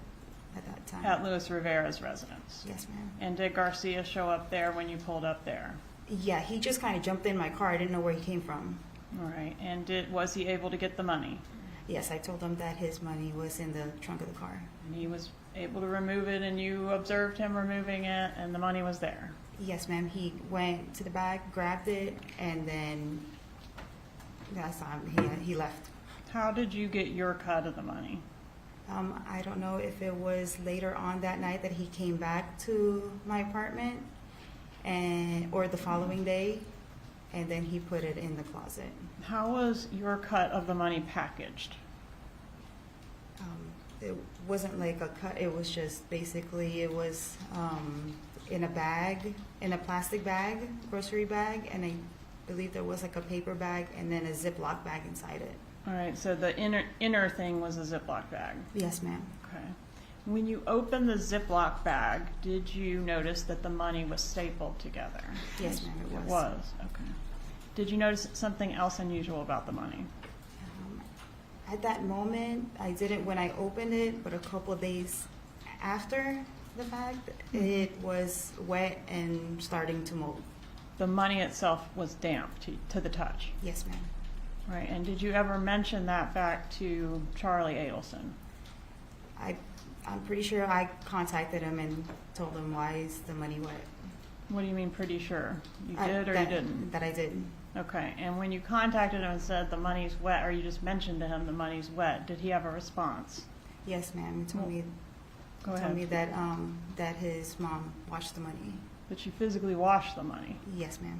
at that time. At Luis Rivera's residence? Yes, ma'am. And did Garcia show up there when you pulled up there? Yeah, he just kind of jumped in my car. I didn't know where he came from. All right. And was he able to get the money? Yes, I told him that his money was in the trunk of the car. And he was able to remove it, and you observed him removing it, and the money was there? Yes, ma'am. He went to the back, grabbed it, and then that's time he left. How did you get your cut of the money? I don't know if it was later on that night that he came back to my apartment, or the following day, and then he put it in the closet. How was your cut of the money packaged? It wasn't like a cut. It was just basically it was in a bag, in a plastic bag, grocery bag, and I believe there was like a paper bag and then a Ziploc bag inside it. All right, so the inner thing was a Ziploc bag. Yes, ma'am. Okay. When you opened the Ziploc bag, did you notice that the money was stapled together? Yes, ma'am, it was. It was, okay. Did you notice something else unusual about the money? At that moment, I didn't when I opened it, but a couple of days after the fact, it was wet and starting to mold. The money itself was damp to the touch? Yes, ma'am. Right, and did you ever mention that back to Charlie Adelson? I'm pretty sure I contacted him and told him, why is the money wet? What do you mean pretty sure? You did or you didn't? That I did. Okay, and when you contacted him and said the money's wet, or you just mentioned to him the money's wet, did he have a response? Yes, ma'am. He told me, Go ahead. told me that that his mom washed the money. That you physically washed the money? Yes, ma'am.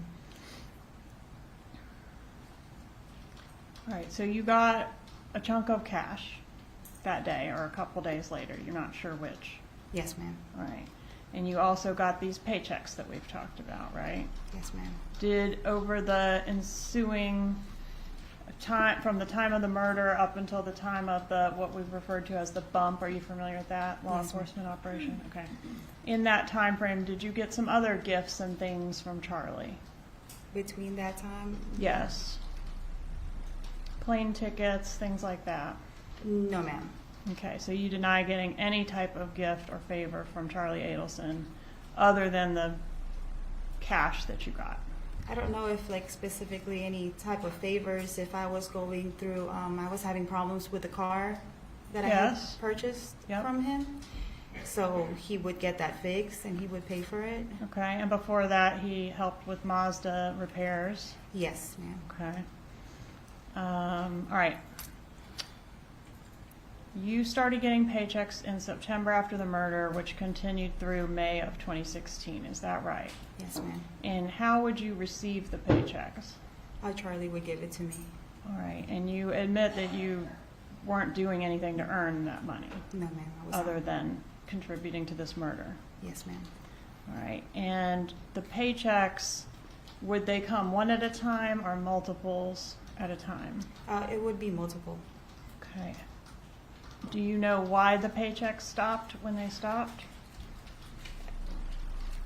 All right, so you got a chunk of cash that day or a couple days later. You're not sure which. Yes, ma'am. All right. And you also got these paychecks that we've talked about, right? Yes, ma'am. Did over the ensuing time, from the time of the murder up until the time of the what we've referred to as the bump, are you familiar with that law Yes, ma'am. enforcement operation? Okay. In that time frame, did you get some other gifts and things from Charlie? Between that time? Yes. Plane tickets, things like that? No, ma'am. Okay, so you deny getting any type of gift or favor from Charlie Adelson other than the cash that you got? I don't know if like specifically any type of favors. If I was going through, I was having problems with the car that I had purchased from him. So he would get that fixed and he would pay for it. Okay, and before that he helped with Mazda repairs? Yes, ma'am. Okay. All right. You started getting paychecks in September after the murder, which continued through May of 2016. Is that right? Yes, ma'am. And how would you receive the paychecks? Charlie would give it to me. All right. And you admit that you weren't doing anything to earn that money No, ma'am. I was other not. than contributing to this murder. Yes, ma'am. All right. And the paychecks, would they come one at a time or multiples at a time? It would be multiple. Okay. Do you know why the paychecks stopped when they stopped?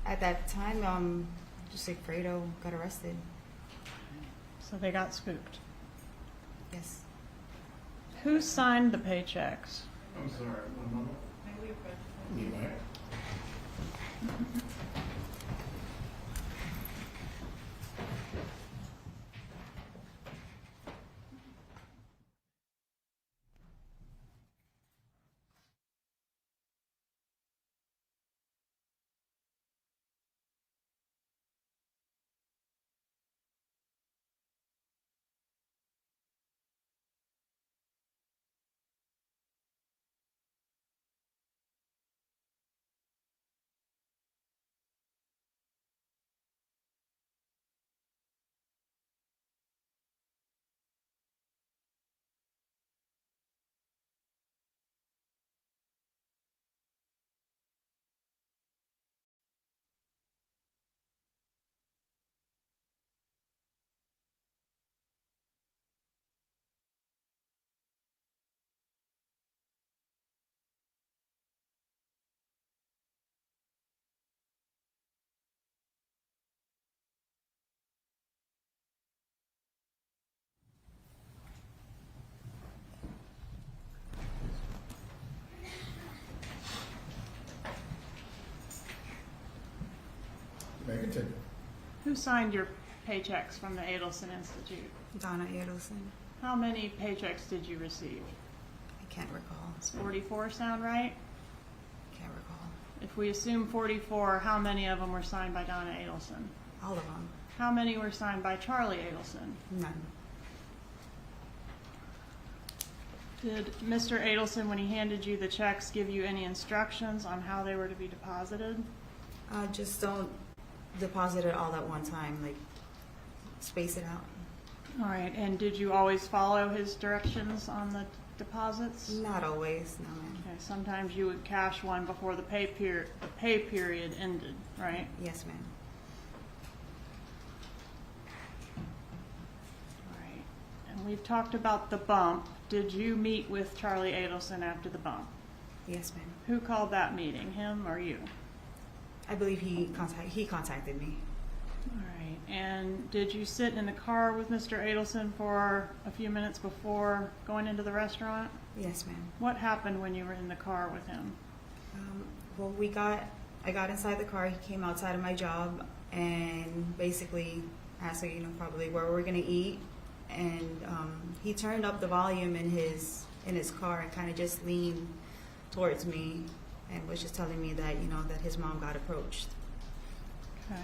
At that time, Sigfredo got arrested. So they got spooked. Yes. Who signed the paychecks? I'm sorry, one moment. You might. You may continue. Who signed your paychecks from the Adelson Institute? Donna Adelson. How many paychecks did you receive? I can't recall. Does 44 sound right? Can't recall. If we assume 44, how many of them were signed by Donna Adelson? All of them. How many were signed by Charlie Adelson? None. Did Mr. Adelson, when he handed you the checks, give you any instructions on how they were to be deposited? Just don't deposit it all at one time. Like, space it out. All right, and did you always follow his directions on the deposits? Not always, no, ma'am. Okay, sometimes you would cash one before the pay period ended, right? Yes, ma'am. All right, and we've talked about the bump. Did you meet with Charlie Adelson after the bump? Yes, ma'am. Who called that meeting, him or you? I believe he contacted me. All right, and did you sit in the car with Mr. Adelson for a few minutes before going into the restaurant? Yes, ma'am. What happened when you were in the car with him? Well, I got inside the car. He came outside of my job and basically asked, probably where we're gonna eat. And he turned up the volume in his car and kind of just leaned towards me and was just telling me that that his mom got approached. Okay.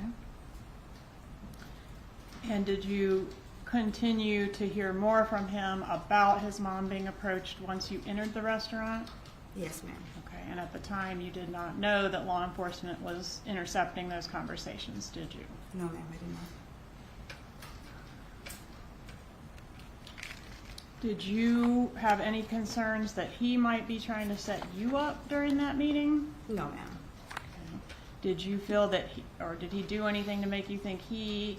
And did you continue to hear more from him about his mom being approached once you entered the restaurant? Yes, ma'am. Okay, and at the time you did not know that law enforcement was intercepting those conversations, did you? No, ma'am, I did not. Did you have any concerns that he might be trying to set you up during that meeting? No, ma'am. Did you feel that did he do anything to make you think he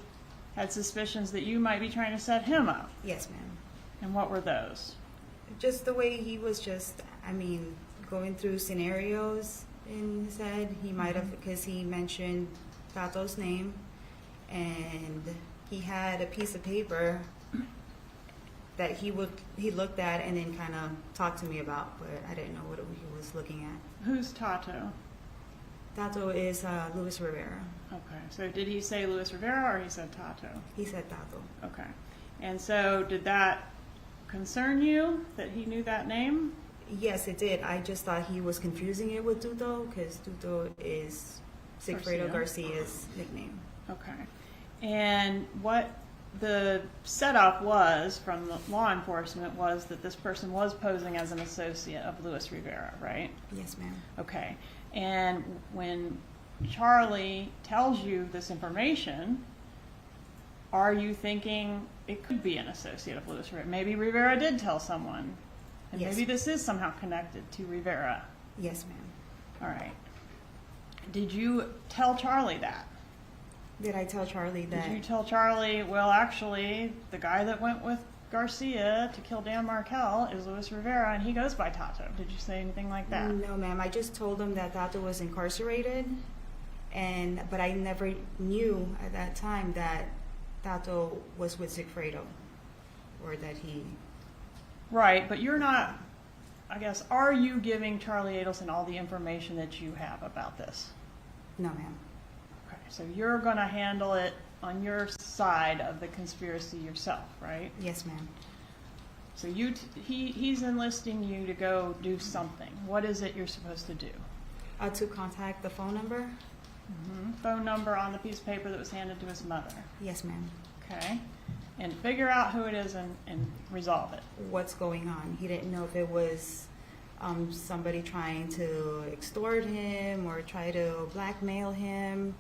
had suspicions that you might be trying to set him up? Yes, ma'am. And what were those? Just the way he was going through scenarios in his head. He might have, because he mentioned Tato's name, and he had a piece of paper that he looked at and then kind of talked to me about, but I didn't know what he was looking at. Who's Tato? Tato is Luis Rivera. Okay, so did he say Luis Rivera or he said Tato? He said Tato. Okay, and so did that concern you that he knew that name? Yes, it did. I just thought he was confusing it with Tuto, because Tuto is Sigfredo Garcia's nickname. Okay, and what the setup was, from the law enforcement, was that this person was posing as an associate of Luis Rivera, right? Yes, ma'am. Okay. And when Charlie tells you this information, are you thinking it could be an associate of Luis Rivera? Maybe Rivera did tell someone, and Yes. maybe this is somehow connected to Rivera. Yes, ma'am. All right. Did you tell Charlie that? Did I tell Charlie that? Did you tell Charlie, well, actually, the guy that went with Garcia to kill Dan Markel is Luis Rivera, and he goes by Tato? Did you say anything like that? No, ma'am. I just told him that Tato was incarcerated, but I never knew at that time that Tato was with Sigfredo, or that he. Right, but you're not, I guess, are you giving Charlie Adelson all the information that you have about this? No, ma'am. Okay, so you're going to handle it on your side of the conspiracy yourself, right? Yes, ma'am. So he's enlisting you to go do something. What is it you're supposed to do? To contact the phone number. Phone number on the piece of paper that was handed to his mother. Yes, ma'am. Okay. And figure out who it is and resolve it. What's going on? He didn't know if it was somebody trying to extort him or try to blackmail him,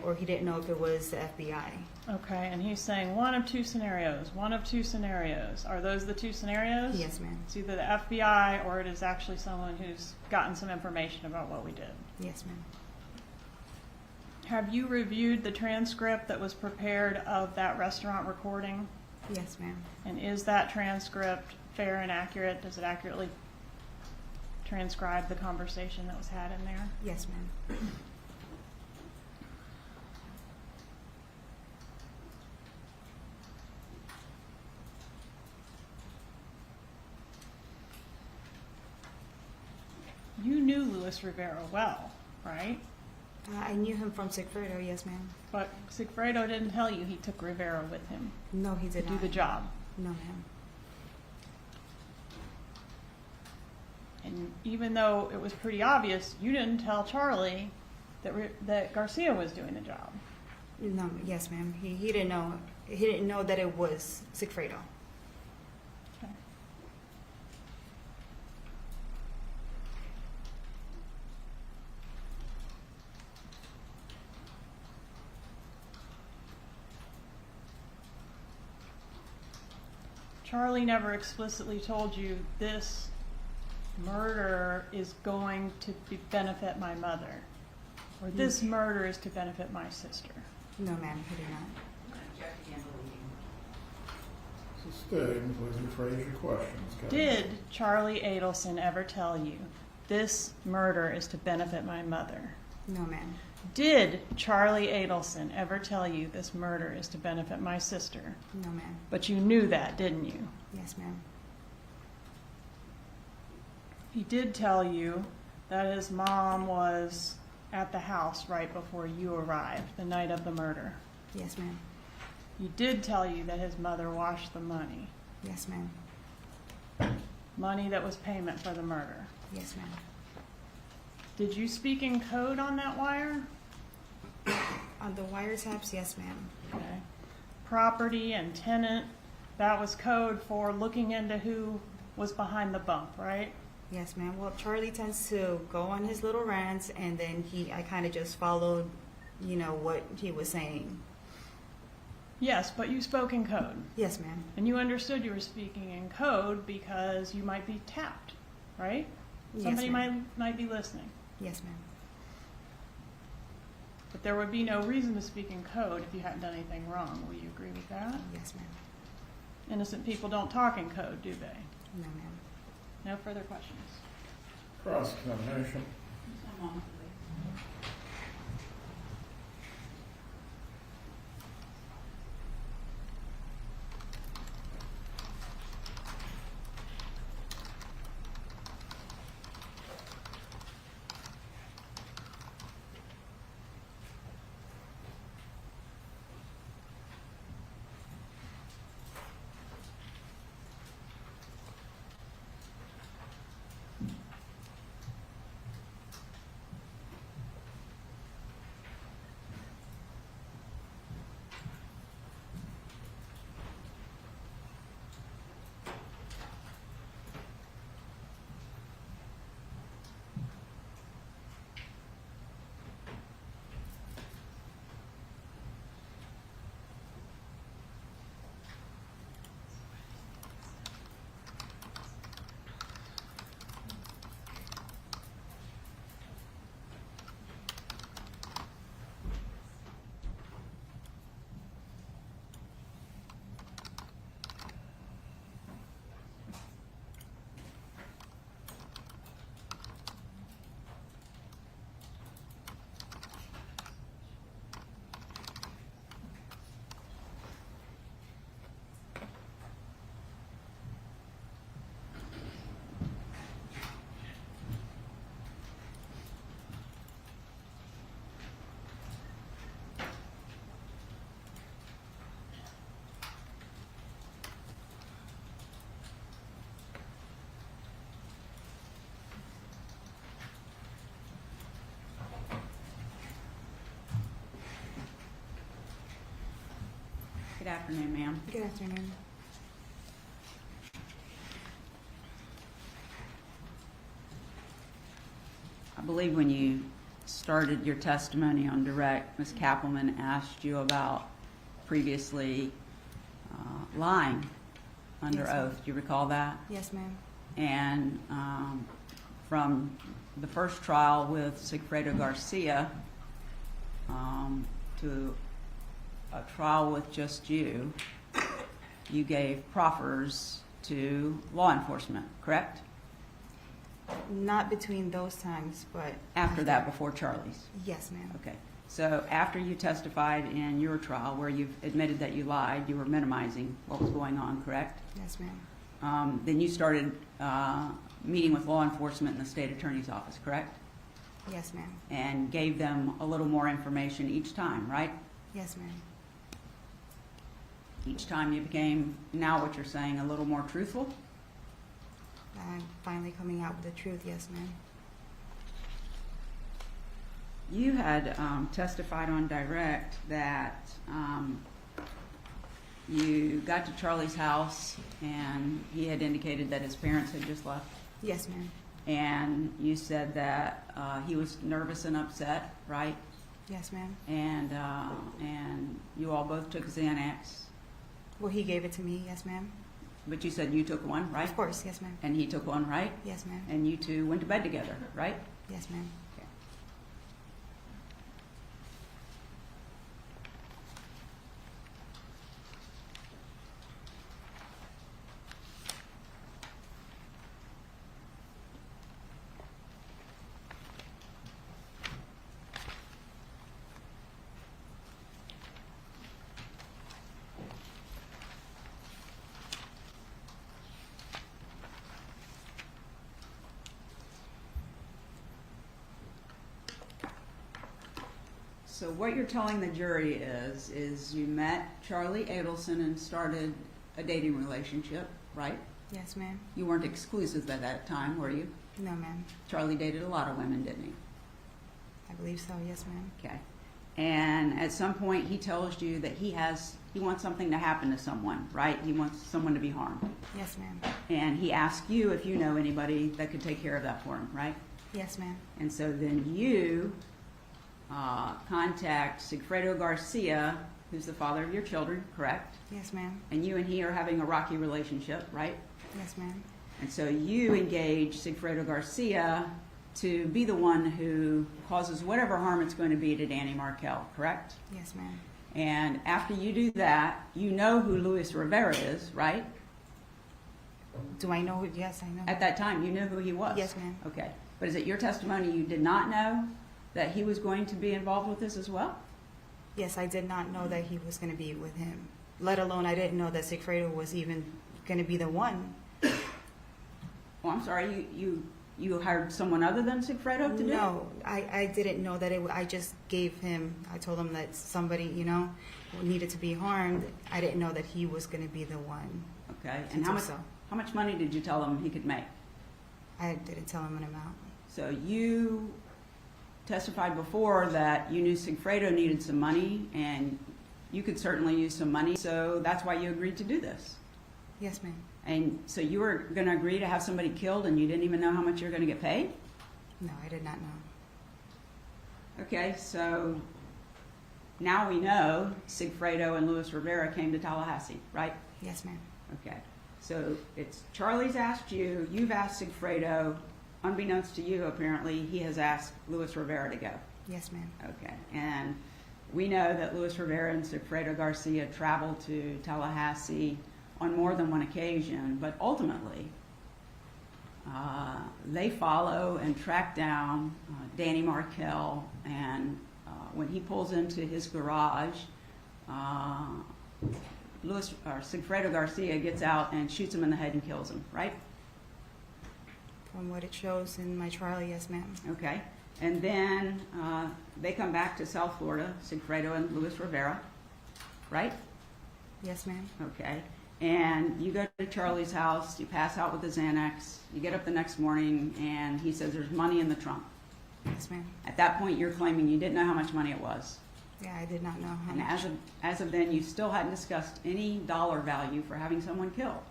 or he didn't know if it was the FBI. Okay, and he's saying one of two scenarios. One of two scenarios. Are those the two scenarios? Yes, ma'am. It's either the FBI or it is actually someone who's gotten some information about what we did. Yes, ma'am. Have you reviewed the transcript that was prepared of that restaurant recording? Yes, ma'am. And is that transcript fair and accurate? Does it accurately transcribe the conversation that was had in there? Yes, ma'am. You knew Luis Rivera well, right? I knew him from Sigfredo, yes, ma'am. But Sigfredo didn't tell you he took Rivera with him No, he to did do not. the job. No, ma'am. And even though it was pretty obvious, you didn't tell Charlie that Garcia was doing the job. No, yes, ma'am. He didn't know. He didn't know that it was Sigfredo. Okay. Charlie never explicitly told you this murder is going to benefit my mother, or this murder is to benefit my sister. No, ma'am, he did not. Sustained, please rephrase your questions. Did Charlie Adelson ever tell you this murder is to benefit my mother? No, ma'am. Did Charlie Adelson ever tell you this murder is to benefit my sister? No, ma'am. But you knew that, didn't you? Yes, ma'am. He did tell you that his mom was at the house right before you arrived, the night of the murder. Yes, ma'am. He did tell you that his mother washed the money. Yes, ma'am. Money that was payment for the murder. Yes, ma'am. Did you speak in code on that wire? On the wiretaps, yes, ma'am. Okay. Property and tenant, that was code for looking into who was behind the bump, right? Yes, ma'am. Well, Charlie tends to go on his little rants, and then I kind of just followed, what he was saying. Yes, but you spoke in code. Yes, ma'am. And you understood you were speaking in code because you might be tapped, right? Yes, Somebody ma'am. might be listening. Yes, ma'am. But there would be no reason to speak in code if you hadn't done anything wrong. Will you agree with that? Yes, ma'am. Innocent people don't talk in code, do they? No, ma'am. No further questions. Cross-examination. Good afternoon, ma'am. Good afternoon. I believe when you started your testimony on direct, Ms. Kappelman asked you about previously lying under Yes, ma'am. oath. Do you recall that? Yes, ma'am. And from the first trial with Sigfredo Garcia to a trial with just you, you gave proffers to law enforcement, correct? Not between those times, but After that, before Charlie's? yes, ma'am. Okay. So after you testified in your trial where you've admitted that you lied, you were minimizing what was going on, correct? Yes, ma'am. Then you started meeting with law enforcement in the state attorney's office, correct? Yes, ma'am. And gave them a little more information each time, right? Yes, ma'am. Each time you became, now what you're saying, a little more truthful? I'm finally coming out with the truth. Yes, ma'am. You had testified on direct that you got to Charlie's house and he had indicated that his parents had just left. Yes, ma'am. And you said that he was nervous and upset, right? Yes, ma'am. And you all both took Xanax, Well, he gave it to me. Yes, ma'am. but you said you took one, right? Of course. Yes, ma'am. And he took one, right? Yes, ma'am. And you two went to bed together, right? Yes, ma'am. Okay. So what you're telling the jury is you met Charlie Adelson and started a dating relationship, right? Yes, ma'am. You weren't exclusive at that time, were you? No, ma'am. Charlie dated a lot of women, didn't he? I believe so. Yes, ma'am. Okay. And at some point he tells you that he wants something to happen to someone, right? He wants someone to be harmed. Yes, ma'am. And he asks you if you know anybody that could take care of that for him, right? Yes, ma'am. And so then you contact Sigfredo Garcia, who's the father of your children, correct? Yes, ma'am. And you and he are having a rocky relationship, right? Yes, ma'am. And so you engage Sigfredo Garcia to be the one who causes whatever harm it's going to be to Danny Markel, correct? Yes, ma'am. And after you do that, you know who Luis Rivera is, right? Do I know who? Yes, I know. At that time, you knew who he was? Yes, ma'am. Okay. But is it your testimony you did not know that he was going to be involved with this as well? Yes, I did not know that he was going to be with him. Let alone, I didn't know that Sigfredo was even going to be the one. Oh, I'm sorry, you hired someone other than Sigfredo to do it? No, I didn't know that I just gave him, I told him that somebody, needed to be harmed. I didn't know that he was going to be the one. Okay, and how much money did you tell him he could make? I didn't tell him an amount. So you testified before that you knew Sigfredo needed some money and you could certainly use some money, so that's why you agreed to do this. Yes, ma'am. And so you were going to agree to have somebody killed and you didn't even know how much you were going to get paid? No, I did not know. Okay, so now we know Sigfredo and Luis Rivera came to Tallahassee, right? Yes, ma'am. Okay, so it's Charlie's asked you, you've asked Sigfredo, unbeknownst to you apparently, he has asked Luis Rivera to go. Yes, ma'am. Okay, and we know that Luis Rivera and Sigfredo Garcia traveled to Tallahassee on more than one occasion, but ultimately they follow and track down Danny Markel, and when he pulls into his garage, Sigfredo Garcia gets out and shoots him in the head and kills him, right? From what it shows in my trial, yes, ma'am. Okay, and then they come back to South Florida, Sigfredo and Luis Rivera, right? Yes, ma'am. Okay, and you go to Charlie's house, you pass out with the Xanax, you get up the next morning, and he says there's money in the trunk. Yes, ma'am. At that point, you're claiming you didn't know how much money it was. Yeah, I did not know how And much. as of then, you still hadn't discussed any dollar value for having someone killed.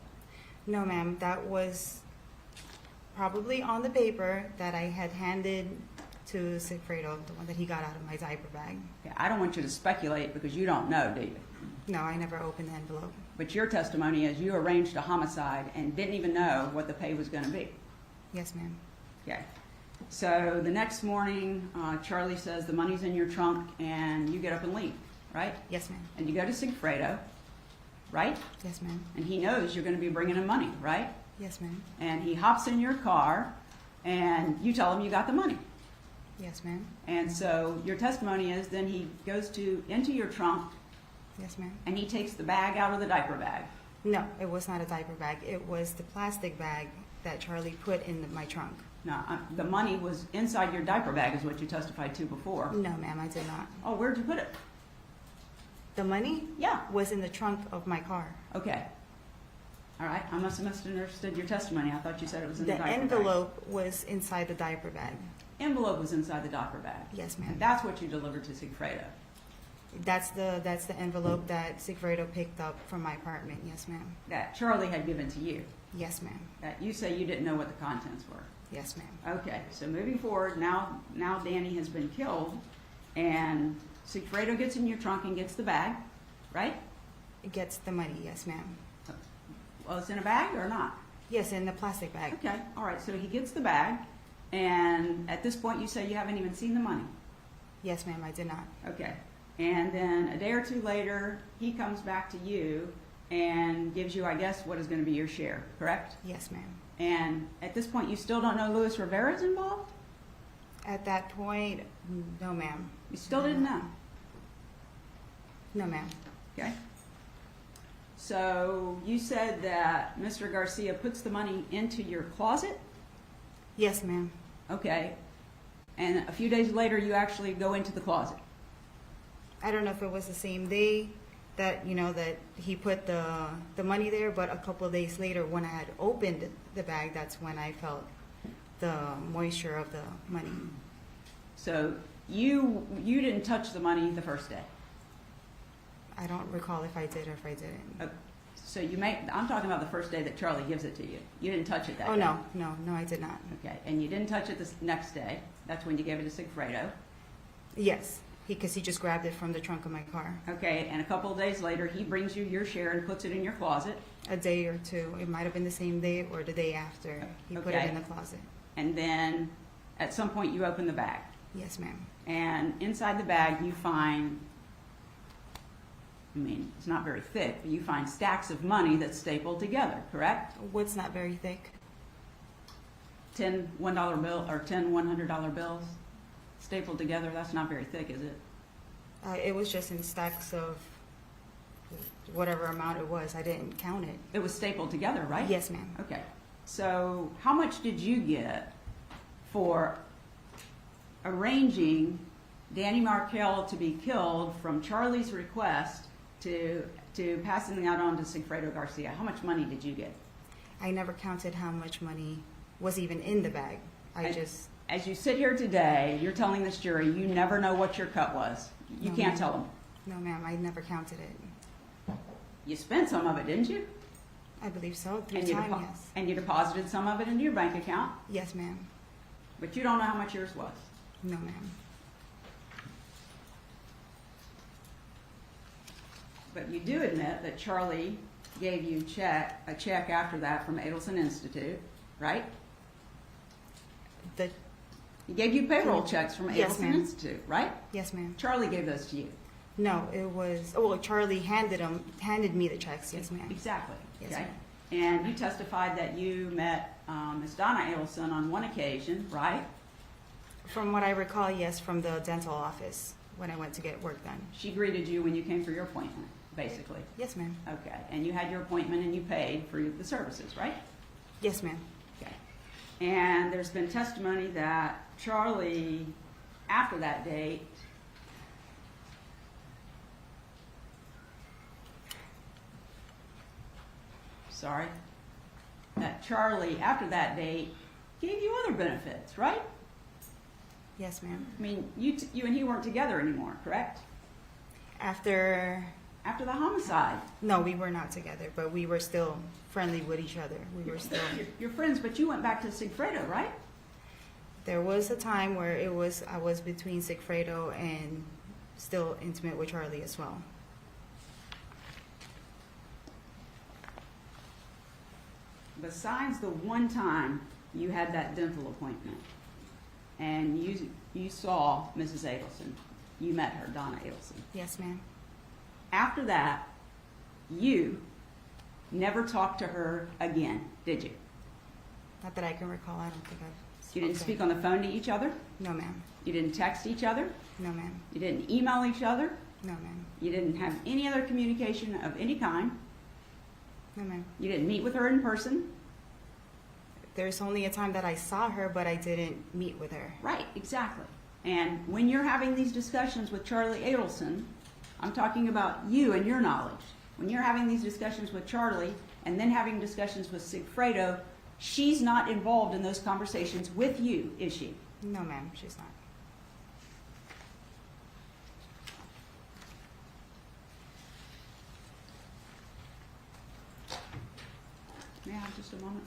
No, ma'am, that was probably on the paper that I had handed to Sigfredo, the one that he got out of my diaper bag. Okay, I don't want you to speculate because you don't know, do you? No, I never opened the envelope. But your testimony is you arranged a homicide and didn't even know what the pay was going to be. Yes, ma'am. Okay. So the next morning, Charlie says the money's in your trunk and you get up and leave, right? Yes, ma'am. And you go to Sigfredo, right? Yes, ma'am. And he knows you're going to be bringing him money, right? Yes, ma'am. And he hops in your car and you tell him you got the money. Yes, ma'am. And so your testimony is then he goes into your trunk Yes, ma'am. and he takes the bag out of the diaper bag. No, it was not a diaper bag. It was the plastic bag that Charlie put in my trunk. No, the money was inside your diaper bag is what you testified to before. No, ma'am, I did not. Oh, where'd you put it? The money Yeah. was in the trunk of my car. Okay. All right, I must have misunderstood your testimony. I thought you said it was in the The diaper bag. envelope was inside the diaper bag. Envelope was inside the diaper bag. Yes, ma'am. And that's what you delivered to Sigfredo. That's the envelope that Sigfredo picked up from my apartment. Yes, ma'am. That Charlie had given to you. Yes, ma'am. That you say you didn't know what the contents were. Yes, ma'am. Okay, so moving forward, now Danny has been killed, and Sigfredo gets in your trunk and gets the bag, right? It gets the money. Yes, ma'am. Well, it's in a bag or not? Yes, in the plastic bag. Okay, all right, so he gets the bag, and at this point you say you haven't even seen the money. Yes, ma'am, I did not. Okay, and then a day or two later, he comes back to you and gives you, I guess, what is going to be your share, correct? Yes, ma'am. And at this point, you still don't know Luis Rivera's involved? At that point, no, ma'am. You still didn't know? No, ma'am. Okay. So you said that Mr. Garcia puts the money into your closet? Yes, ma'am. Okay. And a few days later, you actually go into the closet? I don't know if it was the same day that, that he put the money there, but a couple of days later when I had opened the bag, that's when I felt the moisture of the money. So you didn't touch the money the first day? I don't recall if I did or if I didn't. So I'm talking about the first day that Charlie gives it to you. You didn't touch it that day? Oh, no, I did not. Okay, and you didn't touch it the next day. That's when you gave it to Sigfredo. Yes, because he just grabbed it from the trunk of my car. Okay, and a couple of days later, he brings you your share and puts it in your closet. A day or two. It might have been the same day or the day after. He put it in the closet. And then at some point, you open the bag. Yes, ma'am. And inside the bag, you find, it's not very thick, but you find stacks of money that's stapled together, correct? What's not very thick? 10 $1 bill or 10 $100 bills stapled together. That's not very thick, is it? It was just in stacks of whatever amount it was. I didn't count it. It was stapled together, right? Yes, ma'am. Okay. So how much did you get for arranging Danny Markel to be killed from Charlie's request to passing that on to Sigfredo Garcia? How much money did you get? I never counted how much money was even in the bag. As you sit here today, you're telling this jury you never know what your cut was. You can't tell them. No, ma'am, I never counted it. You spent some of it, didn't you? I believe so. Through time, yes. And you deposited some of it into your bank account? Yes, ma'am. But you don't know how much yours was? No, ma'am. But you do admit that Charlie gave you a check after that from Adelson Institute, right? He gave you payroll checks from Yes, Adelson ma'am. Institute, right? Yes, ma'am. Charlie gave those to you. No, it was, Charlie handed me the checks. Yes, ma'am. Exactly. Yes, okay. ma'am. And you testified that you met Ms. Donna Adelson on one occasion, right? From what I recall, yes, from the dental office when I went to get work done. She greeted you when you came for your appointment, basically. Yes, ma'am. Okay. And you had your appointment and you paid for the services, right? Yes, ma'am. Okay. And there's been testimony that Charlie, after that date, that Charlie, after that date, gave you other benefits, right? Yes, ma'am. I mean, you and he weren't together anymore, correct? After, After the homicide? no, we were not together, but we were still friendly with each other. We were still, You're friends, but you went back to Sigfredo, right? there was a time where I was between Sigfredo and still intimate with Charlie as well. Besides the one time you had that dental appointment and you saw Mrs. Adelson, you met her, Donna Adelson. Yes, ma'am. After that, you never talked to her again, did you? Not that I can recall. I don't think I've You didn't spoken. speak on the phone to each other? No, ma'am. You didn't text each other? No, ma'am. You didn't email each other? No, ma'am. You didn't have any other communication of any kind? No, ma'am. You didn't meet with her in person? There's only a time that I saw her, but I didn't meet with her. Right, exactly. And when you're having these discussions with Charlie Adelson, I'm talking about you and your knowledge. When you're having these discussions with Charlie and then having discussions with Sigfredo, she's not involved in those conversations with you, is she? No, ma'am. She's not. May I have just a moment?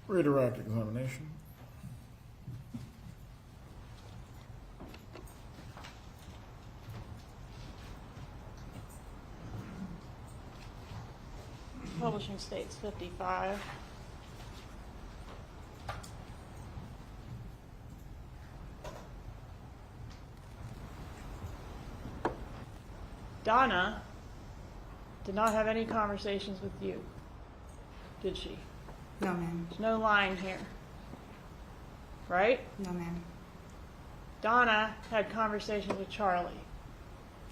Redirect examination. Publishing states 55. Donna did not have any conversations with you, did she? No, ma'am. There's no line here, right? No, ma'am. Donna had conversations with Charlie.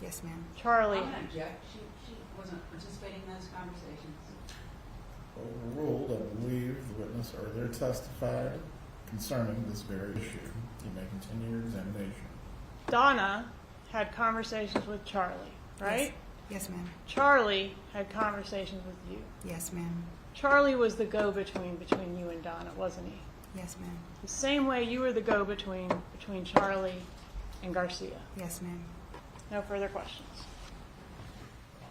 Yes, ma'am. Charlie, I'm gonna object. She wasn't participating in those conversations. Overruled, I believe the witness earlier testified concerning this very issue. You may continue your examination. Donna had conversations with Charlie, right? Yes, ma'am. Charlie had conversations with you. Yes, ma'am. Charlie was the go-between between you and Donna, wasn't he? Yes, ma'am. The same way you were the go-between between Charlie and Garcia. Yes, ma'am. No further questions.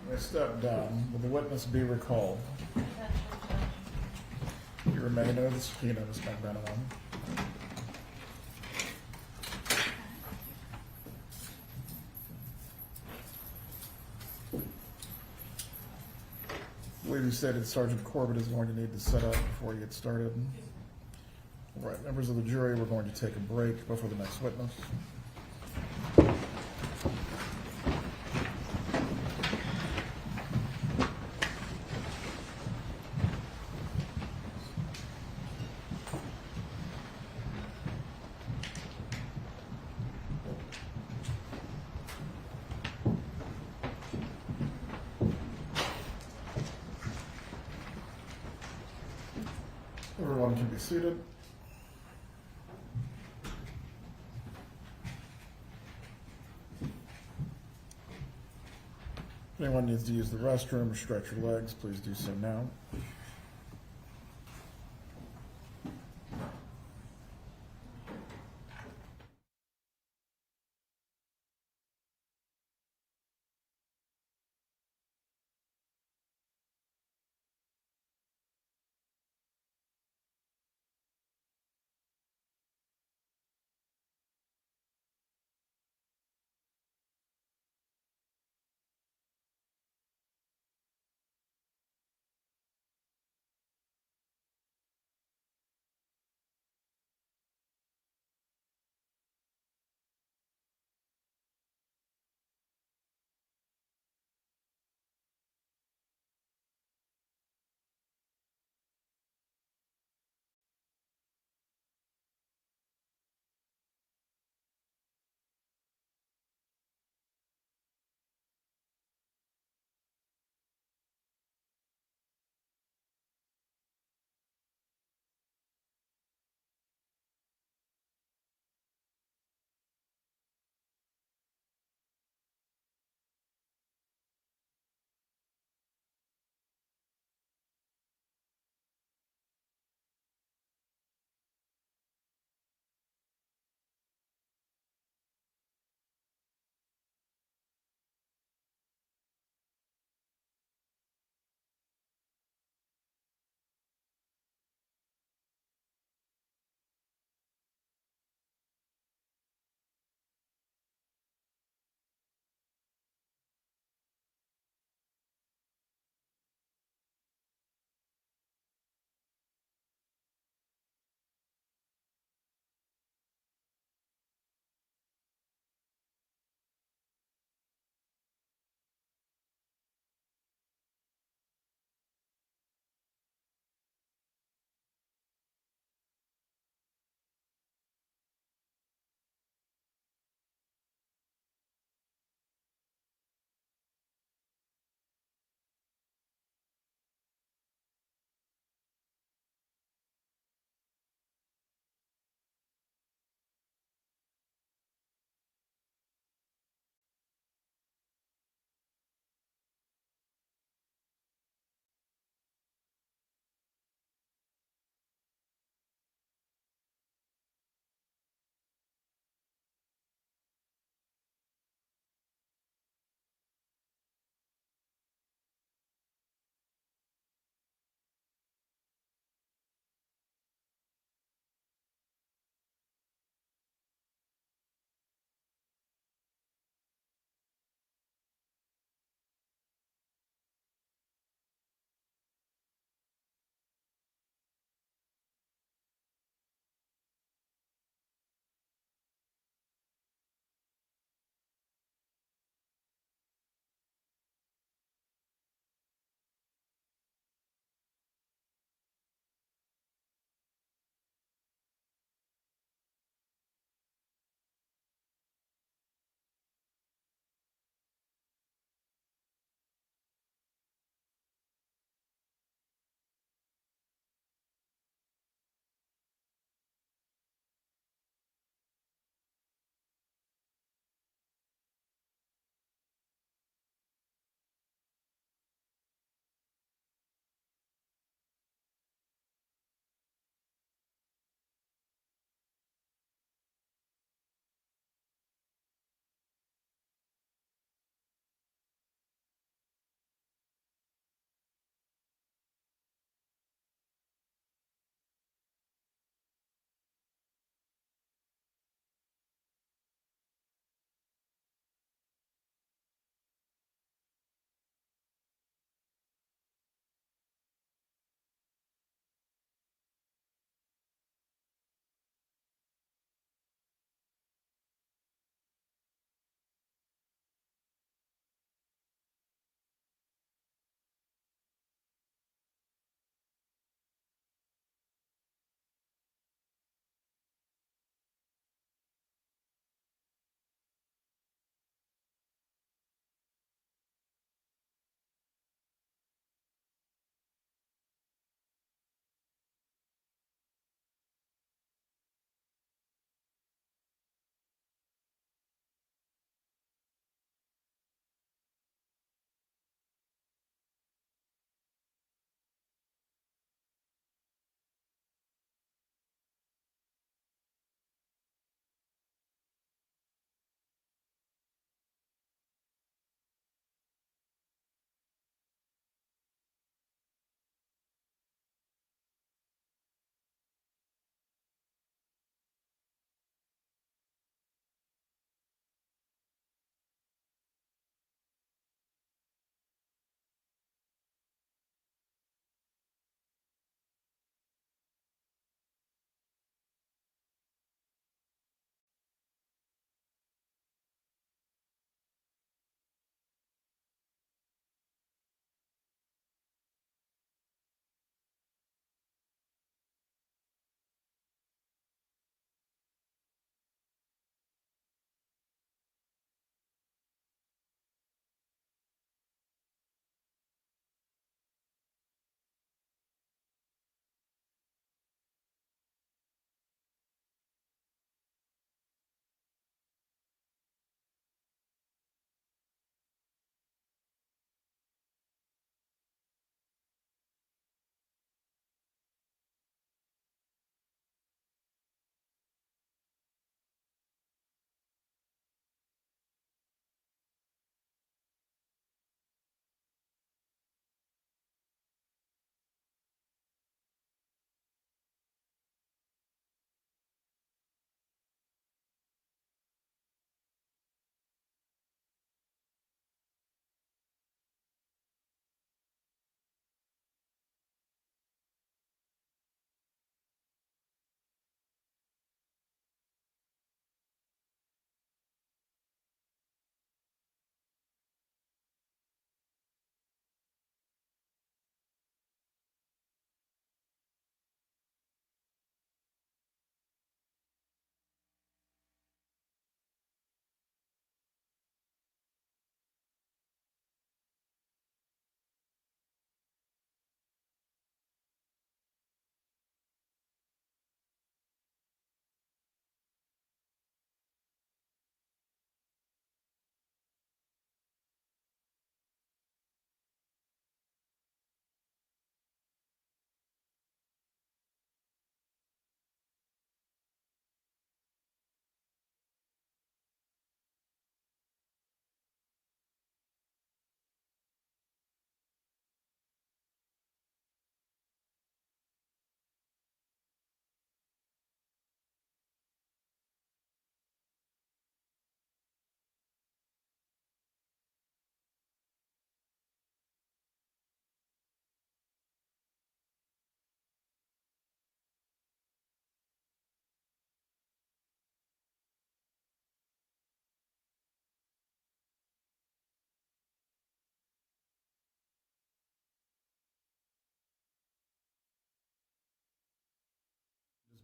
You may step down. Will the witness be recalled? You remain under the subpoena, Ms. Magbanua. I believe you stated Sergeant Corbett is going to need to set up before you get started. All right, members of the jury, we're going to take a break before the next witness. Everyone can be seated. If anyone needs to use the restroom or stretch your legs, please do so now.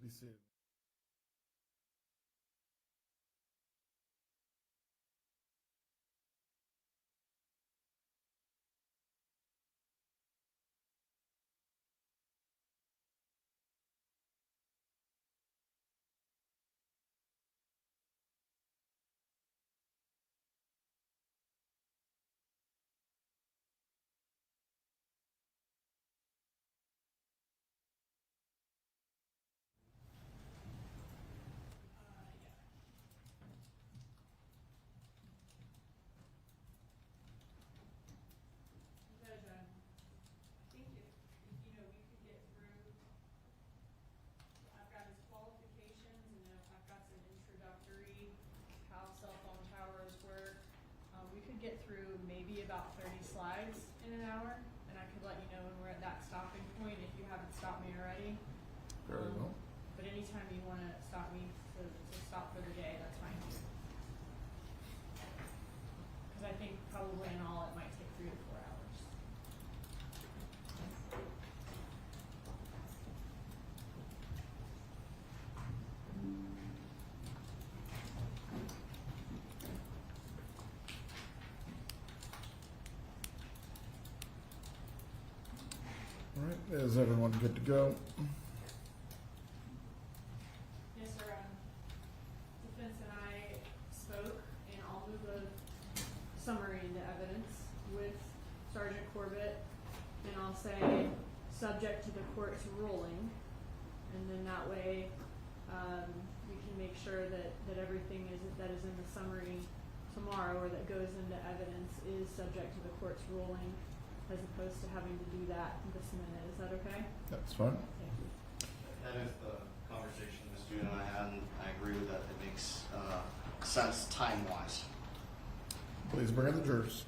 be seated. Because I think if we could get through, I've got his qualifications and then I've got some introductory how cell phone towers work. We could get through maybe about 30 slides in an hour, and I could let you know when we're at that stopping point if you haven't stopped me already. Very well. But anytime you want to stop me to stop for the day, that's fine too. Because I think probably in all it might take 3 to 4 hours. All right, is everyone good to go? Yes, sir. Defense and I spoke, and I'll move a summary into evidence with Sergeant Corbett, and I'll say, subject to the court's ruling, and then that way we can make sure that everything that is in the summary tomorrow or that goes into evidence is subject to the court's ruling, as opposed to having to do that this minute. Is that okay? That's fine. Thank you. That is the conversation the student and I had, and I agree with that. It makes sense time-wise. Please bring in the jurors.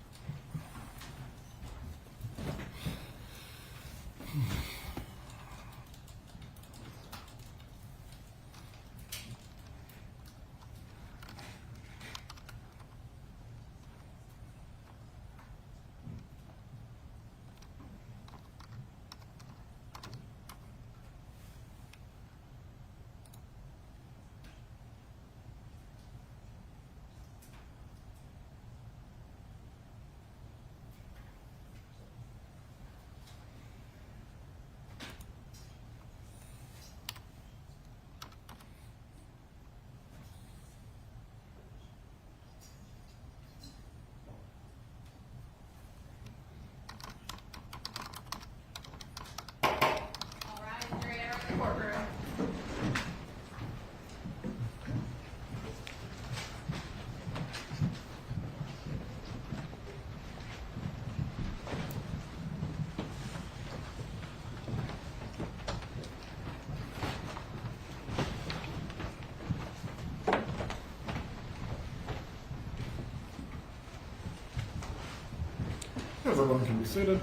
Everyone can be seated.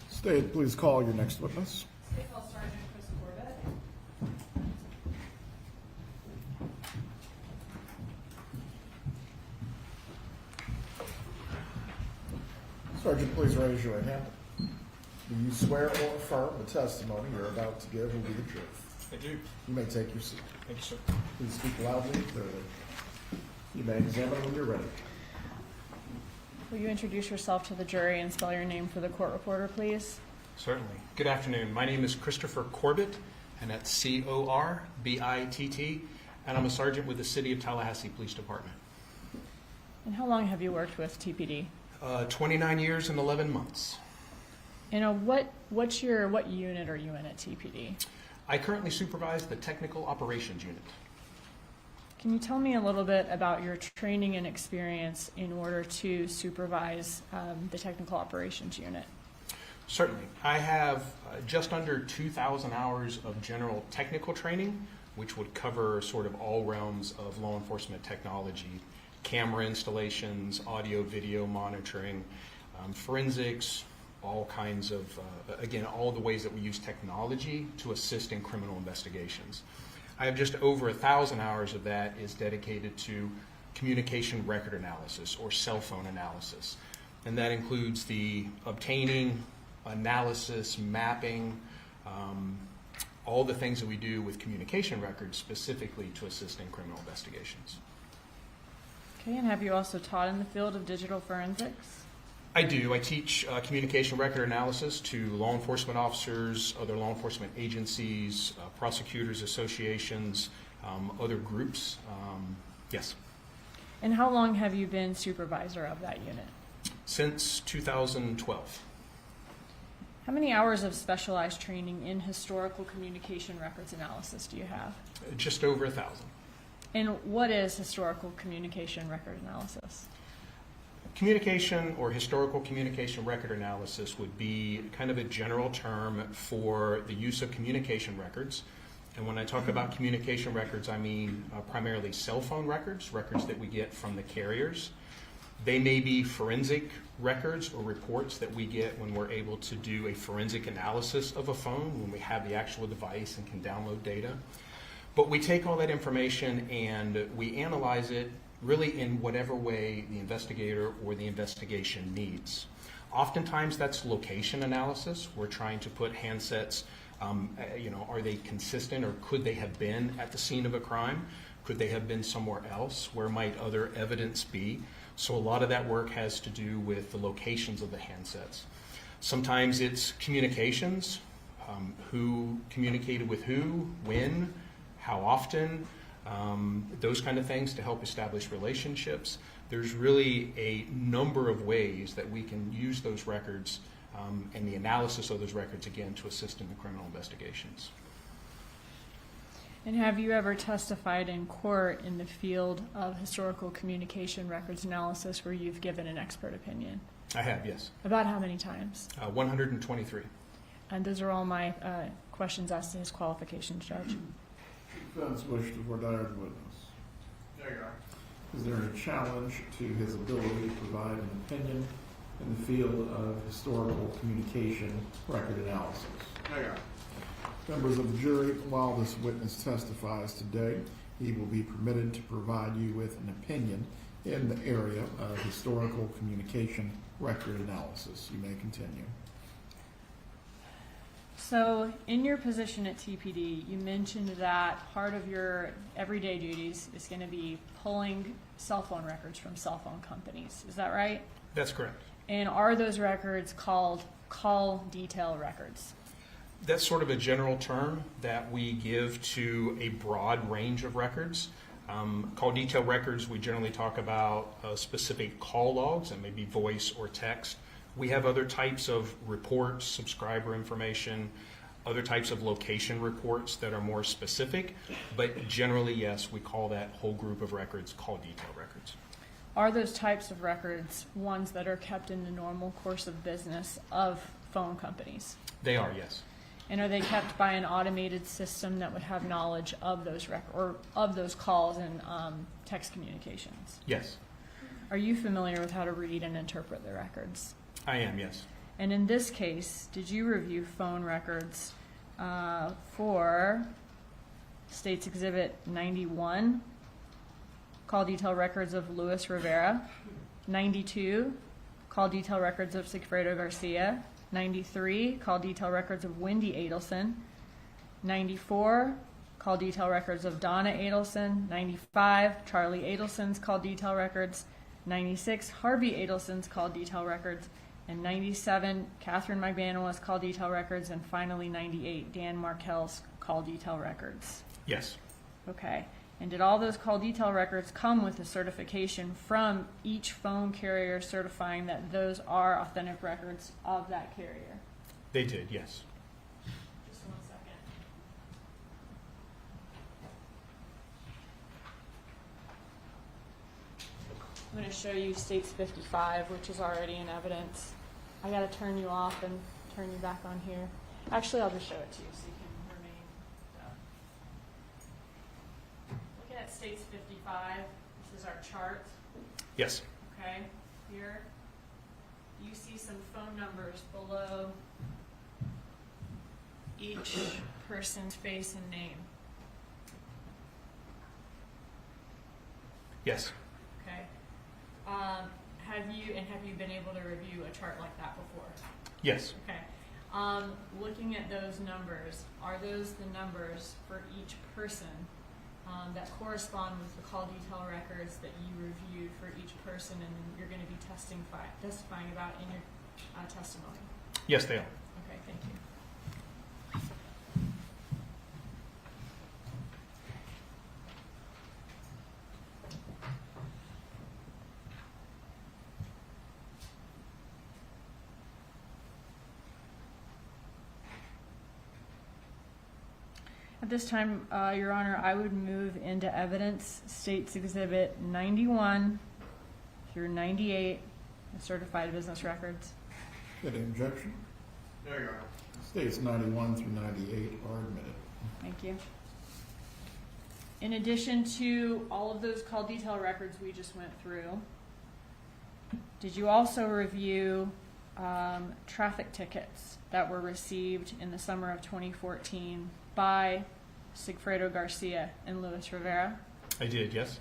State, please call your next witness. State Hall Sergeant Chris Corbett. Sergeant, please raise your right hand. Do you swear or affirm the testimony you're about to give will be the truth? I do. You may take your seat. Thank you, sir. Please speak loudly and clearly. You may examine when you're ready. Will you introduce yourself to the jury and spell your name for the court reporter, please? Certainly. Good afternoon. My name is Christopher Corbett, and that's C-O-R-B-I-T-T, and I'm a sergeant with the City of Tallahassee Police Department. And how long have you worked with TPD? 29 years and 11 months. And what unit are you in at TPD? I currently supervise the Technical Operations Unit. Can you tell me a little bit about your training and experience in order to supervise the Technical Operations Unit? Certainly. I have just under 2,000 hours of general technical training, which would cover sort of all realms of law enforcement technology, camera installations, audio, video monitoring, forensics, all kinds of, again, all the ways that we use technology to assist in criminal investigations. I have just over 1,000 hours of that is dedicated to communication record analysis or cell phone analysis. And that includes the obtaining, analysis, mapping, all the things that we do with communication records specifically to assist in criminal investigations. Okay, and have you also taught in the field of digital forensics? I do. I teach communication record analysis to law enforcement officers, other law enforcement agencies, prosecutors associations, other groups. Yes. And how long have you been supervisor of that unit? Since 2012. How many hours of specialized training in historical communication records analysis do you have? Just over 1,000. And what is historical communication record analysis? Communication or historical communication record analysis would be kind of a general term for the use of communication records. And when I talk about communication records, I mean primarily cell phone records, records that we get from the carriers. They may be forensic records or reports that we get when we're able to do a forensic analysis of a phone, when we have the actual device and can download data. But we take all that information and we analyze it really in whatever way the investigator or the investigation needs. Oftentimes that's location analysis. We're trying to put handsets, are they consistent, or could they have been at the scene of a crime? Could they have been somewhere else? Where might other evidence be? So a lot of that work has to do with the locations of the handsets. Sometimes it's communications, who communicated with who, when, how often, those kind of things to help establish relationships. There's really a number of ways that we can use those records and the analysis of those records, again, to assist in the criminal investigations. And have you ever testified in court in the field of historical communication records analysis where you've given an expert opinion? I have, yes. About how many times? 123. And those are all my questions as to his qualifications, Judge. Defense wish to voir dire the witness. There you are. Is there a challenge to his ability to provide an opinion in the field of historical communication record analysis? There you are. Members of the jury, while this witness testifies today, he will be permitted to provide you with an opinion in the area of historical communication record analysis. You may continue. So in your position at TPD, you mentioned that part of your everyday duties is going to be pulling cell phone records from cell phone companies. Is that right? That's correct. And are those records called call detail records? That's sort of a general term that we give to a broad range of records. Call detail records, we generally talk about specific call logs, that may be voice or text. We have other types of reports, subscriber information, other types of location reports that are more specific, but generally, yes, we call that whole group of records call detail records. Are those types of records ones that are kept in the normal course of business of phone companies? They are, yes. And are they kept by an automated system that would have knowledge of those or of those calls and text communications? Yes. Are you familiar with how to read and interpret the records? I am, yes. And in this case, did you review phone records for State's Exhibit 91, call detail records of Luis Rivera, 92, call detail records of Sigfredo Garcia, 93, call detail records of Wendi Adelson, 94, call detail records of Donna Adelson, 95, Charlie Adelson's call detail records, 96, Harvey Adelson's call detail records, and 97, Katherine Magbanua's call detail records, and finally 98, Dan Markel's call detail records. Yes. Okay. And did all those call detail records come with a certification from each phone carrier certifying that those are authentic records of that carrier? They did, yes. Just 1 second. I'm going to show you States 55, which is already in evidence. I got to turn you off and turn you back on here. Actually, I'll just show it to you so you can remain. Looking at States 55, this is our chart. Yes. Okay, here you see some phone numbers below each person's face and name. Yes. Okay. Have you been able to review a chart like that before? Yes. Okay. Looking at those numbers, are those the numbers for each person that correspond with the call detail records that you reviewed for each person and you're going to be testifying about in your testimony? Yes, they are. Okay, thank you. At this time, Your Honor, I would move into evidence States Exhibit 91 through 98, the certified business records. Any objection? There you are. States 91 through 98 are admitted. Thank you. In addition to all of those call detail records we just went through, did you also review traffic tickets that were received in the summer of 2014 by Sigfredo Garcia and Luis Rivera? I did, yes.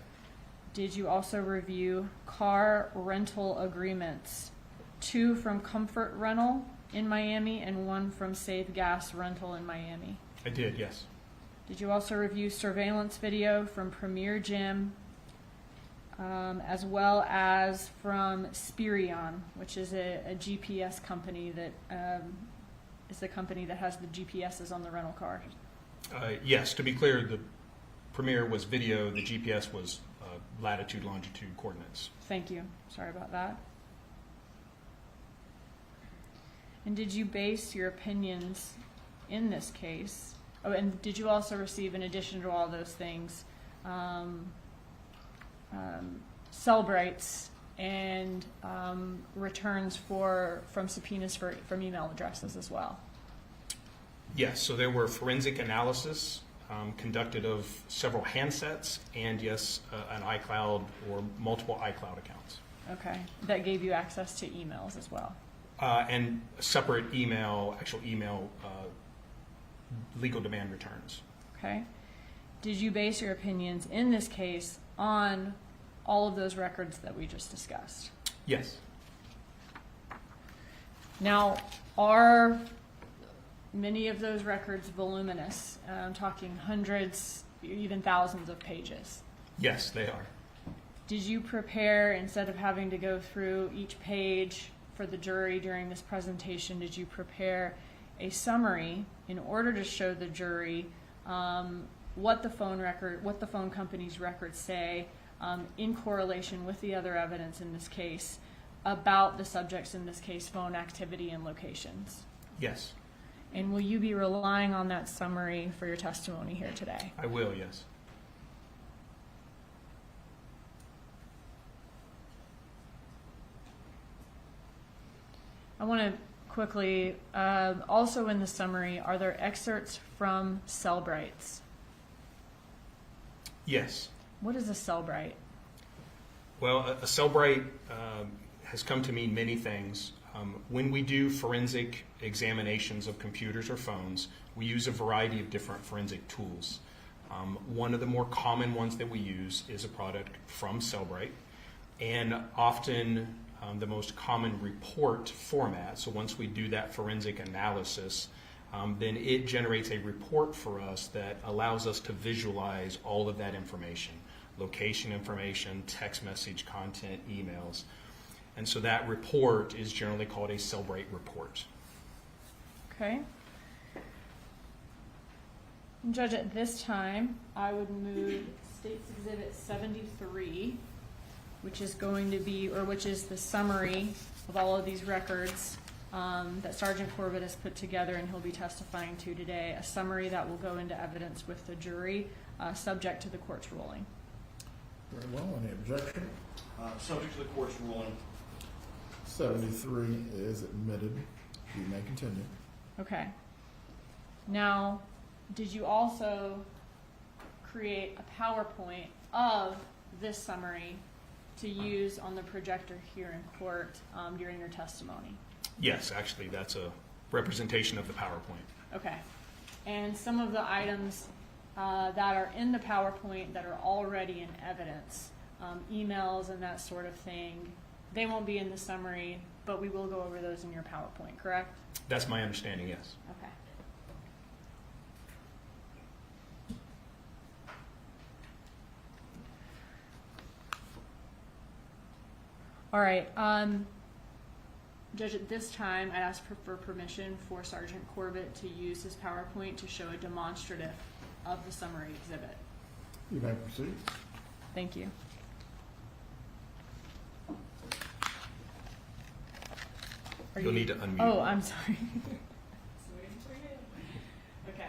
Did you also review car rental agreements, 2 from Comfort Rental in Miami and 1 from Save Gas Rental in Miami? I did, yes. Did you also review surveillance video from Premier Gym, as well as from Spirion, which is a GPS company that is the company that has the GPSs on the rental cars? Yes, to be clear, the Premier was video, the GPS was latitude, longitude coordinates. Thank you. Sorry about that. And did you base your opinions in this case? Oh, and did you also receive, in addition to all those things, Cellbrights and returns from subpoenas from email addresses as well? Yes, so there were forensic analysis conducted of several handsets and, yes, an iCloud or multiple iCloud accounts. Okay, that gave you access to emails as well? And separate actual email legal demand returns. Okay. Did you base your opinions in this case on all of those records that we just discussed? Yes. Now, are many of those records voluminous? I'm talking hundreds, even thousands of pages. Yes, they are. Did you prepare, instead of having to go through each page for the jury during this presentation, did you prepare a summary in order to show the jury what the phone company's records say in correlation with the other evidence in this case about the subjects, in this case, phone activity and locations? Yes. And will you be relying on that summary for your testimony here today? I will, yes. I want to quickly, also in the summary, are there excerpts from Cellbrights? Yes. What is a Cellbright? Well, a Cellbright has come to mean many things. When we do forensic examinations of computers or phones, we use a variety of different forensic tools. One of the more common ones that we use is a product from Cellbright, and often the most common report format. So once we do that forensic analysis, then it generates a report for us that allows us to visualize all of that information, location information, text message content, emails. And so that report is generally called a Cellbright report. Okay. And Judge, at this time, I would move State's Exhibit 73, which is going to be, or which is the summary of all of these records that Sergeant Corbett has put together and he'll be testifying to today, a summary that will go into evidence with the jury, subject to the court's ruling. Very well. Any objection? Subject to the court's ruling. 73 is admitted. You may continue. Okay. Now, did you also create a PowerPoint of this summary to use on the projector here in court during your testimony? Yes, actually, that's a representation of the PowerPoint. Okay. And some of the items that are in the PowerPoint that are already in evidence, emails and that sort of thing, They won't be in the summary, but we will go over those in your PowerPoint, correct? That's my understanding, yes. Okay. All right, Judge, at this time, I'd ask for permission for Sergeant Corbett to use his PowerPoint to show a demonstrative of the summary exhibit. You may proceed. Thank you. You'll need to unmute. Oh, I'm sorry. Okay.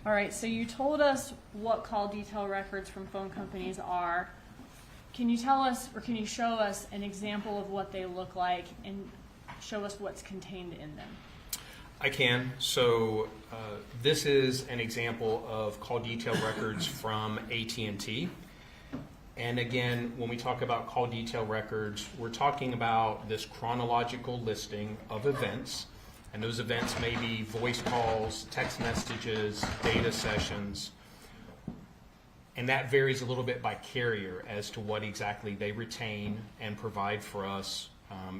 All right, so you told us what call detail records from phone companies are. Can you tell us, or can you show us an example of what they look like and show us what's contained in them? I can. So this is an example of call detail records from AT&T. And again, when we talk about call detail records, we're talking about this chronological listing of events. And those events may be voice calls, text messages, data sessions. And that varies a little bit by carrier as to what exactly they retain and provide for us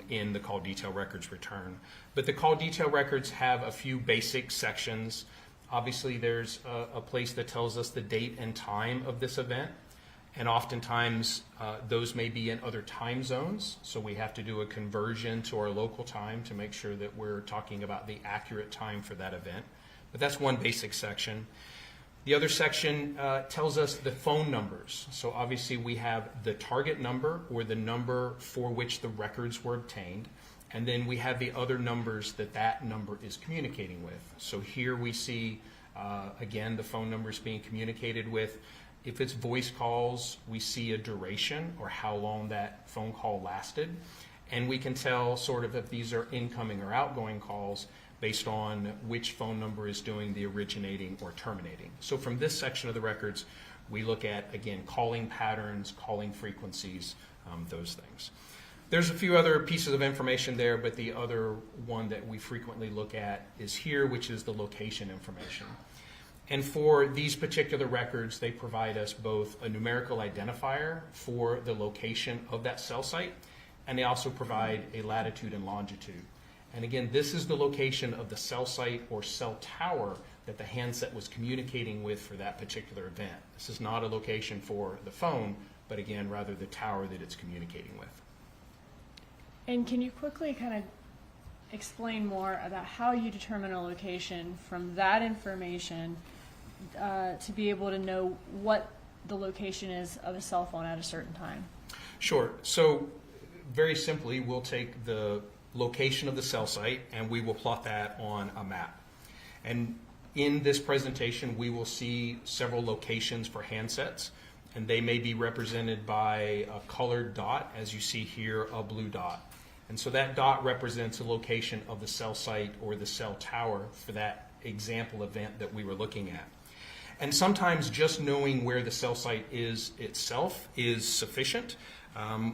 in the call detail records return. But the call detail records have a few basic sections. Obviously, there's a place that tells us the date and time of this event. And oftentimes, those may be in other time zones. So we have to do a conversion to our local time to make sure that we're talking about the accurate time for that event. But that's one basic section. The other section tells us the phone numbers. So obviously we have the target number or the number for which the records were obtained. And then we have the other numbers that that number is communicating with. So here we see, again, the phone numbers being communicated with. If it's voice calls, we see a duration or how long that phone call lasted. And we can tell sort of if these are incoming or outgoing calls based on which phone number is doing the originating or terminating. So from this section of the records, we look at, again, calling patterns, calling frequencies, those things. There's a few other pieces of information there, but the other one that we frequently look at is here, which is the location information. And for these particular records, they provide us both a numerical identifier for the location of that cell site, and they also provide a latitude and longitude. And again, this is the location of the cell site or cell tower that the handset was communicating with for that particular event. This is not a location for the phone, but again, rather the tower that it's communicating with. And can you quickly kind of explain more about how you determine a location from that information to be able to know what the location is of a cell phone at a certain time? Sure. So very simply, we'll take the location of the cell site and we will plot that on a map. And in this presentation, we will see several locations for handsets, and they may be represented by a colored dot, as you see here, a blue dot. And so that dot represents a location of the cell site or the cell tower for that example event that we were looking at. And sometimes just knowing where the cell site is itself is sufficient.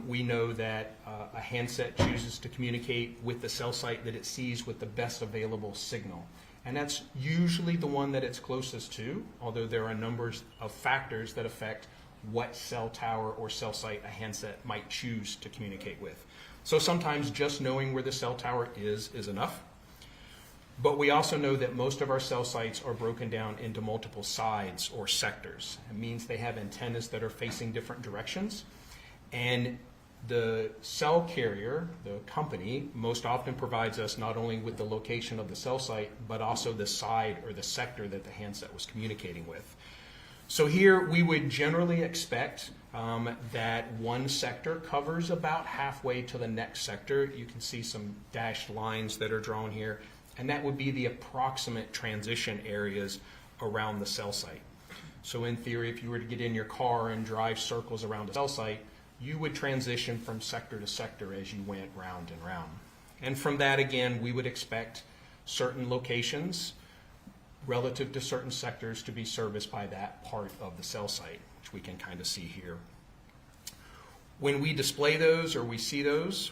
We know that a handset chooses to communicate with the cell site that it sees with the best available signal. And that's usually the one that it's closest to, although there are a number of factors that affect what cell tower or cell site a handset might choose to communicate with. So sometimes just knowing where the cell tower is enough. But we also know that most of our cell sites are broken down into multiple sides or sectors. It means they have antennas that are facing different directions. And the cell carrier, the company, most often provides us not only with the location of the cell site, but also the side or the sector that the handset was communicating with. So here we would generally expect that one sector covers about halfway to the next sector. You can see some dashed lines that are drawn here, and that would be the approximate transition areas around the cell site. So in theory, if you were to get in your car and drive circles around a cell site, you would transition from sector to sector as you went round and round. And from that, again, we would expect certain locations relative to certain sectors to be serviced by that part of the cell site, which we can kind of see here. When we display those or we see those,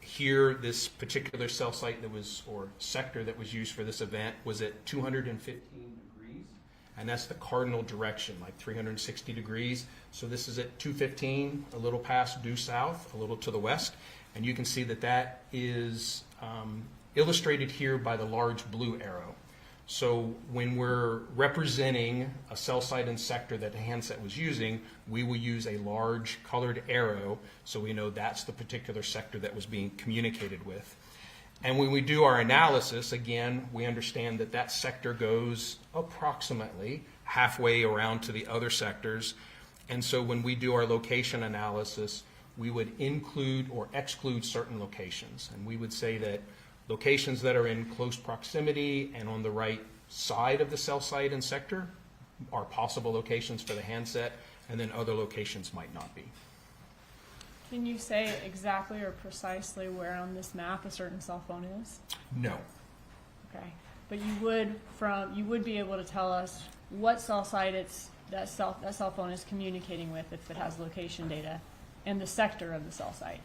Here, this particular cell site that was, or sector that was used for this event was at 215 degrees, and that's the cardinal direction, like 360 degrees. So this is at 215, a little past due south, a little to the west, and you can see that that is illustrated here by the large blue arrow. So when we're representing a cell site and sector that the handset was using, we will use a large colored arrow so we know that's the particular sector that was being communicated with. And when we do our analysis, again, we understand that that sector goes approximately halfway around to the other sectors. And so when we do our location analysis, we would include or exclude certain locations. And we would say that locations that are in close proximity and on the right side of the cell site and sector are possible locations for the handset, and then other locations might not be. Can you say exactly or precisely where on this map a certain cell phone is? No. Okay, but you would be able to tell us what cell site that cell phone is communicating with if it has location data, and the sector of the cell site,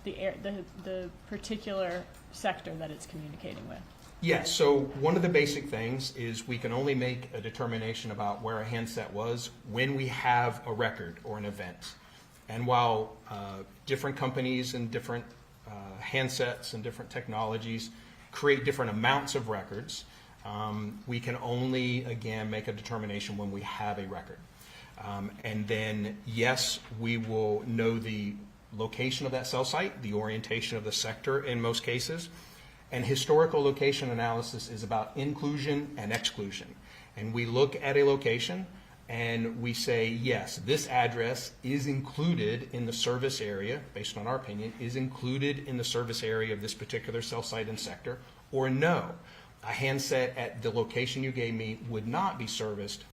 the particular sector that it's communicating with. Yes, so one of the basic things is we can only make a determination about where a handset was when we have a record or an event. And while different companies and different handsets and different technologies create different amounts of records, we can only, again, make a determination when we have a record. And then, yes, we will know the location of that cell site, the orientation of the sector in most cases. And historical location analysis is about inclusion and exclusion. And we look at a location and we say, yes, this address is included in the service area, based on our opinion, is included in the service area of this particular cell site and sector, or no, a handset at the location you gave me would not be serviced.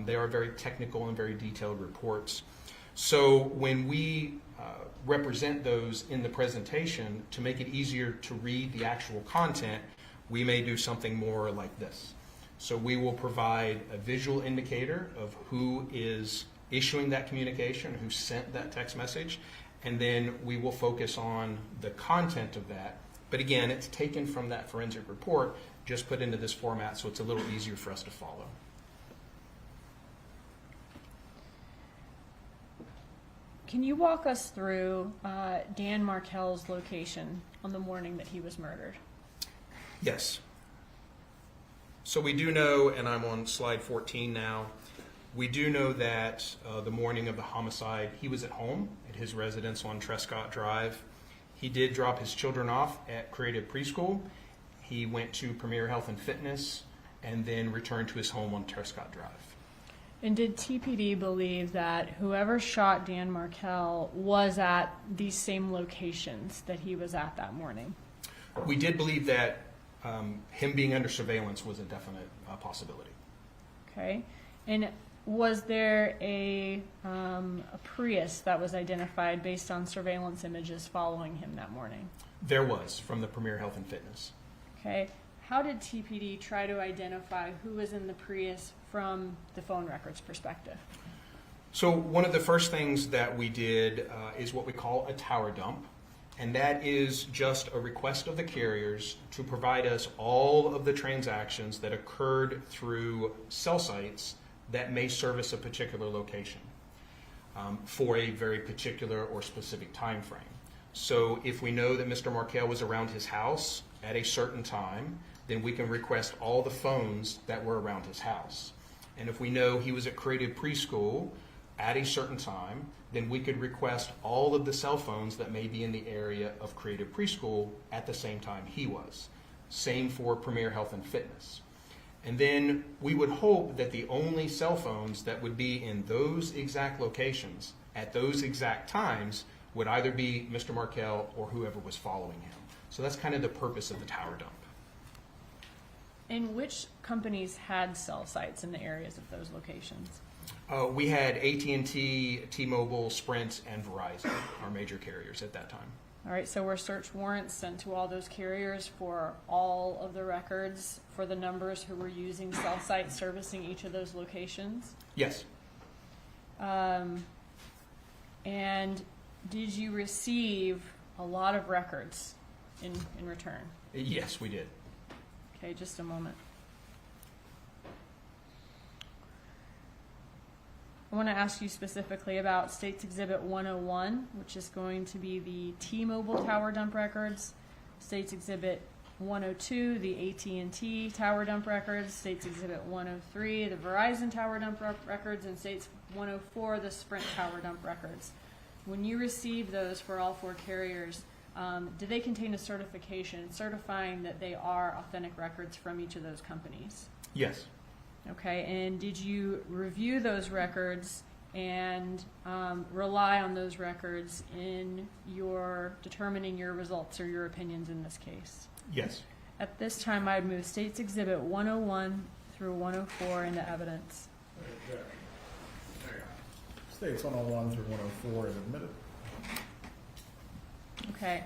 They are very technical and very detailed reports. So when we represent those in the presentation, to make it easier to read the actual content, we may do something more like this. So we will provide a visual indicator of who is issuing that communication, who sent that text message, and then we will focus on the content of that. But again, it's taken from that forensic report, just put into this format, so it's a little easier for us to follow. Can you walk us through Dan Markel's location on the morning that he was murdered? Yes. So we do know, and I'm on slide 14 now, we do know that the morning of the homicide, he was at home at his residence on Trescott Drive. He did drop his children off at Creative Preschool. He went to Premier Health and Fitness and then returned to his home on Trescott Drive. And did TPD believe that whoever shot Dan Markel was at these same locations that he was at that morning? We did believe that him being under surveillance was a definite possibility. Okay. And was there a Prius that was identified based on surveillance images following him that morning? There was, from the Premier Health and Fitness. Okay. How did TPD try to identify who was in the Prius from the phone records perspective? So one of the first things that we did is what we call a tower dump. and that is just a request of the carriers to provide us all of the transactions that occurred through cell sites that may service a particular location for a very particular or specific time frame. So if we know that Mr. Markel was around his house at a certain time, then we can request all the phones that were around his house. And if we know he was at Creative Preschool at a certain time, then we could request all of the cell phones that may be in the area of Creative Preschool at the same time he was. Same for Premier Health and Fitness. And then we would hope that the only cell phones that would be in those exact locations at those exact times would either be Mr. Markel or whoever was following him. So that's kind of the purpose of the tower dump. And which companies had cell sites in the areas of those locations? We had AT&T, T-Mobile, Sprint, and Verizon, our major carriers at that time. All right, so were search warrants sent to all those carriers for all of the records for the numbers who were using cell sites servicing each of those locations? Yes. And did you receive a lot of records in return? Yes, we did. Okay, just a moment. I want to ask you specifically about States Exhibit 101, which is going to be the T-Mobile tower dump records, States Exhibit 102, the AT&T tower dump records, States Exhibit 103, the Verizon tower dump records, and States 104, the Sprint tower dump records. When you receive those for all four carriers, do they contain a certification certifying that they are authentic records from each of those companies? Yes. Okay, and did you review those records and rely on those records in your determining your results or your opinions in this case? Yes. At this time, I'd move States Exhibit 101 through 104 into evidence. States 101 through 104 is admitted. Okay,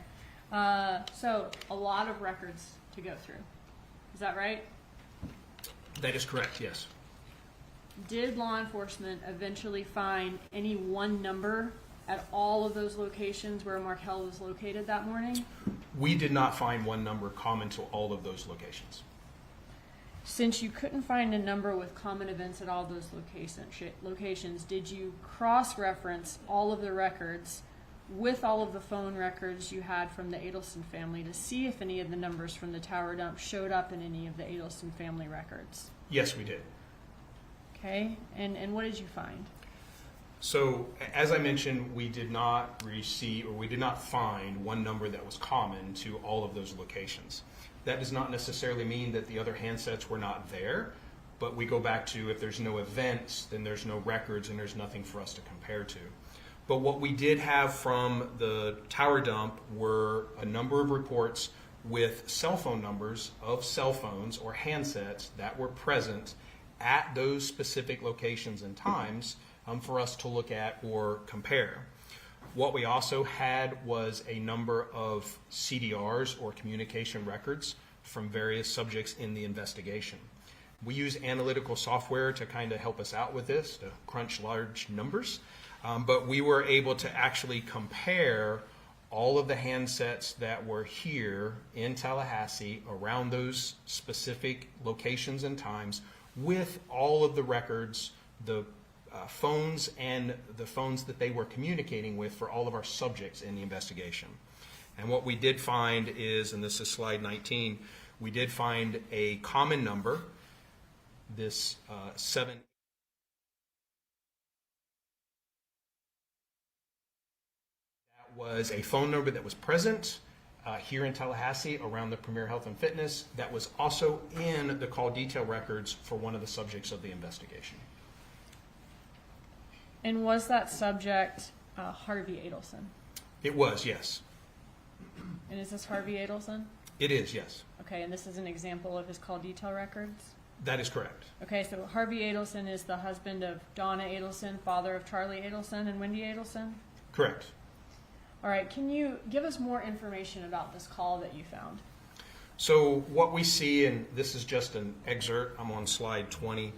so a lot of records to go through. Is that right? That is correct, yes. Did law enforcement eventually find any one number at all of those locations where Markel was located that morning? We did not find one number common to all of those locations. Since you couldn't find a number with common events at all those locations, did you cross-reference all of the records with all of the phone records you had from the Adelson family to see if any of the numbers from the tower dump showed up in any of the Adelson family records? Yes, we did. Okay, and what did you find? So, as I mentioned, we did not receive, or we did not find one number that was common to all of those locations. That does not necessarily mean that the other handsets were not there, but we go back to if there's no events, then there's no records and there's nothing for us to compare to. But what we did have from the tower dump were a number of reports with cell phone numbers of cell phones or handsets that were present at those specific locations and times for us to look at or compare. What we also had was a number of CDRs or communication records from various subjects in the investigation. We use analytical software to kind of help us out with this, to crunch large numbers, but we were able to actually compare all of the handsets that were here in Tallahassee around those specific locations and times with all of the records, the phones and the phones that they were communicating with for all of our subjects in the investigation. And what we did find is, and this is slide 19, we did find a common number, this 7. That was a phone number that was present here in Tallahassee around the Premier Health and Fitness that was also in the call detail records for one of the subjects of the investigation. And was that subject Harvey Adelson? It was, yes. And is this Harvey Adelson? It is, yes. Okay, and this is an example of his call detail records? That is correct. Okay, so Harvey Adelson is the husband of Donna Adelson, father of Charlie Adelson and Wendi Adelson? Correct. All right, can you give us more information about this call that you found? So what we see, and this is just an excerpt, I'm on slide 20,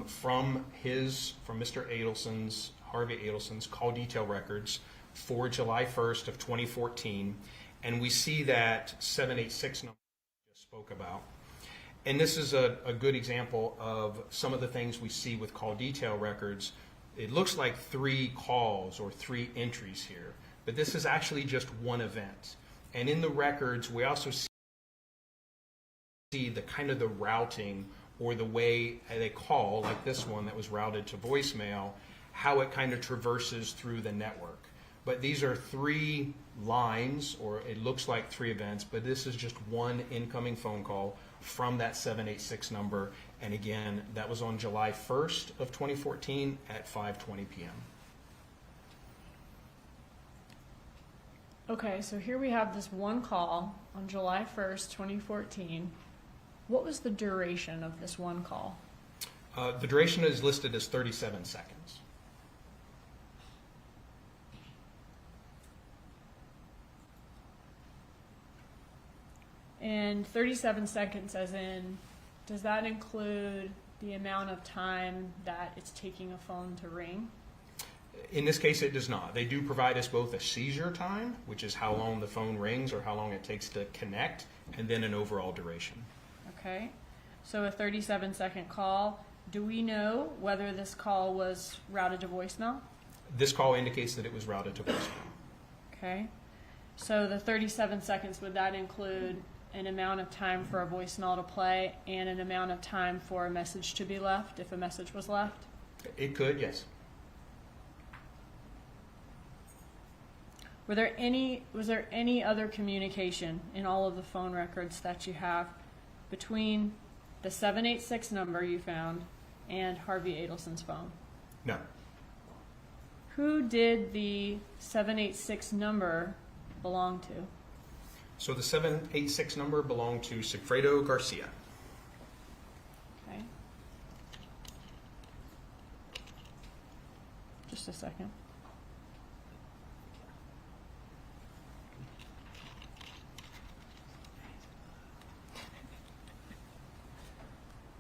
from Mr. Adelson's, Harvey Adelson's call detail records for July 1st of 2014, and we see that 786 number I just spoke about. And this is a good example of some of the things we see with call detail records. It looks like 3 calls or 3 entries here, but this is actually just one event. And in the records, we also see the kind of the routing or the way they call, like this one that was routed to voicemail, how it kind of traverses through the network. But these are 3 lines, or it looks like 3 events, but this is just one incoming phone call from that 786 number. And again, that was on July 1st of 2014 at 5:20 p.m. Okay, so here we have this one call on July 1st, 2014. What was the duration of this one call? The duration is listed as 37 seconds. And 37 seconds as in, does that include the amount of time that it's taking a phone to ring? In this case, it does not. They do provide us both a seizure time, which is how long the phone rings or how long it takes to connect, and then an overall duration. Okay, so a 37-second call. Do we know whether this call was routed to voicemail? This call indicates that it was routed to voicemail. Okay, so the 37 seconds, would that include an amount of time for a voicemail to play and an amount of time for a message to be left, if a message was left? It could, yes. Was there any other communication in all of the phone records that you have between the 786 number you found and Harvey Adelson's phone? No. Who did the 786 number belong to? So the 786 number belonged to Sigfredo Garcia. Okay. Just a second.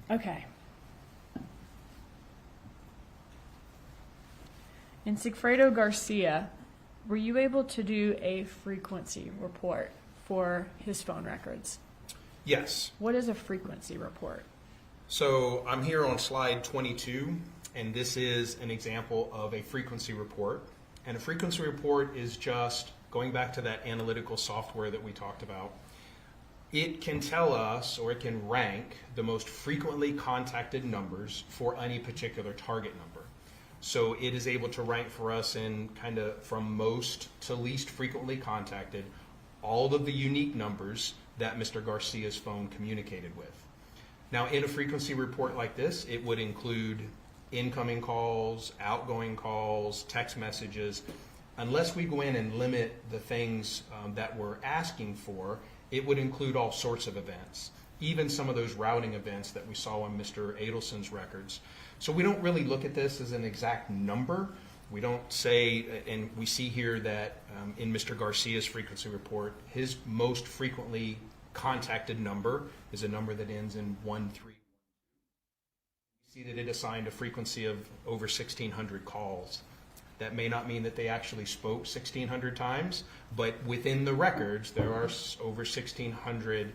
Okay. In Sigfredo Garcia, were you able to do a frequency report for his phone records? Yes. What is a frequency report? So I'm here on slide 22, and this is an example of a frequency report. And a frequency report is just going back to that analytical software that we talked about. It can tell us, or it can rank the most frequently contacted numbers for any particular target number. So it is able to rank for us in kind of from most to least frequently contacted all of the unique numbers that Mr. Garcia's phone communicated with. Now, in a frequency report like this, it would include incoming calls, outgoing calls, text messages. Unless we go in and limit the things that we're asking for, it would include all sorts of events, even some of those routing events that we saw on Mr. Adelson's records. So we don't really look at this as an exact number. We don't say, and we see here that in Mr. Garcia's frequency report, his most frequently contacted number is a number that ends in 13. We see that it assigned a frequency of over 1,600 calls. That may not mean that they actually spoke 1,600 times, but within the records, there are over 1,600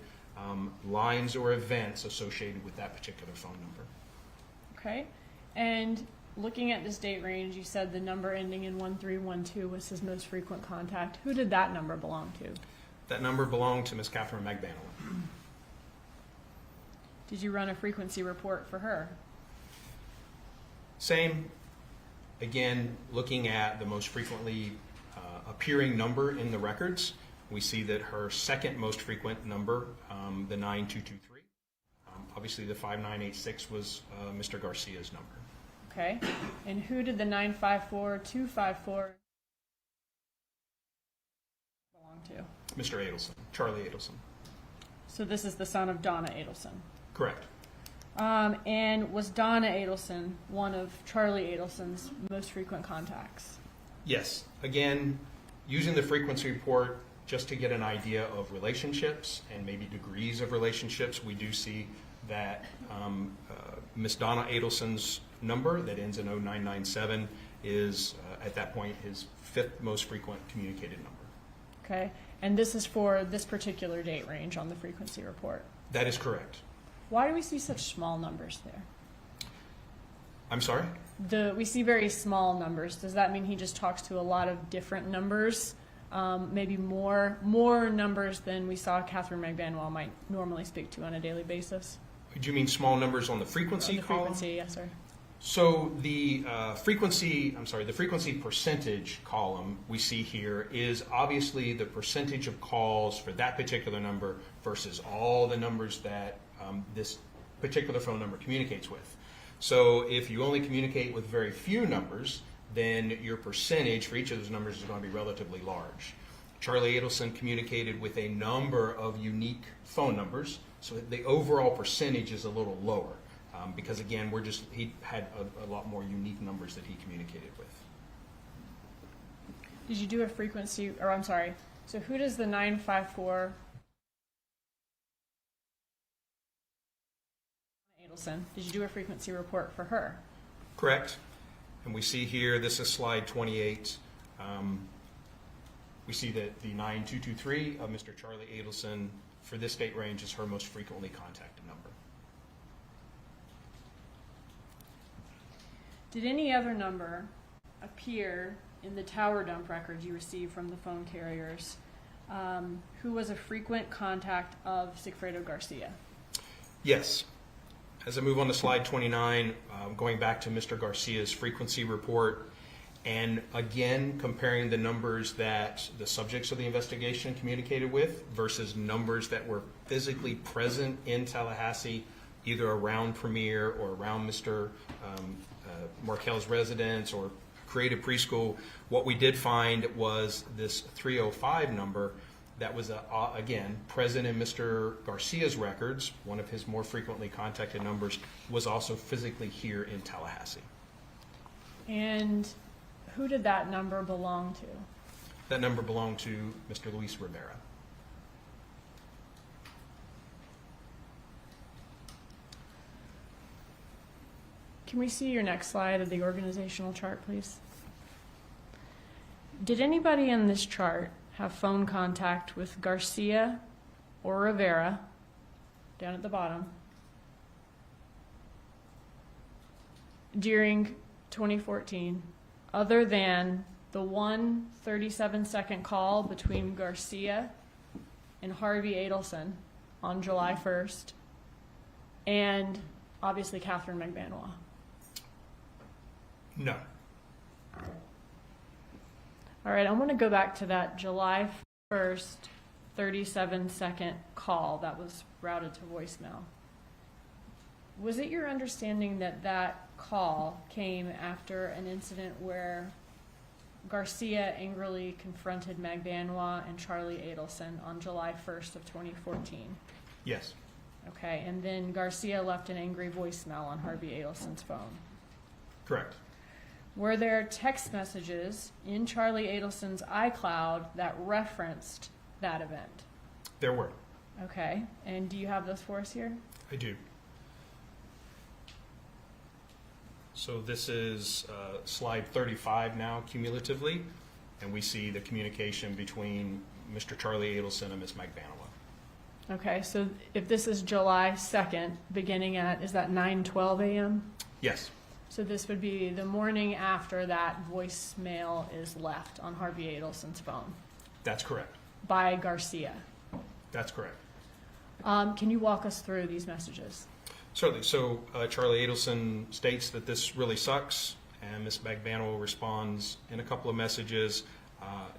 lines or events associated with that particular phone number. Okay, and looking at this date range, you said the number ending in 1312 was his most frequent contact. Who did that number belong to? That number belonged to Ms. Katherine Magbanua. Did you run a frequency report for her? Same. Again, looking at the most frequently appearing number in the records, we see that her second most frequent number, the 9223, obviously the 5986 was Mr. Garcia's number. Okay, and who did the 954254 belong to? Mr. Adelson, Charlie Adelson. So this is the son of Donna Adelson. Correct. And was Donna Adelson one of Charlie Adelson's most frequent contacts? Yes. Again, using the frequency report just to get an idea of relationships and maybe degrees of relationships, we do see that Miss Donna Adelson's number that ends in 0997 is, at that point, his 5th most frequent communicated number. Okay, and this is for this particular date range on the frequency report. That is correct. Why do we see such small numbers there? I'm sorry? We see very small numbers. Does that mean he just talks to a lot of different numbers? Maybe more numbers than we saw Katherine Magbanua might normally speak to on a daily basis? Do you mean small numbers on the frequency column? Frequency, yes, sir. So the frequency percentage column we see here is obviously the percentage of calls for that particular number versus all the numbers that this particular phone number communicates with. So if you only communicate with very few numbers, then your percentage for each of those numbers is going to be relatively large. Charlie Adelson communicated with a number of unique phone numbers, so the overall percentage is a little lower. Because again, he had a lot more unique numbers that he communicated with. Did you do a frequency, or I'm sorry, so who does the 954 Adelson, did you do a frequency report for her? Correct. And we see here, this is slide 28. We see that the 9223 of Mr. Charlie Adelson for this date range is her most frequently contacted number. Did any other number appear in the tower dump records you received from the phone carriers who was a frequent contact of Sigfredo Garcia? Yes. As I move on to slide 29, going back to Mr. Garcia's frequency report, and again comparing the numbers that the subjects of the investigation communicated with versus numbers that were physically present in Tallahassee, either around Premier or around Mr. Markel's residence or Creative Preschool, what we did find was this 305 number that was, again, present in Mr. Garcia's records. One of his more frequently contacted numbers was also physically here in Tallahassee. And who did that number belong to? That number belonged to Mr. Luis Rivera. Can we see your next slide of the organizational chart, please? Did anybody in this chart have phone contact with Garcia or Rivera, down at the bottom, during 2014, other than the one 37-second call between Garcia and Harvey Adelson on July 1st, and obviously Katherine Magbanua? No. All right, I want to go back to that July 1st 37-second call that was routed to voicemail. Was it your understanding that that call came after an incident where Garcia angrily confronted Magbanua and Charlie Adelson on July 1st of 2014? Yes. Okay, and then Garcia left an angry voicemail on Harvey Adelson's phone. Correct. Were there text messages in Charlie Adelson's iCloud that referenced that event? There were. Okay, and do you have those for us here? I do. So this is slide 35 now cumulatively, and we see the communication between Mr. Charlie Adelson and Ms. Magbanua. Okay, so if this is July 2nd, beginning at, is that 9:12 a.m.? Yes. So this would be the morning after that voicemail is left on Harvey Adelson's phone. That's correct. By Garcia. That's correct. Can you walk us through these messages? Certainly. So Charlie Adelson states that this really sucks, and Ms. Magbanua responds in a couple of messages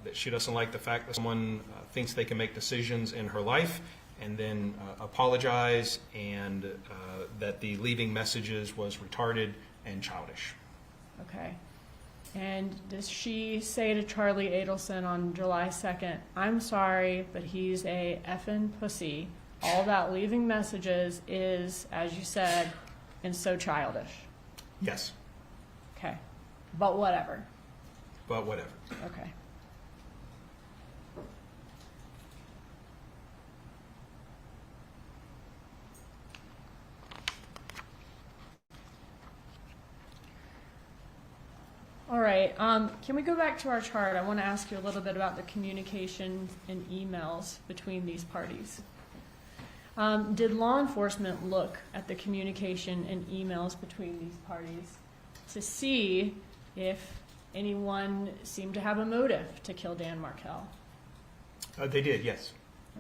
that she doesn't like the fact that someone thinks they can make decisions in her life, and then apologize, and that the leaving messages was retarded and childish. Okay. And does she say to Charlie Adelson on July 2nd, I'm sorry, but he's a effing pussy. All that leaving messages is, as you said, and so childish? Yes. Okay. But whatever. But whatever. Okay. All right, can we go back to our chart? I want to ask you a little bit about the communication and emails between these parties. Did law enforcement look at the communication and emails between these parties to see if anyone seemed to have a motive to kill Dan Markel? They did, yes.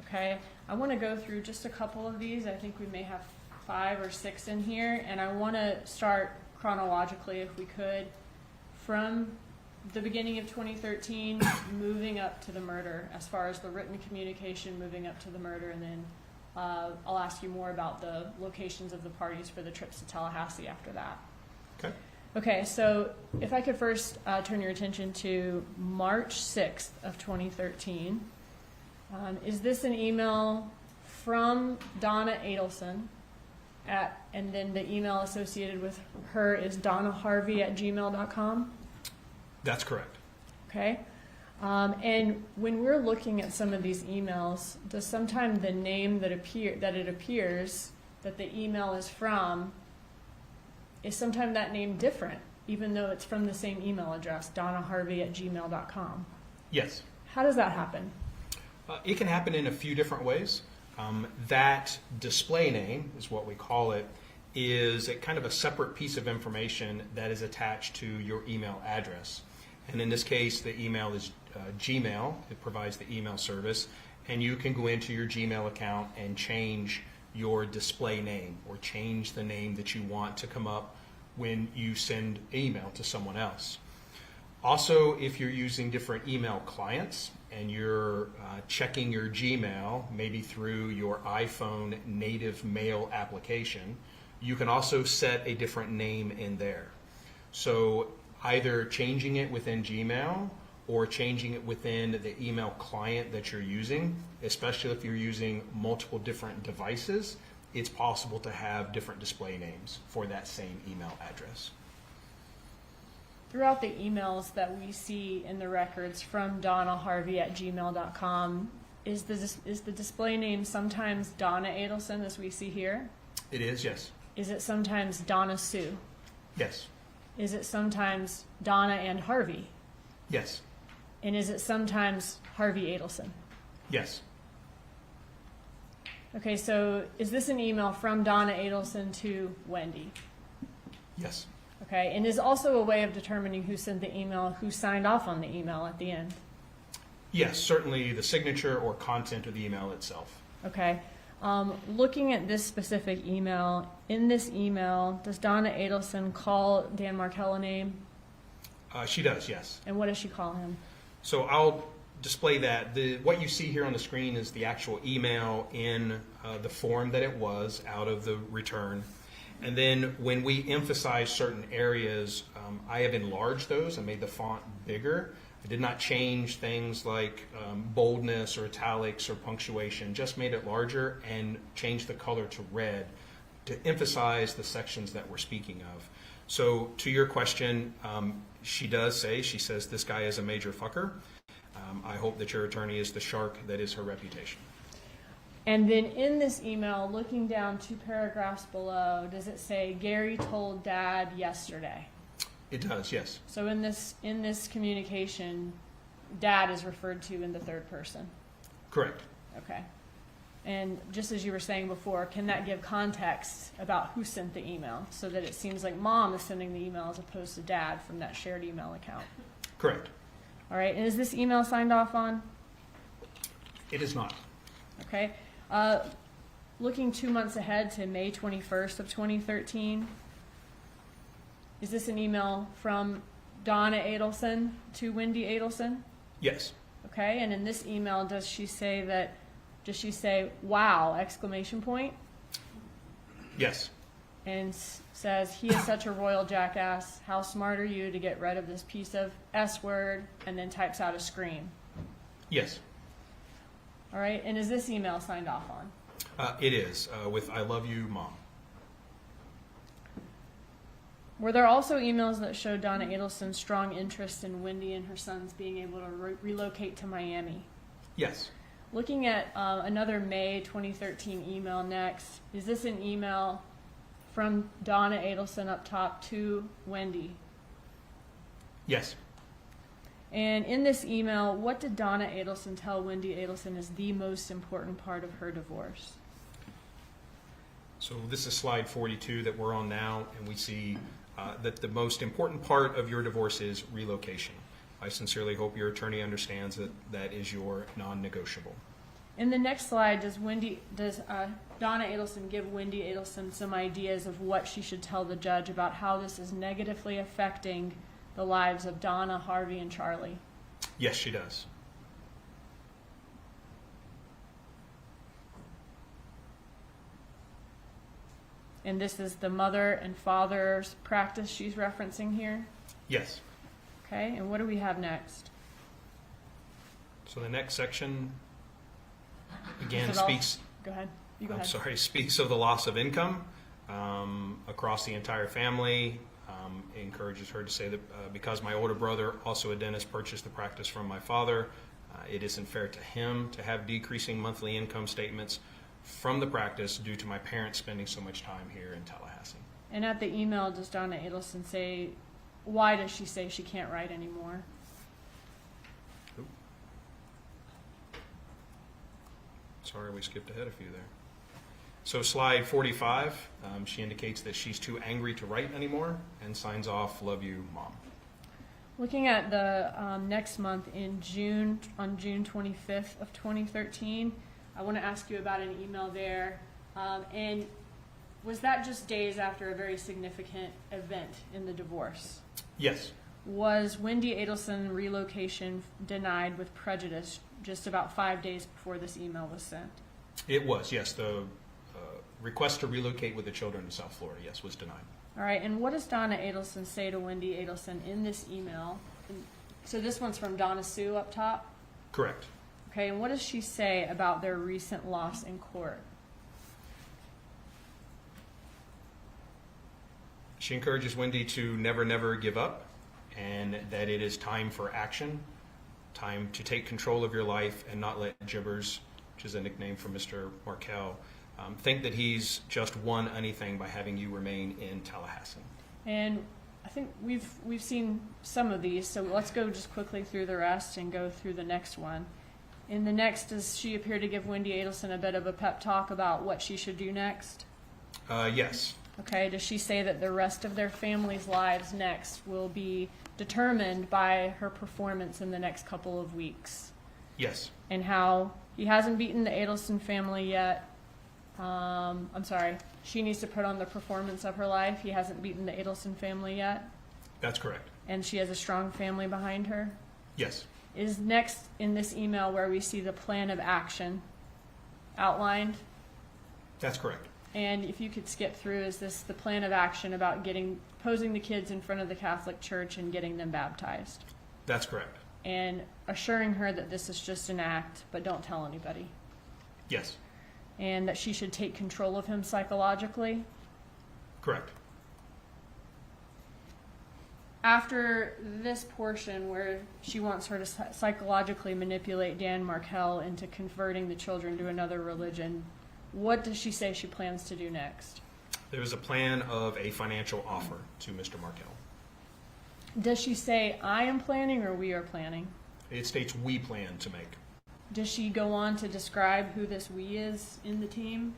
Okay, I want to go through just a couple of these. I think we may have 5 or 6 in here, and I want to start chronologically, if we could, from the beginning of 2013, moving up to the murder, as far as the written communication moving up to the murder, and then I'll ask you more about the locations of the parties for the trips to Tallahassee after that. Okay. Okay, so if I could first turn your attention to March 6th of 2013. Is this an email from Donna Adelson and then the email associated with her is donnaharvey@gmail.com? That's correct. Okay. And when we're looking at some of these emails, does sometimes the name that it appears that the email is from, is sometimes that name different, even though it's from the same email address, donnaharvey@gmail.com? Yes. How does that happen? It can happen in a few different ways. That display name is what we call it, is a kind of a separate piece of information that is attached to your email address. And in this case, the email is Gmail. It provides the email service. And you can go into your Gmail account and change your display name or change the name that you want to come up when you send email to someone else. Also, if you're using different email clients and you're checking your Gmail, maybe through your iPhone native mail application, you can also set a different name in there. So either changing it within Gmail or changing it within the email client that you're using, especially if you're using multiple different devices, it's possible to have different display names for that same email address. Throughout the emails that we see in the records from donnaharvey@gmail.com, is the display name sometimes Donna Adelson, as we see here? It is, yes. Is it sometimes Donna Sue? Yes. Is it sometimes Donna and Harvey? Yes. And is it sometimes Harvey Adelson? Yes. Okay, so is this an email from Donna Adelson to Wendi? Yes. Okay, and is also a way of determining who sent the email, who signed off on the email at the end? Yes, certainly the signature or content of the email itself. Okay. Looking at this specific email, in this email, does Donna Adelson call Dan Markel a name? She does, yes. And what does she call him? So I'll display that. What you see here on the screen is the actual email in the form that it was out of the return. And then when we emphasize certain areas, I have enlarged those and made the font bigger. I did not change things like boldness or italics or punctuation, just made it larger and changed the color to red to emphasize the sections that we're speaking of. So to your question, she says this guy is a major fucker. I hope that your attorney is the shark that is her reputation. And then in this email, looking down 2 paragraphs below, does it say, Gary told Dad yesterday? It does, yes. So in this communication, Dad is referred to in the third person? Correct. Okay. And just as you were saying before, can that give context about who sent the email so that it seems like Mom is sending the email as opposed to Dad from that shared email account? Correct. All right. And is this email signed off on? It is not. Okay. Looking 2 months ahead to May 21st of 2013, is this an email from Donna Adelson to Wendi Adelson? Yes. Okay. And in this email, does she say, wow, exclamation point? Yes. And says, he is such a royal jackass. How smart are you to get rid of this piece of S word? And then types out a scream. Yes. All right. And is this email signed off on? It is, with I love you, Mom. Were there also emails that showed Donna Adelson's strong interest in Wendi and her sons being able to relocate to Miami? Yes. Looking at another May 2013 email next, is this an email from Donna Adelson up top to Wendi? Yes. And in this email, what did Donna Adelson tell Wendi Adelson is the most important part of her divorce? So this is slide 42 that we're on now, and we see that the most important part of your divorce is relocation. I sincerely hope your attorney understands that that is your non-negotiable. In the next slide, does Donna Adelson give Wendi Adelson some ideas of what she should tell the judge about how this is negatively affecting the lives of Donna, Harvey, and Charlie? Yes, she does. And this is the mother and father's practice she's referencing here? Yes. Okay, and what do we have next? So the next section again Is it all- speaks. Go ahead. You go I'm ahead. sorry, speaks of the loss of income across the entire family. Encourages her to say that because my older brother, also a dentist, purchased the practice from my father, it isn't fair to him to have decreasing monthly income statements from the practice due to my parents spending so much time here in Tallahassee. And at the email, does Donna Adelson say, why does she say she can't write anymore? Oop. Sorry, we skipped ahead a few there. So slide 45, she indicates that she's too angry to write anymore and signs off, "Love you, Mom." Looking at the next month in June, on June 25th of 2013, I want to ask you about an email there. And was that just days after a very significant event in the divorce? Yes. Was Wendi Adelson relocation denied with prejudice just about 5 days before this email was sent? It was, yes. The request to relocate with the children to South Florida, yes, was denied. All right, and what does Donna Adelson say to Wendi Adelson in this email? So this one's from Donna Sue up top? Correct. Okay, and what does she say about their recent loss in court? She encourages Wendi to never give up, and that it is time for action, time to take control of your life and not let Jibbers, which is a nickname for Mr. Markel, think that he's just won anything by having you remain in Tallahassee. And I think we've seen some of these, so let's go just quickly through the rest and go through the next one. In the next, does she appear to give Wendi Adelson a bit of a pep talk about what she should do next? Yes. Okay, does she say that the rest of their family's lives next will be determined by her performance in the next couple of weeks? Yes. And how he hasn't beaten the Adelson family yet. She needs to put on the performance of her life. He hasn't beaten the Adelson family yet. That's correct. And she has a strong family behind her. Yes. Is next in this email where we see the plan of action outlined? That's correct. And if you could skip through, is this the plan of action about posing the kids in front of the Catholic Church and getting them baptized? That's correct. And assuring her that this is just an act, but don't tell anybody. Yes. And that she should take control of him psychologically. Correct. After this portion where she wants her to psychologically manipulate Dan Markel into converting the children to another religion, what does she say she plans to do next? There's a plan of a financial offer to Mr. Markel. Does she say, I am planning or we are planning? It states we plan to make. Does she go on to describe who this we is in the team?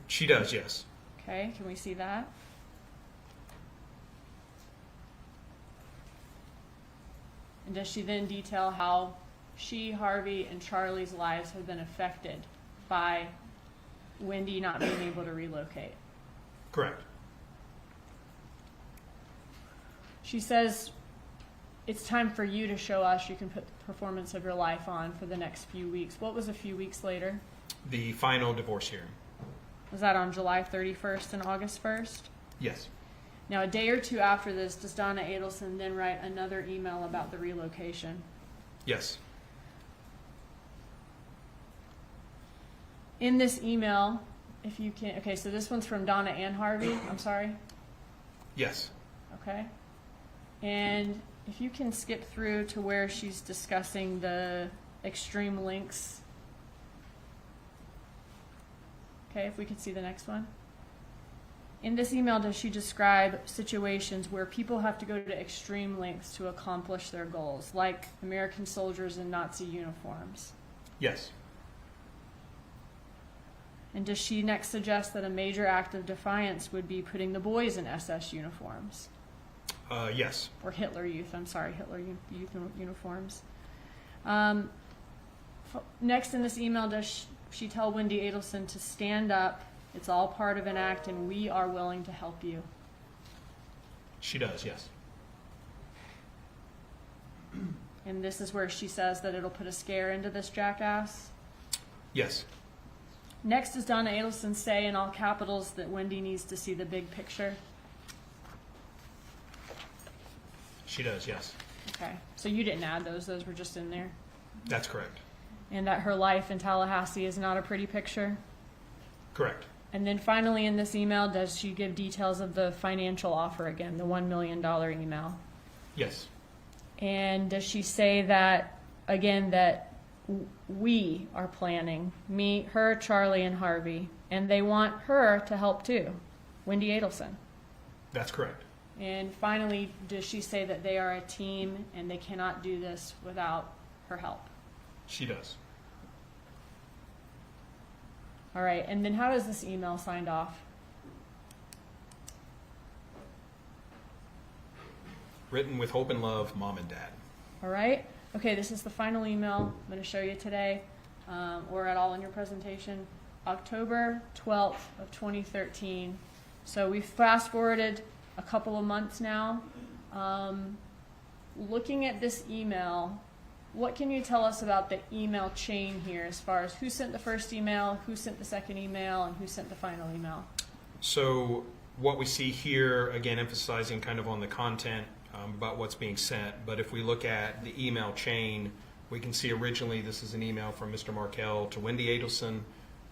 She does, yes. Okay, can we see that? And does she then detail how she, Harvey, and Charlie's lives have been affected by Wendi not being able to relocate? Correct. She says, it's time for you to show us you can put the performance of your life on for the next few weeks. What was a few weeks later? The final divorce hearing. Was that on July 31st and August 1st? Yes. Now, a day or two after this, does Donna Adelson then write another email about the relocation? Yes. In this email, if you can, okay, so this one's from Donna and Harvey, I'm sorry? Yes. Okay. And if you can skip through to where she's discussing the extreme links. Okay, if we could see the next one. In this email, does she describe situations where people have to go to extreme lengths to accomplish their goals, like American soldiers in Nazi uniforms? Yes. And does she next suggest that a major act of defiance would be putting the boys in SS uniforms? Yes. Or Hitler Youth, I'm sorry, Hitler Youth uniforms. Next in this email, does she tell Wendi Adelson to stand up? It's all part of an act, and we are willing to help you. She does, yes. And this is where she says that it'll put a scare into this jackass? Yes. Next, does Donna Adelson say in all capitals that Wendi needs to see the big picture? She does, yes. Okay, so you didn't add those were just in there? That's correct. And that her life in Tallahassee is not a pretty picture? Correct. And then finally in this email, does she give details of the financial offer again, the $1 million email? Yes. And does she say that, again, that we are planning, me, her, Charlie, and Harvey, and they want her to help too, Wendi Adelson? That's correct. And finally, does she say that they are a team and they cannot do this without her help? She does. All right, and then how is this email signed off? Written with hope and love, Mom and Dad. All right. Okay, this is the final email I'm going to show you today, or at all in your presentation. October 12th of 2013. So we fast forwarded a couple of months now. Looking at this email, what can you tell us about the email chain here as far as who sent the first email, who sent the second email, and who sent the final email? So what we see here, again, emphasizing kind of on the content about what's being sent, but if we look at the email chain, we can see originally this is an email from Mr. Markel to Wendi Adelson,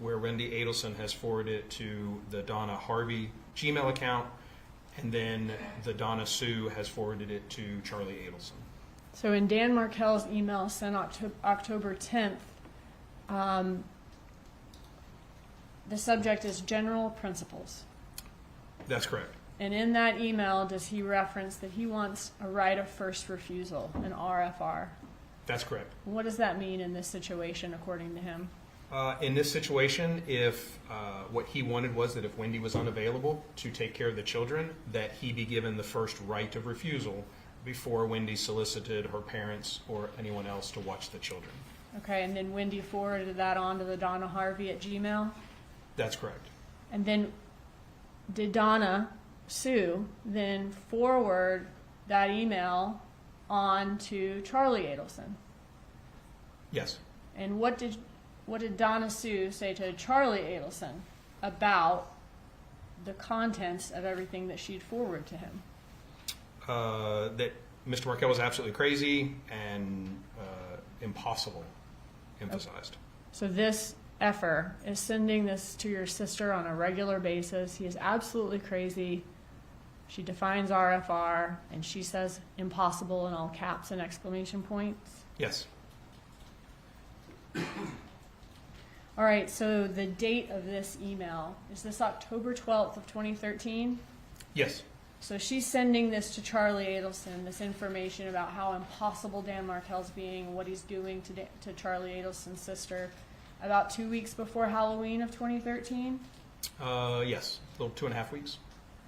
where Wendi Adelson has forwarded it to the Donna Harvey Gmail account, and then the Donna Sue has forwarded it to Charlie Adelson. So in Dan Markel's email sent October 10th, the subject is general principles. That's correct. And in that email, does he reference that he wants a right of first refusal, an RFR? That's correct. What does that mean in this situation, according to him? In this situation, if what he wanted was that if Wendi was unavailable to take care of the children, that he be given the first right of refusal before Wendi solicited her parents or anyone else to watch the children. Okay, and then Wendi forwarded that on to the Donna Harvey at Gmail? That's correct. And then did Donna Sue then forward that email on to Charlie Adelson? Yes. And what did Donna Sue say to Charlie Adelson about the contents of everything that she'd forwarded to him? That Mr. Markel was absolutely crazy and impossible, emphasized. So this effer is sending this to your sister on a regular basis. He is absolutely crazy. She defines RFR, and she says impossible in all caps and exclamation points. Yes. All right, so the date of this email, is this October 12th of 2013? Yes. So she's sending this to Charlie Adelson, this information about how impossible Dan Markel's being, what he's doing to Charlie Adelson's sister, about 2 weeks before Halloween of 2013? Yes, a little 2.5 weeks.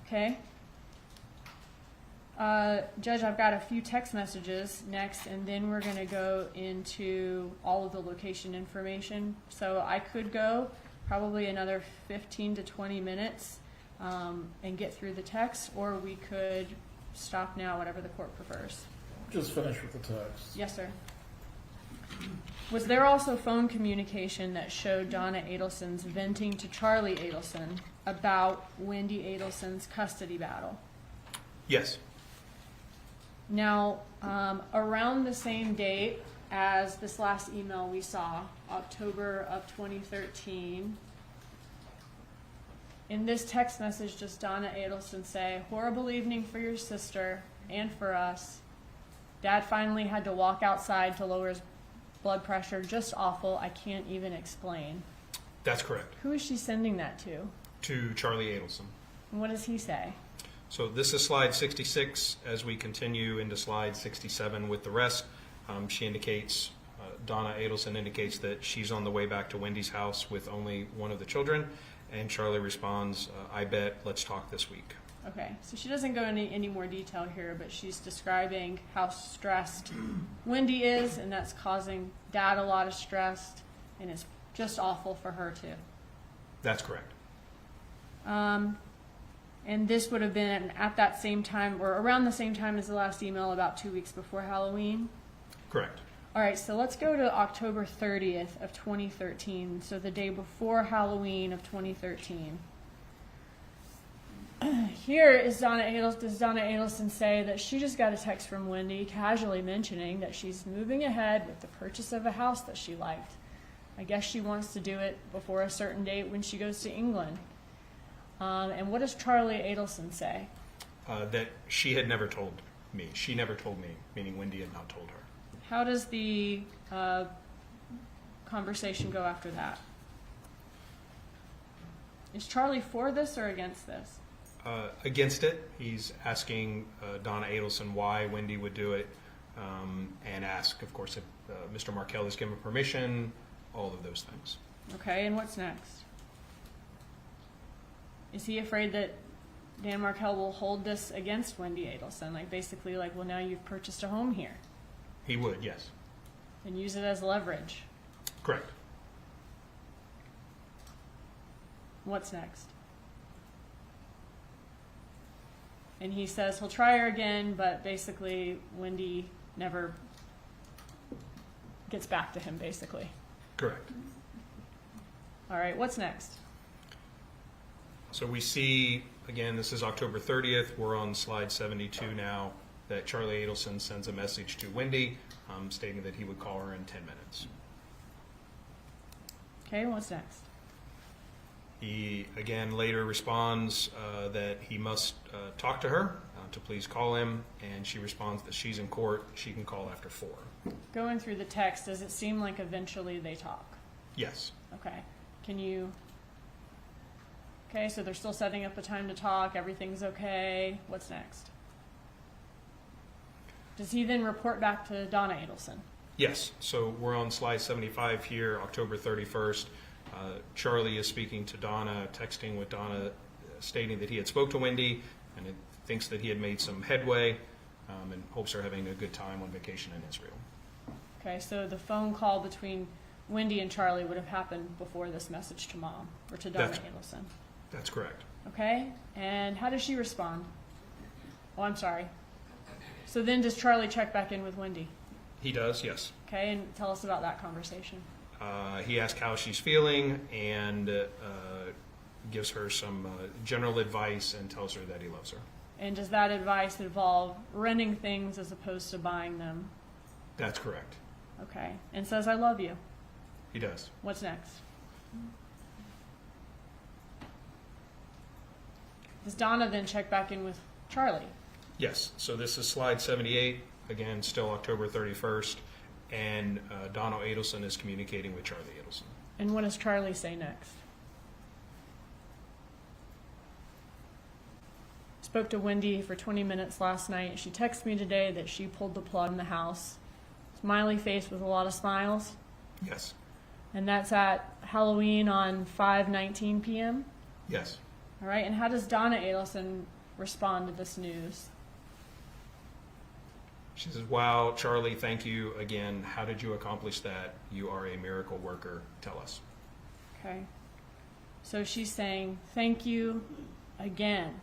Okay. Judge, I've got a few text messages next, and then we're going to go into all of the location information. So I could go probably another 15 to 20 minutes and get through the text, or we could stop now, whatever the court prefers. Just finish with the text. Yes, sir. Was there also phone communication that showed Donna Adelson's venting to Charlie Adelson about Wendi Adelson's custody battle? Yes. Now, around the same date as this last email we saw, October of 2013, in this text message, does Donna Adelson say, "Horrible evening for your sister and for us. Dad finally had to walk outside to lower his blood pressure. Just awful. I can't even explain." That's correct. Who is she sending that to? To Charlie Adelson. And what does he say? So this is slide 66. As we continue into slide 67 with the rest, she indicates, Donna Adelson indicates that she's on the way back to Wendy's house with only one of the children, and Charlie responds, I bet, let's talk this week. Okay, so she doesn't go into any more detail here, but she's describing how stressed Wendi is, and that's causing Dad a lot of stress, and it's just awful for her too. That's correct. And this would have been at that same time, or around the same time as the last email, about 2 weeks before Halloween. Correct. All right, so let's go to October 30th of 2013, so the day before Halloween of 2013. Here is does Donna Adelson say that she just got a text from Wendi casually mentioning that she's moving ahead with the purchase of a house that she liked. I guess she wants to do it before a certain date when she goes to England. And what does Charlie Adelson say? That she had never told me. She never told me, meaning Wendi had not told her. How does the conversation go after that? Is Charlie for this or against this? Against it. He's asking Donna Adelson why Wendi would do it, and ask, of course, if Mr. Markel has given permission, all of those things. Okay, and what's next? Is he afraid that Dan Markel will hold this against Wendi Adelson? Like basically like, well, now you've purchased a home here. He would, yes. And use it as leverage. Correct. What's next? And he says he'll try her again, but basically Wendi never gets back to him, basically. Correct. All right, what's next? So we see, again, this is October 30th. We're on slide 72 now, that Charlie Adelson sends a message to Wendi stating that he would call her in 10 minutes. Okay, what's next? He, again, later responds that he must talk to her to please call him, and she responds that she's in court. She can call after 4. Going through the text, does it seem like eventually they talk? Yes. Okay. Can you... Okay, so they're still setting up a time to talk. Everything's okay. What's next? Does he then report back to Donna Adelson? Yes. So we're on slide 75 here, October 31st. Charlie is speaking to Donna, texting with Donna, stating that he had spoke to Wendi and it thinks that he had made some headway and hopes they're having a good time on vacation in Israel. Okay, so the phone call between Wendi and Charlie would have happened before this message to Mom, or to Donna Adelson. That's correct. Okay, and how does she respond? Oh, I'm sorry. So then does Charlie check back in with Wendi? He does, yes. Okay, and tell us about that conversation. He asks how she's feeling and gives her some general advice and tells her that he loves her. And does that advice involve renting things as opposed to buying them? That's correct. Okay, and says, I love you. He does. What's next? Does Donna then check back in with Charlie? Yes. So this is slide 78, again, still October 31st, and Donna Adelson is communicating with Charlie Adelson. And what does Charlie say next? Spoke to Wendi for 20 minutes last night. She texted me today that she pulled the plug in the house. Smiley face with a lot of smiles. Yes. And that's at Halloween on 5:19 p.m.? Yes. All right, and how does Donna Adelson respond to this news? She says, wow, Charlie, thank you again. How did you accomplish that? You are a miracle worker. Tell us. Okay. So she's saying, thank you again.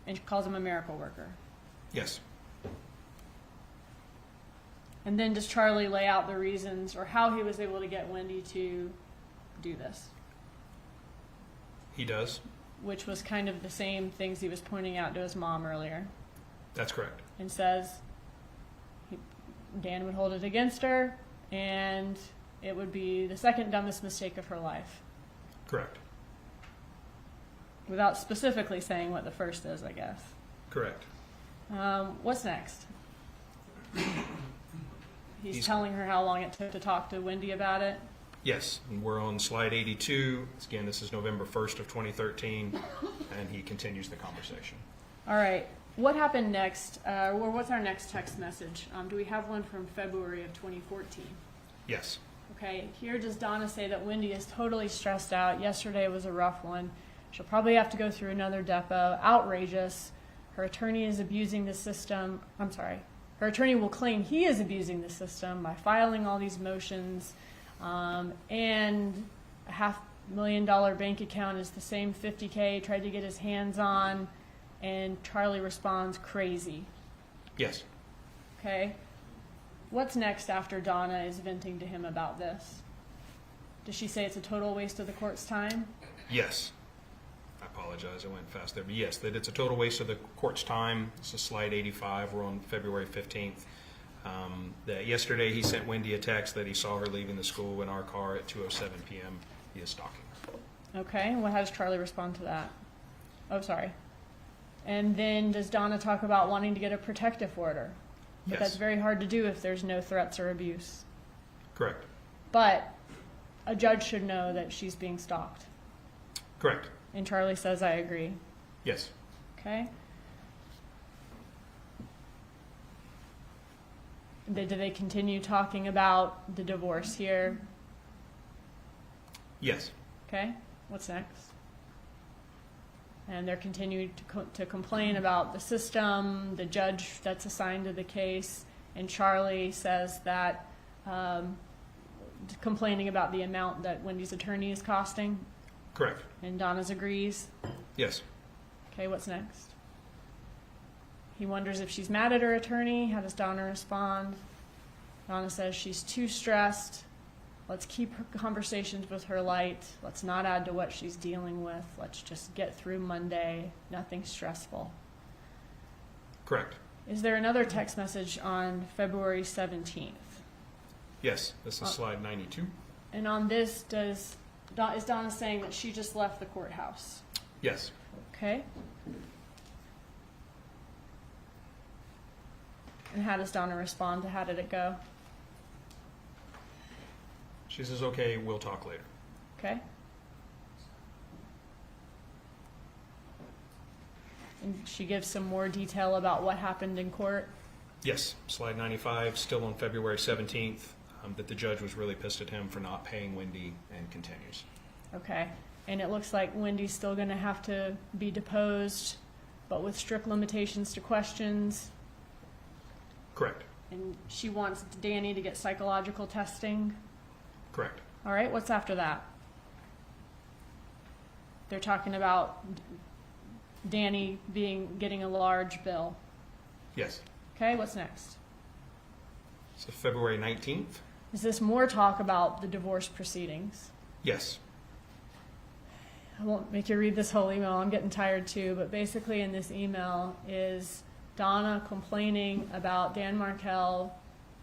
And she calls him a miracle worker. Yes. And then does Charlie lay out the reasons or how he was able to get Wendi to do this? He does. Which was kind of the same things he was pointing out to his mom earlier. That's correct. And says Dan would hold it against her and it would be the second dumbest mistake of her life. Correct. Without specifically saying what the first is, I guess. Correct. What's next? He's telling her how long it took to talk to Wendi about it. Yes, and we're on slide 82. Again, this is November 1st of 2013, and he continues the conversation. All right. What happened next, or what's our next text message? Do we have one from February of 2014? Yes. Okay, here does Donna say that Wendi is totally stressed out. Yesterday was a rough one. She'll probably have to go through another depo. Outrageous. Her attorney is abusing the system. I'm sorry. Her attorney will claim he is abusing the system by filing all these motions. And a $500,000 bank account is the same $50K he tried to get his hands on. And Charlie responds, crazy. Yes. Okay. What's next after Donna is venting to him about this? Does she say it's a total waste of the court's time? Yes. I apologize, I went fast there. But yes, that it's a total waste of the court's time. This is slide 85. We're on February 15th. That yesterday he sent Wendi a text that he saw her leaving the school in our car at 2:07 p.m. He is stalking her. Okay. How does Charlie respond to that? Oh, sorry. And then does Donna talk about wanting to get a protective order? But Yes. that's very hard to do if there's no threats or abuse. Correct. But a judge should know that she's being stalked. Correct. And Charlie says, I agree. Yes. Okay. Do they continue talking about the divorce here? Yes. Okay. What's next? And they're continuing to complain about the system, the judge that's assigned to the case, and Charlie says that complaining about the amount that Wendi's attorney is costing. Correct. And Donna's agrees. Yes. Okay, what's next? He wonders if she's mad at her attorney. How does Donna respond? Donna says she's too stressed. Let's keep her conversations with her light. Let's not add to what she's dealing with. Let's just get through Monday. Nothing stressful. Correct. Is there another text message on February 17th? Yes. This is slide 92. And on this, is Donna saying that she just left the courthouse? Yes. Okay. And how does Donna respond to how did it go? She says, okay, we'll talk later. Okay. And she gives some more detail about what happened in court? Yes. Slide 95, still on February 17th, that the judge was really pissed at him for not paying Wendi, and continues. Okay. And it looks like Wendy's still going to have to be deposed, but with strict limitations to questions. Correct. And she wants Danny to get psychological testing. Correct. All right, what's after that? They're talking about Danny getting a large bill. Yes. Okay, what's next? So February 19th? Is this more talk about the divorce proceedings? Yes. I won't make you read this whole email. I'm getting tired too. But basically in this email is Donna complaining about Dan Markel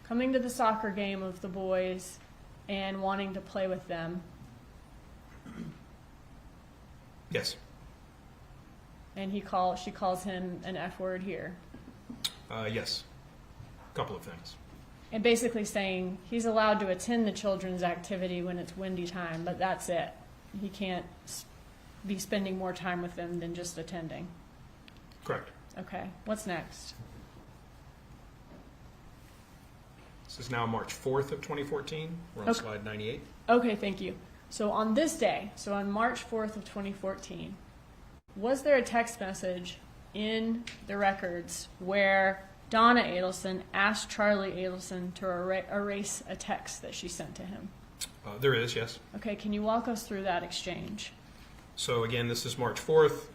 coming to the soccer game of the boys and wanting to play with them. Yes. And she calls him an F word here. Yes. A couple of things. And basically saying he's allowed to attend the children's activity when it's Wendi time, but that's it. He can't be spending more time with them than just attending. Correct. Okay, what's next? This is now March 4th of 2014. We're on Okay. slide 98. Okay, thank you. So on this day, so on March 4th of 2014, was there a text message in the records where Donna Adelson asked Charlie Adelson to erase a text that she sent to him? There is, yes. Okay, can you walk us through that exchange? So again, this is March 4th.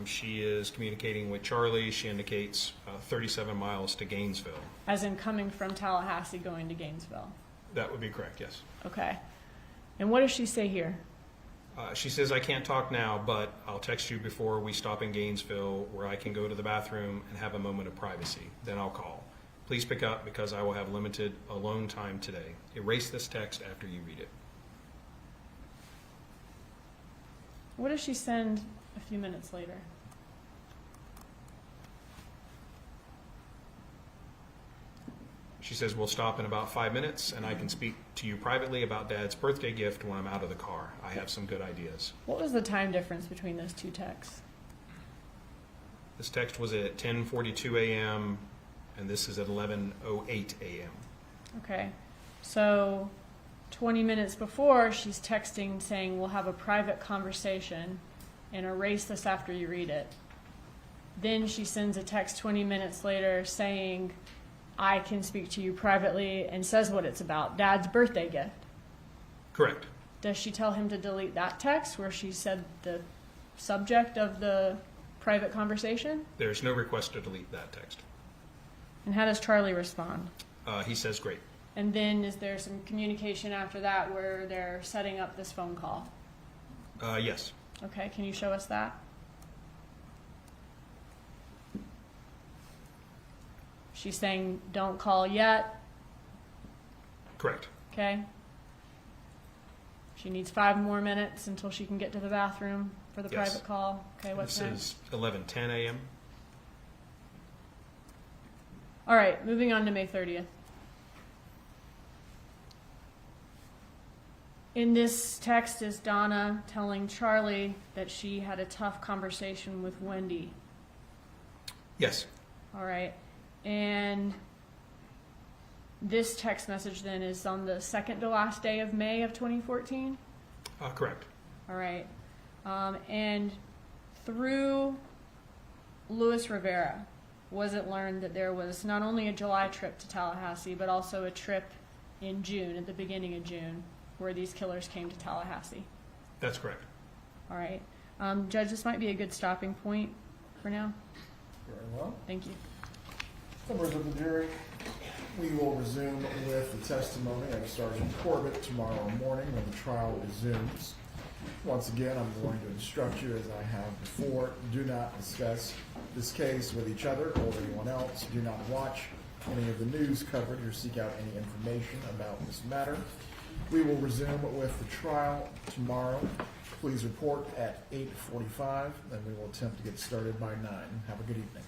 She is communicating with Charlie. She indicates 37 miles to Gainesville. As in coming from Tallahassee going to Gainesville? That would be correct, yes. Okay. And what does she say here? She says, I can't talk now, but I'll text you before we stop in Gainesville where I can go to the bathroom and have a moment of privacy. Then I'll call. Please pick up because I will have limited alone time today. Erase this text after you read it. What does she send a few minutes later? She says, we'll stop in about 5 minutes, and I can speak to you privately about Dad's birthday gift when I'm out of the car. I have some good ideas. What was the time difference between those two texts? This text was at 10:42 a.m., and this is at 11:08 a.m. Okay, so 20 minutes before, she's texting saying, we'll have a private conversation and erase this after you read it. Then she sends a text 20 minutes later saying, I can speak to you privately, and says what it's about, Dad's birthday gift. Correct. Does she tell him to delete that text where she said the subject of the private conversation? There's no request to delete that text. And how does Charlie respond? He says, great. And then is there some communication after that where they're setting up this phone call? Yes. Okay, can you show us that? She's saying, don't call yet. Correct. Okay. She needs 5 more minutes until she can get to the bathroom for the Yes. private call. Okay, what's This next? is 11:10 a.m. All right, moving on to May 30th. In this text is Donna telling Charlie that she had a tough conversation with Wendi. Yes. All right. And this text message then is on the second to last day of May of 2014? Correct. All right. And through Luis Rivera, was it learned that there was not only a July trip to Tallahassee, but also a trip in June, at the beginning of June, where these killers came to Tallahassee? That's correct. All right. Judge, this might be a good stopping point for now. Very well. Thank you. Members of the jury, we will resume with the testimony of Sergeant Corbett tomorrow morning when the trial resumes. Once again, I'm going to instruct you, as I have before, do not discuss this case with each other or anyone else. Do not watch any of the news coverage or seek out any information about this matter. We will resume with the trial tomorrow. Please report at 8:45, then we will attempt to get started by 9. Have a good evening.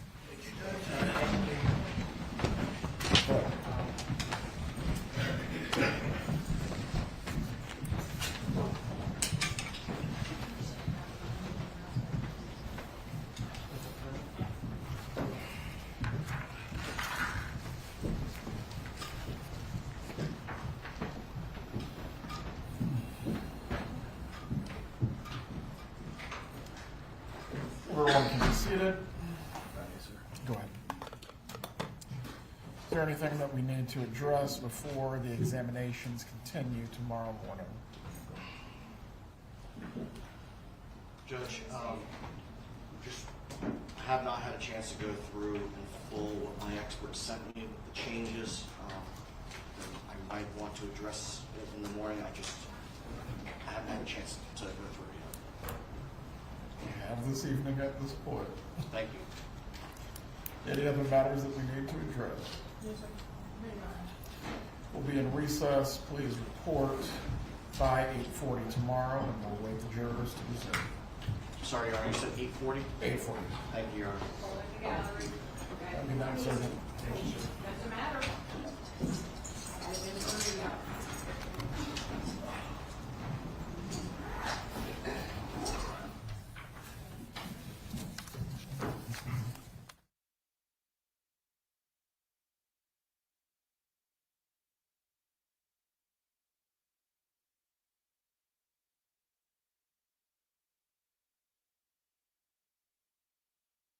Everyone can be seated. Go ahead. Is there anything that we need to address before the examinations continue tomorrow morning? Judge, just have not had a chance to go through in full what my expert sent me, the changes. I might want to address it in the morning. I haven't had a chance to go through it yet. We have this evening at this point. Thank you. Any other matters that we need to address? We'll be in recess. Please report by 8:40 tomorrow, and we'll wait the jurors to resume. Sorry, Your Honor, you said 8:40? 8:40. Thank you, Your Honor. Good night, Sergeant. Doesn't matter.